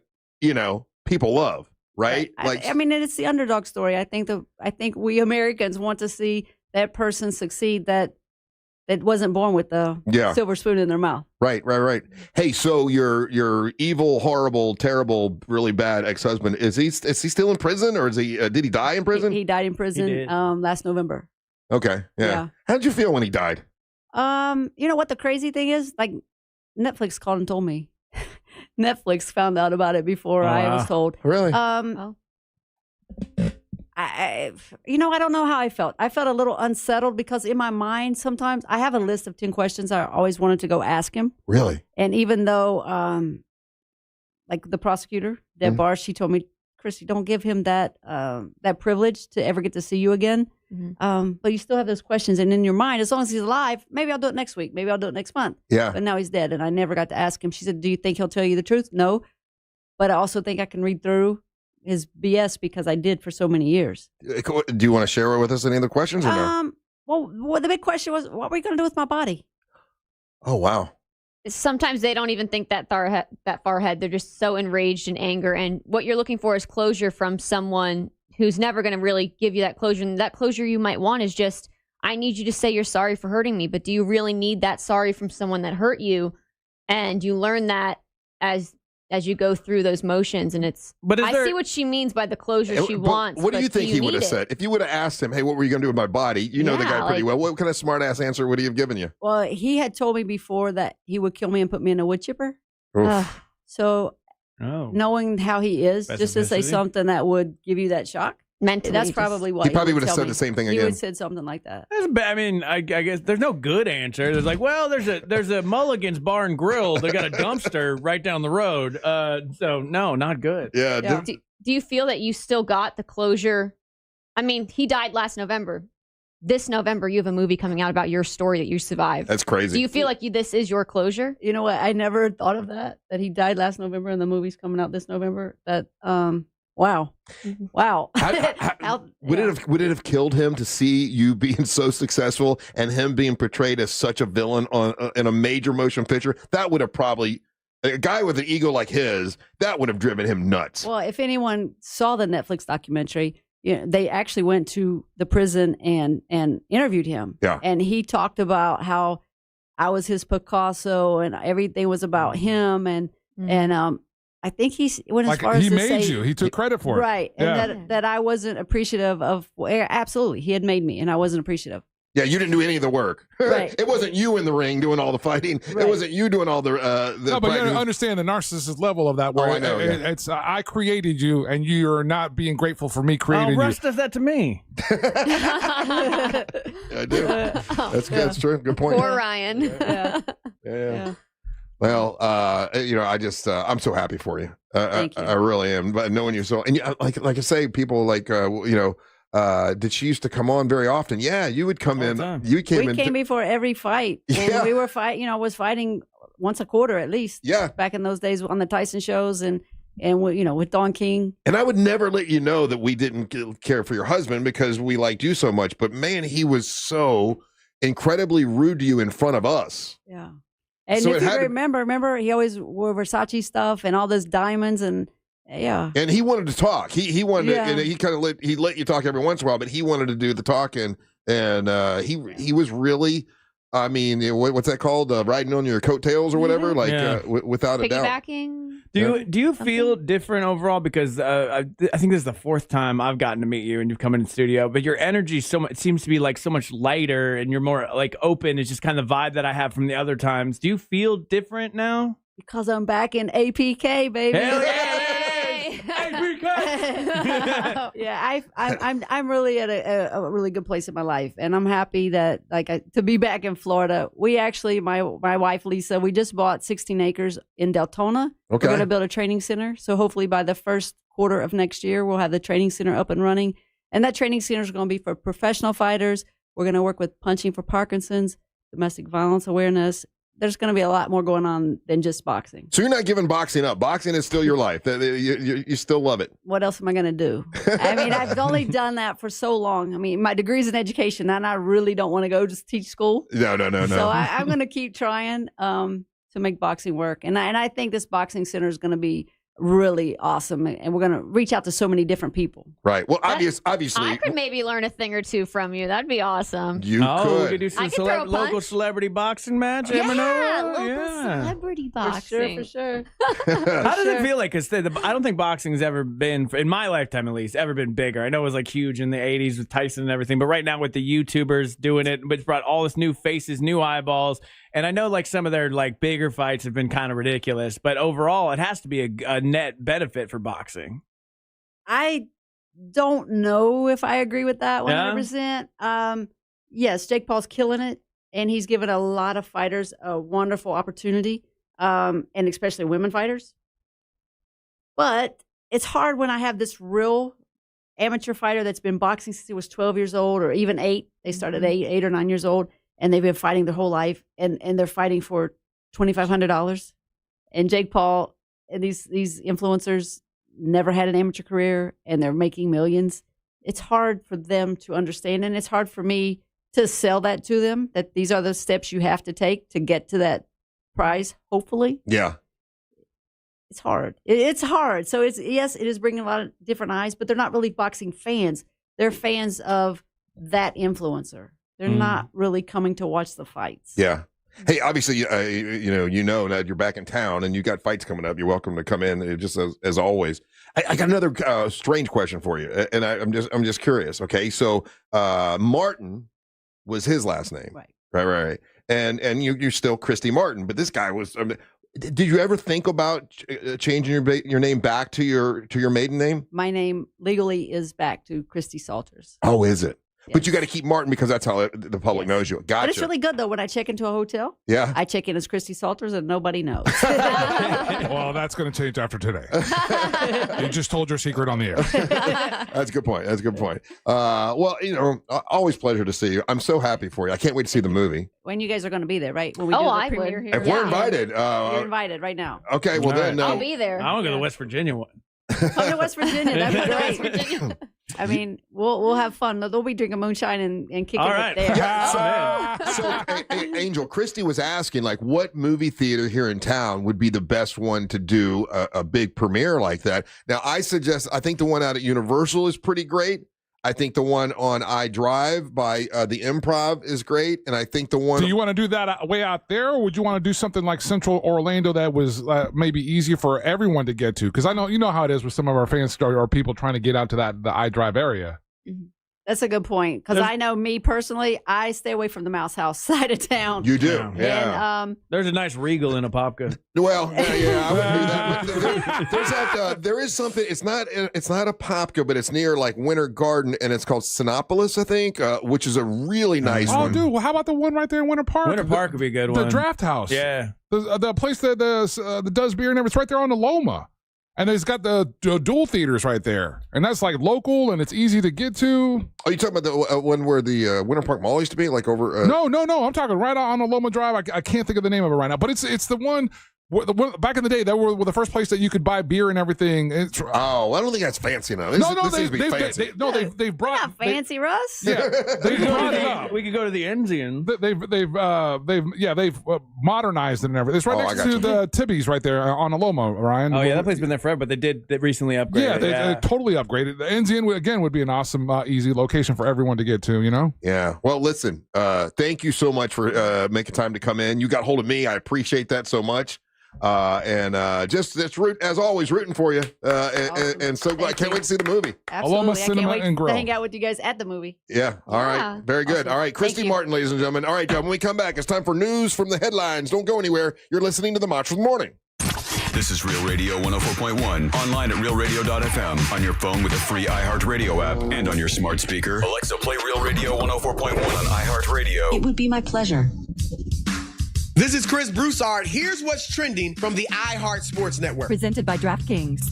S3: people love, right?
S2: I mean, it's the underdog story. I think we Americans want to see that person succeed that wasn't born with the silver spoon in their mouth.
S3: Right. Hey, so your evil, horrible, terrible, really bad ex-husband, is he still in prison, or did he die in prison?
S2: He died in prison last November.
S3: Okay. Yeah. How did you feel when he died?
S2: You know what the crazy thing is? Like, Netflix called and told me. Netflix found out about it before I was told.
S3: Really?
S2: I don't know how I felt. I felt a little unsettled because in my mind, sometimes I have a list of 10 questions I always wanted to go ask him.
S3: Really?
S2: And even though, like the prosecutor, Deb Barr, she told me, Christy, don't give him that privilege to ever get to see you again. Mm-hmm. But you still have those questions. And in your mind, as long as he's alive, maybe I'll do it next week. Maybe I'll do it next month.
S3: Yeah.
S2: But now he's dead, and I never got to ask him. She said, do you think he'll tell you the truth? No. But I also think I can read through his BS because I did for so many years.
S3: Do you want to share with us any of the questions or no?
S2: Well, the big question was, what were you going to do with my body?
S3: Oh, wow.
S6: Sometimes they don't even think that far ahead. They're just so enraged in anger. And what you're looking for is closure from someone who's never going to really give you that closure. And that closure you might want is just, I need you to say you're sorry for hurting me. But do you really need that sorry from someone that hurt you? And you learn that as you go through those motions, and I see what she means by the closure she wants.
S3: What do you think he would have said? If you would have asked him, hey, what were you going to do with my body? You know the guy pretty well. What kind of smart ass answer would he have given you?
S2: Well, he had told me before that he would kill me and put me in a wood chipper. So knowing how he is, just to say something that would give you that shock.
S6: Mentally,
S2: that's probably what
S3: he probably would have said the same thing again.
S2: He would have said something like that.
S4: I mean, I guess there's no good answer. There's like, well, there's a Mulligan's Bar and Grill. They got a dumpster right down the road. So no, not good.
S3: Yeah.
S6: Do you feel that you still got the closure? I mean, he died last November. This November, you have a movie coming out about your story that you survived.
S3: That's crazy.
S6: Do you feel like this is your closure?
S2: You know what? I never thought of that he died last November and the movie's coming out this November. Wow.
S3: Would it have killed him to see you being so successful and him being portrayed as such a villain in a major motion picture? That would have probably, a guy with an ego like his, that would have driven him nuts.
S2: Well, if anyone saw the Netflix documentary, they actually went to the prison and interviewed him.
S3: Yeah.
S2: And he talked about how I was his Picasso and everything was about him. And I think he went as far as to say
S1: he took credit for it.
S2: Right. And that I wasn't appreciative of, absolutely, he had made me and I wasn't appreciative.
S3: Yeah, you didn't do any of the work.
S2: Right.
S3: It wasn't you in the ring doing all the fighting.
S2: Right.
S3: It wasn't you doing all the
S1: no, but you gotta understand the narcissist level of that. Where
S3: I know.
S1: It's I created you, and you're not being grateful for me creating you.
S4: Russ does that to me.
S3: I do. That's good. That's true. Good point.
S6: Poor Ryan.
S3: Yeah. Well, I just I'm so happy for you.
S2: Thank you.
S3: I really am. But knowing you so, and like I say, people like did she used to come on very often? Yeah, you would come in.
S2: We came before every fight, and we were was fighting once a quarter at least.
S3: Yeah,
S2: back in those days on the Tyson shows, and and with Don King.
S3: And I would never let you know that we didn't care for your husband because we liked you so much. But man, he was so incredibly rude to you in front of us.
S2: Yeah. And
S3: So
S2: if
S3: it
S2: you
S3: had to-
S2: remember, he always wore Versace stuff and all those diamonds and
S3: And he wanted to talk. He wanted
S2: Yeah.
S3: to, and he kind of let you talk every once in a while, but he wanted to do the talking. And he was really, I mean, what's that called? Riding on your coattails or whatever, without a doubt.
S6: Piggybacking.
S4: Do you feel different overall? Because I think this is the fourth time I've gotten to meet you and you've come in the studio, but your energy seems to be like so much lighter and you're more like open. It's just kind of the vibe that I have from the other times. Do you feel different now?
S2: because I'm back in APK, baby.
S4: Hell
S2: Yeah, I'm really at a really good place in my life, and I'm happy that to be back in Florida. We actually, my wife Lisa, we just bought 16 acres in Deltona.
S3: Okay.
S2: We're going to build a training center, so hopefully by the first quarter of next year, we'll have the training center up and running. And that training center is going to be for professional fighters. We're going to work with Punching for Parkinson's, domestic violence awareness. There's going to be a lot more going on than just boxing.
S3: So you're not giving boxing up. Boxing is still your life. You still love it.
S2: What else am I going to do? I mean, I've only done that for so long. I mean, my degree's in education, and I really don't want to go just teach school.
S3: No.
S2: So I'm going to keep trying to make boxing work. And I think this boxing center is going to be really awesome, and we're going to reach out to so many different people.
S3: Right. Well, obviously,
S6: I could maybe learn a thing or two from you. That'd be awesome.
S3: You
S4: we could do some
S6: I could throw a
S4: local
S6: punch.
S4: celebrity boxing match.
S6: Yeah,
S4: Local
S6: celebrity boxing.
S2: For sure.
S4: How does it feel like? Because I don't think boxing has ever been, in my lifetime at least, ever been bigger. I know it was like huge in the 80s with Tyson and everything, but right now with the YouTubers doing it, which brought all this new faces, new eyeballs. And I know like some of their like bigger fights have been kind of ridiculous, but overall it has to be a net benefit for boxing.
S2: I don't know if I agree with that 100%. Yes, Jake Paul's killing it, and he's given a lot of fighters a wonderful opportunity, and especially women fighters. But it's hard when I have this real amateur fighter that's been boxing since he was 12 years old or even 8. They started at 8 or 9 years old, and they've been fighting their whole life, and they're fighting for $2,500. And Jake Paul and these influencers never had an amateur career, and they're making millions. It's hard for them to understand, and it's hard for me to sell that to them, that these are the steps you have to take to get to that prize, hopefully.
S3: Yeah.
S2: It's hard. It's hard. So it is bringing a lot of different eyes, but they're not really boxing fans. They're fans of that influencer. They're not really coming to watch the fights.
S3: Yeah. Hey, obviously, you know that you're back in town and you got fights coming up. You're welcome to come in, just as always. I got another strange question for you, and I'm just curious. Okay, so Martin was his last name, right, and you're still Christy Martin, but this guy was. Did you ever think about changing your name back to your maiden name?
S2: My name legally is back to Christy Salters.
S3: Oh, is it? Yes. But you got to keep Martin because that's how the public knows you. Gotcha.
S2: But it's really good, though, when I check into a hotel.
S3: Yeah.
S2: I check in as Christy Salters and nobody knows.
S1: Well, that's going to change after today. You just told your secret on the air.
S3: That's a good point. Well, always pleasure to see you. I'm so happy for you. I can't wait to see the movie.
S2: When you guys are going to be there, right? When we
S6: I
S2: do the premiere
S6: would.
S2: here.
S3: If we're invited.
S2: You're invited right now.
S3: Okay, well then.
S6: I'll be there.
S4: I want to go to the West Virginia one.
S2: Come to West Virginia. That'd be great. I mean, we'll have fun. They'll be drinking moonshine and kicking it there.
S3: So, Angel, Christy was asking, like, what movie theater here in town would be the best one to do a big premiere like that? Now, I think the one out at Universal is pretty great. I think the one on iDrive by the Improv is great, and I think the one.
S1: Do you want to do that way out there, or would you want to do something like Central Orlando that was maybe easier for everyone to get to? Because I know you know how it is with some of our fans or people trying to get out to the iDrive area.
S2: Mm-hmm. That's a good point, because I know me personally, I stay away from the Mouse House side of town.
S3: You do, yeah.
S2: And,
S4: there's a nice Regal in Apopka.
S3: Well, yeah, I would do that. There's that. There is something. It's not a Apopka, but it's near like Winter Garden, and it's called Sinopolis, I think, which is a really nice one.
S1: Oh, dude, well, how about the one right there in Winter Park?
S4: Winter Park would be a good one.
S1: The Draft House.
S4: Yeah.
S1: The place that does beer and everything. It's right there on the Loma. And it's got the dual theaters right there. And that's like local and it's easy to get to.
S3: Oh, you talking about the one where the Winter Park Mall used to be? Like over...
S1: No. I'm talking right on the Loma Drive. I can't think of the name of it right now. But it's the one back in the day, that were the first place that you could buy beer and everything. I
S3: don't think that's fancy enough. They've
S1: brought
S2: not fancy, Russ.
S1: Yeah, they brought it up.
S4: We could go to the Enzian.
S1: They've modernized it and everything. It's right next to the Tibby's right there on Aloma, Ryan.
S4: Oh yeah, that place has been there forever, but they recently upgraded.
S1: Yeah, they totally upgraded. The Enzian again would be an awesome, easy location for everyone to get to.
S3: Yeah. Well, listen. Thank you so much for making time to come in. You got hold of me. I appreciate that so much. Just as always, rooting for you. And so glad. I can't wait to see the movie.
S2: Absolutely. I can't wait to hang out with you guys at the movie.
S3: Yeah. All right. Very good.
S2: Awesome.
S3: All right. Christy Martin, ladies and gentlemen. All right, when we come back, it's time for news from the headlines. Don't go anywhere. You're listening to the Monsters Morning.
S8: This is Real Radio 104.1, online at realradio.fm, on your phone with the free iHeartRadio app, and on your smart speaker. Alexa, play Real Radio 104.1 on iHeartRadio.
S9: It would be my pleasure.
S10: This is Chris Broussard. Here's what's trending from the iHeart Sports Network.
S12: Presented by DraftKings.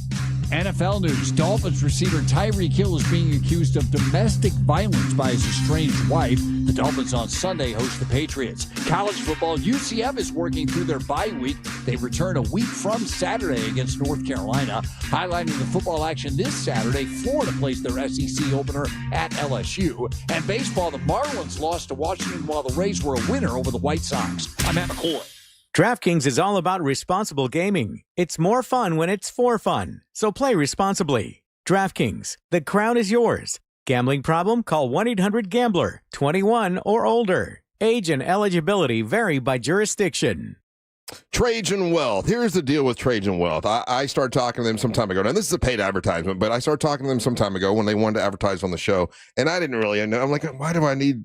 S13: NFL news. Dolphins receiver Tyreek Hill is being accused of domestic violence by his estranged wife. The Dolphins on Sunday host the Patriots. College football, UCF is working through their bye week. They return a week from Saturday against North Carolina. Highlighting the football action this Saturday, Florida plays their SEC opener at LSU. And baseball, the Marlins lost to Washington while the Rays were a winner over the White Sox. I'm Matt McCoy.
S14: DraftKings is all about responsible gaming. It's more fun when it's for fun. So play responsibly. DraftKings, the crown is yours. Gambling problem? Call 1-800-GAMBLER. 21 or older. Age and eligibility vary by jurisdiction.
S3: Trajan Wealth. Here's the deal with Trajan Wealth. I started talking to them some time ago. Now, this is a paid advertisement, but I started talking to them some time ago when they wanted to advertise on the show, and I didn't really know. I'm like, why do I need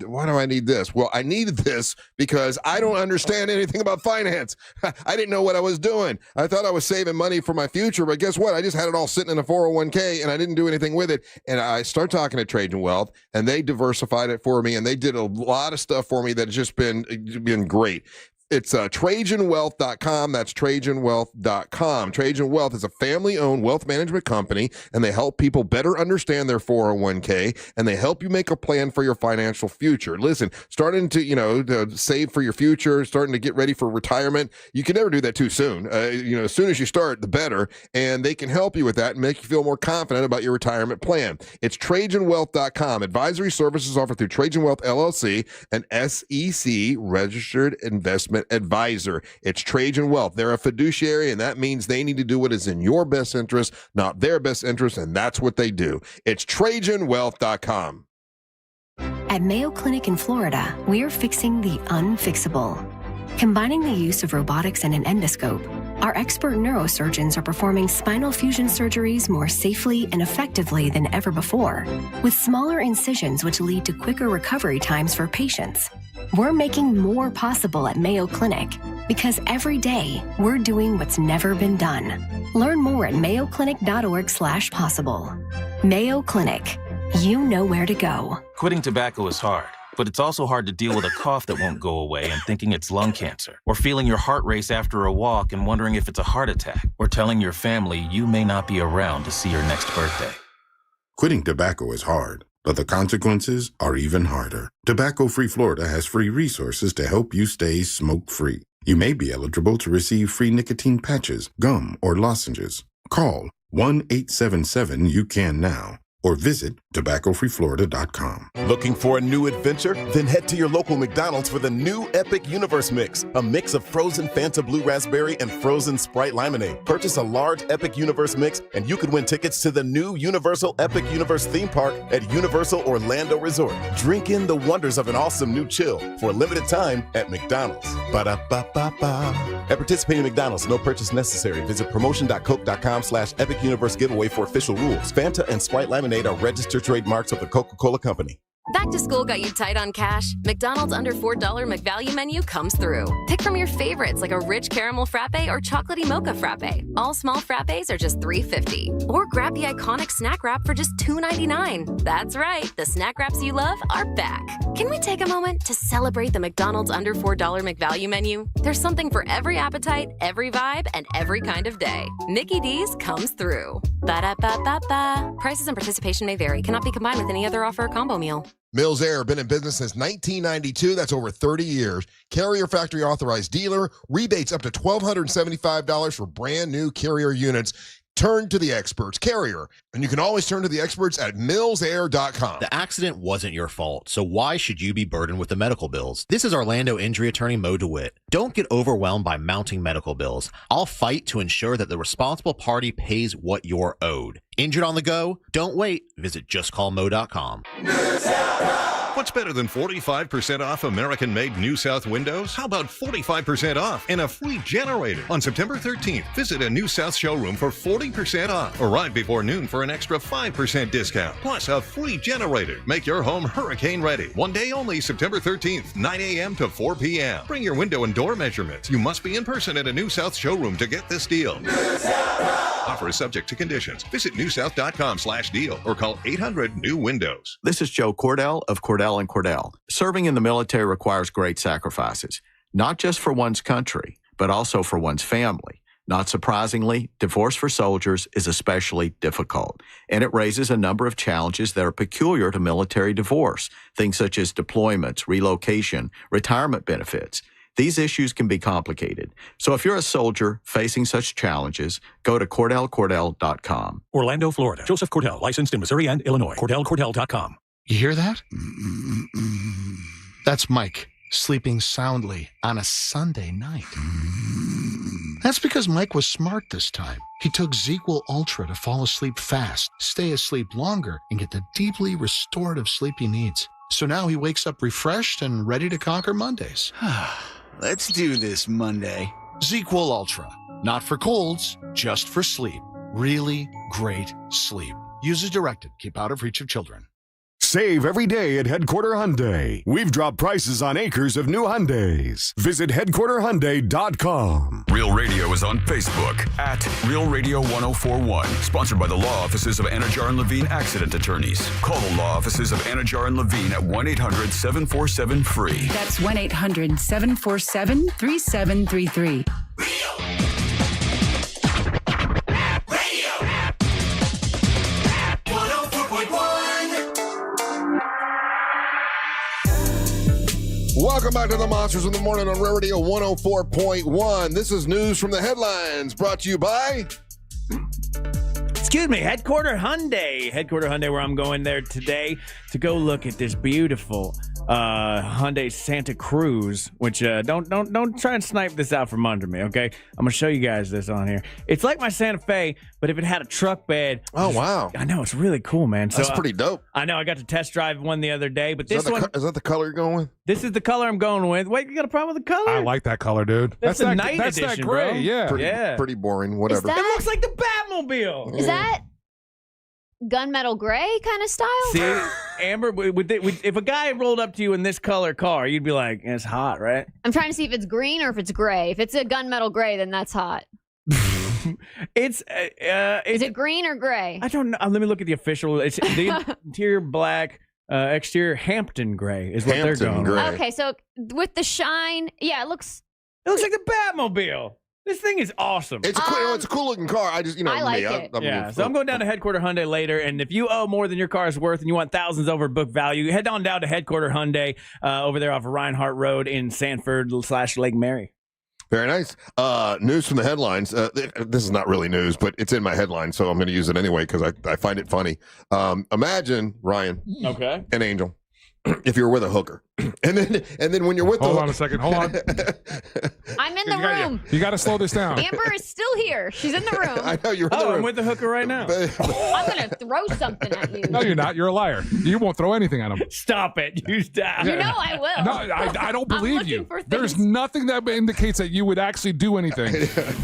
S3: this? Well, I needed this because I don't understand anything about finance. I didn't know what I was doing. I thought I was saving money for my future, but guess what? I just had it all sitting in a 401k, and I didn't do anything with it. And I started talking to Trajan Wealth, and they diversified it for me, and they did a lot of stuff for me that's just been great. It's TrajanWealth.com. That's TrajanWealth.com. Trajan Wealth is a family-owned wealth management company, and they help people better understand their 401k, and they help you make a plan for your financial future. Listen, starting to save for your future, starting to get ready for retirement. You can never do that too soon. As soon as you start, the better, and they can help you with that and make you feel more confident about your retirement plan. It's TrajanWealth.com. Advisory services offered through Trajan Wealth LLC, an SEC registered investment advisor. It's Trajan Wealth. They're a fiduciary, and that means they need to do what is in your best interest, not their best interest, and that's what they do. It's TrajanWealth.com.
S15: At Mayo Clinic in Florida, we're fixing the unfixable. Combining the use of robotics and an endoscope, our expert neurosurgeons are performing spinal fusion surgeries more safely and effectively than ever before, with smaller incisions which lead to quicker recovery times for patients. We're making more possible at Mayo Clinic because every day we're doing what's never been done. Learn more at mayoclinic.org/possible. Mayo Clinic. You know where to go.
S16: Quitting tobacco is hard, but it's also hard to deal with a cough that won't go away and thinking it's lung cancer, or feeling your heart race after a walk and wondering if it's a heart attack, or telling your family you may not be around to see your next birthday.
S17: Quitting tobacco is hard, but the consequences are even harder. Tobacco-Free Florida has free resources to help you stay smoke-free. You may be eligible to receive free nicotine patches, gum, or lozenges. Call 1-877-YOU-CAN-NOW or visit tobaccofreeflorida.com.
S20: Looking for a new adventure? Then head to your local McDonald's for the new Epic Universe Mix, a mix of frozen Fanta Blue Raspberry and frozen Sprite Lemonade. Purchase a large Epic Universe Mix and you could win tickets to the new Universal Epic Universe theme park at Universal Orlando Resort. Drink in the wonders of an awesome new chill for a limited time at McDonald's. Ba-da-ba-ba-ba. At participating McDonald's, no purchase necessary. Visit promotion.coke.com/Epic Universe giveaway for official rules. Fanta and Sprite Lemonade are registered trademarks of the Coca-Cola Company.
S23: Back to school got you tight on cash? McDonald's under $4 McValue menu comes through. Pick from your favorites like a rich caramel frappe or chocolatey mocha frappe. All small frappes are just $3.50. Or grab the iconic snack wrap for just $2.99. That's right, the snack wraps you love are back. Can we take a moment to celebrate the McDonald's under $4 McValue menu? There's something for every appetite, every vibe, and every kind of day. Mickey D's comes through. Ba-da-ba-ba-ba. Prices and participation may vary. Cannot be combined with any other offer or combo meal.
S3: Mills Air, been in business since 1992. That's over 30 years. Carrier factory authorized dealer. Rebates up to $1,275 for brand new Carrier units. Turn to the experts. Carrier. And you can always turn to the experts at millsair.com.
S5: The accident wasn't your fault, so why should you be burdened with the medical bills? This is Orlando injury attorney Mo DeWitt. Don't get overwhelmed by mounting medical bills. I'll fight to ensure that the responsible party pays what you're owed. Injured on the go? Don't wait. Visit justcallmo.com.
S7: What's better than 45% off American-made New South windows? How about 45% off and a free generator? On September 13th, visit a New South showroom for 40% off. Arrive before noon for an extra 5% discount, plus a free generator. Make your home hurricane ready. One day only, September 13th, 9 a.m. to 4 p.m. Bring your window and door measurements. You must be in person at a New South showroom to get this deal. Offer is subject to conditions. Visit newsouth.com/deal or call 800-NEW-WINDOWS.
S9: This is Joe Cordell of Cordell & Cordell. Serving in the military requires great sacrifices, not just for one's country, but also for one's family. Not surprisingly, divorce for soldiers is especially difficult, and it raises a number of challenges that are peculiar to military divorce, things such as deployments, relocation, retirement benefits. These issues can be complicated. So if you're a soldier facing such challenges, go to CordellCordell.com.
S11: Orlando, Florida. Joseph Cordell, licensed in Missouri and Illinois. CordellCordell.com.
S30: You hear that? That's Mike sleeping soundly on a Sunday night. That's because Mike was smart this time. He took ZzzQuil Ultra to fall asleep fast, stay asleep longer, and get the deeply restorative sleep he needs. So now he wakes up refreshed and ready to conquer Mondays.
S31: Let's do this Monday.
S30: ZzzQuil Ultra. Not for colds, just for sleep. Really great sleep. Use as directed. Keep out of reach of children.
S12: Save every day at Headquarter Hyundai. We've dropped prices on acres of new Hyundais. Visit headquarterhyundai.com.
S8: Real Radio is on Facebook at Real Radio 1041. Sponsored by the law offices of Anajar and Levine Accident Attorneys. Call the law offices of Anajar and Levine at 1-800-747-FREE.
S18: That's 1-800-747-3733.
S3: Welcome back to the Monsters in the Morning on Real Radio 104.1. This is news from the headlines brought to you by...
S4: Excuse me, Headquarter Hyundai. Headquarter Hyundai, where I'm going there today to go look at this beautiful Hyundai Santa Cruz, which don't try and snipe this out from under me, okay? I'm going to show you guys this on here. It's like my Santa Fe, but if it had a truck bed.
S3: Oh, wow.
S4: I know, it's really cool, man.
S3: That's pretty dope.
S4: I know, I got to test drive one the other day, but
S3: Is that the color you're going with?
S4: This is the color I'm going with. Wait, you got a problem with the color?
S1: I like that color, dude.
S4: That's the
S1: that,
S4: night
S1: that's
S4: edition,
S1: that gray,
S4: bro.
S1: yeah.
S3: Pretty boring, whatever.
S4: It looks like the Batmobile.
S6: Is that gunmetal gray kind of style?
S4: See, Amber, if a guy rolled up to you in this color car, you'd be like, it's hot, right?
S6: I'm trying to see if it's green or if it's gray. If it's a gunmetal gray, then that's hot.
S4: Is
S6: it green or gray?
S4: I don't know. Let me look at the official. It's the interior black, exterior Hampton gray is what they're going with.
S6: Okay, so with the shine, yeah, it looks
S4: like the Batmobile. This thing is awesome.
S3: It's a cool looking car. I like
S6: it.
S4: So I'm going down to Headquarter Hyundai later, and if you owe more than your car is worth and you want thousands over book value, head on down to Headquarter Hyundai over there off of Reinhardt Road in Sanford/Lake Mary.
S3: Very nice. News from the headlines. This is not really news, but it's in my headline, so I'm going to use it anyway because I find it funny. Imagine, Ryan, an angel, if you're with a hooker. And then when you're with
S1: Hold on a second. Hold on.
S6: I'm in the room.
S1: You got to slow this down.
S6: Amber is still here. She's in the room.
S3: I know you're in the room.
S4: I'm with the hooker right now.
S6: I'm going to throw something at you.
S1: No, you're not. You're a liar. You won't throw anything at him.
S4: Stop it. You stop.
S6: You know I will.
S1: No, I don't believe you. There's nothing that indicates that you would actually do anything.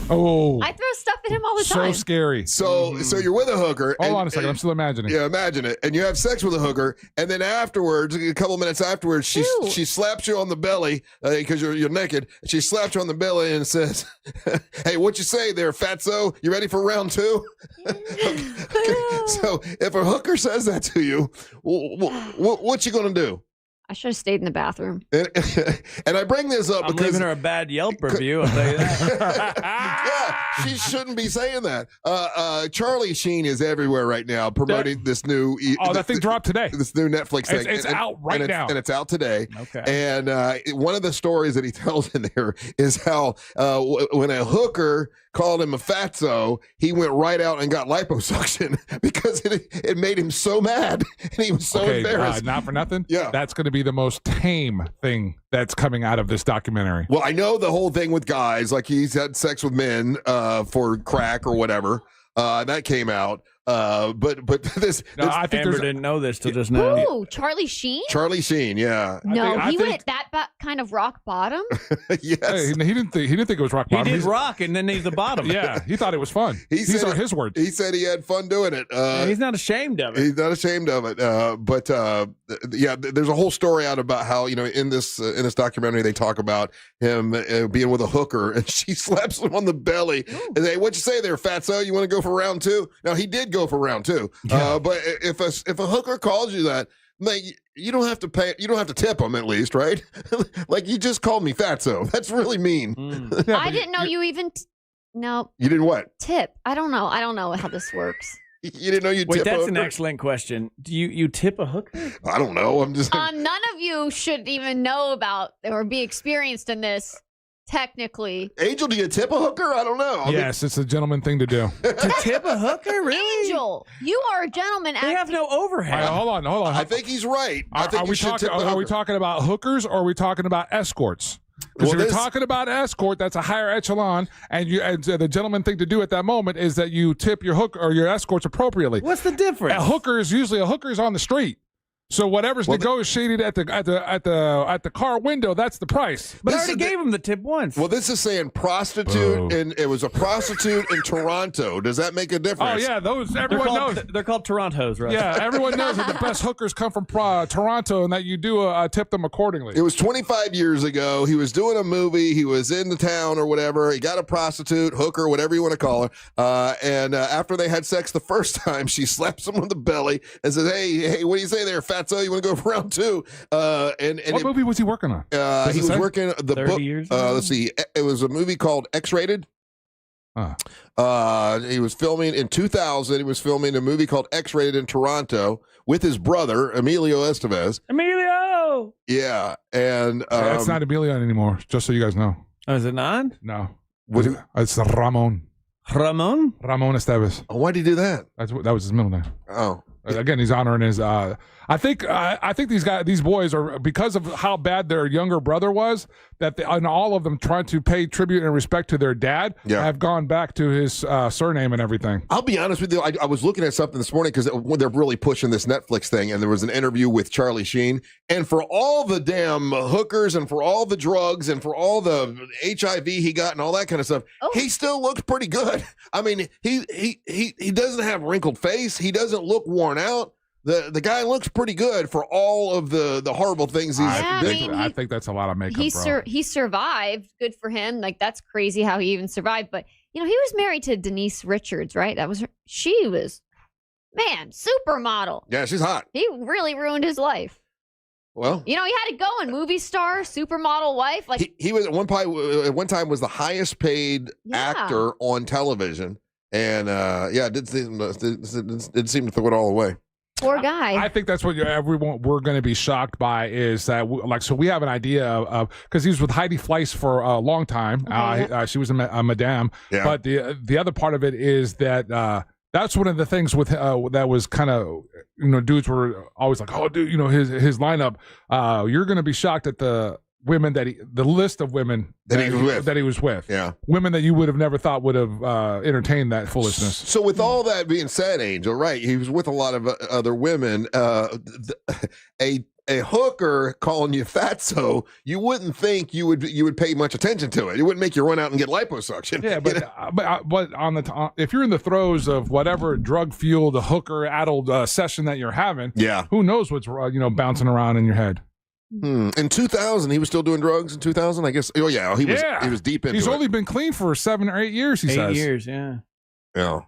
S1: Oh.
S6: I throw stuff at him all the time.
S1: So scary.
S3: So you're with a hooker.
S1: Hold on a second. I'm still imagining.
S3: Yeah, imagine it. And you have sex with a hooker, and then afterwards, a couple minutes afterwards, she slaps you on the belly because you're naked. She slaps you on the belly and says, "Hey, what you say there, fatso? You ready for round 2?" Okay. So if a hooker says that to you, what you gonna do?
S6: I should have stayed in the bathroom.
S3: And I bring this up
S4: I'm
S3: because
S4: leaving her a bad Yelp review. I'll tell you that.
S3: yeah, she shouldn't be saying that. Charlie Sheen is everywhere right now promoting this new.
S1: That thing dropped today.
S3: This new Netflix thing.
S1: It's out right now,
S3: and it's out today.
S4: Okay.
S3: And one of the stories that he tells in there is how when a hooker called him a fatso, he went right out and got liposuction because it made him so mad and he was so embarrassed.
S1: Not for nothing.
S3: Yeah,
S1: that's going to be the most tame thing that's coming out of this documentary.
S3: Well, I know the whole thing with guys, like he's had sex with men for crack or whatever. That came out. But this,
S4: I think Amber didn't know this till just now.
S6: Ooh, Charlie Sheen?
S3: Charlie Sheen, yeah.
S6: No, he went at that kind of rock bottom.
S3: Yes,
S1: hey, he didn't think it was rock bottom.
S4: He did rock, and then he's the bottom.
S1: Yeah, he thought it was fun. These are his words.
S3: He said he had fun doing it.
S4: He's not ashamed of it.
S3: He's not ashamed of it. But there's a whole story out about how in this documentary they talk about him being with a hooker and she slaps him on the belly. Ooh. And they, what'd you say there, fatso? You want to go for round 2? Now he did go for round 2. Yeah. But if a hooker calls you that, like, you don't have to pay. You don't have to tip them at least, right? Like, you just called me fatso. That's really mean.
S6: Yeah, I didn't know you even. No.
S3: You didn't what?
S6: Tip. I don't know how this works.
S3: You didn't know you tip.
S4: Wait, that's an excellent question. Do you tip a hooker?
S3: I don't know. I'm just.
S6: None of you should even know about or be experienced in this. Technically,
S3: Angel, do you tip a hooker? I don't know.
S1: Yes, it's a gentleman thing to do.
S4: To tip a hooker, really?
S6: Angel, you are a gentleman.
S4: They have no overhead.
S1: Right, hold on.
S3: I think he's right.
S1: Are we talking about hookers or are we talking about escorts? Because if you're talking about escort, that's a higher echelon, and the gentleman thing to do at that moment is that you tip your hooker or your escorts appropriately.
S4: What's the difference?
S1: A hooker is on the street. So whatever's negotiated at the car window, that's the price.
S4: But I already gave him the tip once.
S3: Well, this is saying prostitute, and it was a prostitute in Toronto. Does that make a difference?
S1: Oh yeah, everyone knows.
S4: They're called Torontos, right?
S1: Yeah, everyone knows that the best hookers come from Toronto, and that you do tip them accordingly.
S3: It was 25 years ago. He was doing a movie. He was in the town or whatever. He got a prostitute, hooker, whatever you want to call her. And after they had sex the first time, she slaps him on the belly and says, "Hey, what do you say there, fat?" So you want to go for round 2?
S1: What movie was he working on?
S3: He was working the
S4: 30
S3: book.
S4: Years ago?
S3: Let's see. It was a movie called X-Rated. He was filming in 2000. He was filming a movie called X-Rated in Toronto with his brother Emilio Estevez.
S4: Emilio.
S3: Yeah, and
S1: it's not Emilio anymore. Just so you guys know.
S4: Oh, is it not?
S1: No. It's Ramon.
S4: Ramon
S1: Estevez.
S3: Oh, why'd he do that?
S1: That was his middle name.
S3: Oh.
S1: Again, he's honoring his. I think these boys are, because of how bad their younger brother was, that and all of them trying to pay tribute and respect to their dad, have gone back to his surname and everything.
S3: I'll be honest with you. I was looking at something this morning because they're really pushing this Netflix thing, and there was an interview with Charlie Sheen, and for all the damn hookers and for all the drugs and for all the HIV he got and all that kind of stuff, he still looks pretty good. I mean, he doesn't have wrinkled face. He doesn't look worn out. The guy looks pretty good for all of the horrible things he's been through.
S1: I think that's a lot of makeup.
S6: He survived. Good for him. Like, that's crazy how he even survived. But he was married to Denise Richards, right? She was, man, supermodel.
S3: Yeah, she's hot.
S6: He really ruined his life.
S3: Well,
S6: he had it going. Movie star, supermodel wife. Like,
S3: he was at one time was the highest paid actor on television, and it did seem to throw it all away.
S6: Poor guy.
S1: I think that's what we're going to be shocked by is that, so we have an idea of, because he was with Heidi Fleiss for a long time. She was a madame. Yeah. But the other part of it is that that's one of the things with that was kind of, dudes were always like, oh, dude, his lineup. You're going to be shocked at the women the list of women that he was with. Yeah. Women that you would have never thought would have entertained that foolishness.
S3: So with all that being said, Angel, right, he was with a lot of other women. A hooker calling you fatso, you wouldn't think you would pay much attention to it. It wouldn't make you run out and get liposuction.
S1: Yeah, but if you're in the throes of whatever drug-fueled, hooker-addled session that you're having, who knows what's bouncing around in your head.
S3: In 2000, he was still doing drugs in 2000, I guess. Oh, yeah. He was deep into it.
S1: He's only been clean for 7 or 8 years, he says.
S4: 8 years, yeah.
S3: Yeah.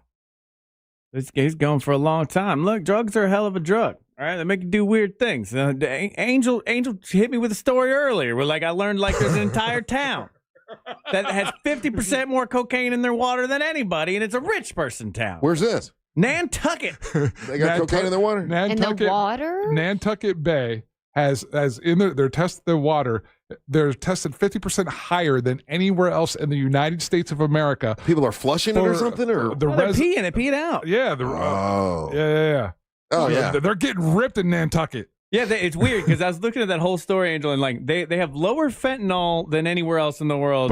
S4: He's going for a long time. Look, drugs are a hell of a drug. All right, they make you do weird things. Angel hit me with a story earlier where, like, I learned, like, there's an entire town that has 50% more cocaine in their water than anybody, and it's a rich person town.
S3: Where's this?
S4: Nantucket.
S3: They got cocaine in their water?
S6: In the water?
S1: Nantucket Bay has in their tested the water. They're tested 50% higher than anywhere else in the United States of America.
S3: People are flushing it or something, or
S1: they're
S4: peeing it, peeing out.
S1: Yeah. Yeah.
S3: Oh yeah.
S1: They're getting ripped in Nantucket.
S4: Yeah, it's weird because I was looking at that whole story, Angel, and like they have lower fentanyl than anywhere else in the world,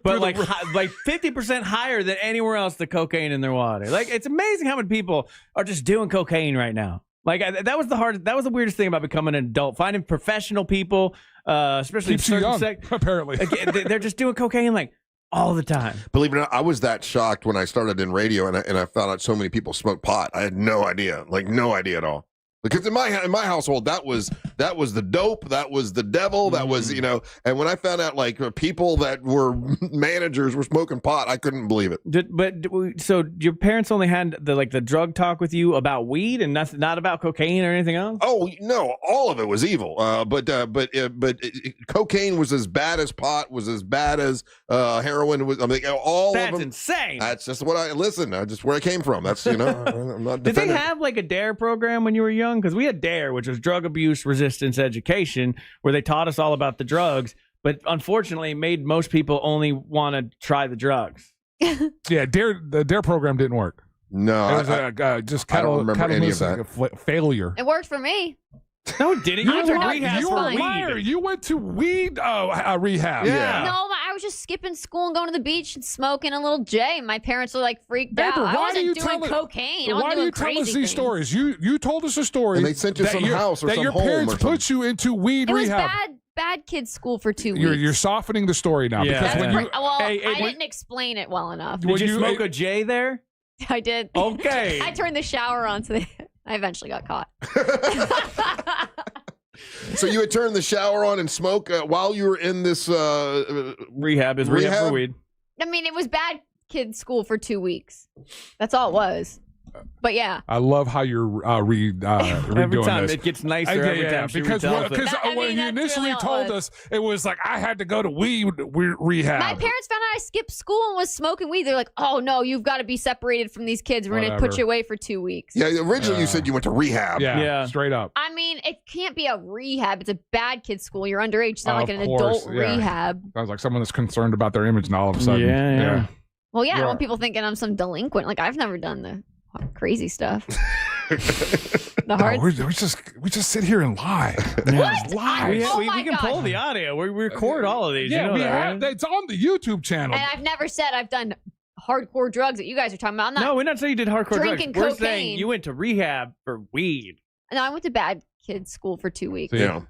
S4: but like 50% higher than anywhere else the cocaine in their water. Like, it's amazing how many people are just doing cocaine right now. Like, that was the weirdest thing about becoming an adult. Finding professional people, especially
S1: Keeps you young,
S4: sex,
S1: apparently.
S4: they're just doing cocaine like all the time.
S3: Believe it or not, I was that shocked when I started in radio and I found out so many people smoke pot. I had no idea, no idea at all. Because in my household, that was the dope, that was the devil, that was, and when I found out like people that were managers were smoking pot, I couldn't believe it.
S4: So your parents only had the drug talk with you about weed and not about cocaine or anything else?
S3: Oh no, all of it was evil. But cocaine was as bad as pot, was as bad as heroin was. I mean, all
S4: That's
S3: of them.
S4: insane.
S3: That's just what just where I came from. That's I'm not.
S4: Did they
S3: defending.
S4: have like a DARE program when you were young? Because we had DARE, which was drug abuse resistance education, where they taught us all about the drugs, but unfortunately made most people only want to try the drugs.
S1: Yeah, the DARE program didn't work.
S3: No,
S1: it was just
S3: I don't remember any of that.
S1: Failure.
S6: It worked for me.
S4: No, it didn't. You went to rehab
S1: You
S4: for
S1: were a
S4: weed.
S1: liar. You went to weed rehab.
S3: Yeah.
S6: No, I was just skipping school and going to the beach and smoking a little J. My parents were like freaked
S1: Amber,
S6: out. I
S1: why do you
S6: wasn't doing cocaine. I
S1: Why
S6: wasn't
S1: do you
S6: doing
S1: tell us
S6: crazy
S1: these
S6: things.
S1: stories? You told us a story.
S3: And they sent you
S1: that
S3: some
S1: your-
S3: house or
S1: that
S3: some
S1: your
S3: home
S1: parents
S3: or
S1: put you into weed
S6: It was
S1: rehab.
S6: bad kid school for 2 weeks.
S1: You're softening the story now
S4: Yeah.
S1: because when you
S6: I didn't explain it well enough.
S4: Did you smoke a J there?
S6: I did.
S4: Okay.
S6: I turned the shower on, so I eventually got caught.
S3: So you had turned the shower on and smoke while you were in this
S4: rehab for weed.
S6: I mean, it was bad kid school for 2 weeks. That's all it was. But yeah.
S1: I love how you're
S4: Every
S1: redoing
S4: time
S1: this.
S4: it gets nicer every time she
S1: because
S4: retells it.
S1: when you initially told us, it was like I had to go to weed rehab.
S6: My parents found out I skipped school and was smoking weed. They're like, "Oh no, you've got to be separated from these kids. We're going to put
S1: Whatever.
S6: you away for 2 weeks."
S3: Yeah, originally you said you went to rehab.
S1: Yeah, straight up.
S6: I mean, it can't be a rehab. It's a bad kid school. You're underage. It's not like
S1: Of
S6: an
S1: course,
S6: adult
S1: yeah.
S6: rehab.
S1: Sounds like someone that's concerned about their image, and all of a sudden,
S4: Yeah.
S6: Well, yeah, I
S1: Yeah.
S6: don't want people thinking I'm some delinquent. Like, I've never done the crazy stuff. The hard.
S1: we just sit here and lie.
S6: What?
S1: Lie.
S4: We can pull the audio. We record all of these.
S1: Yeah,
S4: you know
S1: we
S4: that,
S1: have.
S4: right?
S1: It's on the YouTube channel.
S6: And I've never said I've done hardcore drugs that you guys are talking about. I'm not.
S4: No, we're not saying you did hardcore
S6: drinking
S4: drugs. We're
S6: cocaine.
S4: saying you went to rehab for weed.
S6: No, I went to bad kid school for 2 weeks.
S1: Yeah.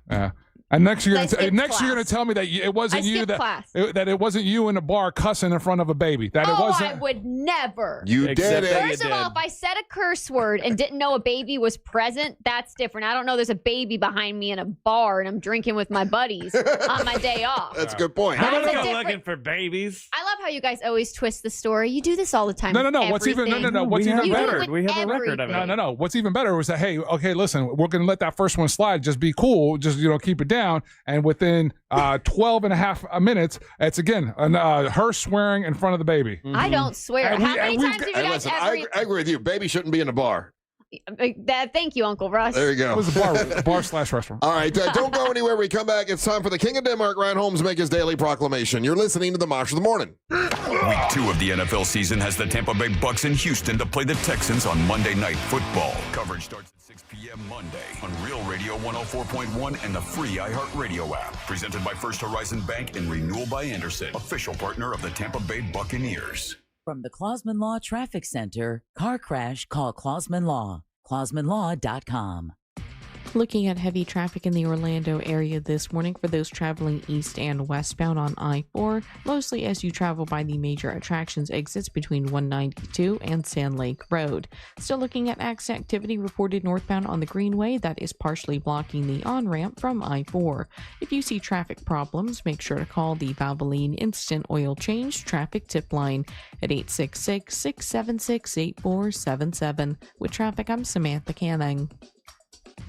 S1: And next you're
S6: I
S1: gonna
S6: skipped
S1: next you're gonna
S6: class.
S1: tell me that it wasn't
S6: I
S1: you
S6: skipped class.
S1: that it wasn't you in a bar cussing in front of a baby. That it
S6: Oh,
S1: wasn't.
S6: I would never.
S3: You did it.
S6: First of all, if I said a curse word and didn't know a baby was present, that's different. I don't know there's a baby behind me in a bar and I'm drinking with my buddies on my day off.
S3: That's a good point.
S6: That's
S4: I'm
S6: a
S4: not
S6: different-
S4: looking for babies.
S6: I love how you guys always twist the story. You do this all the time.
S1: No.
S6: with
S1: What's even
S6: everything.
S1: What's
S4: We
S1: even
S4: have a
S1: better?
S4: record. We have a record of it.
S1: No. What's even better was that hey, okay, listen, we're gonna let that first one slide. Just be cool. Just keep it down. And within 12 and a half minutes, it's again her swearing in front of the baby.
S6: I don't swear.
S1: And
S6: How
S1: we-
S6: many
S1: and we've
S6: times have you
S1: got-
S3: Hey,
S6: guys
S3: listen,
S6: ever?
S3: I agree with you. Baby shouldn't be in a bar.
S6: Thank you, Uncle Russ.
S3: There you go.
S1: It was a bar/restaurant.
S3: All right, don't go anywhere. We come back. It's time for the King of Denmark, Ryan Holmes, make his daily proclamation. You're listening to the March of the Morning.
S8: Week 2 of the NFL season has the Tampa Bay Bucks in Houston to play the Texans on Monday Night Football. Coverage starts at 6 p.m. Monday on Real Radio 104.1 and the free iHeartRadio app. Presented by First Horizon Bank and Renewal by Anderson, official partner of the Tampa Bay Buccaneers.
S2: From the Clausman Law Traffic Center, car crash, call Clausman Law. ClausmanLaw.com.
S18: Looking at heavy traffic in the Orlando area this morning for those traveling east and westbound on I-4, mostly as you travel by the major attractions exits between 192 and Sand Lake Road. Still looking at accident activity reported northbound on the Greenway that is partially blocking the on-ramp from I-4. If you see traffic problems, make sure to call the Valvoline Instant Oil Change Traffic Tip Line at 866-676-8477. With traffic, I'm Samantha Canning.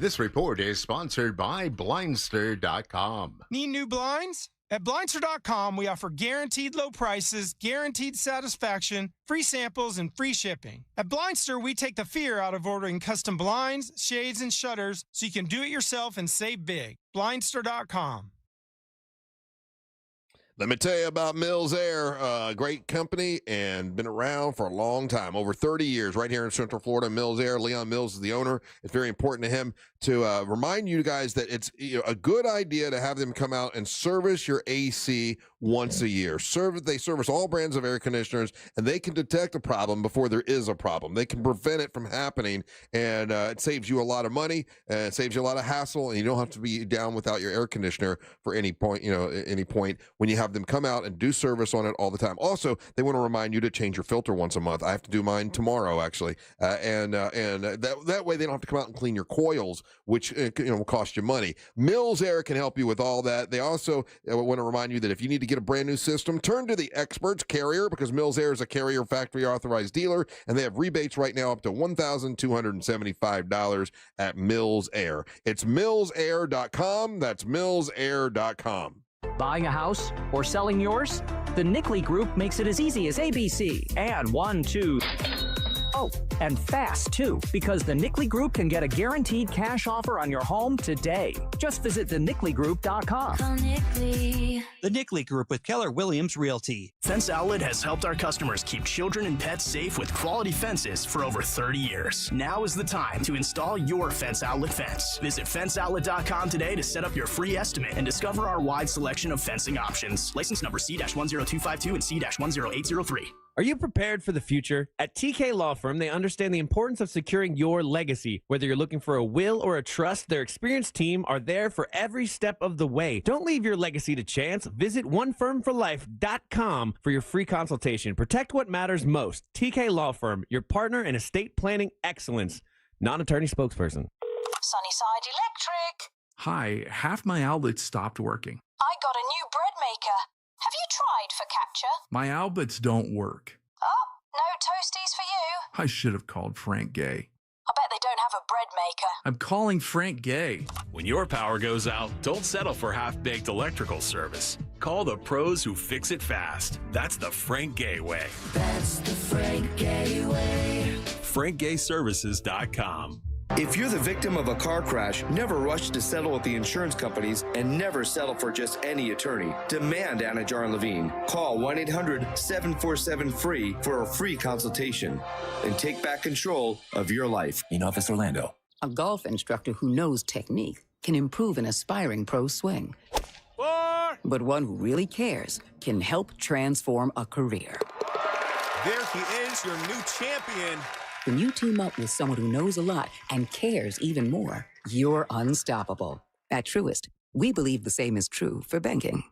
S10: This report is sponsored by Blindster.com.
S13: Need new blinds? At Blindster.com, we offer guaranteed low prices, guaranteed satisfaction, free samples, and free shipping. At Blindster, we take the fear out of ordering custom blinds, shades, and shutters so you can do it yourself and save big. Blindster.com.
S3: Let me tell you about Mills Air, a great company and been around for a long time, over 30 years, right here in Central Florida. Mills Air, Leon Mills is the owner. It's very important to him to remind you guys that it's a good idea to have them come out and service your AC once a year. They service all brands of air conditioners, and they can detect a problem before there is a problem. They can prevent it from happening, and it saves you a lot of money, and it saves you a lot of hassle, and you don't have to be down without your air conditioner for any point, when you have them come out and do service on it all the time. Also, they want to remind you to change your filter once a month. I have to do mine tomorrow, actually, and that way they don't have to come out and clean your coils, which will cost you money. Mills Air can help you with all that. They also want to remind you that if you need to get a brand new system, turn to the experts, Carrier, because Mills Air is a Carrier factory authorized dealer, and they have rebates right now up to $1,275 at Mills Air. It's millsair.com. That's millsair.com.
S19: Buying a house or selling yours? The Nickley Group makes it as easy as ABC. And 1, 2... Oh, and fast, too, because the Nickley Group can get a guaranteed cash offer on your home today. Just visit thenickley.com.
S21: Call Nickley. The Nickley Group with Keller Williams Realty.
S22: Fence Outlet has helped our customers keep children and pets safe with quality fences for over 30 years. Now is the time to install your Fence Outlet fence. Visit fenceoutlet.com today to set up your free estimate and discover our wide selection of fencing options. License number C-10252 and C-10803.
S4: Are you prepared for the future? At TK Law Firm, they understand the importance of securing your legacy. Whether you're looking for a will or a trust, their experienced team are there for every step of the way. Don't leave your legacy to chance. Visit onefirmforlife.com for your free consultation. Protect what matters most. TK Law Firm, your partner in estate planning excellence. Non-attorney spokesperson.
S21: Sunnyside Electric.
S24: Hi, half my outlets stopped working.
S21: I got a new bread maker. Have you tried focaccia?
S24: My outlets don't work.
S21: Oh, no toasties for you.
S24: I should have called Frank Gay.
S21: I bet they don't have a bread maker.
S24: I'm calling Frank Gay.
S25: When your power goes out, don't settle for half-baked electrical service. Call the pros who fix it fast. That's the Frank Gay way.
S21: That's the Frank Gay way.
S25: FrankGayServices.com.
S26: If you're the victim of a car crash, never rush to settle with the insurance companies and never settle for just any attorney. Demand Anajar and Levine. Call 1-800-747-FREE for a free consultation and take back control of your life.
S27: In Office Orlando.
S28: A golf instructor who knows technique can improve an aspiring pro's swing. But one who really cares can help transform a career.
S29: There he is, your new champion.
S28: When you team up with someone who knows a lot and cares even more, you're unstoppable. At Truist, we believe the same is true for banking.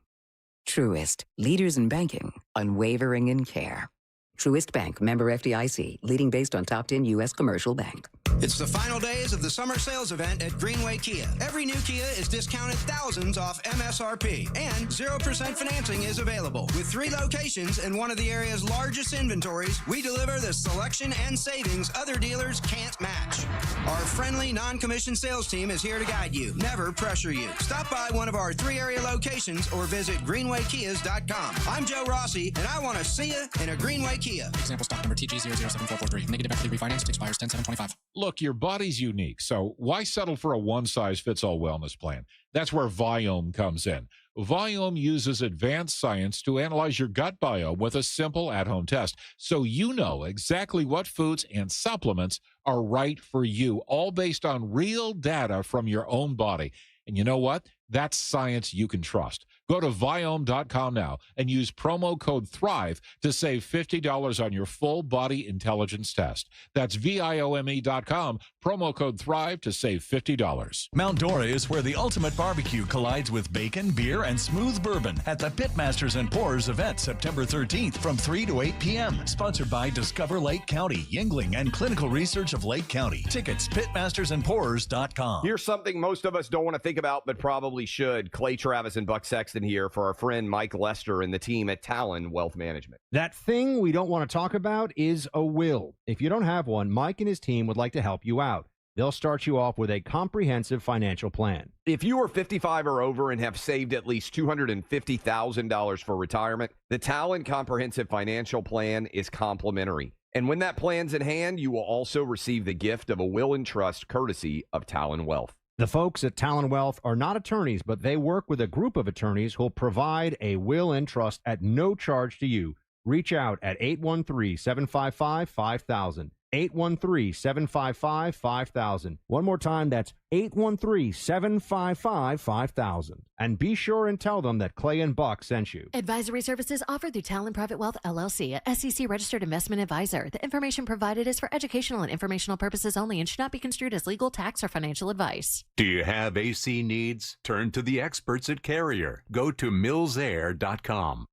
S28: Truist, leaders in banking, unwavering in care. Truist Bank, member FDIC, leading based on top 10 U.S. commercial bank.
S32: It's the final days of the summer sales event at Greenway Kia. Every new Kia is discounted thousands off MSRP, and 0% financing is available. With 3 locations and one of the area's largest inventories, we deliver the selection and savings other dealers can't match. Our friendly, non-commissioned sales team is here to guide you, never pressure you. Stop by one of our 3 area locations or visit greenwaykias.com. I'm Joe Rossi, and I want to see you in a Greenway Kia.
S33: Example stock number TG007443. Negative equity refinanced expires 10/7/25.
S34: Look, your body's unique, so why settle for a one-size-fits-all wellness plan? That's where Viome comes in. Viome uses advanced science to analyze your gut biome with a simple at-home test, so you know exactly what foods and supplements are right for you, all based on real data from your own body. And you know what? That's science you can trust. Go to Viome.com now and use promo code THRIVE to save $50 on your full body intelligence test. That's Viome.com, promo code THRIVE to save $50.
S35: Mount Dora is where the ultimate barbecue collides with bacon, beer, and smooth bourbon at the Pitmasters and Pourers event September 13th from 3 to 8 p.m. Sponsored by Discover Lake County, Yingling, and Clinical Research of Lake County. Tickets, pitmastersandpourers.com.
S36: Here's something most of us don't want to think about, but probably should. Clay Travis and Buck Sexton here for our friend Mike Lester and the team at Talon Wealth Management.
S37: That thing we don't want to talk about is a will. If you don't have one, Mike and his team would like to help you out.
S1: They'll start you off with a comprehensive financial plan.
S36: If you are 55 or over and have saved at least $250,000 for retirement, the Talon Comprehensive Financial Plan is complimentary. And when that plan's in hand, you will also receive the gift of a will and trust courtesy of Talon Wealth.
S1: The folks at Talon Wealth are not attorneys, but they work with a group of attorneys who'll provide a will and trust at no charge to you. Reach out at 813-755-5000. 813-755-5000. One more time, that's 813-755-5000. And be sure and tell them that Clay and Buck sent you.
S5: Advisory services offered through Talon Private Wealth, LLC, a SEC-registered investment advisor. The information provided is for educational and informational purposes only and should not be construed as legal, tax, or financial advice.
S25: Do you have AC needs? Turn to the experts at Carrier. Go to millsair.com.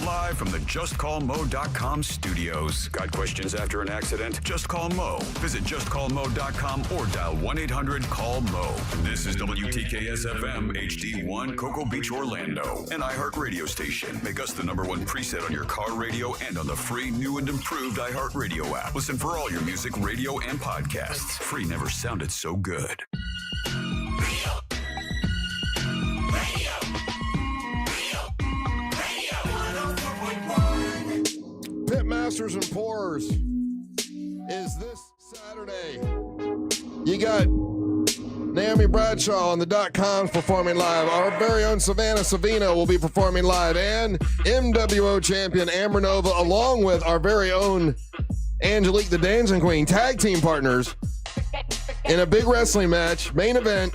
S8: Live from the JustCallMo.com studios. Got questions after an accident? Just call Mo. Visit JustCallMo.com or dial 1-800-CALL-MO. This is WTKS-FM HD1 Cocoa Beach, Orlando. An iHeart radio station. Make us the #1 preset on your car radio and on the free new and improved iHeart Radio app. Listen for all your music, radio, and podcasts. Free never sounded so good.
S3: Pitmasters and Pourers is this Saturday. You got Naomi Bradshaw on the .coms performing live. Our very own Savannah Savino will be performing live, and MWO champion Amber Nova, along with our very own Angelique the Dancing Queen, tag team partners in a big wrestling match, main event.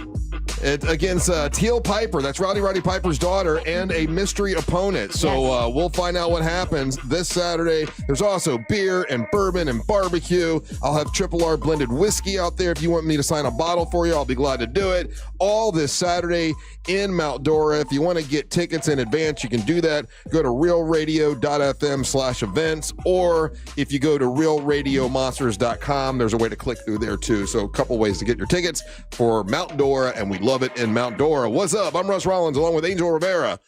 S3: Against Teal Piper, that's Roddy Piper's daughter, and a mystery opponent. So we'll find out what happens this Saturday. There's also beer and bourbon and barbecue. I'll have Triple R blended whiskey out there. If you want me to sign a bottle for you, I'll be glad to do it. All this Saturday in Mount Dora. If you want to get tickets in advance, you can do that. Go to realradio.fm/events, or if you go to realradiomonsters.com, there's a way to click through there too. So a couple ways to get your tickets for Mount Dora, and we love it in Mount Dora. What's up? I'm Russ Rollins along with Angel Rivera,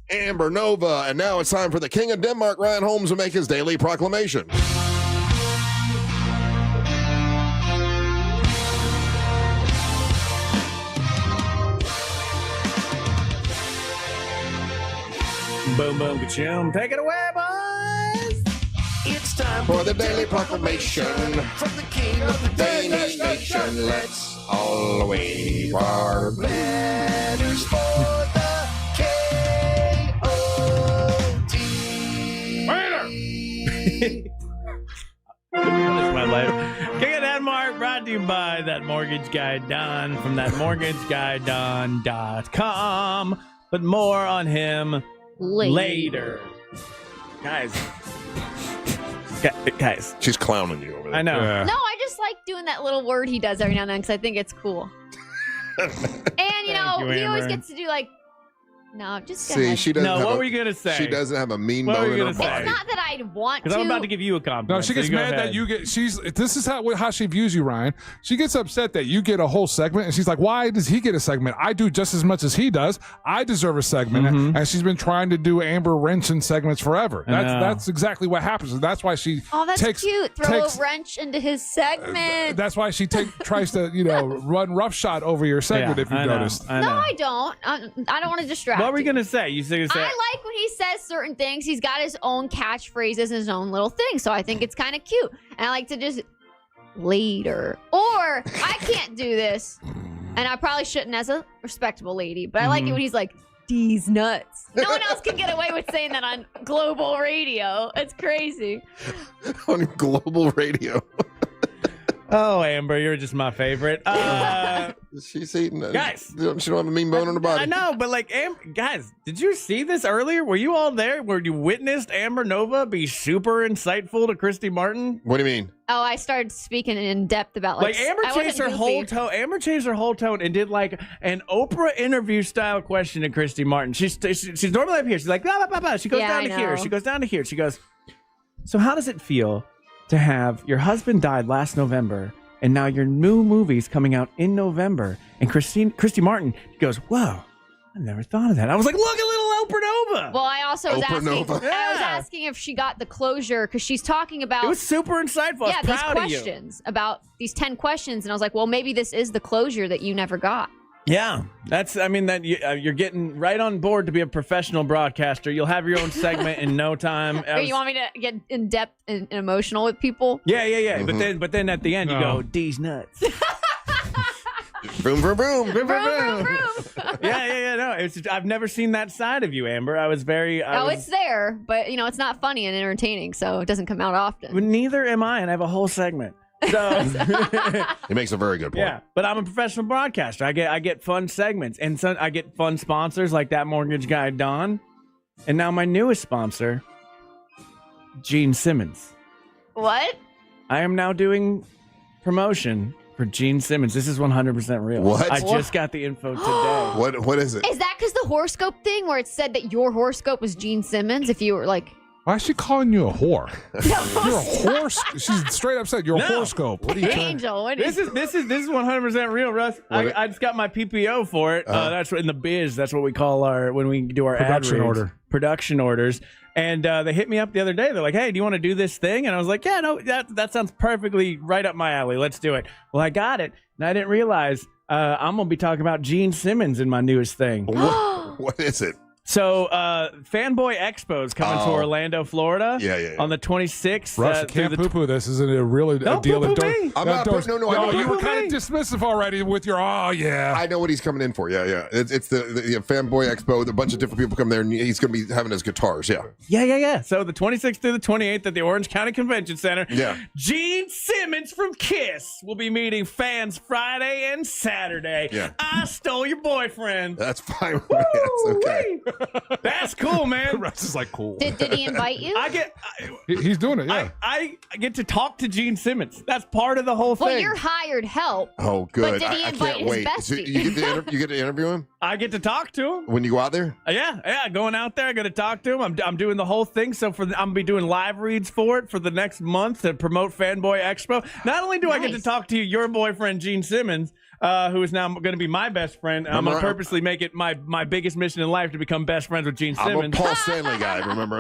S3: Amber Nova, and now it's time for the King of Denmark, Ryan Holmes, to make his daily proclamation.
S4: Boom, boom, ka-chum. Take it away, boys.
S3: It's time for the daily proclamation from the King of the Danish nation. Let's all wave our banners for the K-O-T.
S4: That's my life. King of Denmark brought to you by That Mortgage Guy Don from thatmortgageguyDon.com. But more on him later. Guys.
S3: She's clowning you over there.
S4: I know.
S6: No, I just like doing that little word he does every now and then because I think it's cool. And, he always gets to do no, just go ahead.
S3: She doesn't.
S4: No, what were you gonna say?
S3: She doesn't have a mean bone in her body.
S6: It's not that I want to.
S4: Because I'm about to give you a compliment.
S7: No, she gets mad that you get. This is how she views you, Ryan. She gets upset that you get a whole segment, and she's like, "Why does he get a segment? I do just as much as he does. I deserve a segment." And she's been trying to do Amber wrenching segments forever. That's exactly what happens, and that's why she.
S6: Oh, that's cute. Throw a wrench into his segment.
S7: That's why she tries to run roughshod over your segment. If you noticed.
S6: No, I don't. I don't want to distract.
S4: What were you gonna say? I like
S6: when he says certain things. He's got his own catchphrases and his own little thing. So I think it's kind of cute. And I like to just later. Or I can't do this. And I probably shouldn't as a respectable lady. But I like it when he's like, D's nuts. No one else can get away with saying that on global radio. It's crazy.
S3: On global radio.
S4: Oh, Amber, you're just my favorite.
S3: She's eating.
S4: Guys.
S3: She don't have a mean bone in her body.
S4: I know, but guys, did you see this earlier? Were you all there? Where you witnessed Amber Nova be super insightful to Christy Martin?
S3: What do you mean?
S6: Oh, I started speaking in depth about
S4: Amber changed her whole tone. Amber changed her whole tone and did an Oprah interview style question to Christy Martin. She's normally up here. She's like blah blah blah blah. She goes down to here. She goes down to here. She goes. So how does it feel to have your husband died last November, and now your new movie's coming out in November? And Christy Martin goes, whoa, I never thought of that. I was like, look at little Oprah Nova.
S6: Well, I also was
S3: Oprah
S6: asking.
S3: Nova.
S6: I was asking if she got the closure because she's talking about.
S4: It was super insightful. I was
S6: these
S4: proud of you.
S6: questions about these 10 questions, and I was like, well, maybe this is the closure that you never got.
S4: Yeah, you're getting right on board to be a professional broadcaster. You'll have your own segment in no time.
S6: You want me to get in depth and emotional with people?
S4: Yeah.
S3: Mm-hmm.
S4: But then at the end you go, D's nuts.
S3: Boom, boom, boom, boom,
S6: Vroom, vroom, vroom.
S4: Yeah. No, I've never seen that side of you, Amber. I was very.
S6: It's there, but it's not funny and entertaining, so it doesn't come out often.
S4: But neither am I, and I have a whole segment. So
S3: He makes a very good point.
S4: yeah, but I'm a professional broadcaster. I get fun segments, and so I get fun sponsors like that mortgage guy Don, and now my newest sponsor, Gene Simmons.
S6: What?
S4: I am now doing promotion for Gene Simmons. This is 100% real.
S3: What?
S4: I just got the info today.
S3: What is it?
S6: Is that because the horoscope thing where it said that your horoscope was Gene Simmons? If you were like,
S7: Why is she calling you a whore? You're a horse. She's straight up said you're a horoscope. What are you trying?
S6: Angel, what
S4: This is 100% real, Russ. I just got my PPO for it. That's what in the biz. That's what we call when we do our production orders. And they hit me up the other day. They're like, "Hey, do you want to do this thing?" And I was like, "Yeah, no, that sounds perfectly right up my alley. Let's do it." Well, I got it, and I didn't realize I'm gonna be talking about Gene Simmons in my newest thing.
S3: What is it?
S4: So, Fanboy Expo is coming to Orlando, Florida.
S3: Yeah.
S4: On the 26th.
S7: Russ, you can't poo-poo this. Isn't it a really
S4: Don't
S7: deal?
S4: poo-poo me.
S3: I'm not. No,
S7: you were kind of dismissive already with your. Oh yeah.
S3: I know what he's coming in for. Yeah. It's the Fanboy Expo. A bunch of different people come there, and he's going to be having his guitars. Yeah.
S4: Yeah. So the 26th through the 28th at the Orange County Convention Center.
S3: Yeah.
S4: Gene Simmons from Kiss will be meeting fans Friday and Saturday.
S3: Yeah.
S4: I stole your boyfriend.
S3: That's fine with me. That's okay.
S4: That's cool, man.
S7: Russ is like cool.
S6: Did he invite you?
S7: He's doing it. Yeah.
S4: I get to talk to Gene Simmons. That's part of the whole thing.
S6: Well, you're hired help.
S3: Oh, good.
S6: But did he invite
S3: I can't
S6: his
S3: wait. So
S6: bestie?
S3: you get to interview him
S4: I get to talk to him.
S3: when you go out there.
S4: Yeah, going out there, I got to talk to him. I'm doing the whole thing. So I'm gonna be doing live reads for it for the next month to promote Fanboy Expo. Not only do I get to talk to your boyfriend Gene Simmons, who is now going to be my best friend. I'm going to purposely make it my biggest mission in life to become best friends with Gene Simmons.
S3: I'm a Paul Stanley guy. Remember?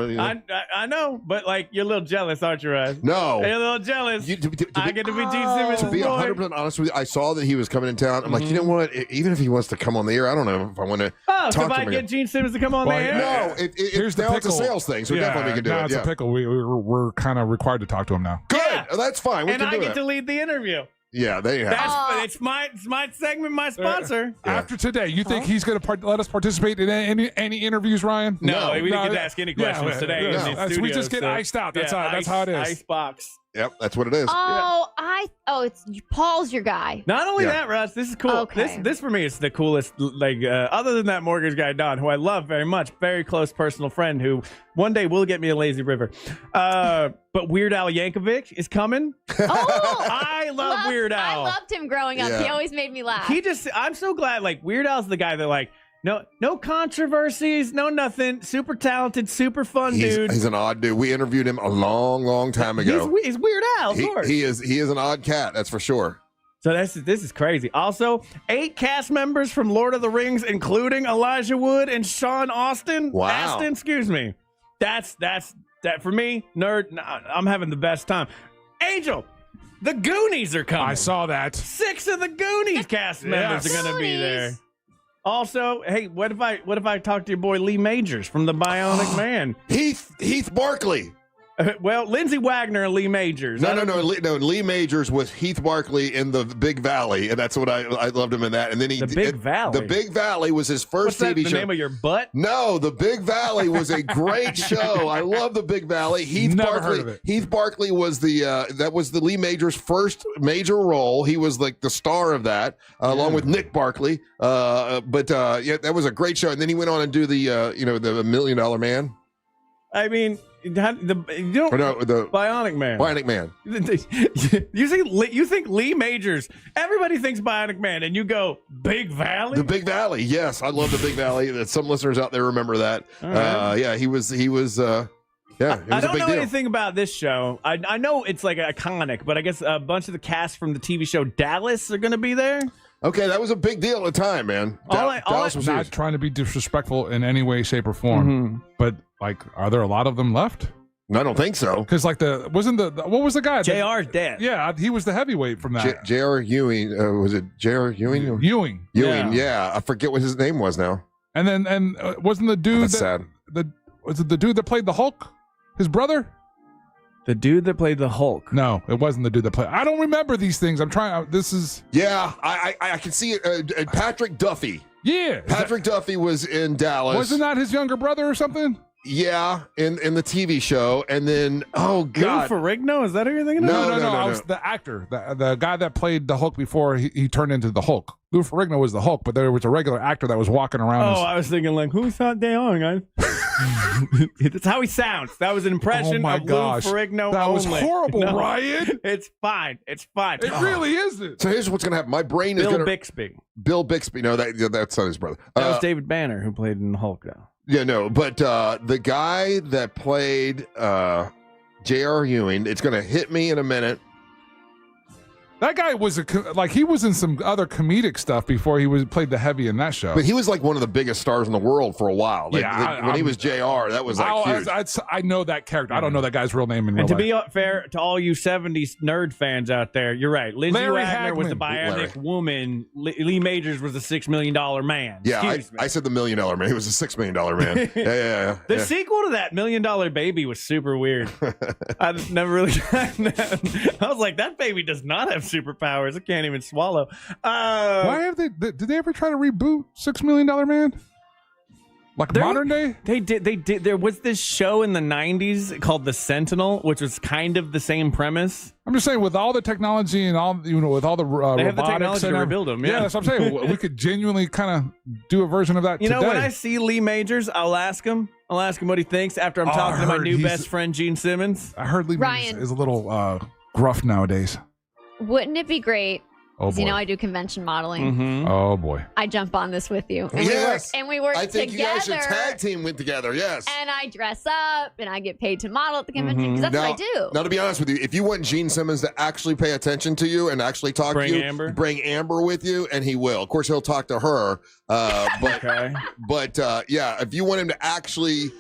S4: I know, but you're a little jealous, aren't you, Russ?
S3: No,
S4: you're a little jealous. I get to be Gene Simmons.
S3: To be 100% honest with you, I saw that he was coming in town. I'm like, you know what? Even if he wants to come on the air, I don't know if I want to talk
S4: so if
S3: to
S4: I
S3: him.
S4: get Gene Simmons to come on the air?
S3: No, it's a sales thing, so definitely we can do it.
S7: It's a pickle. We're kind of required to talk to him now.
S3: Good. That's fine. We
S4: and
S3: can
S4: I
S3: do
S4: get to lead the interview.
S3: Yeah, there you have
S4: It's my segment, my sponsor.
S7: After today, you think he's going to let us participate in any interviews, Ryan?
S4: No, we didn't get to ask any questions today. In the studio,
S7: we just get iced out. That's how it is.
S4: Icebox.
S3: Yep, that's what it is.
S6: It's Paul's your guy.
S4: Not only that, Russ, this is cool.
S6: Okay.
S4: This for me is the coolest. Other than that mortgage guy Don, who I love very much, very close personal friend, who one day will get me a lazy river. But Weird Al Yankovic is coming. I love Weird Al.
S6: I loved him growing up.
S3: Yeah.
S6: He always made me laugh.
S4: I'm so glad. Weird Al's the guy that no controversies, no nothing. Super talented, super fun dude.
S3: He's an odd dude. We interviewed him a long time ago.
S4: He's Weird Al, of course.
S3: He is an odd cat, that's for sure.
S4: So this is crazy. Also, 8 cast members from Lord of the Rings, including Elijah Wood and Sean Austin.
S3: Wow.
S4: Astin, excuse me. That's that for me, nerd. I'm having the best time. Angel, the Goonies are coming.
S7: I saw that.
S4: 6 of the Goonies cast members are going to be there. Also, hey, what if I talk to your boy Lee Majors from the Bionic Man?
S3: Heath Barkley.
S4: Well, Lindsay Wagner and Lee Majors.
S3: No. Lee Majors was Heath Barkley in the Big Valley, and that's what I loved him in that. And then
S4: The Big Valley.
S3: The Big Valley was his first
S4: What's that,
S3: TV show.
S4: The name of your butt?
S3: No, the Big Valley was a great show. I love the Big Valley.
S7: Never heard of it.
S3: Heath Barkley was that was the Lee Majors' first major role. He was the star of that, along with Nick Barkley. That was a great show. And then he went on and do the $1 Million Man.
S4: I mean, the Bionic Man.
S3: Bionic Man.
S4: You think Lee Majors? Everybody thinks Bionic Man, and you go Big Valley.
S3: The Big Valley. Yes, I love the Big Valley. Some listeners out there remember that.
S4: Right.
S3: He was. It was
S4: I don't
S3: a big
S4: know
S3: deal.
S4: anything about this show. I know it's iconic, but I guess a bunch of the cast from the TV show Dallas are going to be there.
S3: Okay, that was a big deal at the time, man. Dallas was
S7: not
S3: huge.
S7: trying to be disrespectful in any way, shape, or form. But like, are there a lot of them left?
S3: I don't think so.
S7: Because like what was the guy?
S4: JR's dead.
S7: Yeah, he was the heavyweight from that.
S3: J.R. Ewing. Was it J.R. Ewing?
S7: Ewing.
S3: Yeah. I forget what his name was now.
S7: And wasn't the dude
S3: That's sad.
S7: Was it the dude that played the Hulk? His brother?
S4: The dude that played the Hulk.
S7: No, it wasn't the dude that played. I don't remember these things. I'm trying. This is.
S3: Yeah, I can see it. Patrick Duffy.
S7: Yeah.
S3: Patrick Duffy was in Dallas.
S7: Wasn't that his younger brother or something?
S3: Yeah, in the TV show. And then, oh, God.
S4: Lou Ferrigno? Is that who you're thinking of?
S7: No. I was the actor. The guy that played the Hulk before he turned into the Hulk. Lou Ferrigno was the Hulk, but there was a regular actor that was walking around.
S4: I was thinking, like, who's that De Jong, guys? That's how he sounds. That was an impression of Lou Ferrigno
S7: that was
S4: only.
S7: horrible,
S4: No,
S7: Ryan.
S4: It's fine. It's fine.
S7: It really isn't.
S3: So here's what's going to happen. My brain is
S4: Bill
S3: going to...
S4: Bixby.
S3: Bill Bixby. No, that's not his brother.
S4: That was David Banner who played in Hulk, though.
S3: Yeah, no, but the guy that played J.R. Ewing, it's going to hit me in a minute.
S7: That guy was he was in some other comedic stuff before he played the heavy in that show.
S3: But he was like one of the biggest stars in the world for a while. When he was JR, that was like huge.
S7: I know that character. I don't know that guy's real name in real
S4: And to
S7: life.
S4: be fair to all you 70s nerd fans out there, you're right. Lindsay
S7: Larry
S4: Wagner was the
S7: Hagman.
S4: bionic woman. Lee Majors was the $6 million man.
S3: Yeah,
S4: Excuse me.
S3: I said the $1 million man. He was a $6 million man. Yeah.
S4: The sequel to that $1 Million Baby was super weird. I never really. I was like, that baby does not have superpowers. It can't even swallow.
S7: Why have they? Did they ever try to reboot $6 Million Man? Like modern day?
S4: They did. There was this show in the 90s called The Sentinel, which was kind of the same premise.
S7: I'm just saying, with all the technology and all, with all the
S4: They have the
S7: robotics
S4: technology
S7: and
S4: to rebuild them. Yeah,
S7: that's what I'm saying. We could genuinely kind of do a version of that
S4: You
S7: today.
S4: know, when I see Lee Majors, I'll ask him what he thinks after I'm talking to my new best friend, Gene Simmons.
S7: I heard Lee
S6: Ryan.
S7: Majors is a little gruff nowadays.
S6: Wouldn't it be great?
S7: Oh,
S6: You
S7: boy.
S6: know, I do convention modeling.
S4: Mm-hmm.
S7: Oh, boy.
S6: I jump on this with you. And
S3: Yes.
S6: we work
S3: I think
S6: together.
S3: you guys should tag team with together, yes.
S6: And I dress up and I get paid to model at the convention because that's what I do.
S3: Now, to be honest with you, if you want Gene Simmons to actually pay attention to you and actually talk
S4: Bring
S3: to you,
S4: Amber.
S3: bring Amber with you, and he will. Of course, he'll talk to her. But
S4: Okay.
S3: Yeah, if you want him to actually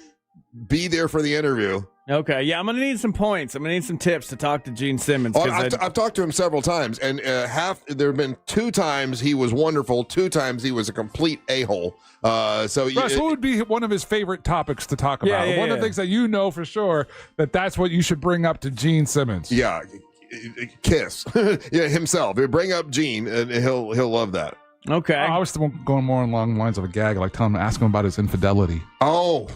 S3: be there for the interview.
S4: Okay, yeah, I'm going to need some points. I'm going to need some tips to talk to Gene Simmons.
S3: Oh, I've talked to him several times, and there have been 2 times he was wonderful, 2 times he was a complete a-hole.
S7: Russ, what would be one of his favorite topics to talk about? One of the things that you know for sure that's what you should bring up to Gene Simmons.
S3: Yeah, Kiss. Yeah, himself. Bring up Gene, and he'll love that.
S4: Okay.
S7: I was going more along the lines of a gag, like telling him, ask him about his infidelity.
S3: Oh.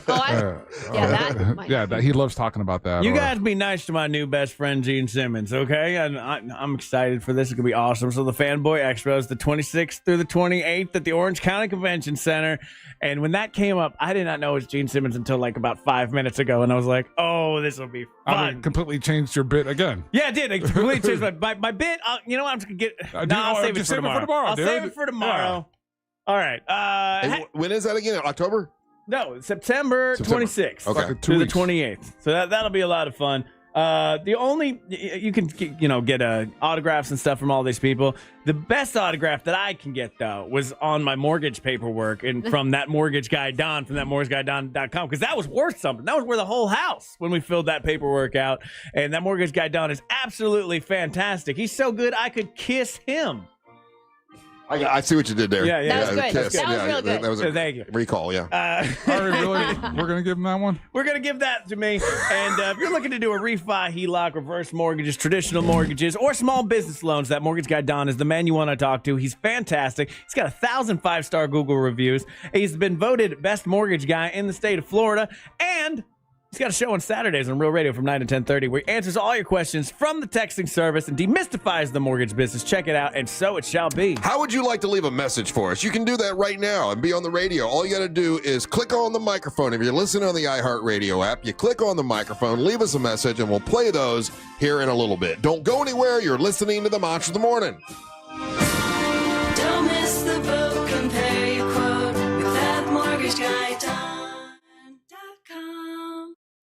S7: That he loves talking about that.
S4: You guys be nice to my new best friend, Gene Simmons, okay? And I'm excited for this. It's going to be awesome. So the Fanboy Expo is the 26th through the 28th at the Orange County Convention Center. And when that came up, I did not know it was Gene Simmons until like about 5 minutes ago. And I was like, oh, this will be fun.
S7: I mean, completely changed your bit again.
S4: Yeah, it did. It completely changed my bit. You know what? I'm just going to get... I'll save it for tomorrow. I'll save it for tomorrow. All right.
S3: Hey, when is that again? October?
S4: No, September 26th.
S3: Okay.
S4: Through the 28th. So that'll be a lot of fun. The only you can get autographs and stuff from all these people. The best autograph that I can get though was on my mortgage paperwork and from that mortgage guy Don from that mortgageguyDon.com because that was worth something. That was worth a whole house when we filled that paperwork out. And that mortgage guy Don is absolutely fantastic. He's so good I could kiss him.
S3: I see what you did there.
S4: Yeah.
S6: That was good.
S3: Kiss.
S6: That was real good.
S3: That was a
S4: Thank you.
S3: recall, yeah.
S7: Are we really? We're going to give him that one?
S4: We're going to give that to me. And if you're looking to do a refi, HELOC, reverse mortgages, traditional mortgages, or small business loans, that mortgage guy Don is the man you want to talk to. He's fantastic. He's got 1,000 5-star Google reviews. He's been voted best mortgage guy in the state of Florida. And he's got a show on Saturdays on Real Radio from 9 to 10:30 where he answers all your questions from the texting service and demystifies the mortgage business. Check it out, and so it shall be.
S3: How would you like to leave a message for us? You can do that right now and be on the radio. All you got to do is click on the microphone. If you're listening on the iHeartRadio app, you click on the microphone, leave us a message, and we'll play those here in a little bit. Don't go anywhere. You're listening to the Monster of the Morning.
S2: Don't miss the boat. Compare your quote with that mortgage guy.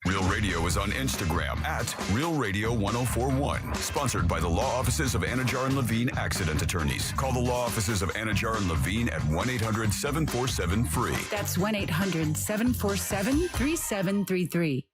S8: Real Radio is on Instagram at Real Radio 1041. Sponsored by the law offices of Anajar and Levine Accident Attorneys. Call the law offices of Anajar and Levine at 1-800-747-FREE.
S28: That's 1-800-747-3733.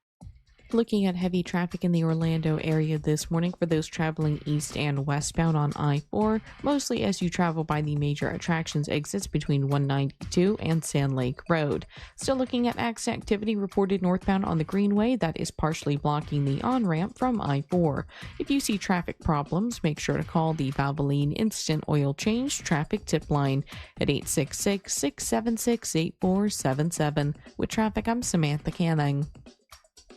S9: Looking at heavy traffic in the Orlando area this morning for those traveling east and westbound on I-4, mostly as you travel by the major attractions exits between 192 and Sand Lake Road. Still looking at accident activity reported northbound on the Greenway that is partially blocking the on-ramp from I-4. If you see traffic problems, make sure to call the Valvoline Instant Oil Change Traffic Tip Line at 866-676-8477. With traffic, I'm Samantha Canning.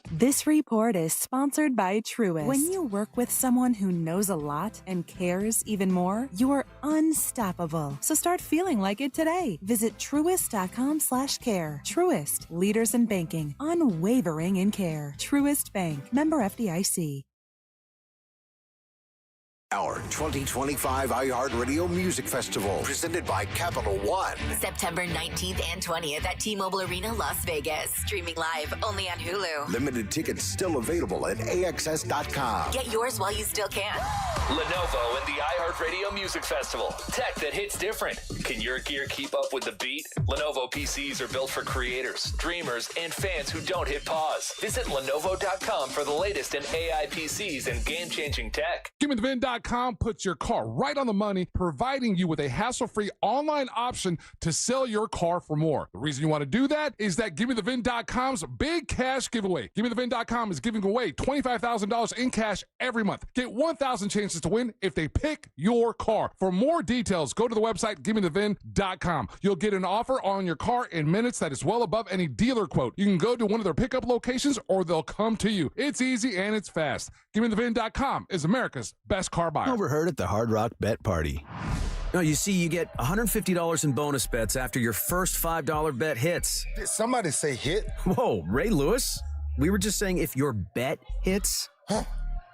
S10: This report is sponsored by Truist. When you work with someone who knows a lot and cares even more, you're unstoppable. So start feeling like it today. Visit Truist.com/care. Truist, leaders in banking, unwavering in care. Truist Bank, member FDIC.
S11: Our 2025 iHeartRadio Music Festival, presented by Capital One.
S12: September 19th and 20th at T-Mobile Arena, Las Vegas. Streaming live only on Hulu.
S11: Limited tickets still available at AXS.com.
S12: Get yours while you still can.
S13: Lenovo and the iHeartRadio Music Festival. Tech that hits different. Can your gear keep up with the beat? Lenovo PCs are built for creators, dreamers, and fans who don't hit pause. Visit Lenovo.com for the latest in AI PCs and game-changing tech.
S7: GimmeTheVin.com puts your car right on the money, providing you with a hassle-free online option to sell your car for more. The reason you want to do that is that GimmeTheVin.com's big cash giveaway. GimmeTheVin.com is giving away $25,000 in cash every month. Get 1,000 chances to win if they pick your car. For more details, go to the website GimmeTheVin.com. You'll get an offer on your car in minutes that is well above any dealer quote. You can go to one of their pickup locations or they'll come to you. It's easy and it's fast. GimmeTheVin.com is America's best car buyer.
S14: Overheard at the Hard Rock Bet Party. No, you see, you get $150 in bonus bets after your first $5 bet hits.
S11: Did somebody say hit?
S14: Whoa, Ray Lewis? We were just saying if your bet hits.
S11: Huh?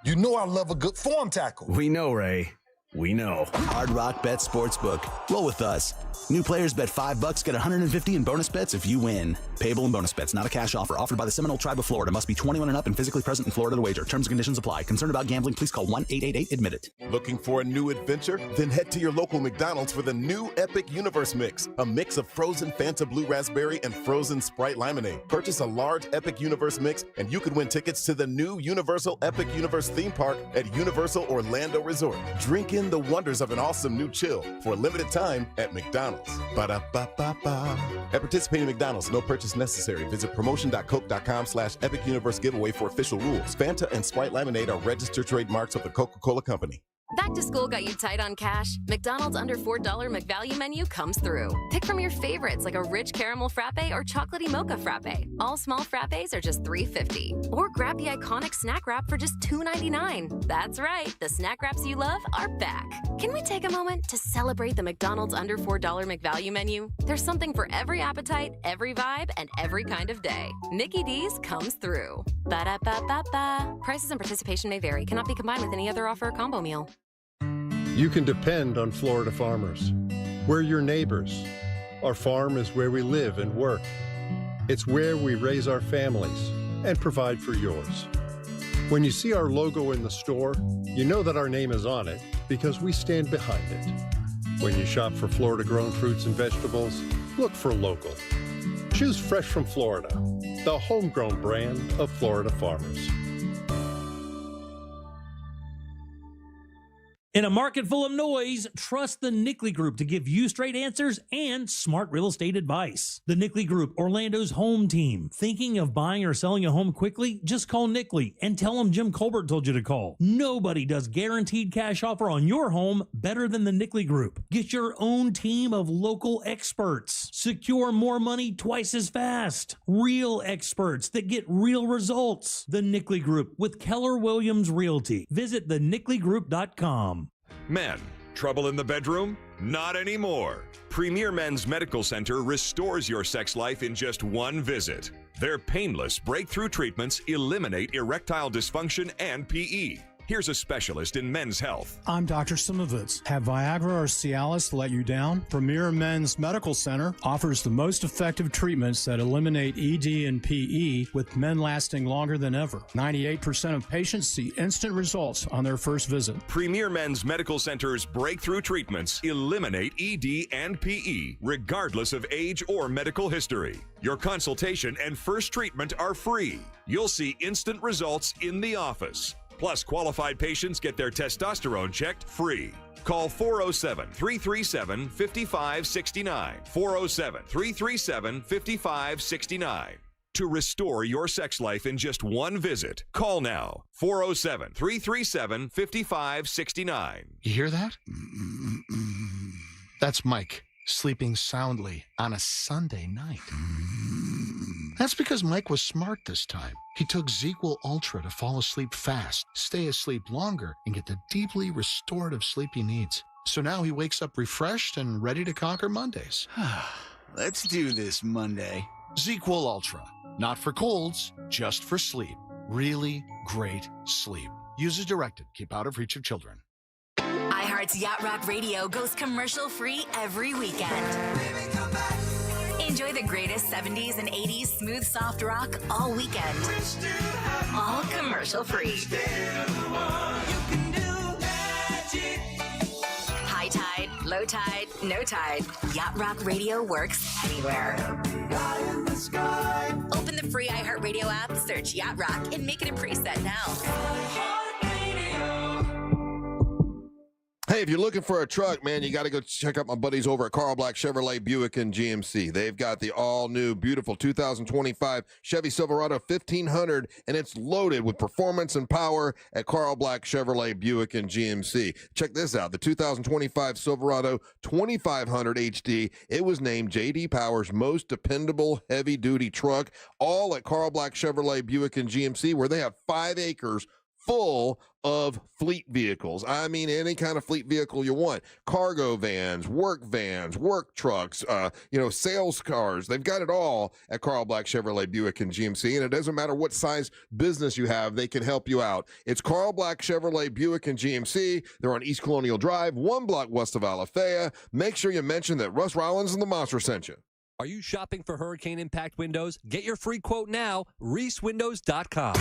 S11: You know I love a good form tackle.
S14: We know, Ray. We know.
S15: Hard Rock Bet Sportsbook. Roll with us. New players bet $5, get $150 in bonus bets if you win. Payable in bonus bets, not a cash offer. Offered by the Seminole Tribe of Florida. Must be 21 and up and physically present in Florida to wager. Terms and conditions apply. Concerned about gambling? Please call 1-888-ADMIT-IT.
S29: Looking for a new adventure? Then head to your local McDonald's for the new Epic Universe Mix. A mix of frozen Fanta Blue Raspberry and frozen Sprite Lemonade. Purchase a large Epic Universe Mix and you could win tickets to the new Universal Epic Universe theme park at Universal Orlando Resort. Drink in the wonders of an awesome new chill for a limited time at McDonald's. Ba-da-ba-ba-ba. At participating McDonald's, no purchase necessary. Visit promotion.coke.com/Epic Universe giveaway for official rules. Fanta and Sprite Lemonade are registered trademarks of the Coca-Cola Company.
S12: Back to school got you tight on cash? McDonald's under $4 McValue menu comes through. Pick from your favorites like a rich caramel frappe or chocolatey mocha frappe. All small frappes are just $3.50. Or grab the iconic snack wrap for just $2.99. That's right, the snack wraps you love are back. Can we take a moment to celebrate the McDonald's under $4 McValue menu? There's something for every appetite, every vibe, and every kind of day. Mickey D's comes through. Ba-da-ba-ba-ba. Prices and participation may vary. Cannot be combined with any other offer or combo meal.
S16: You can depend on Florida farmers. We're your neighbors. Our farm is where we live and work. It's where we raise our families and provide for yours. When you see our logo in the store, you know that our name is on it because we stand behind it. When you shop for Florida-grown fruits and vegetables, look for local. Choose Fresh from Florida, the homegrown brand of Florida farmers.
S17: In a market full of noise, trust the Nickley Group to give you straight answers and smart real estate advice. The Nickley Group, Orlando's home team. Thinking of buying or selling a home quickly? Just call Nickley and tell them Jim Colbert told you to call. Nobody does guaranteed cash offer on your home better than the Nickley Group. Get your own team of local experts. Secure more money twice as fast. Real experts that get real results. The Nickley Group with Keller Williams Realty. Visit thenickley.com.
S25: Men, trouble in the bedroom? Not anymore. Premier Men's Medical Center restores your sex life in just one visit. Their painless breakthrough treatments eliminate erectile dysfunction and PE.
S18: Here's a specialist in men's health.
S19: I'm Dr. Simovitz. Have Viagra or Cialis let you down? Premier Men's Medical Center offers the most effective treatments that eliminate ED and PE, with men lasting longer than ever. 98% of patients see instant results on their first visit.
S18: Premier Men's Medical Center's breakthrough treatments eliminate ED and PE, regardless of age or medical history. Your consultation and first treatment are free. You'll see instant results in the office. Plus, qualified patients get their testosterone checked free. Call 407-337-5569. 407-337-5569. To restore your sex life in just one visit, call now. 407-337-5569.
S20: You hear that? That's Mike sleeping soundly on a Sunday night. That's because Mike was smart this time. He took ZzzQuil Ultra to fall asleep fast, stay asleep longer, and get the deeply restorative sleep he needs. So now he wakes up refreshed and ready to conquer Mondays.
S21: Let's do this Monday.
S20: ZzzQuil Ultra. Not for colds, just for sleep. Really great sleep. Use as directed. Keep out of reach of children.
S22: iHeart's Yacht Rock Radio goes commercial-free every weekend. Enjoy the greatest 70s and 80s smooth, soft rock all weekend. All commercial-free. High tide, low tide, no tide. Yacht Rock Radio works anywhere. Open the free iHeartRadio app, search Yacht Rock, and make it a preset now.
S3: Hey, if you're looking for a truck, man, you got to go check out my buddies over at Carl Black Chevrolet Buick and GMC. They've got the all-new, beautiful 2025 Chevy Silverado 1500, and it's loaded with performance and power at Carl Black Chevrolet Buick and GMC. Check this out, the 2025 Silverado 2500 HD. It was named J.D. Power's most dependable heavy-duty truck, all at Carl Black Chevrolet Buick and GMC, where they have 5 acres full of fleet vehicles. I mean, any kind of fleet vehicle you want. Cargo vans, work trucks, sales cars. They've got it all at Carl Black Chevrolet Buick and GMC, and it doesn't matter what size business you have, they can help you out. It's Carl Black Chevrolet Buick and GMC. They're on East Colonial Drive, 1 block west of Alafaya. Make sure you mention that Russ Rollins and the Monster sent you.
S23: Are you shopping for hurricane impact windows? Get your free quote now, reeswindows.com.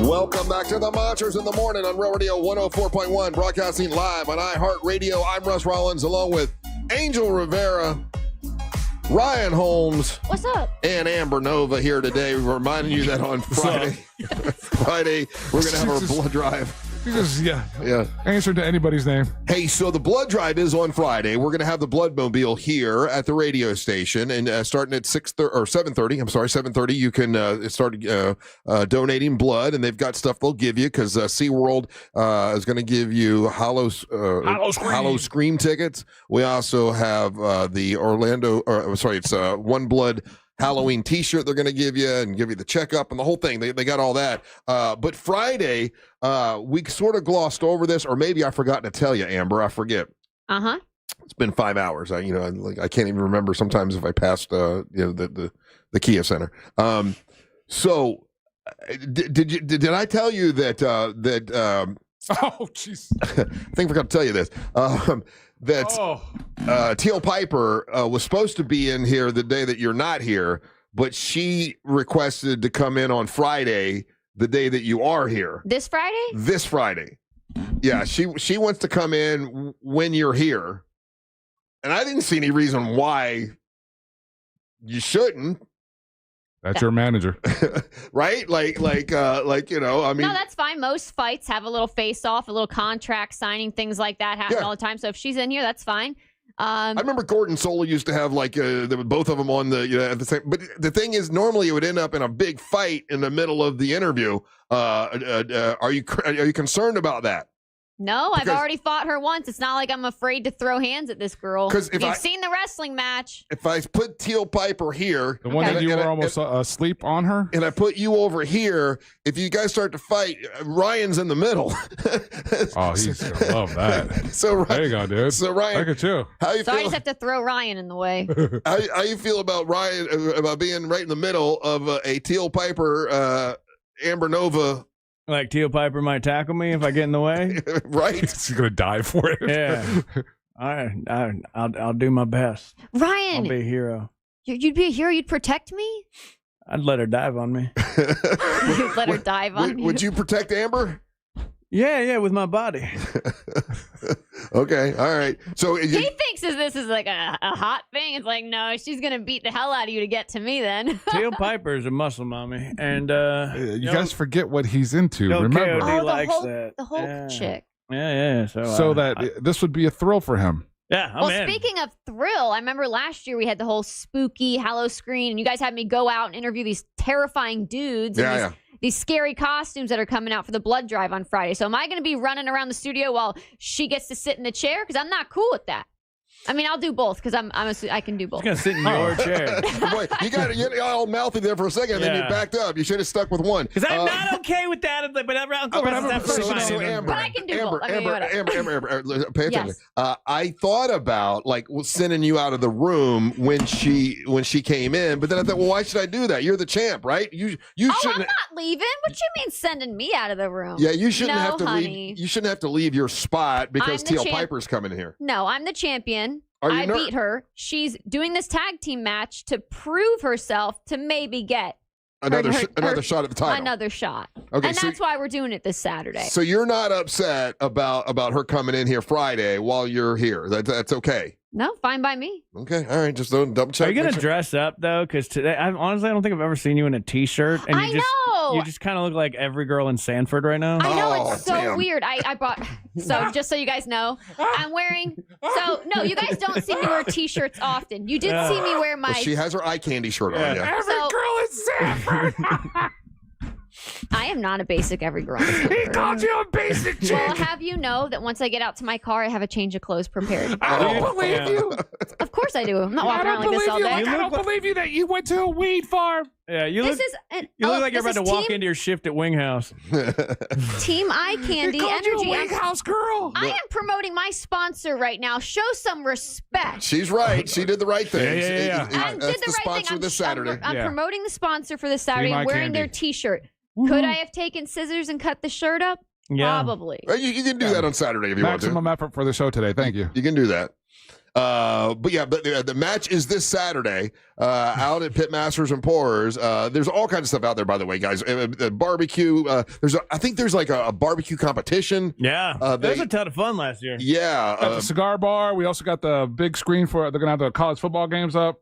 S3: Welcome back to the Monsters in the Morning on Real Radio 104.1, broadcasting live on iHeartRadio. I'm Russ Rollins, along with Angel Rivera, Ryan Holmes.
S6: What's up?
S3: And Amber Nova here today, reminding you that on Friday, we're going to have our blood drive.
S7: Yeah. Answer to anybody's name.
S3: Hey, so the blood drive is on Friday. We're going to have the blood mobile here at the radio station, and starting at 7:30. I'm sorry, 7:30. You can start donating blood, and they've got stuff they'll give you because SeaWorld is going to give you Hollow Scream tickets. We also have the it's One Blood Halloween t-shirt they're going to give you and give you the checkup and the whole thing. They got all that. But Friday, we sort of glossed over this, or maybe I forgot to tell you, Amber. I forget. It's been 5 hours. I can't even remember sometimes if I passed the Kia Center. So did I tell you that oh
S7: jeez.
S3: I think I forgot to tell you this. Teal Piper was supposed to be in here the day that you're not here, but she requested to come in on Friday, the day that you are here.
S6: This Friday?
S3: This Friday. Yeah, she wants to come in when you're here. And I didn't see any reason why you shouldn't.
S7: That's your manager.
S3: Right? I mean.
S6: No, that's fine. Most fights have a little face-off, a little contract signing, things like that happen all the time. So if she's in here, that's fine.
S3: I remember Gordon Sola used to have both of them on at the same. But the thing is, normally it would end up in a big fight in the middle of the interview. Are you concerned about that?
S6: No, I've
S3: Because-
S6: already fought her once. It's not like I'm afraid to throw hands at this girl.
S3: 'Cause if
S6: You've
S3: I-
S6: seen the wrestling match.
S3: If I put Teal Piper here,
S7: The one that you were almost asleep on her?
S3: and I put you over here, if you guys start to fight, Ryan's in the middle.
S7: Oh, he's going to love that.
S3: So
S7: There you go, dude.
S3: So Ryan,
S7: Look at you.
S3: how you
S6: So I
S3: feel?
S6: just have to throw Ryan in the way.
S3: How you feel about Ryan about being right in the middle of a Teal Piper, Amber Nova?
S1: Like Teal Piper might tackle me if I get in the way.
S3: Right?
S7: He's going to die for it.
S1: Yeah. I'll do my best.
S6: Ryan,
S1: I'll be a hero.
S6: you'd be a hero. You'd protect me.
S1: I'd let her dive on me.
S6: You'd let her dive on you.
S3: Would you protect Amber?
S1: Yeah, with my body.
S3: Okay, all right. So
S6: He thinks this is like a hot thing. It's like, no, she's gonna beat the hell out of you to get to me. Then
S1: Teal Piper is a muscle mommy, and
S7: you guys forget what he's into.
S1: No,
S7: Remember,
S1: KOD
S6: the
S1: likes
S6: Hulk,
S1: that.
S6: the Hulk chick.
S1: Yeah.
S7: so that this would be a thrill for him.
S1: Yeah, I'm
S6: Well,
S1: in.
S6: speaking of thrill, I remember last year we had the whole spooky Hallow screen, and you guys had me go out and interview these terrifying dudes in these scary costumes that are coming out for the blood drive on Friday. So am I going to be running around the studio while she gets to sit in the chair? Because I'm not cool with that. I mean, I'll do both because I can do both.
S1: She's gonna sit in your chair.
S3: Boy, you got all mouthy there for a second, and then you backed up. You should have stuck with one.
S1: Because I'm not okay with that. But
S3: Amber,
S6: But I can do both. I mean, whatever.
S3: Amber, pay attention.
S6: Yes.
S3: I thought about sending you out of the room when she came in, but then I thought, well, why should I do that? You're the champ, right? You
S6: I'm
S3: shouldn't.
S6: not leaving. What you mean sending me out of the room?
S3: Yeah, you shouldn't
S6: No,
S3: have to
S6: honey.
S3: leave. You shouldn't have to leave your spot because
S6: I'm the
S3: Teal
S6: champ.
S3: Piper's coming in here.
S6: No, I'm the champion.
S3: Are you
S6: I beat her. She's doing this tag team match to prove herself to maybe get
S3: Another shot at the title.
S6: Another shot.
S3: Okay,
S6: and
S3: so-
S6: that's why we're doing it this Saturday.
S3: So you're not upset about her coming in here Friday while you're here. That's okay.
S6: No, fine by me.
S3: Okay, all right. Just don't double check.
S1: Are you gonna
S3: make sure-
S1: dress up though? Because today, honestly, I don't think I've ever seen you in a t-shirt. And
S6: I know.
S1: You just kind of look like every girl in Sanford right now.
S6: I know
S3: Oh,
S6: it's so weird. I brought just so you guys know, I'm wearing. So no, you guys don't see me wear t-shirts often. You did see me wear my.
S3: Well, she has her eye candy shirt on. Yeah.
S7: Every girl in Sanford.
S6: I am not a basic every girl.
S7: He called you a basic chick.
S6: Well, have you know that once I get out to my car, I have a change of clothes prepared.
S7: I don't believe you.
S6: Of course I do. I'm not
S7: I
S6: walking
S7: don't
S6: around like this
S7: believe
S6: all
S7: you.
S6: day.
S7: I don't believe you that you went to a weed farm.
S1: Yeah, you
S6: This
S1: look.
S6: is an,
S1: You look
S6: oh,
S1: like you're
S6: this
S1: about to
S6: is
S1: walk
S6: team,
S1: into your shift at Wing House.
S6: Team Eye Candy
S7: He called
S6: Energy.
S7: you a wing house girl.
S6: I am promoting my sponsor right now. Show some respect.
S3: She's right. She did the right thing.
S7: Yeah.
S6: I
S3: That's
S6: did
S3: the
S6: the right
S3: sponsor
S6: thing.
S3: this Saturday.
S6: I'm
S7: Yeah.
S6: promoting the sponsor for this Saturday.
S7: Eye
S6: Wearing their
S7: Candy.
S6: T-shirt. Could I have taken scissors and cut the shirt up?
S1: Yeah.
S6: Probably.
S3: Well, you can do that on Saturday if you want to.
S7: Maximum effort for the show today. Thank you.
S3: You can do that. But the match is this Saturday out at Pitmasters and Pourers. There's all kinds of stuff out there, by the way, guys. Barbecue. I think there's like a barbecue competition.
S1: Yeah, that was a ton of fun last year.
S3: Yeah.
S7: Got the cigar bar. We also got the big screen for. They're gonna have the college football games up.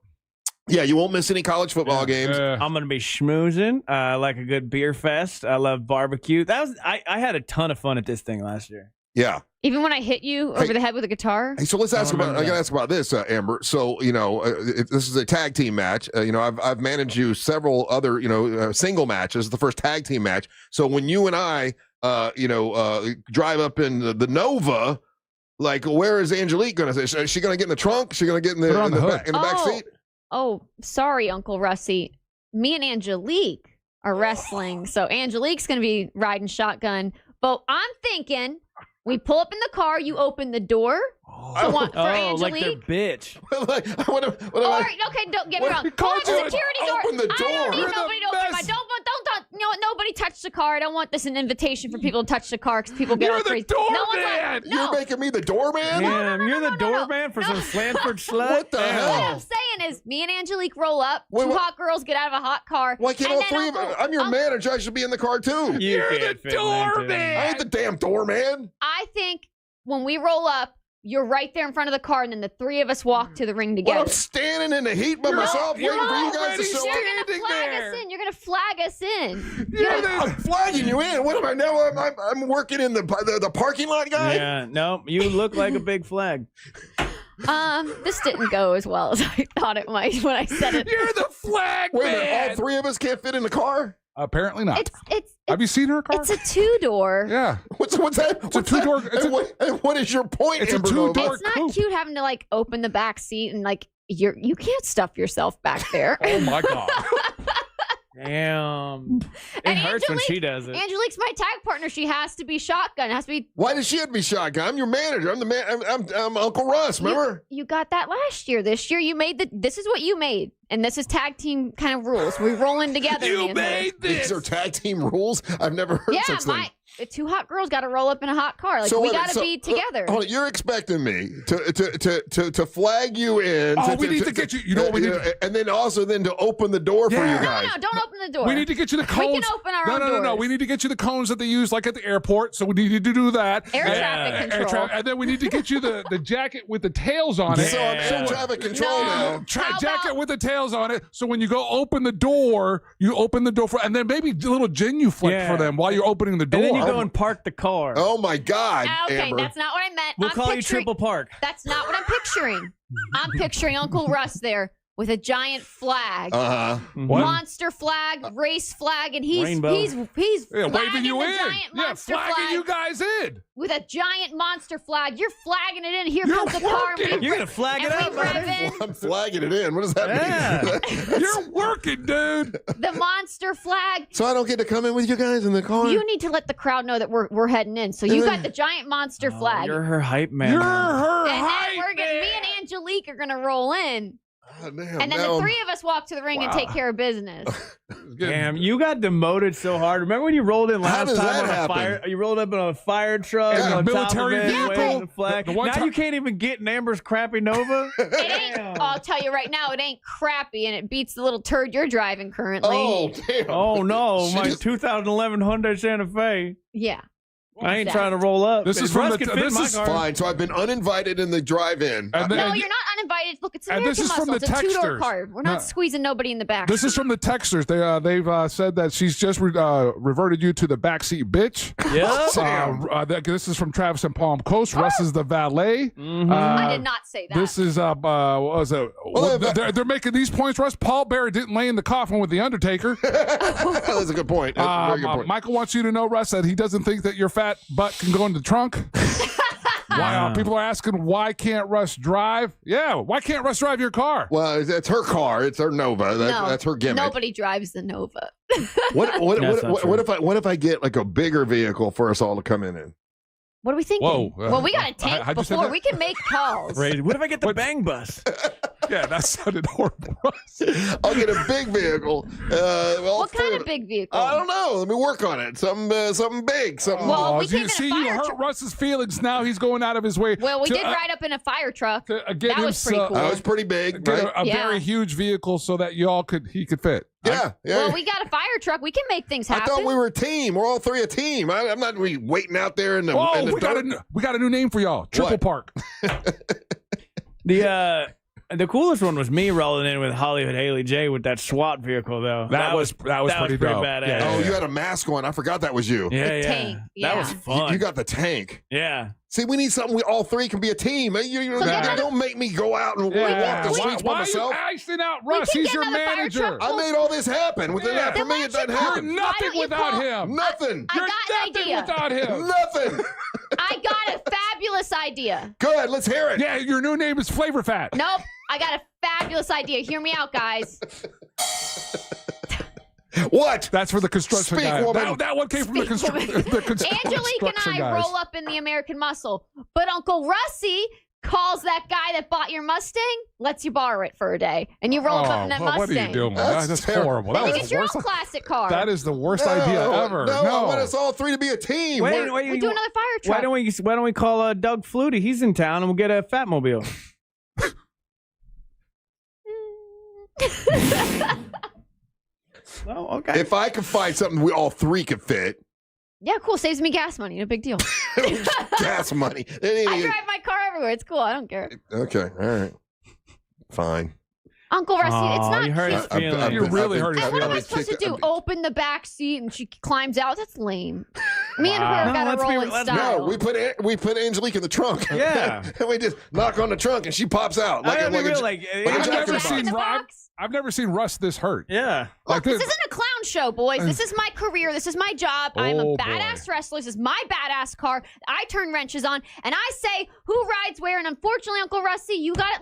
S3: Yeah, you won't miss any college football games.
S1: I'm gonna be schmoozing. Like a good beer fest. I love barbecue. I had a ton of fun at this thing last year.
S3: Yeah.
S6: Even when I hit you over the head with a guitar.
S3: Hey, so let's ask about. I gotta ask about this, Amber. So this is a tag team match. I've managed you several other single matches. The first tag team match. So when you and I drive up in the Nova, like where is Angelique gonna say? Is she gonna get in the trunk? Is she gonna get in the back seat?
S6: Oh, sorry, Uncle Russie. Me and Angelique are wrestling, so Angelique's gonna be riding shotgun. But I'm thinking we pull up in the car, you open the door. For Angelique.
S1: Like their bitch.
S6: Okay, don't get me wrong. Pull up the security door.
S3: Open the door.
S6: I don't need
S3: You're
S6: nobody to
S3: the
S6: open my.
S3: best.
S6: Don't. You know what? Nobody touch the car. I don't want this an invitation for people to touch the car because people get all
S3: You're the
S6: crazy.
S3: doorman.
S6: No.
S3: You're making me the doorman.
S1: Damn, you're the doorman for some Slanford slut.
S3: What the
S6: What
S3: hell?
S6: I'm saying is, me and Angelique roll up.
S3: Wait,
S6: Two
S3: what?
S6: hot girls get out of a hot car.
S3: Why can't
S6: and
S3: all
S6: then
S3: three of
S6: Uncle-
S3: us? I'm your manager. I should be in the car too.
S1: You're the doorman.
S3: I ain't the damn doorman.
S6: I think when we roll up, you're right there in front of the car, and then the three of us walk to the ring together.
S3: Well, I'm standing in the heat by myself waiting for you guys to show
S6: You're
S3: up.
S6: gonna flag us in. You're gonna flag us in.
S3: I'm flagging you in. What am I now? I'm working in the parking lot, guy.
S1: Yeah, no, you look like a big flag.
S6: This didn't go as well as I thought it might when I said it.
S7: You're the flag
S3: Wait a minute,
S7: man.
S3: all three of us can't fit in the car?
S7: Apparently not. Have you seen her car?
S6: It's a 2-door.
S7: Yeah.
S3: What's that?
S7: It's a 2-door.
S3: And what is your point?
S7: It's a
S3: Amber
S7: 2-door.
S3: Nova?
S6: It's not cute having to like open the back seat and like you can't stuff yourself back there.
S7: Oh my God.
S1: Damn. It
S6: And
S1: hurts when
S6: Angelique-
S1: she does it.
S6: Angelique's my tag partner. She has to be shotgun. It has to be.
S3: Why does she have to be shotgun? I'm your manager. I'm the man. I'm Uncle Russ. Remember?
S6: You got that last year. This year you made this is what you made. And this is tag team kind of rules. We roll in together. me and her.
S3: These are tag team rules. I've never heard
S6: Yeah,
S3: such thing.
S6: the 2 hot girls got to roll up in a hot car. Like we
S3: wait a
S6: got to
S3: minute,
S6: be together.
S3: hold on, you're expecting me to flag you in.
S7: Oh, we need to get you. You know what we need?
S3: And then also to open the door for you guys.
S6: No, don't open the door.
S7: We need to get you the cones.
S6: We can open our own
S7: No.
S6: doors.
S7: We need to get you the cones that they use like at the airport. So we need to do that.
S6: Air traffic control.
S7: And then we need to get you the jacket with the tails on it.
S3: So I'm in traffic control now.
S7: Jacket with the tails on it. So when you go open the door, you open the door and then maybe a little genuflect for them while you're opening the door.
S1: And then you go and park the car.
S3: Oh my God.
S6: Okay,
S3: Amber.
S6: that's not what I meant.
S1: We'll
S6: I'm
S1: call you
S6: picturing-
S1: Triple Park.
S6: That's not what I'm picturing. I'm picturing Uncle Russ there with a giant flag. Monster flag, race flag, and he's
S1: Rainbow.
S6: he's
S7: waving
S6: flagging
S7: you
S6: the
S7: in.
S6: giant
S7: Yeah,
S6: monster
S7: flagging
S6: flag
S7: you guys in.
S6: with a giant monster flag. You're flagging it in. Here
S7: You're
S6: comes the car.
S7: working.
S1: You're gonna flag it
S6: and
S1: up,
S6: we rev
S1: brother.
S6: in
S3: I'm flagging it in. What does that mean?
S7: You're working, dude.
S6: the monster flag.
S3: So I don't get to come in with you guys in the car?
S6: You need to let the crowd know that we're heading in. So you got the giant monster flag.
S1: You're her hype man.
S7: You're her
S6: and then
S7: hype
S6: me and Angelique are gonna roll in.
S3: Oh, damn,
S6: And then
S3: now
S6: the 3 of us walk to the ring and take care of business.
S1: Damn, you got demoted so hard. Remember when you rolled in
S3: How
S1: last
S3: does
S1: time
S3: that
S1: on
S3: happen?
S1: a fire? You rolled up in a fire truck
S7: Yeah,
S1: on
S7: military
S1: top of it,
S7: vehicle.
S1: waving the flag.
S7: The one
S1: Now
S7: time-
S1: you can't even get in Amber's crappy Nova.
S6: It ain't. I'll tell you right now, it ain't crappy, and it beats the little turd you're driving currently.
S3: Oh, damn.
S1: Oh no,
S3: She
S1: my
S3: just-
S1: 2011 Hyundai Santa Fe.
S6: Yeah.
S1: I ain't
S6: Exactly.
S1: trying to roll up.
S7: This is
S1: Russ
S7: from the-
S1: can fit
S7: this
S1: my
S7: is
S1: car.
S3: Fine. So I've been uninvited in the drive-in.
S7: And then-
S6: No, you're not uninvited. Look, it's an
S7: And
S6: American
S7: this is from
S6: Muscle.
S7: the
S6: It's a 2-door
S7: texters.
S6: car. We're not
S7: No.
S6: squeezing nobody in the back.
S7: This is from the texters. They've said that she's just reverted you to the backseat bitch.
S1: Yeah.
S7: This is from Travis and Palm Coast. Russ is the valet.
S6: I did not say that.
S7: This is what was it? They're making these points. Russ Paul Bearer didn't lay in the coffin with the Undertaker.
S3: That's a good point. That's a very good point.
S7: Michael wants you to know, Russ, that he doesn't think that your fat butt can go in the trunk. Why people are asking why can't Russ drive? Yeah, why can't Russ drive your car?
S3: Well, it's her car. It's her Nova. That's her gimmick.
S6: Nobody drives the Nova.
S3: What if I get like a bigger vehicle for us all to come in?
S6: What are we thinking?
S7: Whoa,
S6: well, we got a tank
S7: how'd you say
S6: before.
S7: that?
S6: We can make calls.
S1: Right. What if I get the bang bus?
S7: Yeah, that sounded horrible, Russ.
S3: I'll get a big vehicle.
S6: What kind of big vehicle?
S3: I don't know. Let me work on it. Something big. Something.
S6: Well, we
S7: you
S6: came in a
S7: see,
S6: fire
S7: you hurt
S6: truck.
S7: Russ's feelings. Now he's going out of his way.
S6: Well, we
S7: to,
S6: did ride up in a fire truck.
S7: get
S6: That was pretty
S7: himself-
S6: cool.
S3: That was pretty big.
S7: Get
S3: Right?
S7: a
S6: Yeah.
S7: very huge vehicle so that he could fit.
S3: Yeah.
S6: Well, we got a fire truck. We can make things
S3: I
S6: happen.
S3: thought we were a team. We're all 3 a team. I'm not really waiting out there in the.
S7: Oh,
S3: in the
S7: we got
S3: dirt.
S7: we got a new name for y'all. Triple
S3: What?
S7: Park.
S1: The coolest one was me rolling in with Hollywood Haley J with that SWAT vehicle though.
S7: That was pretty dope.
S1: badass.
S7: Yeah.
S3: Oh, you had a mask on. I forgot that was you.
S1: Yeah,
S6: The
S1: yeah.
S6: tank,
S1: That was
S6: yeah.
S1: fun.
S3: You got the tank.
S1: yeah.
S3: See, we need something. We all 3 can be a team. Don't make me go out and walk the
S7: Why
S3: streets by
S7: are you
S3: myself.
S7: icing out Russ?
S6: can
S7: He's
S6: get
S7: your
S6: another fire
S7: manager.
S6: truck.
S3: I made all this happen. Without that, for
S6: Then
S3: me,
S6: why
S3: it doesn't
S6: don't you
S3: happen.
S7: You're
S6: Why
S7: nothing
S6: don't you
S7: without
S6: call-
S7: him.
S3: Nothing.
S6: I
S7: You're
S6: got an
S7: nothing
S6: idea.
S7: without him.
S3: Nothing.
S6: I got a fabulous idea.
S3: Good. Let's hear it.
S7: Yeah, your new name is Flavor Fat.
S6: Nope. I got a fabulous idea. Hear me out, guys.
S3: What?
S7: That's for the construction
S3: Speak,
S7: guy.
S3: woman.
S7: That one came from the construction
S6: Angelique and I
S7: guys.
S6: roll up in the American Muscle, but Uncle Russie calls that guy that bought your Mustang, lets you borrow it for a day, and you roll up in that Mustang.
S7: What are you doing? That's
S3: terrible.
S7: horrible.
S6: And
S7: That
S6: you
S7: was
S6: get
S7: the
S6: your
S7: worst.
S6: own classic car.
S7: That is the worst
S3: No,
S7: idea ever.
S3: No, I want us all 3 to be a team.
S1: Wait,
S6: we do another fire truck.
S1: Why don't we call Doug Flutie? He's in town, and we'll get a Fatmobile. Oh, okay.
S3: If I could find something we all 3 could fit,
S6: Yeah, cool. Saves me gas money. No big deal.
S3: gas money.
S6: I drive my car everywhere. It's cool. I don't care.
S3: Okay, all right, fine.
S6: Uncle Russie, it's not
S1: you hurt his
S6: cute.
S1: feelings.
S7: You really hurt his
S6: And what am I
S7: feelings.
S6: supposed to do? Open the back seat and she climbs out? That's lame. Me and her
S1: No,
S6: got to
S1: let's
S6: roll
S1: be-
S6: in
S1: let's-
S6: style.
S3: No, we put Angelique in the trunk.
S1: Yeah.
S3: And we just knock on the trunk and she pops out
S1: I've
S3: a
S1: never
S3: jacket
S1: seen
S6: Put
S7: I've
S6: it
S7: never
S6: back in
S7: seen
S6: the
S7: Russ.
S6: box.
S7: I've never seen Russ this hurt.
S1: Yeah.
S6: Look, this isn't a clown clown show, boys. This is my career. This is my job. I'm a badass wrestler. This is my badass car. I turn wrenches on, and I say who rides where. And unfortunately, Uncle Rusty, you got it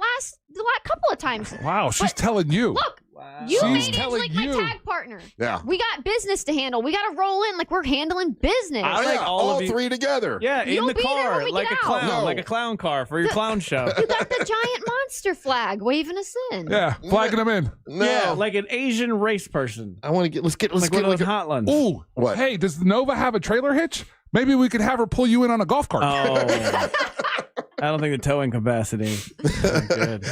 S6: the last couple of times.
S7: Wow, she's telling you.
S6: Look, you
S7: She's
S6: made Ange like my tag partner.
S3: Yeah.
S6: We got business to handle. We got to roll in like we're handling business.
S1: I like
S3: all three together.
S1: Yeah, in
S6: You'll
S1: the
S6: be there
S1: car,
S6: when we
S1: like
S6: get
S1: a clown,
S6: out.
S1: like a clown car for your clown show.
S6: You got the giant monster flag waving us in.
S7: Yeah, flagging them in.
S1: Yeah, like an Asian race person.
S3: I want to let's get
S1: like one of those hot ones.
S7: Ooh,
S3: what?
S7: Hey, does Nova have a trailer hitch? Maybe we could have her pull you in on a golf cart.
S1: Oh. I don't think the towing capacity is good.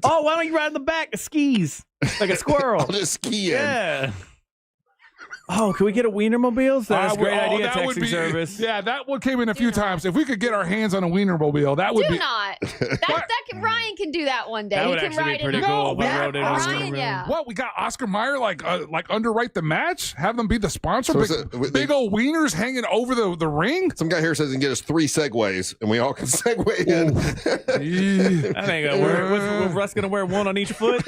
S1: Oh, why don't you ride in the back of skis like a squirrel?
S3: I'll just ski in.
S1: Yeah. Oh, can we get a Wienermobile? That's a great idea,
S7: that would
S1: texting
S7: be,
S1: service.
S7: Yeah, that one came in a few times. If we could get our hands on a Wienermobile, that would
S6: Do
S7: be.
S6: not. Ryan can do that one day.
S1: That
S6: He
S1: would
S6: can
S1: actually be
S6: ride
S1: pretty
S6: in
S1: cool. We
S6: that.
S1: rode in
S6: Ryan, yeah.
S7: What, we got Oscar Mayer like underwrite the match? Have them be the sponsor?
S3: So
S7: big old wieners hanging over the ring?
S3: Some guy here says he can get us 3 segways, and we all can segue in.
S1: That ain't gonna work. Was Russ gonna wear one on each foot?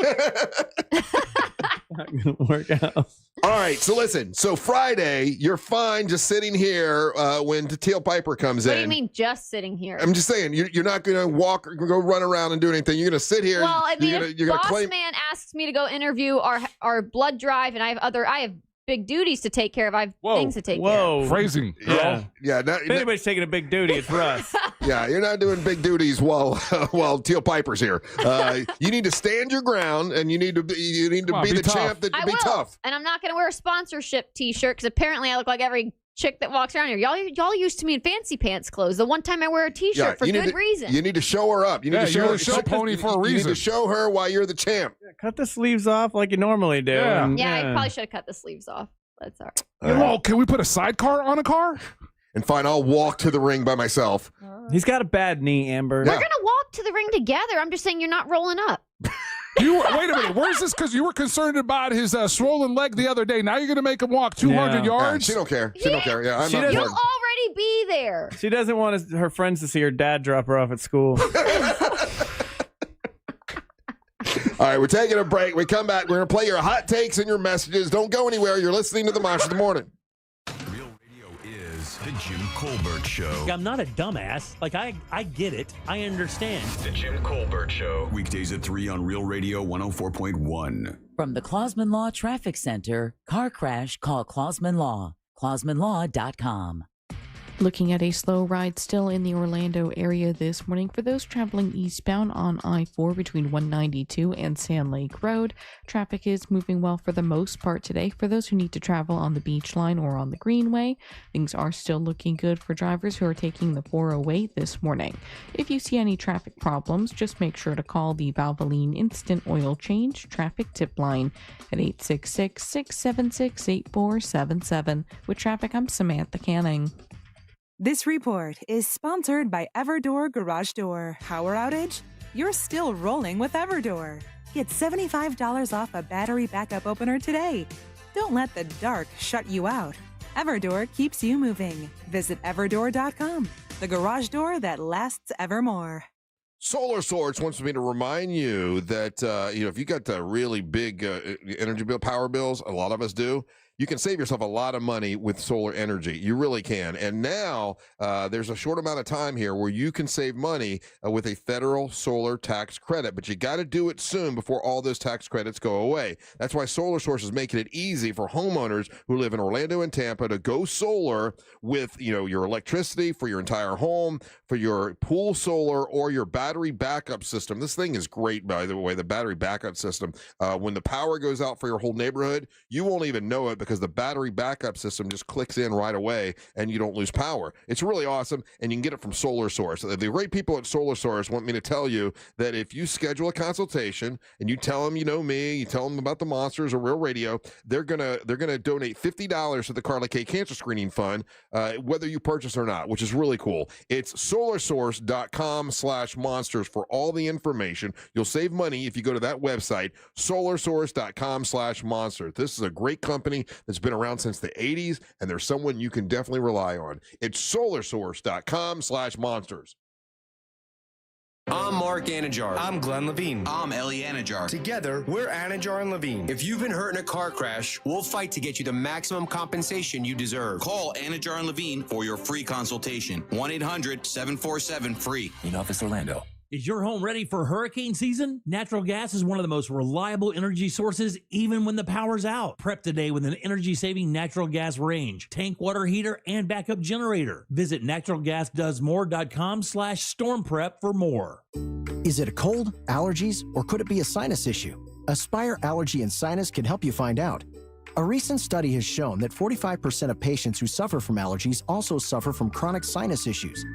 S1: Not gonna work out.
S3: All right, so listen. So Friday, you're fine just sitting here when Teal Piper comes in.
S6: What do you mean just sitting here?
S3: I'm just saying, you're not going to walk or go run around and do anything. You're going to sit here.
S6: Well, I mean,
S3: you're
S6: if
S3: gonna
S6: Boss Man asks me to go interview our blood drive, and I have big duties to take care of. I have things to take care of.
S7: Phrasing.
S3: Yeah.
S1: If anybody's taking a big duty, it's Russ.
S3: Yeah, you're not doing big duties while Teal Piper's here. You need to stand your ground, and you need to be the
S7: tough.
S3: champ that
S6: I
S3: be
S6: will.
S3: tough.
S6: And I'm not going to wear a sponsorship T-shirt because apparently I look like every chick that walks around here. Y'all used to me in fancy pants clothes. The one time I wear a T-shirt for good reason.
S3: You need to show her up. You need to show
S7: you're
S3: her
S7: the show pony for a reason.
S3: You need to show her why you're the champ.
S1: Cut the sleeves off like you normally do.
S7: Yeah.
S1: and-
S6: I probably should have cut the sleeves off. That's all right.
S7: Oh, can we put a sidecar on a car?
S3: And fine, I'll walk to the ring by myself.
S1: He's got a bad knee, Amber.
S6: We're going to walk to the ring together. I'm just saying you're not rolling up.
S7: Wait a minute. Where's this? Because you were concerned about his swollen leg the other day. Now you're going to make him walk 200 yards?
S3: She don't care. She don't care. Yeah, I'm not
S6: You'll
S3: important.
S6: already be there.
S1: She doesn't want her friends to see her dad drop her off at school.
S3: All right, we're taking a break. We come back. We're going to play your hot takes and your messages. Don't go anywhere. You're listening to the Monster of the Morning.
S18: Real Radio is the Jim Colbert Show.
S17: I'm not a dumbass. Like, I get it. I understand.
S18: The Jim Colbert Show. Weekdays at 3 on Real Radio 104.1.
S2: From the Clausman Law Traffic Center, car crash, call Clausman Law. ClausmanLaw.com.
S4: Looking at a slow ride still in the Orlando area this morning for those traveling eastbound on I-4 between 192 and Sand Lake Road. Traffic is moving well for the most part today. For those who need to travel on the Beach Line or on the Greenway, things are still looking good for drivers who are taking the 408 this morning. If you see any traffic problems, just make sure to call the Valvoline Instant Oil Change Traffic Tip Line at 866-676-8477. With traffic, I'm Samantha Canning.
S10: This report is sponsored by Everdoor Garage Door. Power outage? You're still rolling with Everdoor. Get $75 off a battery backup opener today. Don't let the dark shut you out. Everdoor keeps you moving. Visit everdoor.com, the garage door that lasts evermore.
S3: Solar Source wants me to remind you that if you got really big energy bill, power bills, a lot of us do. You can save yourself a lot of money with solar energy. You really can. And now there's a short amount of time here where you can save money with a federal solar tax credit, but you got to do it soon before all those tax credits go away. That's why Solar Source is making it easy for homeowners who live in Orlando and Tampa to go solar with, your electricity for your entire home, for your pool solar, or your battery backup system. This thing is great, by the way, the battery backup system. When the power goes out for your whole neighborhood, you won't even know it because the battery backup system just clicks in right away and you don't lose power. It's really awesome, and you can get it from Solar Source. The great people at Solar Source want me to tell you that if you schedule a consultation and you tell them you know me, you tell them about the Monsters or Real Radio, they're gonna donate $50 to the Carla K Cancer Screening Fund, whether you purchase or not, which is really cool. It's solarsource.com/monsters for all the information. You'll save money if you go to that website, solarsource.com/monsters. This is a great company that's been around since the 80s, and there's someone you can definitely rely on. It's solarsource.com/monsters.
S5: I'm Mark Anajar. I'm Glenn Levine.
S8: I'm Ellie Anajar.
S5: Together, we're Anajar and Levine. If you've been hurt in a car crash, we'll fight to get you the maximum compensation you deserve.
S8: Call Anajar and Levine for your free consultation. 1-800-747-FREE.
S9: In Office, Orlando.
S17: Is your home ready for hurricane season? Natural gas is one of the most reliable energy sources even when the power's out. Prep today with an energy-saving natural gas range, tank water heater, and backup generator. Visit naturalgasdoesmore.com/storm prep for more.
S11: Is it a cold, allergies, or could it be a sinus issue? Aspire Allergy and Sinus can help you find out. A recent study has shown that 45% of patients who suffer from allergies also suffer from chronic sinus issues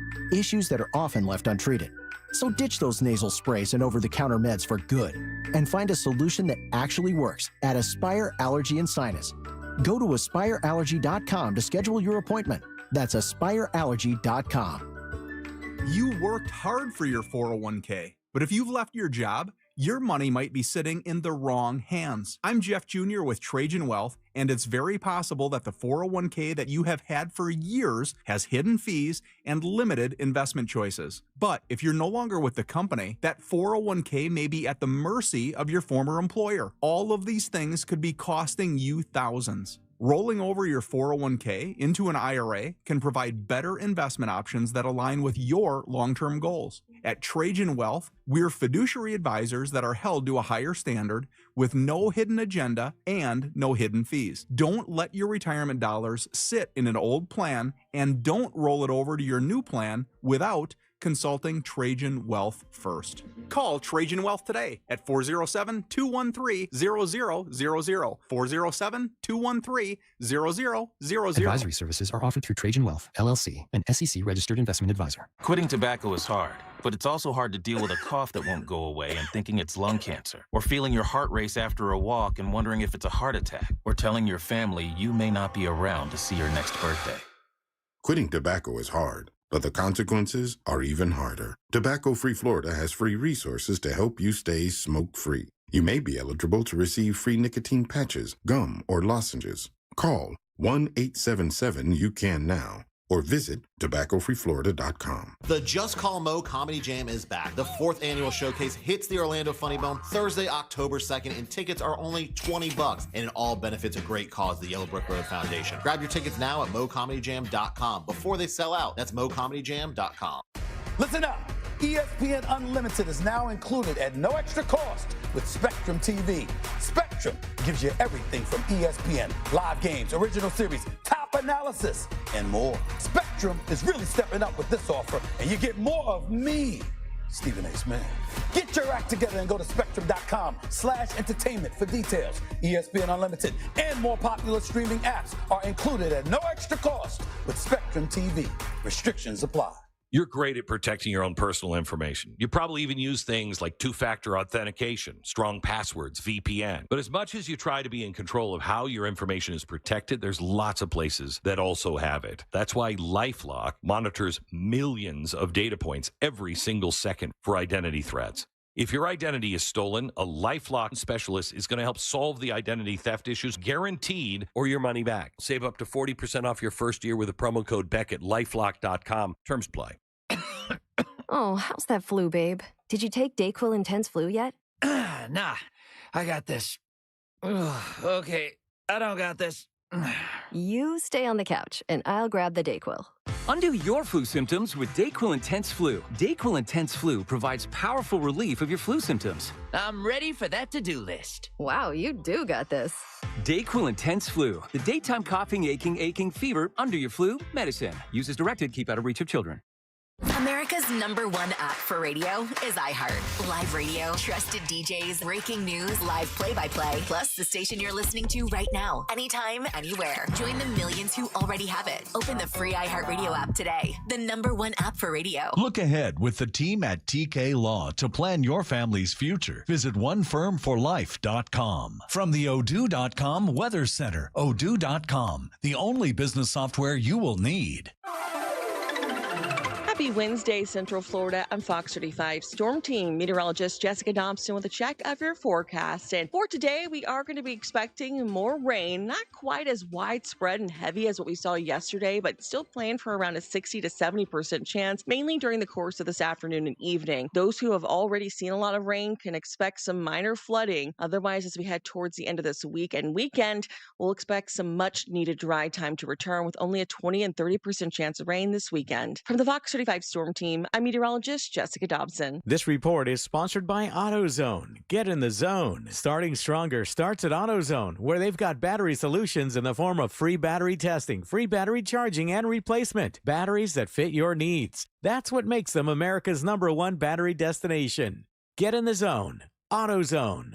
S11: that are often left untreated. So ditch those nasal sprays and over-the-counter meds for good and find a solution that actually works at Aspire Allergy and Sinus. Go to aspireallergy.com to schedule your appointment. That's aspireallergy.com.
S13: You worked hard for your 401k, but if you've left your job, your money might be sitting in the wrong hands. I'm Jeff Jr. with Trajan Wealth, and it's very possible that the 401k that you have had for years has hidden fees and limited investment choices. But if you're no longer with the company, that 401k may be at the mercy of your former employer. All of these things could be costing you thousands. Rolling over your 401k into an IRA can provide better investment options that align with your long-term goals. At Trajan Wealth, we're fiduciary advisors that are held to a higher standard with no hidden agenda and no hidden fees. Don't let your retirement dollars sit in an old plan, and don't roll it over to your new plan without consulting Trajan Wealth first. Call Trajan Wealth today at 407-213-0000, 407-213-0000.
S24: Advisory services are offered through Trajan Wealth, LLC, an SEC-registered investment advisor.
S26: Quitting tobacco is hard, but it's also hard to deal with a cough that won't go away and thinking it's lung cancer, or feeling your heart race after a walk and wondering if it's a heart attack, or telling your family you may not be around to see your next birthday.
S27: Quitting tobacco is hard, but the consequences are even harder. Tobacco-Free Florida has free resources to help you stay smoke-free. You may be eligible to receive free nicotine patches, gum, or lozenges. Call 1-877-YOU-CAN-NOW or visit tobaccofreeflorida.com.
S28: The Just Call Mo Comedy Jam is back. The 4th annual showcase hits the Orlando Funny Bone Thursday, October 2nd, and tickets are only $20, and it all benefits a great cause, the Yellowbrook Road Foundation. Grab your tickets now at mocomedyjam.com before they sell out. That's mocomedyjam.com.
S30: Listen up. ESPN Unlimited is now included at no extra cost with Spectrum TV. Spectrum gives you everything from ESPN, live games, original series, top analysis, and more. Spectrum is really stepping up with this offer, and you get more of me, Stephen A. Smith. Get your act together and go to spectrum.com/entertainment for details. ESPN Unlimited and more popular streaming apps are included at no extra cost with Spectrum TV. Restrictions apply.
S31: You're great at protecting your own personal information. You probably even use things like two-factor authentication, strong passwords, VPN. But as much as you try to be in control of how your information is protected, there's lots of places that also have it. That's why LifeLock monitors millions of data points every single second for identity threats. If your identity is stolen, a LifeLock specialist is going to help solve the identity theft issues, guaranteed, or your money back. Save up to 40% off your first year with the promo code Beck at LifeLock.com. Terms apply.
S32: Oh, how's that flu, babe? Did you take DayQuil Intense Flu yet?
S33: Nah, I got this. Ugh, okay, I don't got this.
S32: You stay on the couch, and I'll grab the DayQuil.
S34: Undo your flu symptoms with DayQuil Intense Flu. DayQuil Intense Flu provides powerful relief of your flu symptoms.
S33: I'm ready for that to-do list.
S32: Wow, you do got this.
S34: DayQuil Intense Flu. The daytime coughing, aching, fever, under your flu, medicine. Use as directed, keep out of reach of children.
S22: America's #1 app for radio is iHeart. Live radio, trusted DJs, breaking news, live play-by-play, plus the station you're listening to right now, anytime, anywhere. Join the millions who already have it. Open the free iHeart Radio app today. The #1 app for radio.
S35: Look ahead with the team at TK Law to plan your family's future. Visit onefirmforlife.com. From the Odoo.com Weather Center, Odoo.com, the only business software you will need.
S1: Happy Wednesday, Central Florida. I'm Fox 35 Storm Team meteorologist Jessica Dobson with a check of your forecast. And for today, we are going to be expecting more rain, not quite as widespread and heavy as what we saw yesterday, but still planned for around a 60 to 70% chance, mainly during the course of this afternoon and evening. Those who have already seen a lot of rain can expect some minor flooding. Otherwise, as we head towards the end of this week and weekend, we'll expect some much needed dry time to return with only a 20 and 30% chance of rain this weekend. From the Fox 35 Storm Team, I'm meteorologist Jessica Dobson.
S6: This report is sponsored by AutoZone. Get in the zone. Starting stronger starts at AutoZone, where they've got battery solutions in the form of free battery testing, free battery charging, and replacement. Batteries that fit your needs. That's what makes them America's #1 battery destination. Get in the zone. AutoZone.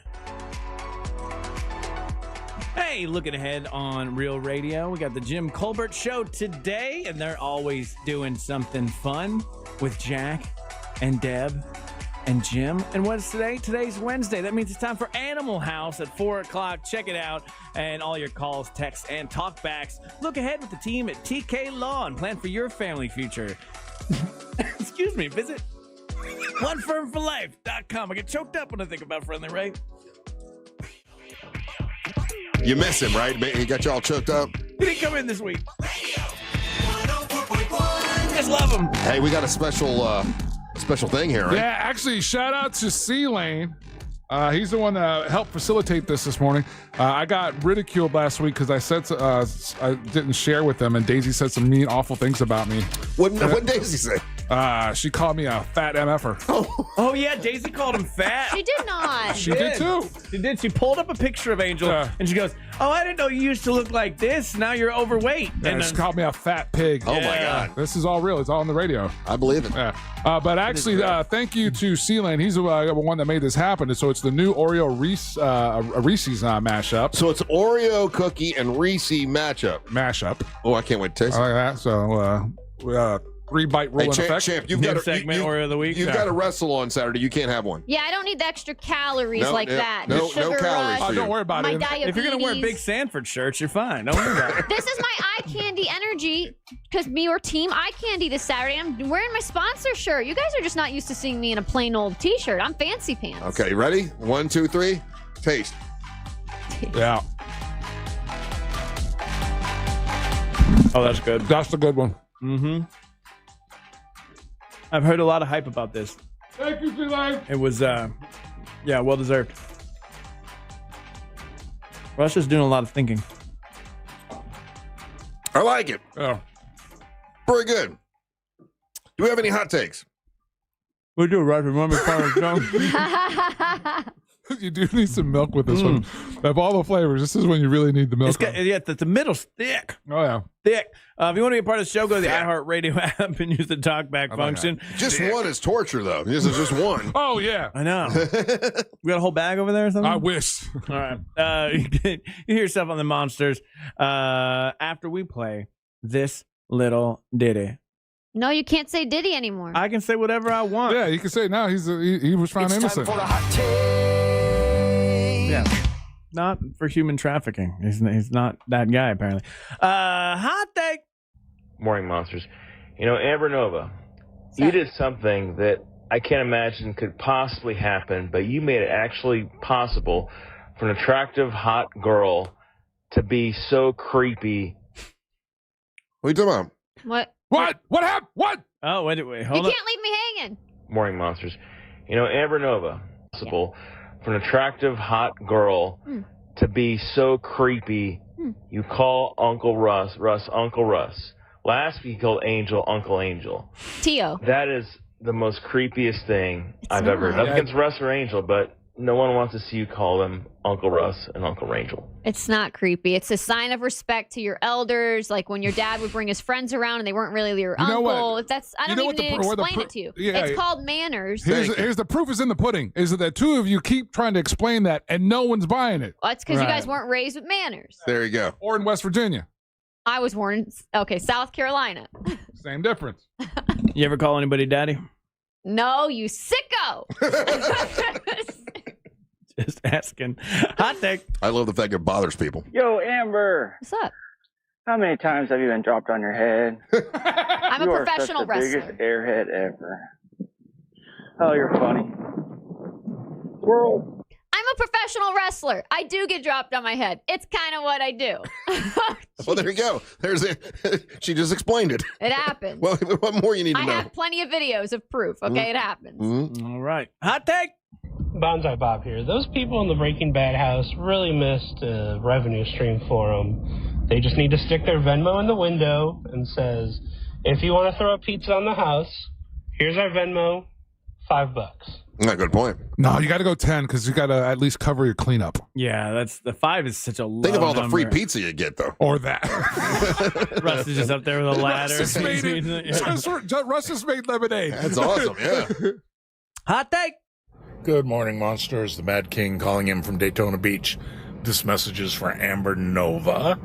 S7: Hey, looking ahead on Real Radio, we got the Jim Colbert Show today, and they're always doing something fun with Jack and Deb and Jim. And what's today? Today's Wednesday. That means it's time for Animal House at 4 o'clock. Check it out. And all your calls, texts, and talkbacks. Look ahead with the team at TK Law and plan for your family future. Excuse me. Visit onefirmforlife.com. I get choked up when I think about Friendly Ray.
S3: You miss him, right? He got you all choked up.
S7: He didn't come in this week. Just love him.
S3: Hey, we got a special thing here, right?
S9: Yeah, actually, shout out to C-Lane. He's the one that helped facilitate this morning. I got ridiculed last week because I said I didn't share with them, and Daisy said some mean, awful things about me.
S3: What Daisy say?
S9: She called me a fat MFer.
S7: Oh, yeah, Daisy called him fat.
S12: She did not.
S9: She did too.
S7: She did. She pulled up a picture of Angel, and she goes, "Oh, I didn't know you used to look like this. Now you're overweight."
S9: Yeah,
S7: and
S9: she called me a fat pig.
S3: Oh, my God.
S9: This is all real. It's all on the radio.
S3: I believe it.
S9: Yeah. But actually, thank you to C-Lane. He's the one that made this happen. So it's the new Oreo Reese's mashup.
S3: So it's Oreo cookie and Reese mashup. Oh, I can't wait to taste it.
S9: I like that. So 3-bite rule in effect.
S3: Champ, you've got
S7: Oreo of the week.
S3: You've got to wrestle on Saturday. You can't have one.
S12: Yeah, I don't need the extra calories that.
S3: No
S12: Sugar
S3: calories.
S12: rush,
S9: don't worry about
S12: my
S9: it.
S12: diabetes.
S7: If you're going to wear big Sanford shirts, you're fine. Don't worry about it.
S12: This is my eye candy energy because me or team eye candy this Saturday. I'm wearing my sponsor shirt. You guys are just not used to seeing me in a plain old t-shirt. I'm fancy pants.
S3: Okay, ready? 1, 2, 3. Taste.
S9: Yeah.
S7: Oh, that's good.
S9: That's the good one.
S7: Mm-hmm. I've heard a lot of hype about this.
S9: Thank you, C-Lane.
S7: It was, well deserved. Russ is doing a lot of thinking.
S3: I like it.
S9: Oh.
S3: Very good. Do we have any hot takes?
S7: We do, Russ. Remember part
S9: You do need some milk with this one. Of all the flavors, this is when you really need the milk.
S7: The middle's thick.
S9: Oh, yeah.
S7: Thick. If you want to be a part of the show, go to the iHeartRadio app and use the talkback function.
S3: Just one is torture, though. This is just one.
S9: Oh, yeah.
S7: I know. We got a whole bag over there or something?
S9: I wish.
S7: All right. You hear yourself on the Monsters after we play this little ditty.
S12: No, you can't say Diddy anymore.
S7: I can say whatever I want.
S9: Yeah, you can say it now. He was found innocent.
S28: Time for the hot take.
S7: Yeah. Not for human trafficking. He's not that guy, apparently. Hot take.
S14: Morning, Monsters. Amber Nova, you did something that I can't imagine could possibly happen, but you made it actually possible for an attractive, hot girl to be so creepy.
S3: What are you talking about?
S12: What?
S9: What happened? What?
S7: Oh, wait. Hold
S12: on. You
S7: up.
S12: can't leave me hanging.
S14: Morning, Monsters. Amber Nova, possible for an attractive, hot girl to be so creepy, you call Uncle Russ Uncle Russ. Last week, you called Angel Uncle Angel.
S12: Tio.
S14: That is the most creepiest thing I've ever heard. Nothing against Russ or Angel, but no one wants to see you call them Uncle Russ and Uncle Angel.
S12: It's not creepy. It's a sign of respect to your elders. Like when your dad would bring his friends around and they weren't really your uncle.
S9: What?
S12: I don't even need to explain it to you.
S9: Yeah,
S12: it's called manners.
S9: Here's the proof is in the pudding. Is that two of you keep trying to explain that and no one's buying it.
S12: Well, that's because you guys weren't raised with manners.
S3: There you go.
S9: Or in West Virginia.
S12: I was born in, South Carolina.
S9: Same difference.
S7: You ever call anybody daddy?
S12: No, you sicko.
S7: Just asking. Hot take.
S3: I love the fact it bothers people.
S15: Yo, Amber.
S12: What's up?
S2: How many times have you been dropped on your head?
S12: I'm a professional
S2: You are such the
S12: wrestler.
S2: biggest airhead ever. Oh, you're funny. Squirrel.
S12: I'm a professional wrestler. I do get dropped on my head. It's kind of what I do.
S3: Well, there you go. She just explained it.
S12: It happens.
S3: Well, what more you need to
S12: I
S3: know?
S12: have plenty of videos of proof. Okay, it happens.
S7: All right. Hot take.
S4: Bonsai Bob here. Those people in the Breaking Bad house really missed a revenue stream for them. They just need to stick their Venmo in the window and says, if you want to throw a pizza on the house, here's our Venmo, $5.
S3: Not a good point.
S9: No, you got to go 10 because you got to at least cover your cleanup.
S7: Yeah, that's the 5 is such a low
S3: Think of all the
S7: number.
S3: free pizza you get, though.
S9: Or that.
S7: Russ is just up there with a ladder.
S9: Russ just made lemonade.
S3: That's awesome, yeah.
S7: Hot take.
S5: Good morning, Monsters. The Mad King calling in from Daytona Beach. This message is for Amber Nova.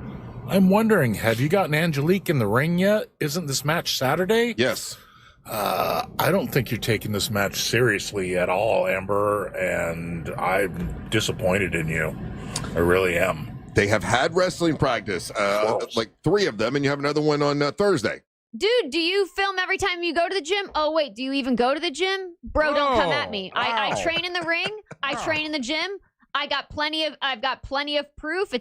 S5: I'm wondering, have you gotten Angelique in the ring yet? Isn't this match Saturday?
S3: Yes.
S5: I don't think you're taking this match seriously at all, Amber, and I'm disappointed in you. I really am.
S3: They have had wrestling practice, like 3 of them, and you have another one on Thursday.
S12: Dude, do you film every time you go to the gym? Oh, wait, do you even go to the gym? Bro, don't come at me. I train in the ring. I train in the gym. I've got plenty of proof.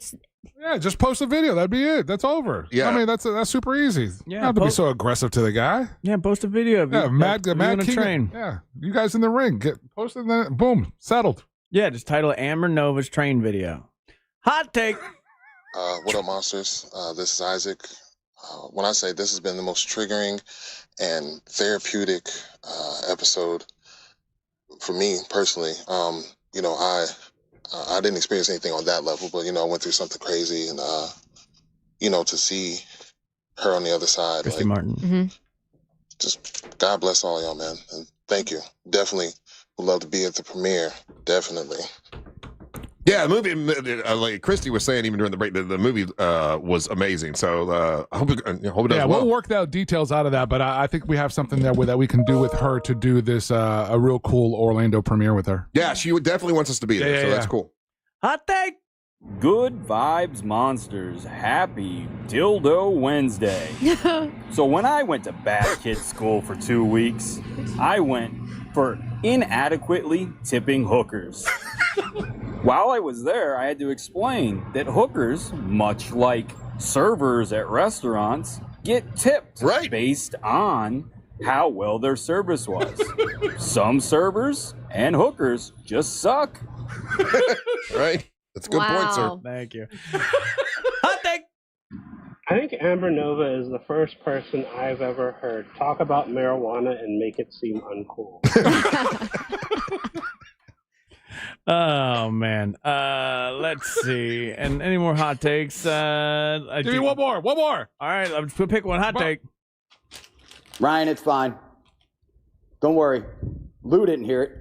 S9: Yeah, just post a video. That'd be it. That's over.
S3: Yeah.
S9: I mean, that's super easy. You don't have to be so aggressive to the guy.
S7: Yeah, post a video.
S9: Yeah, Mad King.
S7: Train.
S9: Yeah, you guys in the ring. Post it. Boom, settled.
S7: Yeah, just title Amber Nova's train video. Hot take.
S8: What up, Monsters? This is Isaac. When I say this has been the most triggering and therapeutic episode for me personally, I didn't experience anything on that level, but, I went through something crazy and, to see her on the other side.
S7: Christy Martin.
S8: Just God bless all y'all, man. And thank you. Definitely would love to be at the premiere. Definitely.
S3: Yeah, the movie, like Christy was saying even during the break, the movie was amazing. So I hope it does well.
S9: We'll work out details out of that, but I think we have something that we can do with her to do this a real cool Orlando premiere with her.
S3: Yeah, she definitely wants us to be there, so that's cool.
S7: Hot take.
S10: Good vibes, Monsters. Happy Dildo Wednesday. So when I went to Bad Kid School for 2 weeks, I went for inadequately tipping hookers. While I was there, I had to explain that hookers, much like servers at restaurants, get tipped based on how well their service was. Some servers and hookers just suck.
S3: Right? That's a good point, sir.
S7: Thank you.
S4: I think Amber Nova is the first person I've ever heard talk about marijuana and make it seem uncool.
S7: Oh man. Let's see. And any more hot takes?
S9: Give me one more. All
S7: right, I'm just gonna pick one hot take.
S15: Ryan, it's fine. Don't worry. Lou didn't hear it.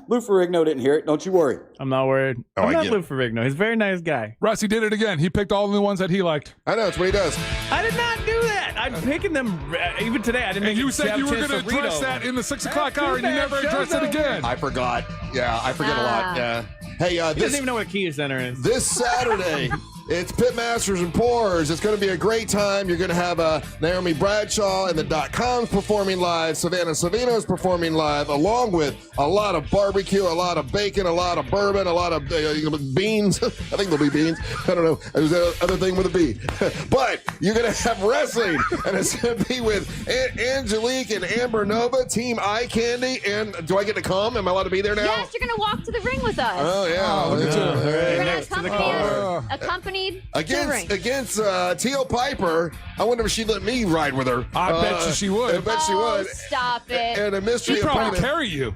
S15: Lou Ferrigno didn't hear it. Don't you worry.
S7: I'm not worried. I'm not Lou Ferrigno. He's a very nice guy.
S9: Russ, he did it again. He picked all the ones that he liked.
S3: I know, it's what he does.
S7: I did not do that. I'm picking them even today. I didn't.
S9: And you said you were going to address that in the 6 o'clock hour, and you never addressed it again.
S3: I forgot. Yeah, I forget a lot. Yeah. Hey,
S7: He doesn't even know what a Kia Center is.
S3: This Saturday, it's Pitmasters and Pourers. It's going to be a great time. You're going to have Naomi Bradshaw and the .coms performing live. Savannah Savino's performing live, along with a lot of barbecue, a lot of bacon, a lot of bourbon, a lot of beans. I think there'll be beans. I don't know. There's another thing with a B. But you're going to have wrestling, and it's going to be with Angelique and Amber Nova, Team Eye Candy. And do I get to come? Am I allowed to be there now?
S12: Yes, you're going to walk to the ring with us.
S3: Oh, yeah.
S12: You're going to accompanied
S3: Against Teal Piper. I wonder if she'd let me ride with her.
S9: I bet you she would.
S3: I bet she would.
S12: Stop it.
S3: And a mystery
S9: She'd probably
S3: opponent.
S9: carry you.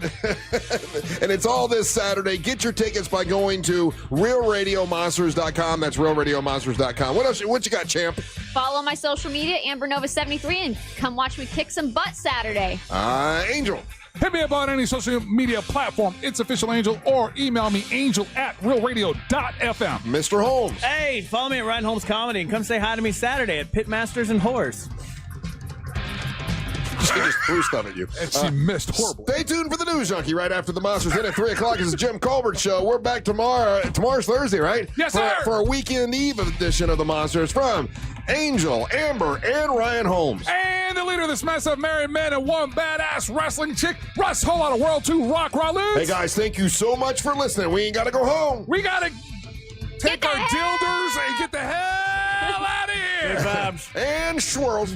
S3: And it's all this Saturday. Get your tickets by going to realradiomonsters.com. That's realradiomonsters.com. What you got, champ?
S12: Follow my social media, AmberNova73, and come watch me kick some butt Saturday.
S3: Angel.
S9: Hit me up on any social media platform. It's Official Angel, or email me angel@realradio.fm.
S3: Mr. Holmes.
S7: Hey, follow me at Ryan Holmes Comedy and come say hi to me Saturday at Pitmasters and Whores.
S3: She just threw stuff at you.
S9: And she missed horribly.
S3: Stay tuned for the News Junkie right after the Monsters in at 3 o'clock. It's the Jim Colbert Show. We're back tomorrow. Tomorrow's Thursday, right?
S9: Yes, sir.
S3: For a weekend eve edition of the Monsters from Angel, Amber, and Ryan Holmes.
S9: And the leader of this mess of married men and one badass wrestling chick, Russ, whole lot of World 2 Rock Rollins.
S3: Hey, guys, thank you so much for listening. We ain't got to go home.
S9: We got to take our dilders and get the hell out of here.
S7: Good vibes.
S3: And swirls.